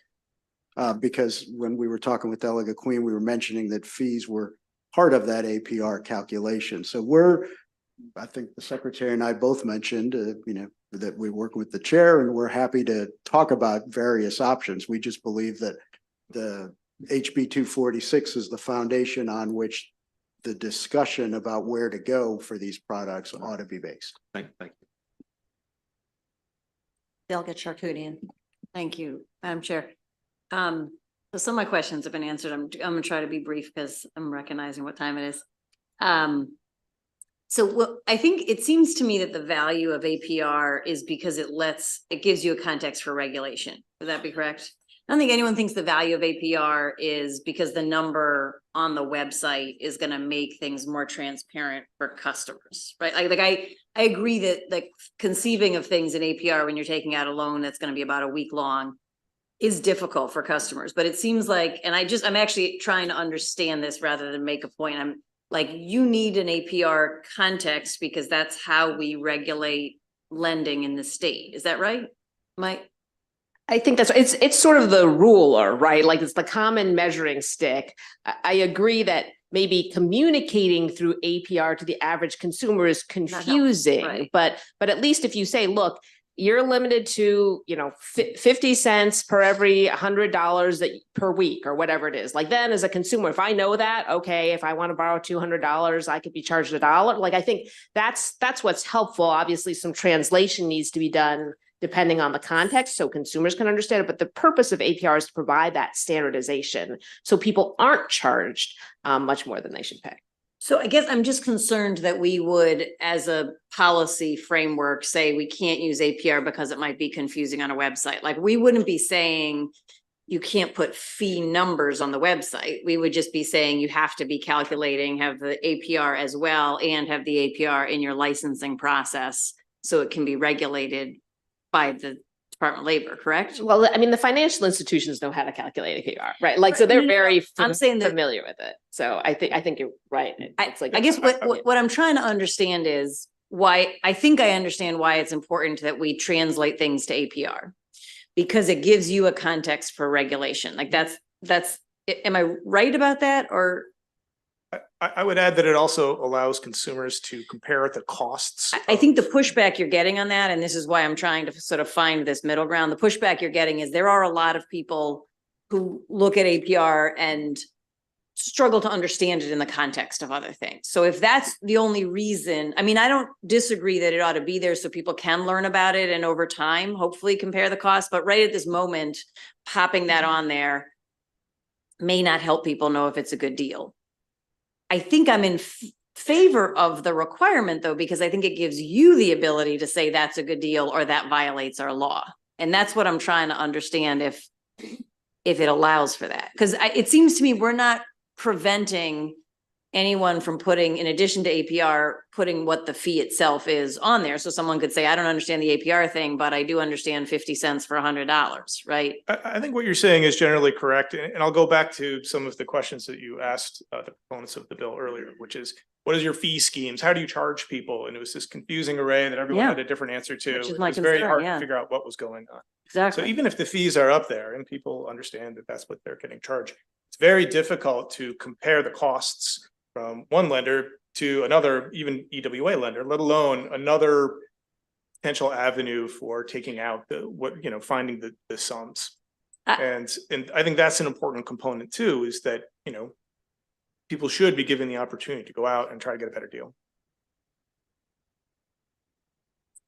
[SPEAKER 4] Because when we were talking with Delegate Queen, we were mentioning that fees were part of that APR calculation. So I think the Secretary and I both mentioned, that we work with the chair and we're happy to talk about various options. We just believe that the HB 246 is the foundation on which the discussion about where to go for these products ought to be based.
[SPEAKER 10] Thank you.
[SPEAKER 12] Delegate Charkoudian.
[SPEAKER 24] Thank you, Madam Chair. So some of my questions have been answered. I'm going to try to be brief because I'm recognizing what time it is. So I think it seems to me that the value of APR is because it gives you a context for regulation. Would that be correct? I don't think anyone thinks the value of APR is because the number on the website is going to make things more transparent for customers, right? I agree that like conceiving of things in APR when you're taking out a loan that's going to be about a week long is difficult for customers, but it seems like, and I'm actually trying to understand this rather than make a point. I'm like, you need an APR context because that's how we regulate lending in the state. Is that right, Mike?
[SPEAKER 3] I think it's sort of the ruler, right? Like it's the common measuring stick. I agree that maybe communicating through APR to the average consumer is confusing,
[SPEAKER 24] right.
[SPEAKER 3] but at least if you say, look, you're limited to, 50 cents per every $100 that per week or whatever it is. Like then as a consumer, if I know that, okay, if I want to borrow $200, I could be charged $1. Like, I think that's what's helpful. Obviously some translation needs to be done depending on the context so consumers can understand it. But the purpose of APR is to provide that standardization so people aren't charged much more than they should pay.
[SPEAKER 24] So I guess I'm just concerned that we would, as a policy framework, say we can't use APR because it might be confusing on a website. Like we wouldn't be saying you can't put fee numbers on the website. We would just be saying you have to be calculating, have the APR as well, and have the APR in your licensing process so it can be regulated by the Department of Labor, correct?
[SPEAKER 3] Well, I mean, the financial institutions know how to calculate APR, right? Like, so they're very
[SPEAKER 24] I'm saying that
[SPEAKER 3] familiar with it. So I think you're right. It's like,
[SPEAKER 24] I guess what I'm trying to understand is why, I think I understand why it's important that we translate things to APR. Because it gives you a context for regulation. Like that's, am I right about that? Or
[SPEAKER 9] I would add that it also allows consumers to compare the costs.
[SPEAKER 24] I think the pushback you're getting on that, and this is why I'm trying to sort of find this middle ground, the pushback you're getting is there are a lot of people who look at APR and struggle to understand it in the context of other things. So if that's the only reason, I mean, I don't disagree that it ought to be there so people can learn about it and over time, hopefully compare the cost, but right at this moment, popping that on there may not help people know if it's a good deal. I think I'm in favor of the requirement though, because I think it gives you the ability to say that's a good deal or that violates our law. And that's what I'm trying to understand if it allows for that. Because it seems to me we're not preventing anyone from putting, in addition to APR, putting what the fee itself is on there. So someone could say, I don't understand the APR thing, but I do understand 50 cents for $100, right?
[SPEAKER 9] I think what you're saying is generally correct. And I'll go back to some of the questions that you asked the proponents of the bill earlier, which is, what is your fee schemes? How do you charge people? And it was this confusing array that everyone had a different answer to.
[SPEAKER 24] Which is
[SPEAKER 9] It
[SPEAKER 24] my
[SPEAKER 9] was very
[SPEAKER 24] concern,
[SPEAKER 9] hard
[SPEAKER 24] yeah.
[SPEAKER 9] to figure out what was going on.
[SPEAKER 24] Exactly.
[SPEAKER 9] So even if the fees are up there and people understand that that's what they're getting charged, it's very difficult to compare the costs from one lender to another, even EWA lender, let alone another potential avenue for taking out finding the sums. And I think that's an important component too, is that, people should be given the opportunity to go out and try to get a better deal.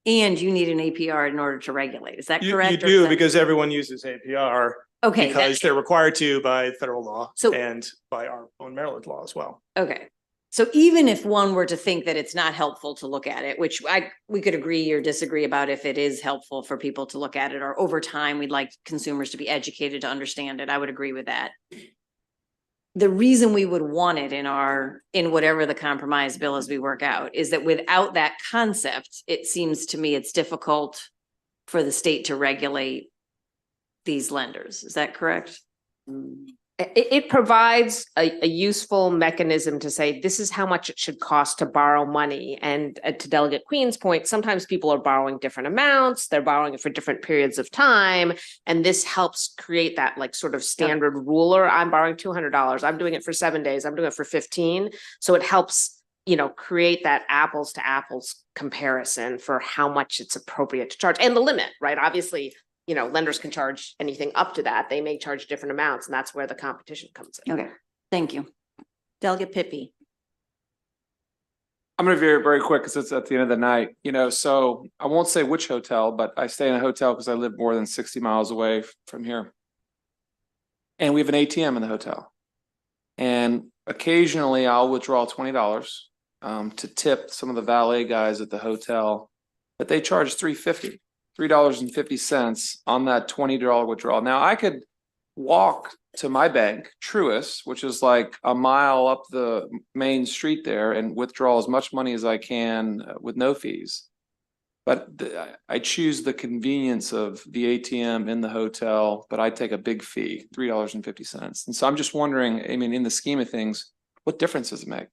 [SPEAKER 24] And you need an APR in order to regulate. Is that correct?
[SPEAKER 9] You do, because everyone uses APR.
[SPEAKER 24] Okay.
[SPEAKER 9] Because they're required to by federal law
[SPEAKER 24] So-
[SPEAKER 9] and by our own Maryland law as well.
[SPEAKER 24] Okay. So even if one were to think that it's not helpful to look at it, which we could agree or disagree about if it is helpful for people to look at it, or over time, we'd like consumers to be educated to understand it. I would agree with that. The reason we would want it in whatever the compromise bill as we work out is that without that concept, it seems to me it's difficult for the state to regulate these lenders. Is that correct?
[SPEAKER 3] It provides a useful mechanism to say, this is how much it should cost to borrow money. And to Delegate Queen's point, sometimes people are borrowing different amounts, they're borrowing it for different periods of time. And this helps create that like sort of standard ruler. I'm borrowing $200. I'm doing it for 7 days. I'm doing it for 15. So it helps, create that apples to apples comparison for how much it's appropriate to charge and the limit, right? Obviously, lenders can charge anything up to that. They may charge different amounts, and that's where the competition comes in.
[SPEAKER 24] Okay, thank you. Delegate Pippi.
[SPEAKER 5] I'm going to be very quick because it's at the end of the night, so I won't say which hotel, but I stay in a hotel because I live more than 60 miles away from here. And we have an ATM in the hotel. And occasionally I'll withdraw $20 to tip some of the valet guys at the hotel, but they charge $3.50 on that $20 withdrawal. Now I could walk to my bank, Truist, which is like a mile up the main street there, and withdraw as much money as I can with no fees. But I choose the convenience of the ATM in the hotel, but I take a big fee, $3.50. And so I'm just wondering, I mean, in the scheme of things, what difference does it make?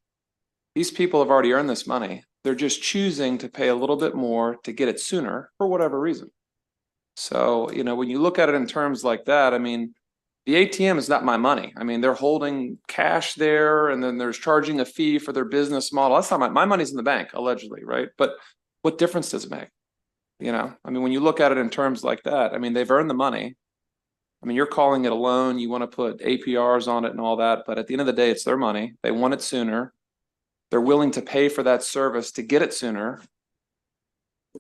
[SPEAKER 5] These people have already earned this money. They're just choosing to pay a little bit more to get it sooner for whatever reason. So, you know, when you look at it in terms like that, I mean, the ATM is not my money. I mean, they're holding cash there, and then there's charging a fee for their business model. That's not my money's in the bank, allegedly, right? But what difference does it make? You know, I mean, when you look at it in terms like that, I mean, they've earned the money. I mean, you're calling it a loan. You want to put APRs on it and all that, but at the end of the day, it's their money. They want it sooner. They're willing to pay for that service to get it sooner.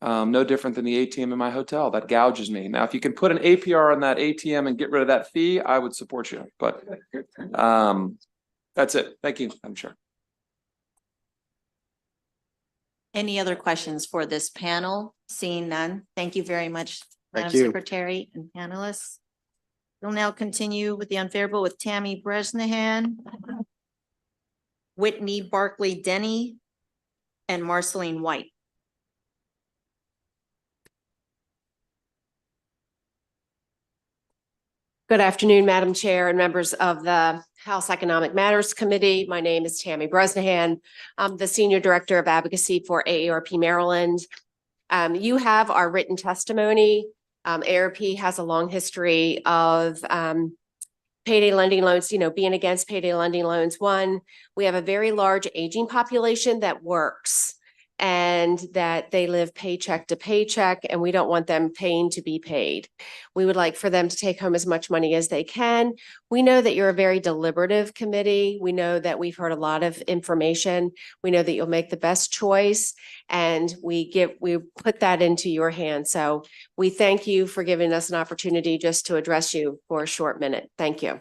[SPEAKER 5] No different than the ATM in my hotel. That gouges me. Now, if you can put an APR on that ATM and get rid of that fee, I would support you. But that's it. Thank you, I'm sure.
[SPEAKER 24] Any other questions for this panel? Seeing none, thank you very much,
[SPEAKER 4] Thank
[SPEAKER 24] Madam
[SPEAKER 4] you.
[SPEAKER 24] Secretary and panelists. We'll now continue with the unfavorable with Tammy Bresnahan, Whitney Barkley Denny, and Marceline White.
[SPEAKER 3] Good afternoon, Madam Chair and members of the House Economic Matters Committee. My name is Tammy Bresnahan. I'm the Senior Director of Advocacy for AARP Maryland. You have our written testimony. AARP has a long history of payday lending loans, you know, being against payday lending loans. One, we have a very large aging population that works and that they live paycheck to paycheck, and we don't want them paying to be paid. We would like for them to take home as much money as they can. We know that you're a very deliberative committee. We know that we've heard a lot of information. We know that you'll make the best choice, and we put that into your hands. So we thank you for giving us an opportunity just to address you for a short minute. Thank you.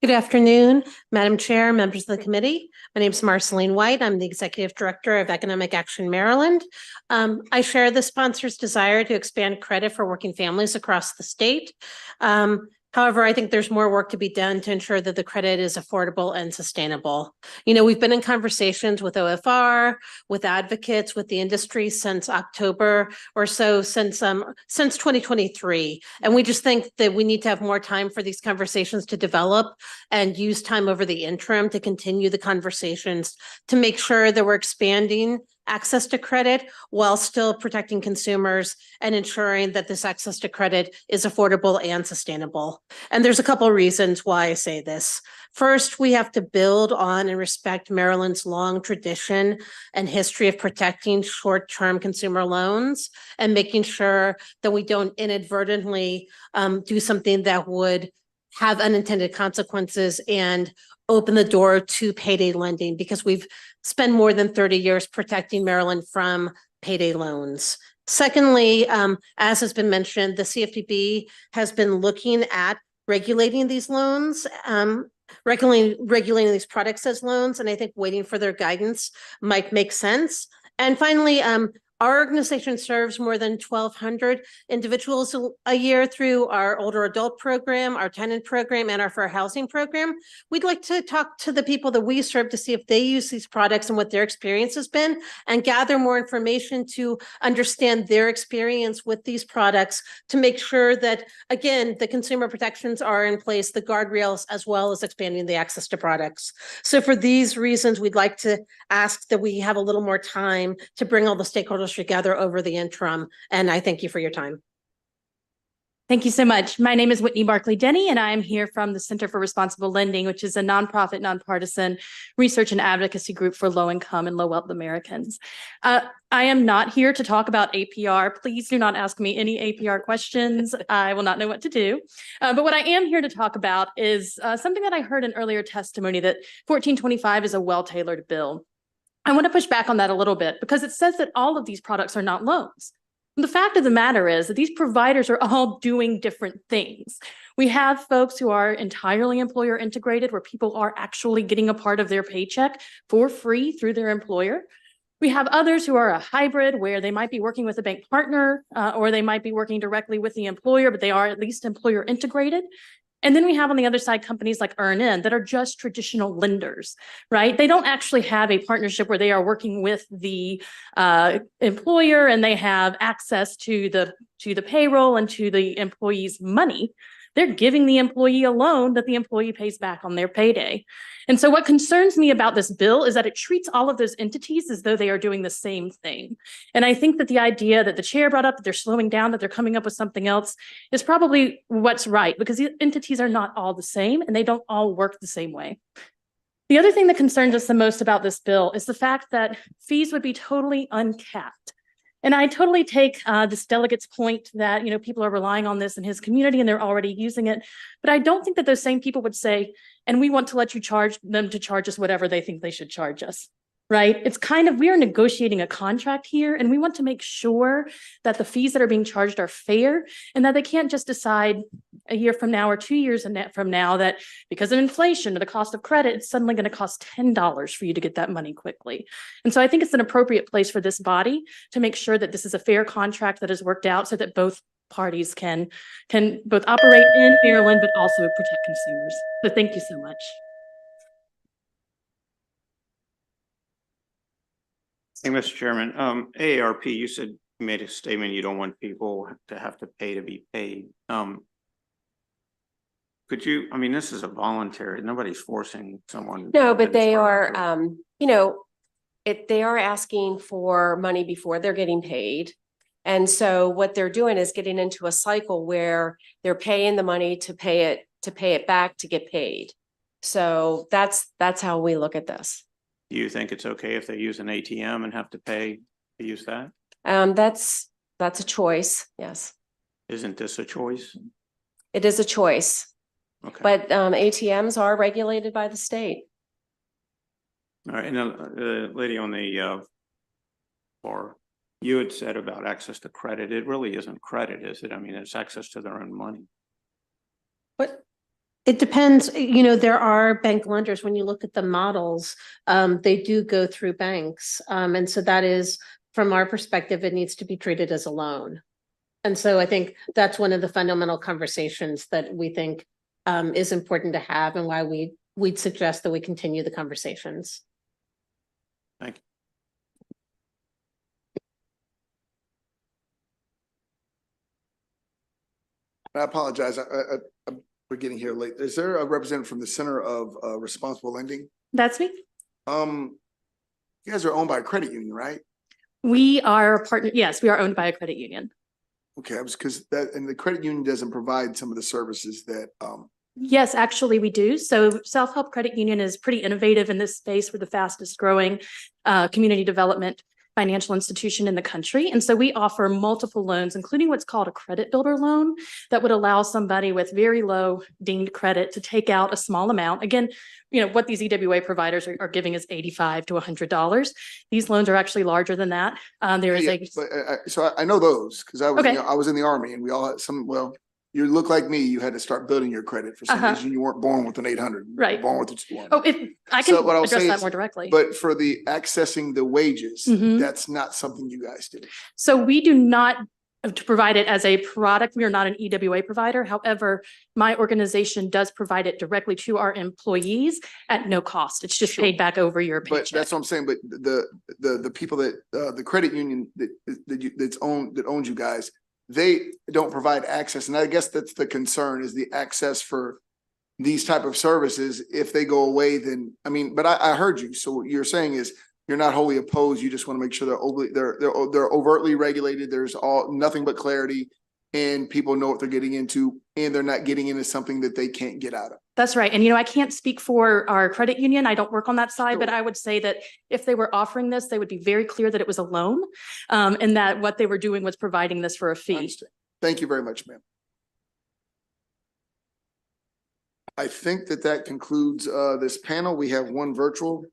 [SPEAKER 6] Good afternoon, Madam Chair, members of the committee. My name is Marceline White. I'm the Executive Director of Economic Action Maryland. I share the sponsor's desire to expand credit for working families across the state. However, I think there's more work to be done to ensure that the credit is affordable and sustainable. You know, we've been in conversations with OFR, with advocates, with the industry since October or so, since 2023. And we just think that we need to have more time for these conversations to develop and use time over the interim to continue the conversations to make sure that we're expanding access to credit while still protecting consumers and ensuring that this access to credit is affordable and sustainable. And there's a couple of reasons why I say this. First, we have to build on and respect Maryland's long tradition and history of protecting short-term consumer loans and making sure that we don't inadvertently do something that would have unintended consequences and open the door to payday lending, because we've spent more than 30 years protecting Maryland from payday loans. Secondly, as has been mentioned, the CFPB has been looking at regulating these loans, regulating these products as loans, and I think waiting for their guidance might make sense. And finally, our organization serves more than 1,200 individuals a year through our older adult program, our tenant program, and our fair housing program. We'd like to talk to the people that we serve to see if they use these products and what their experience has been, and gather more information to understand their experience with these products to make sure that, again, the consumer protections are in place, the guardrails, as well as expanding the access to products. So for these reasons, we'd like to ask that we have a little more time to bring all the stakeholders together over the interim. And I thank you for your time.
[SPEAKER 15] Thank you so much. My name is Whitney Barkley Denny, and I am here from the Center for Responsible Lending, which is a nonprofit, nonpartisan research and advocacy group for low-income and low-wealth Americans. I am not here to talk about APR. Please do not ask me any APR questions. I will not know what to do. But what I am here to talk about is something that I heard in earlier testimony, that 1425 is a well-tailored bill. I want to push back on that a little bit, because it says that all of these products are not loans. The fact of the matter is that these providers are all doing different things. We have folks who are entirely employer integrated, where people are actually getting a part of their paycheck for free through their employer. We have others who are a hybrid, where they might be working with a bank partner, or they might be working directly with the employer, but they are at least employer integrated. And then we have on the other side companies like EarnIn that are just traditional lenders, right? They don't actually have a partnership where they are working with the employer and they have access to the payroll and to the employee's money. They're giving the employee a loan that the employee pays back on their payday. And so what concerns me about this bill is that it treats all of those entities as though they are doing the same thing. And I think that the idea that the chair brought up, that they're slowing down, that they're coming up with something else, is probably what's right, because the entities are not all the same and they don't all work the same way. The other thing that concerns us the most about this bill is the fact that fees would be totally uncapped. And I totally take this delegate's point that, you know, people are relying on this in his community and they're already using it. But I don't think that those same people would say, and we want to let you charge them to charge us whatever they think they should charge us, right? It's kind of, we are negotiating a contract here, and we want to make sure that the fees that are being charged are fair and that they can't just decide a year from now or 2 years from now that because of inflation or the cost of credit, it's suddenly going to cost $10 for you to get that money quickly. And so I think it's an appropriate place for this body to make sure that this is a fair contract that is worked out so that both parties can both operate in Maryland, but also protect consumers. So thank you so much.
[SPEAKER 16] Hey, Mr. Chairman, AARP, you said, you made a statement, you don't want people to have to pay to be paid. Could you, I mean, this is a voluntary, nobody's forcing someone.
[SPEAKER 21] No, but they are, you know, they are asking for money before they're getting paid. And so what they're doing is getting into a cycle where they're paying the money to pay it back to get paid. So that's how we look at this.
[SPEAKER 16] Do you think it's okay if they use an ATM and have to pay to use that?
[SPEAKER 21] That's a choice. Yes.
[SPEAKER 16] Isn't this a choice?
[SPEAKER 21] It is a choice.
[SPEAKER 16] Okay.
[SPEAKER 21] But ATMs are regulated by the state.
[SPEAKER 16] All right, and the lady on the floor, you had said about access to credit. It really isn't credit, is it? I mean, it's access to their own money.
[SPEAKER 6] But it depends, you know, there are bank lenders, when you look at the models, they do go through banks. And so that is, from our perspective, it needs to be treated as a loan. And so I think that's one of the fundamental conversations that we think is important to have, and why we'd suggest that we continue the conversations.
[SPEAKER 16] Thank you.
[SPEAKER 1] I apologize. We're getting here late. Is there a representative from the Center of Responsible Lending?
[SPEAKER 15] That's me.
[SPEAKER 1] You guys are owned by a credit union, right?
[SPEAKER 15] We are a partner. Yes, we are owned by a credit union.
[SPEAKER 1] Okay, I was because that, and the credit union doesn't provide some of the services that
[SPEAKER 15] Yes, actually we do. So Self-Help Credit Union is pretty innovative in this space. We're the fastest growing community development financial institution in the country. And so we offer multiple loans, including what's called a credit builder loan, that would allow somebody with very low deemed credit to take out a small amount. Again, you know, what these EWA providers are giving is $85 to $100. These loans are actually larger than that. There is
[SPEAKER 1] so I know those because I was
[SPEAKER 15] Okay.
[SPEAKER 1] I was in the Army, and we all had some. Well, you look like me. You had to start building your credit for some reason. You weren't born with an 800. You were
[SPEAKER 15] Right.
[SPEAKER 1] born with a 200.
[SPEAKER 15] Oh, I can
[SPEAKER 1] what I'll
[SPEAKER 15] address
[SPEAKER 1] say
[SPEAKER 15] that
[SPEAKER 1] is-
[SPEAKER 15] more directly.
[SPEAKER 1] But for the accessing the wages,
[SPEAKER 15] Mhm.
[SPEAKER 1] that's not something you guys do.
[SPEAKER 15] So we do not to provide it as a product. We are not an EWA provider. However, my organization does provide it directly to our employees at no cost. It's just paid back over your
[SPEAKER 1] But
[SPEAKER 15] paycheck.
[SPEAKER 1] that's what I'm saying. But the people that the credit union that owns you guys, they don't provide access, and I guess that's the concern, is the access for these type of services. If they go away, then I mean, but I heard you. So what you're saying is you're not wholly opposed. You just want to make sure they're overtly regulated. There's nothing but clarity, and people know what they're getting into, and they're not getting into something that they can't get out of.
[SPEAKER 15] That's right. And, you know, I can't speak for our credit union. I don't work on that side, but I would say that if they were offering this, they would be very clear that it was a loan, and that what they were doing was providing this for a fee.
[SPEAKER 1] Thank you very much, ma'am. I think that concludes this panel. We have one virtual.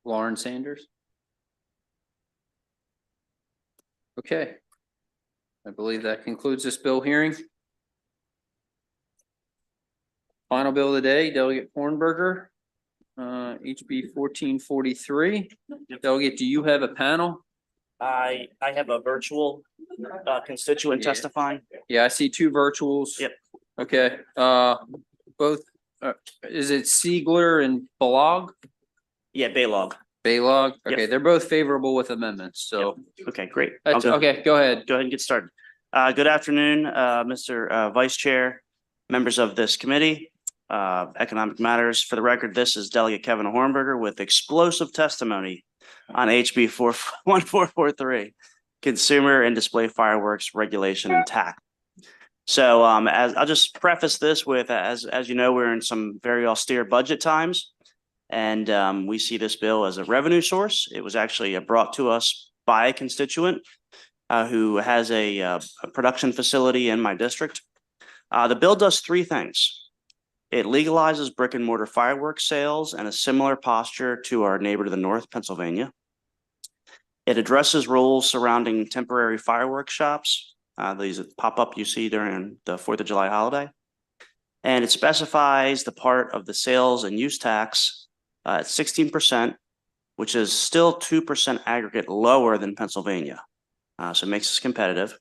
[SPEAKER 7] Lauren Sanders. Okay. I believe that concludes this bill hearing. Final bill of the day, Delegate Hornberger, HB 1443. Delegate, do you have a panel?
[SPEAKER 13] I have a virtual constituent
[SPEAKER 7] Yeah.
[SPEAKER 13] testifying.
[SPEAKER 7] Yeah, I see two virtuals.
[SPEAKER 13] Yep.
[SPEAKER 7] Okay, both, is it Siegler and Balog?
[SPEAKER 13] Yeah, Baylog.
[SPEAKER 7] Baylog, okay,
[SPEAKER 13] Yep.
[SPEAKER 7] they're both favorable with amendments, so.
[SPEAKER 13] Okay, great. I'll
[SPEAKER 7] That's, okay, go ahead.
[SPEAKER 13] Go ahead and get started. Good afternoon, Mr. Vice Chair, members of this committee, Economic Matters. For the record, this is Delegate Kevin Hornberger with explosive testimony on HB 1443, Consumer and Display Fireworks Regulation and Tax. So as I'll just preface this with, as you know, we're in some very austere budget times, and we see this bill as a revenue source. It was actually brought to us by a constituent who has a production facility in my district. The bill does three things. It legalizes brick and mortar fireworks sales and a similar posture to our neighbor to the north, Pennsylvania. It addresses rules surrounding temporary fireworks shops, these pop-up you see during the 4th of July holiday. And it specifies the part of the sales and use tax at 16%, which is still 2% aggregate lower than Pennsylvania. So it makes us competitive.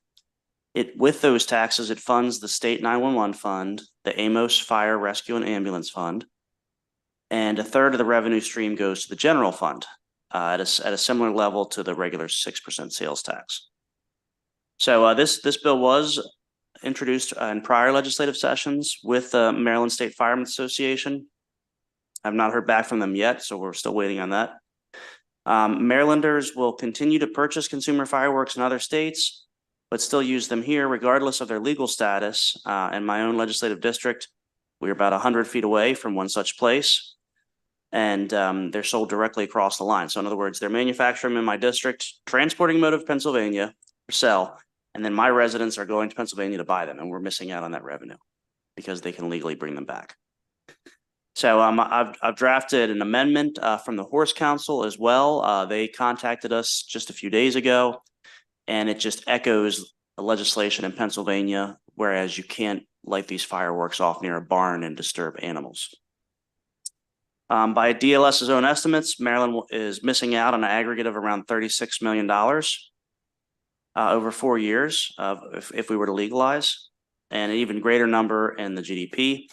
[SPEAKER 13] With those taxes, it funds the state 911 fund, the Amos Fire Rescue and Ambulance Fund, and a third of the revenue stream goes to the general fund at a similar level to the regular 6% sales tax. So this bill was introduced in prior legislative sessions with the Maryland State Firemen's Association. I've not heard back from them yet, so we're still waiting on that. Marylanders will continue to purchase consumer fireworks in other states, but still use them here regardless of their legal status. In my own legislative district, we're about 100 feet away from one such place, and they're sold directly across the line. So in other words, they're manufacturing them in my district, transporting them out of Pennsylvania for sale, and then my residents are going to Pennsylvania to buy them, and we're missing out on that revenue because they can legally bring them back. So I've drafted an amendment from the Horse Council as well. They contacted us just a few days ago, and it just echoes the legislation in Pennsylvania, whereas you can't light these fireworks off near a barn and disturb animals. By DLS's own estimates, Maryland is missing out on an aggregate of around $36 million over 4 years if we were to legalize, and an even greater number in the GDP.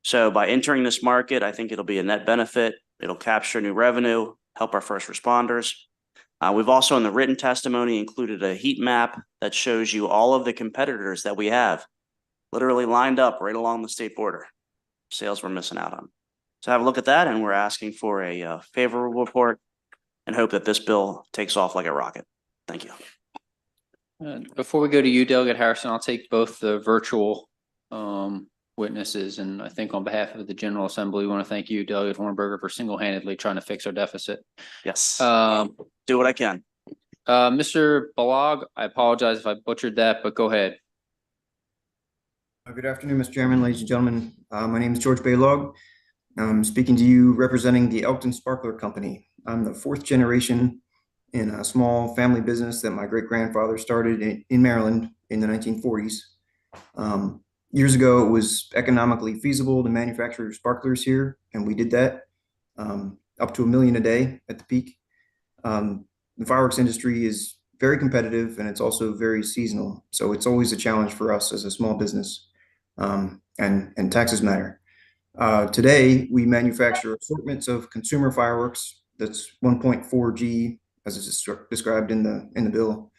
[SPEAKER 13] So by entering this market, I think it'll be a net benefit. It'll capture new revenue, help our first responders. We've also in the written testimony included a heat map that shows you all of the competitors that we have literally lined up right along the state border. Sales we're missing out on. So have a look at that, and we're asking for a favorable report and hope that this bill takes off like a rocket. Thank you.
[SPEAKER 7] Before we go to you, Delegate Harrison, I'll take both the virtual witnesses, and I think on behalf of the General Assembly, we want to thank you, Delegate Hornberger, for single-handedly trying to fix our deficit.
[SPEAKER 13] Yes. Do what I can.
[SPEAKER 7] Mr. Balog, I apologize if I butchered that, but go ahead.
[SPEAKER 22] Good afternoon, Mr. Chairman, ladies and gentlemen. My name is George Baylog. I'm speaking to you representing the Elkton Sparkler Company. I'm the fourth generation in a small family business that my great-grandfather started in Maryland in the 1940s. Years ago, it was economically feasible to manufacture sparklers here, and we did that up to $1 million a day at the peak. The fireworks industry is very competitive, and it's also very seasonal. So it's always a challenge for us as a small business, and taxes matter. Today, we manufacture assortments of consumer fireworks. That's 1.4 G, as is described in the bill.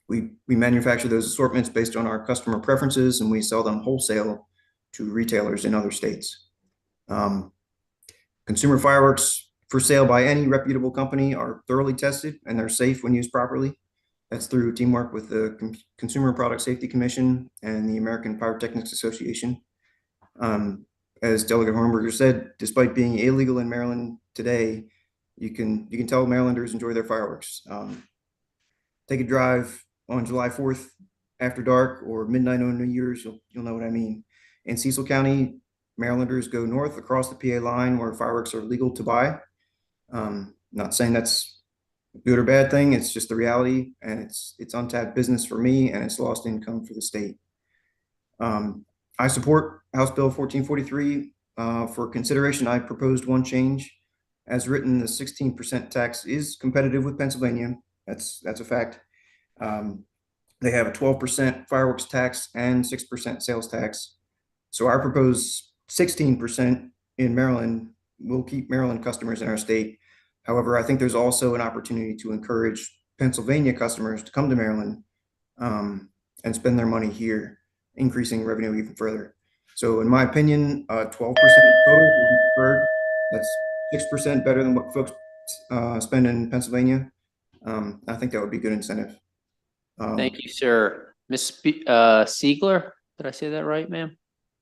[SPEAKER 22] We manufacture those assortments based on our customer preferences, and we sell them wholesale to retailers in other states. Consumer fireworks for sale by any reputable company are thoroughly tested, and they're safe when used properly. That's through teamwork with the Consumer Product Safety Commission and the American Pyrotechnics Association. As Delegate Hornberger said, despite being illegal in Maryland today, you can tell Marylanders enjoy their fireworks. Take a drive on July 4th after dark or midnight on New Year's, you'll know what I mean. In Cecil County, Marylanders go north across the PA line where fireworks are legal to buy. Not saying that's a good or bad thing. It's just the reality, and it's untapped business for me, and it's lost income for the state. I support House Bill 1443. For consideration, I proposed one change. As written, the 16% tax is competitive with Pennsylvania. That's a fact. They have a 12% fireworks tax and 6% sales tax. So our proposed 16% in Maryland will keep Maryland customers in our state. However, I think there's also an opportunity to encourage Pennsylvania customers to come to Maryland and spend their money here, increasing revenue even further. So in my opinion, 12% total will be preferred. That's 6% better than what folks spend in Pennsylvania. I think that would be good incentive.
[SPEAKER 7] Thank you, sir. Ms. Siegler, did I say that right, ma'am?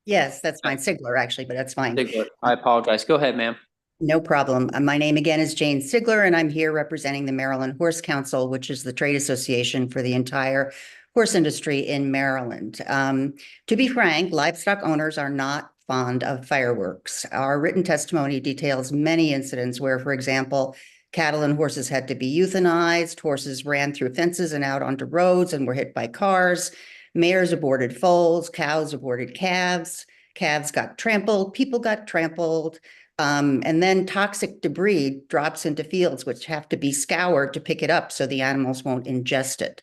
[SPEAKER 11] Yes, that's fine. Sigler, actually, but that's fine.
[SPEAKER 7] Siegler, I apologize. Go ahead, ma'am.
[SPEAKER 11] No problem. My name again is Jane Sigler, and I'm here representing the Maryland Horse Council, which is the trade association for the entire horse industry in Maryland. To be frank, livestock owners are not fond of fireworks. Our written testimony details many incidents where, for example, cattle and horses had to be euthanized, horses ran through fences and out onto roads and were hit by cars, mares aborted foals, cows aborted calves, calves got trampled, people got trampled, and then toxic debris drops into fields which have to be scoured to pick it up so the animals won't ingest it.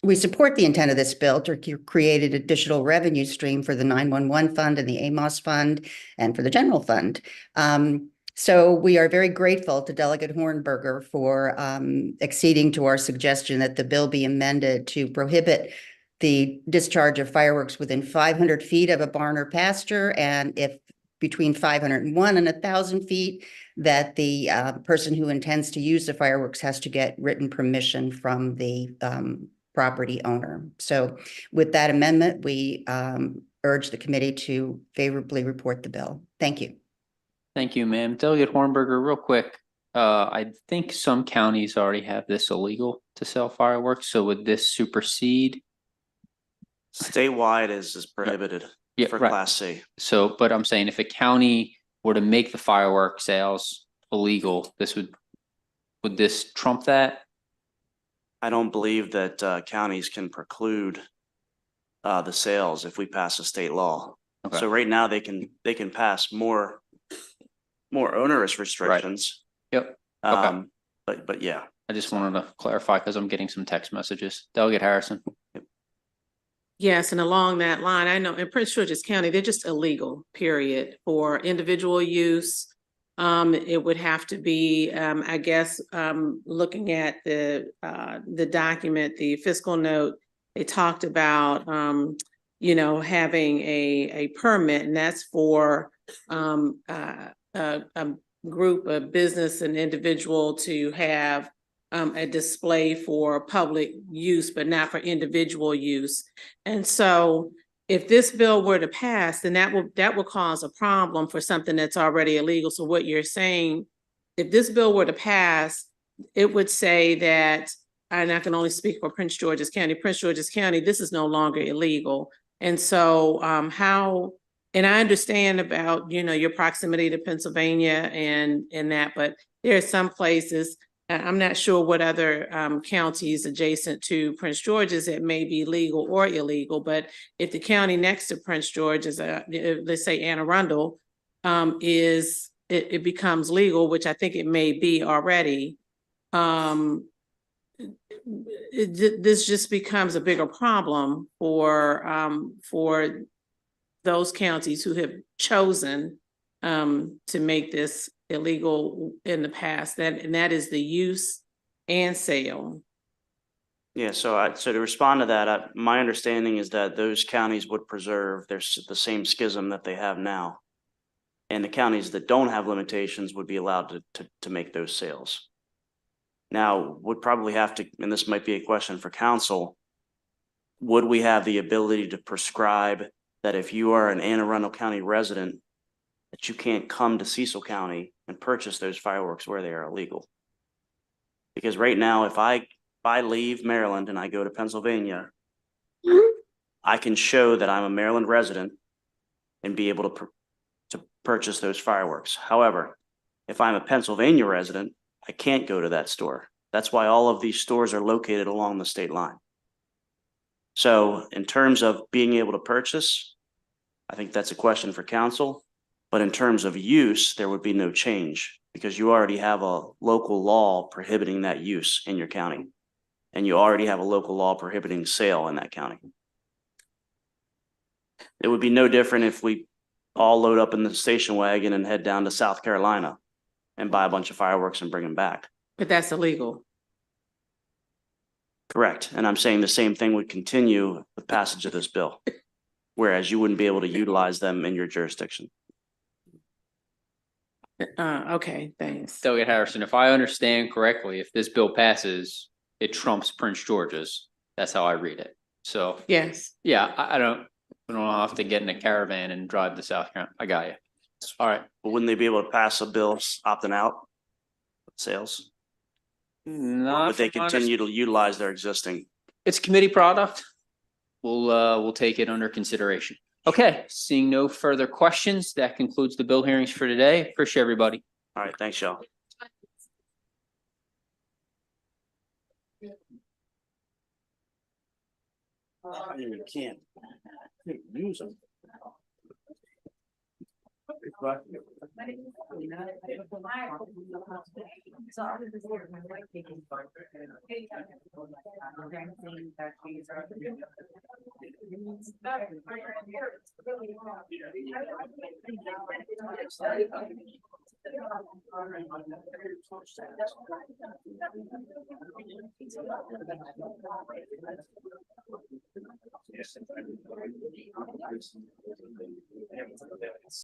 [SPEAKER 11] We support the intent of this bill to create an additional revenue stream for the 911 fund and the AMOS fund and for the general fund. So we are very grateful to Delegate Hornberger for acceding to our suggestion that the bill be amended to prohibit the discharge of fireworks within 500 feet of a barn or pasture, and if between 501 and 1,000 feet, that the person who intends to use the fireworks has to get written permission from the property owner. So with that amendment, we urge the committee to favorably report the bill. Thank you.
[SPEAKER 7] Thank you, ma'am. Delegate Hornberger, real quick. I think some counties already have this illegal to sell fireworks. So would this supersede?
[SPEAKER 13] Statewide is prohibited for
[SPEAKER 7] right.
[SPEAKER 13] Class C.
[SPEAKER 7] So, but I'm saying if a county were to make the firework sales illegal, would this trump that?
[SPEAKER 13] I don't believe that counties can preclude the sales if we pass a state law.
[SPEAKER 7] Okay.
[SPEAKER 13] So right now they can pass more onerous restrictions.
[SPEAKER 7] Right. Yep. Okay.
[SPEAKER 13] But yeah.
[SPEAKER 7] I just wanted to clarify because I'm getting some text messages. Delegate Harrison.
[SPEAKER 13] Yep.
[SPEAKER 17] Yes, and along that line, I know in Prince George's County, they're just illegal, period, for individual use. It would have to be, I guess, looking at the document, the fiscal note, they talked about, having a permit, and that's for a group of business and individual to have a display for public use, but not for individual use. And so if this bill were to pass, then that will cause a problem for something that's already illegal. So what you're saying, if this bill were to pass, it would say that, and I can only speak for Prince George's County, this is no longer illegal. And so and I understand about, your proximity to Pennsylvania and that, but there are some places, I'm not sure what other counties adjacent to Prince George's it may be legal or illegal, but if the county next to Prince George is, let's say Anne Arundel, it becomes legal, which I think it may be already. This just becomes a bigger problem for those counties who have chosen to make this illegal in the past, and that is the use and sale.
[SPEAKER 13] Yeah, so to respond to that, my understanding is that those counties would preserve the same schism that they have now. And the counties that don't have limitations would be allowed to make those sales. Now, would probably have to, and this might be a question for council, would we have the ability to prescribe that if you are an Anne Arundel County resident, that you can't come to Cecil County and purchase those fireworks where they are illegal? Because right now, if I leave Maryland and I go to Pennsylvania, I can show that I'm a Maryland resident and be able to purchase those fireworks. However, If I'm a Pennsylvania resident, I can't go to that store. That's why all of these stores are located along the state line. So in terms of being able to purchase, I think that's a question for council. But in terms of use, there would be no change because you already have a local law prohibiting that use in your county. And you already have a local law prohibiting sale in that county. It would be no different if we all load up in the station wagon and head down to South Carolina and buy a bunch of fireworks and bring them back.
[SPEAKER 17] But that's illegal.
[SPEAKER 13] Correct. And I'm saying the same thing would continue with passage of this bill, whereas you wouldn't be able to utilize them in your jurisdiction.
[SPEAKER 17] Okay, thanks.
[SPEAKER 7] Delegate Harrison, if I understand correctly, if this bill passes, it trumps Prince George's. That's how I read it. So.
[SPEAKER 17] Yes.
[SPEAKER 7] Yeah, I don't have to get in a caravan and drive to South Carolina. I got you. All right.
[SPEAKER 13] But wouldn't they be able to pass a bill opting out sales?
[SPEAKER 7] Not
[SPEAKER 13] But they
[SPEAKER 7] from my
[SPEAKER 13] continue to utilize their existing.
[SPEAKER 7] It's committee product. We'll take it under consideration. Okay, seeing no further questions, that concludes the bill hearings for today. Appreciate everybody.
[SPEAKER 13] All right, thanks, y'all. You can't use them.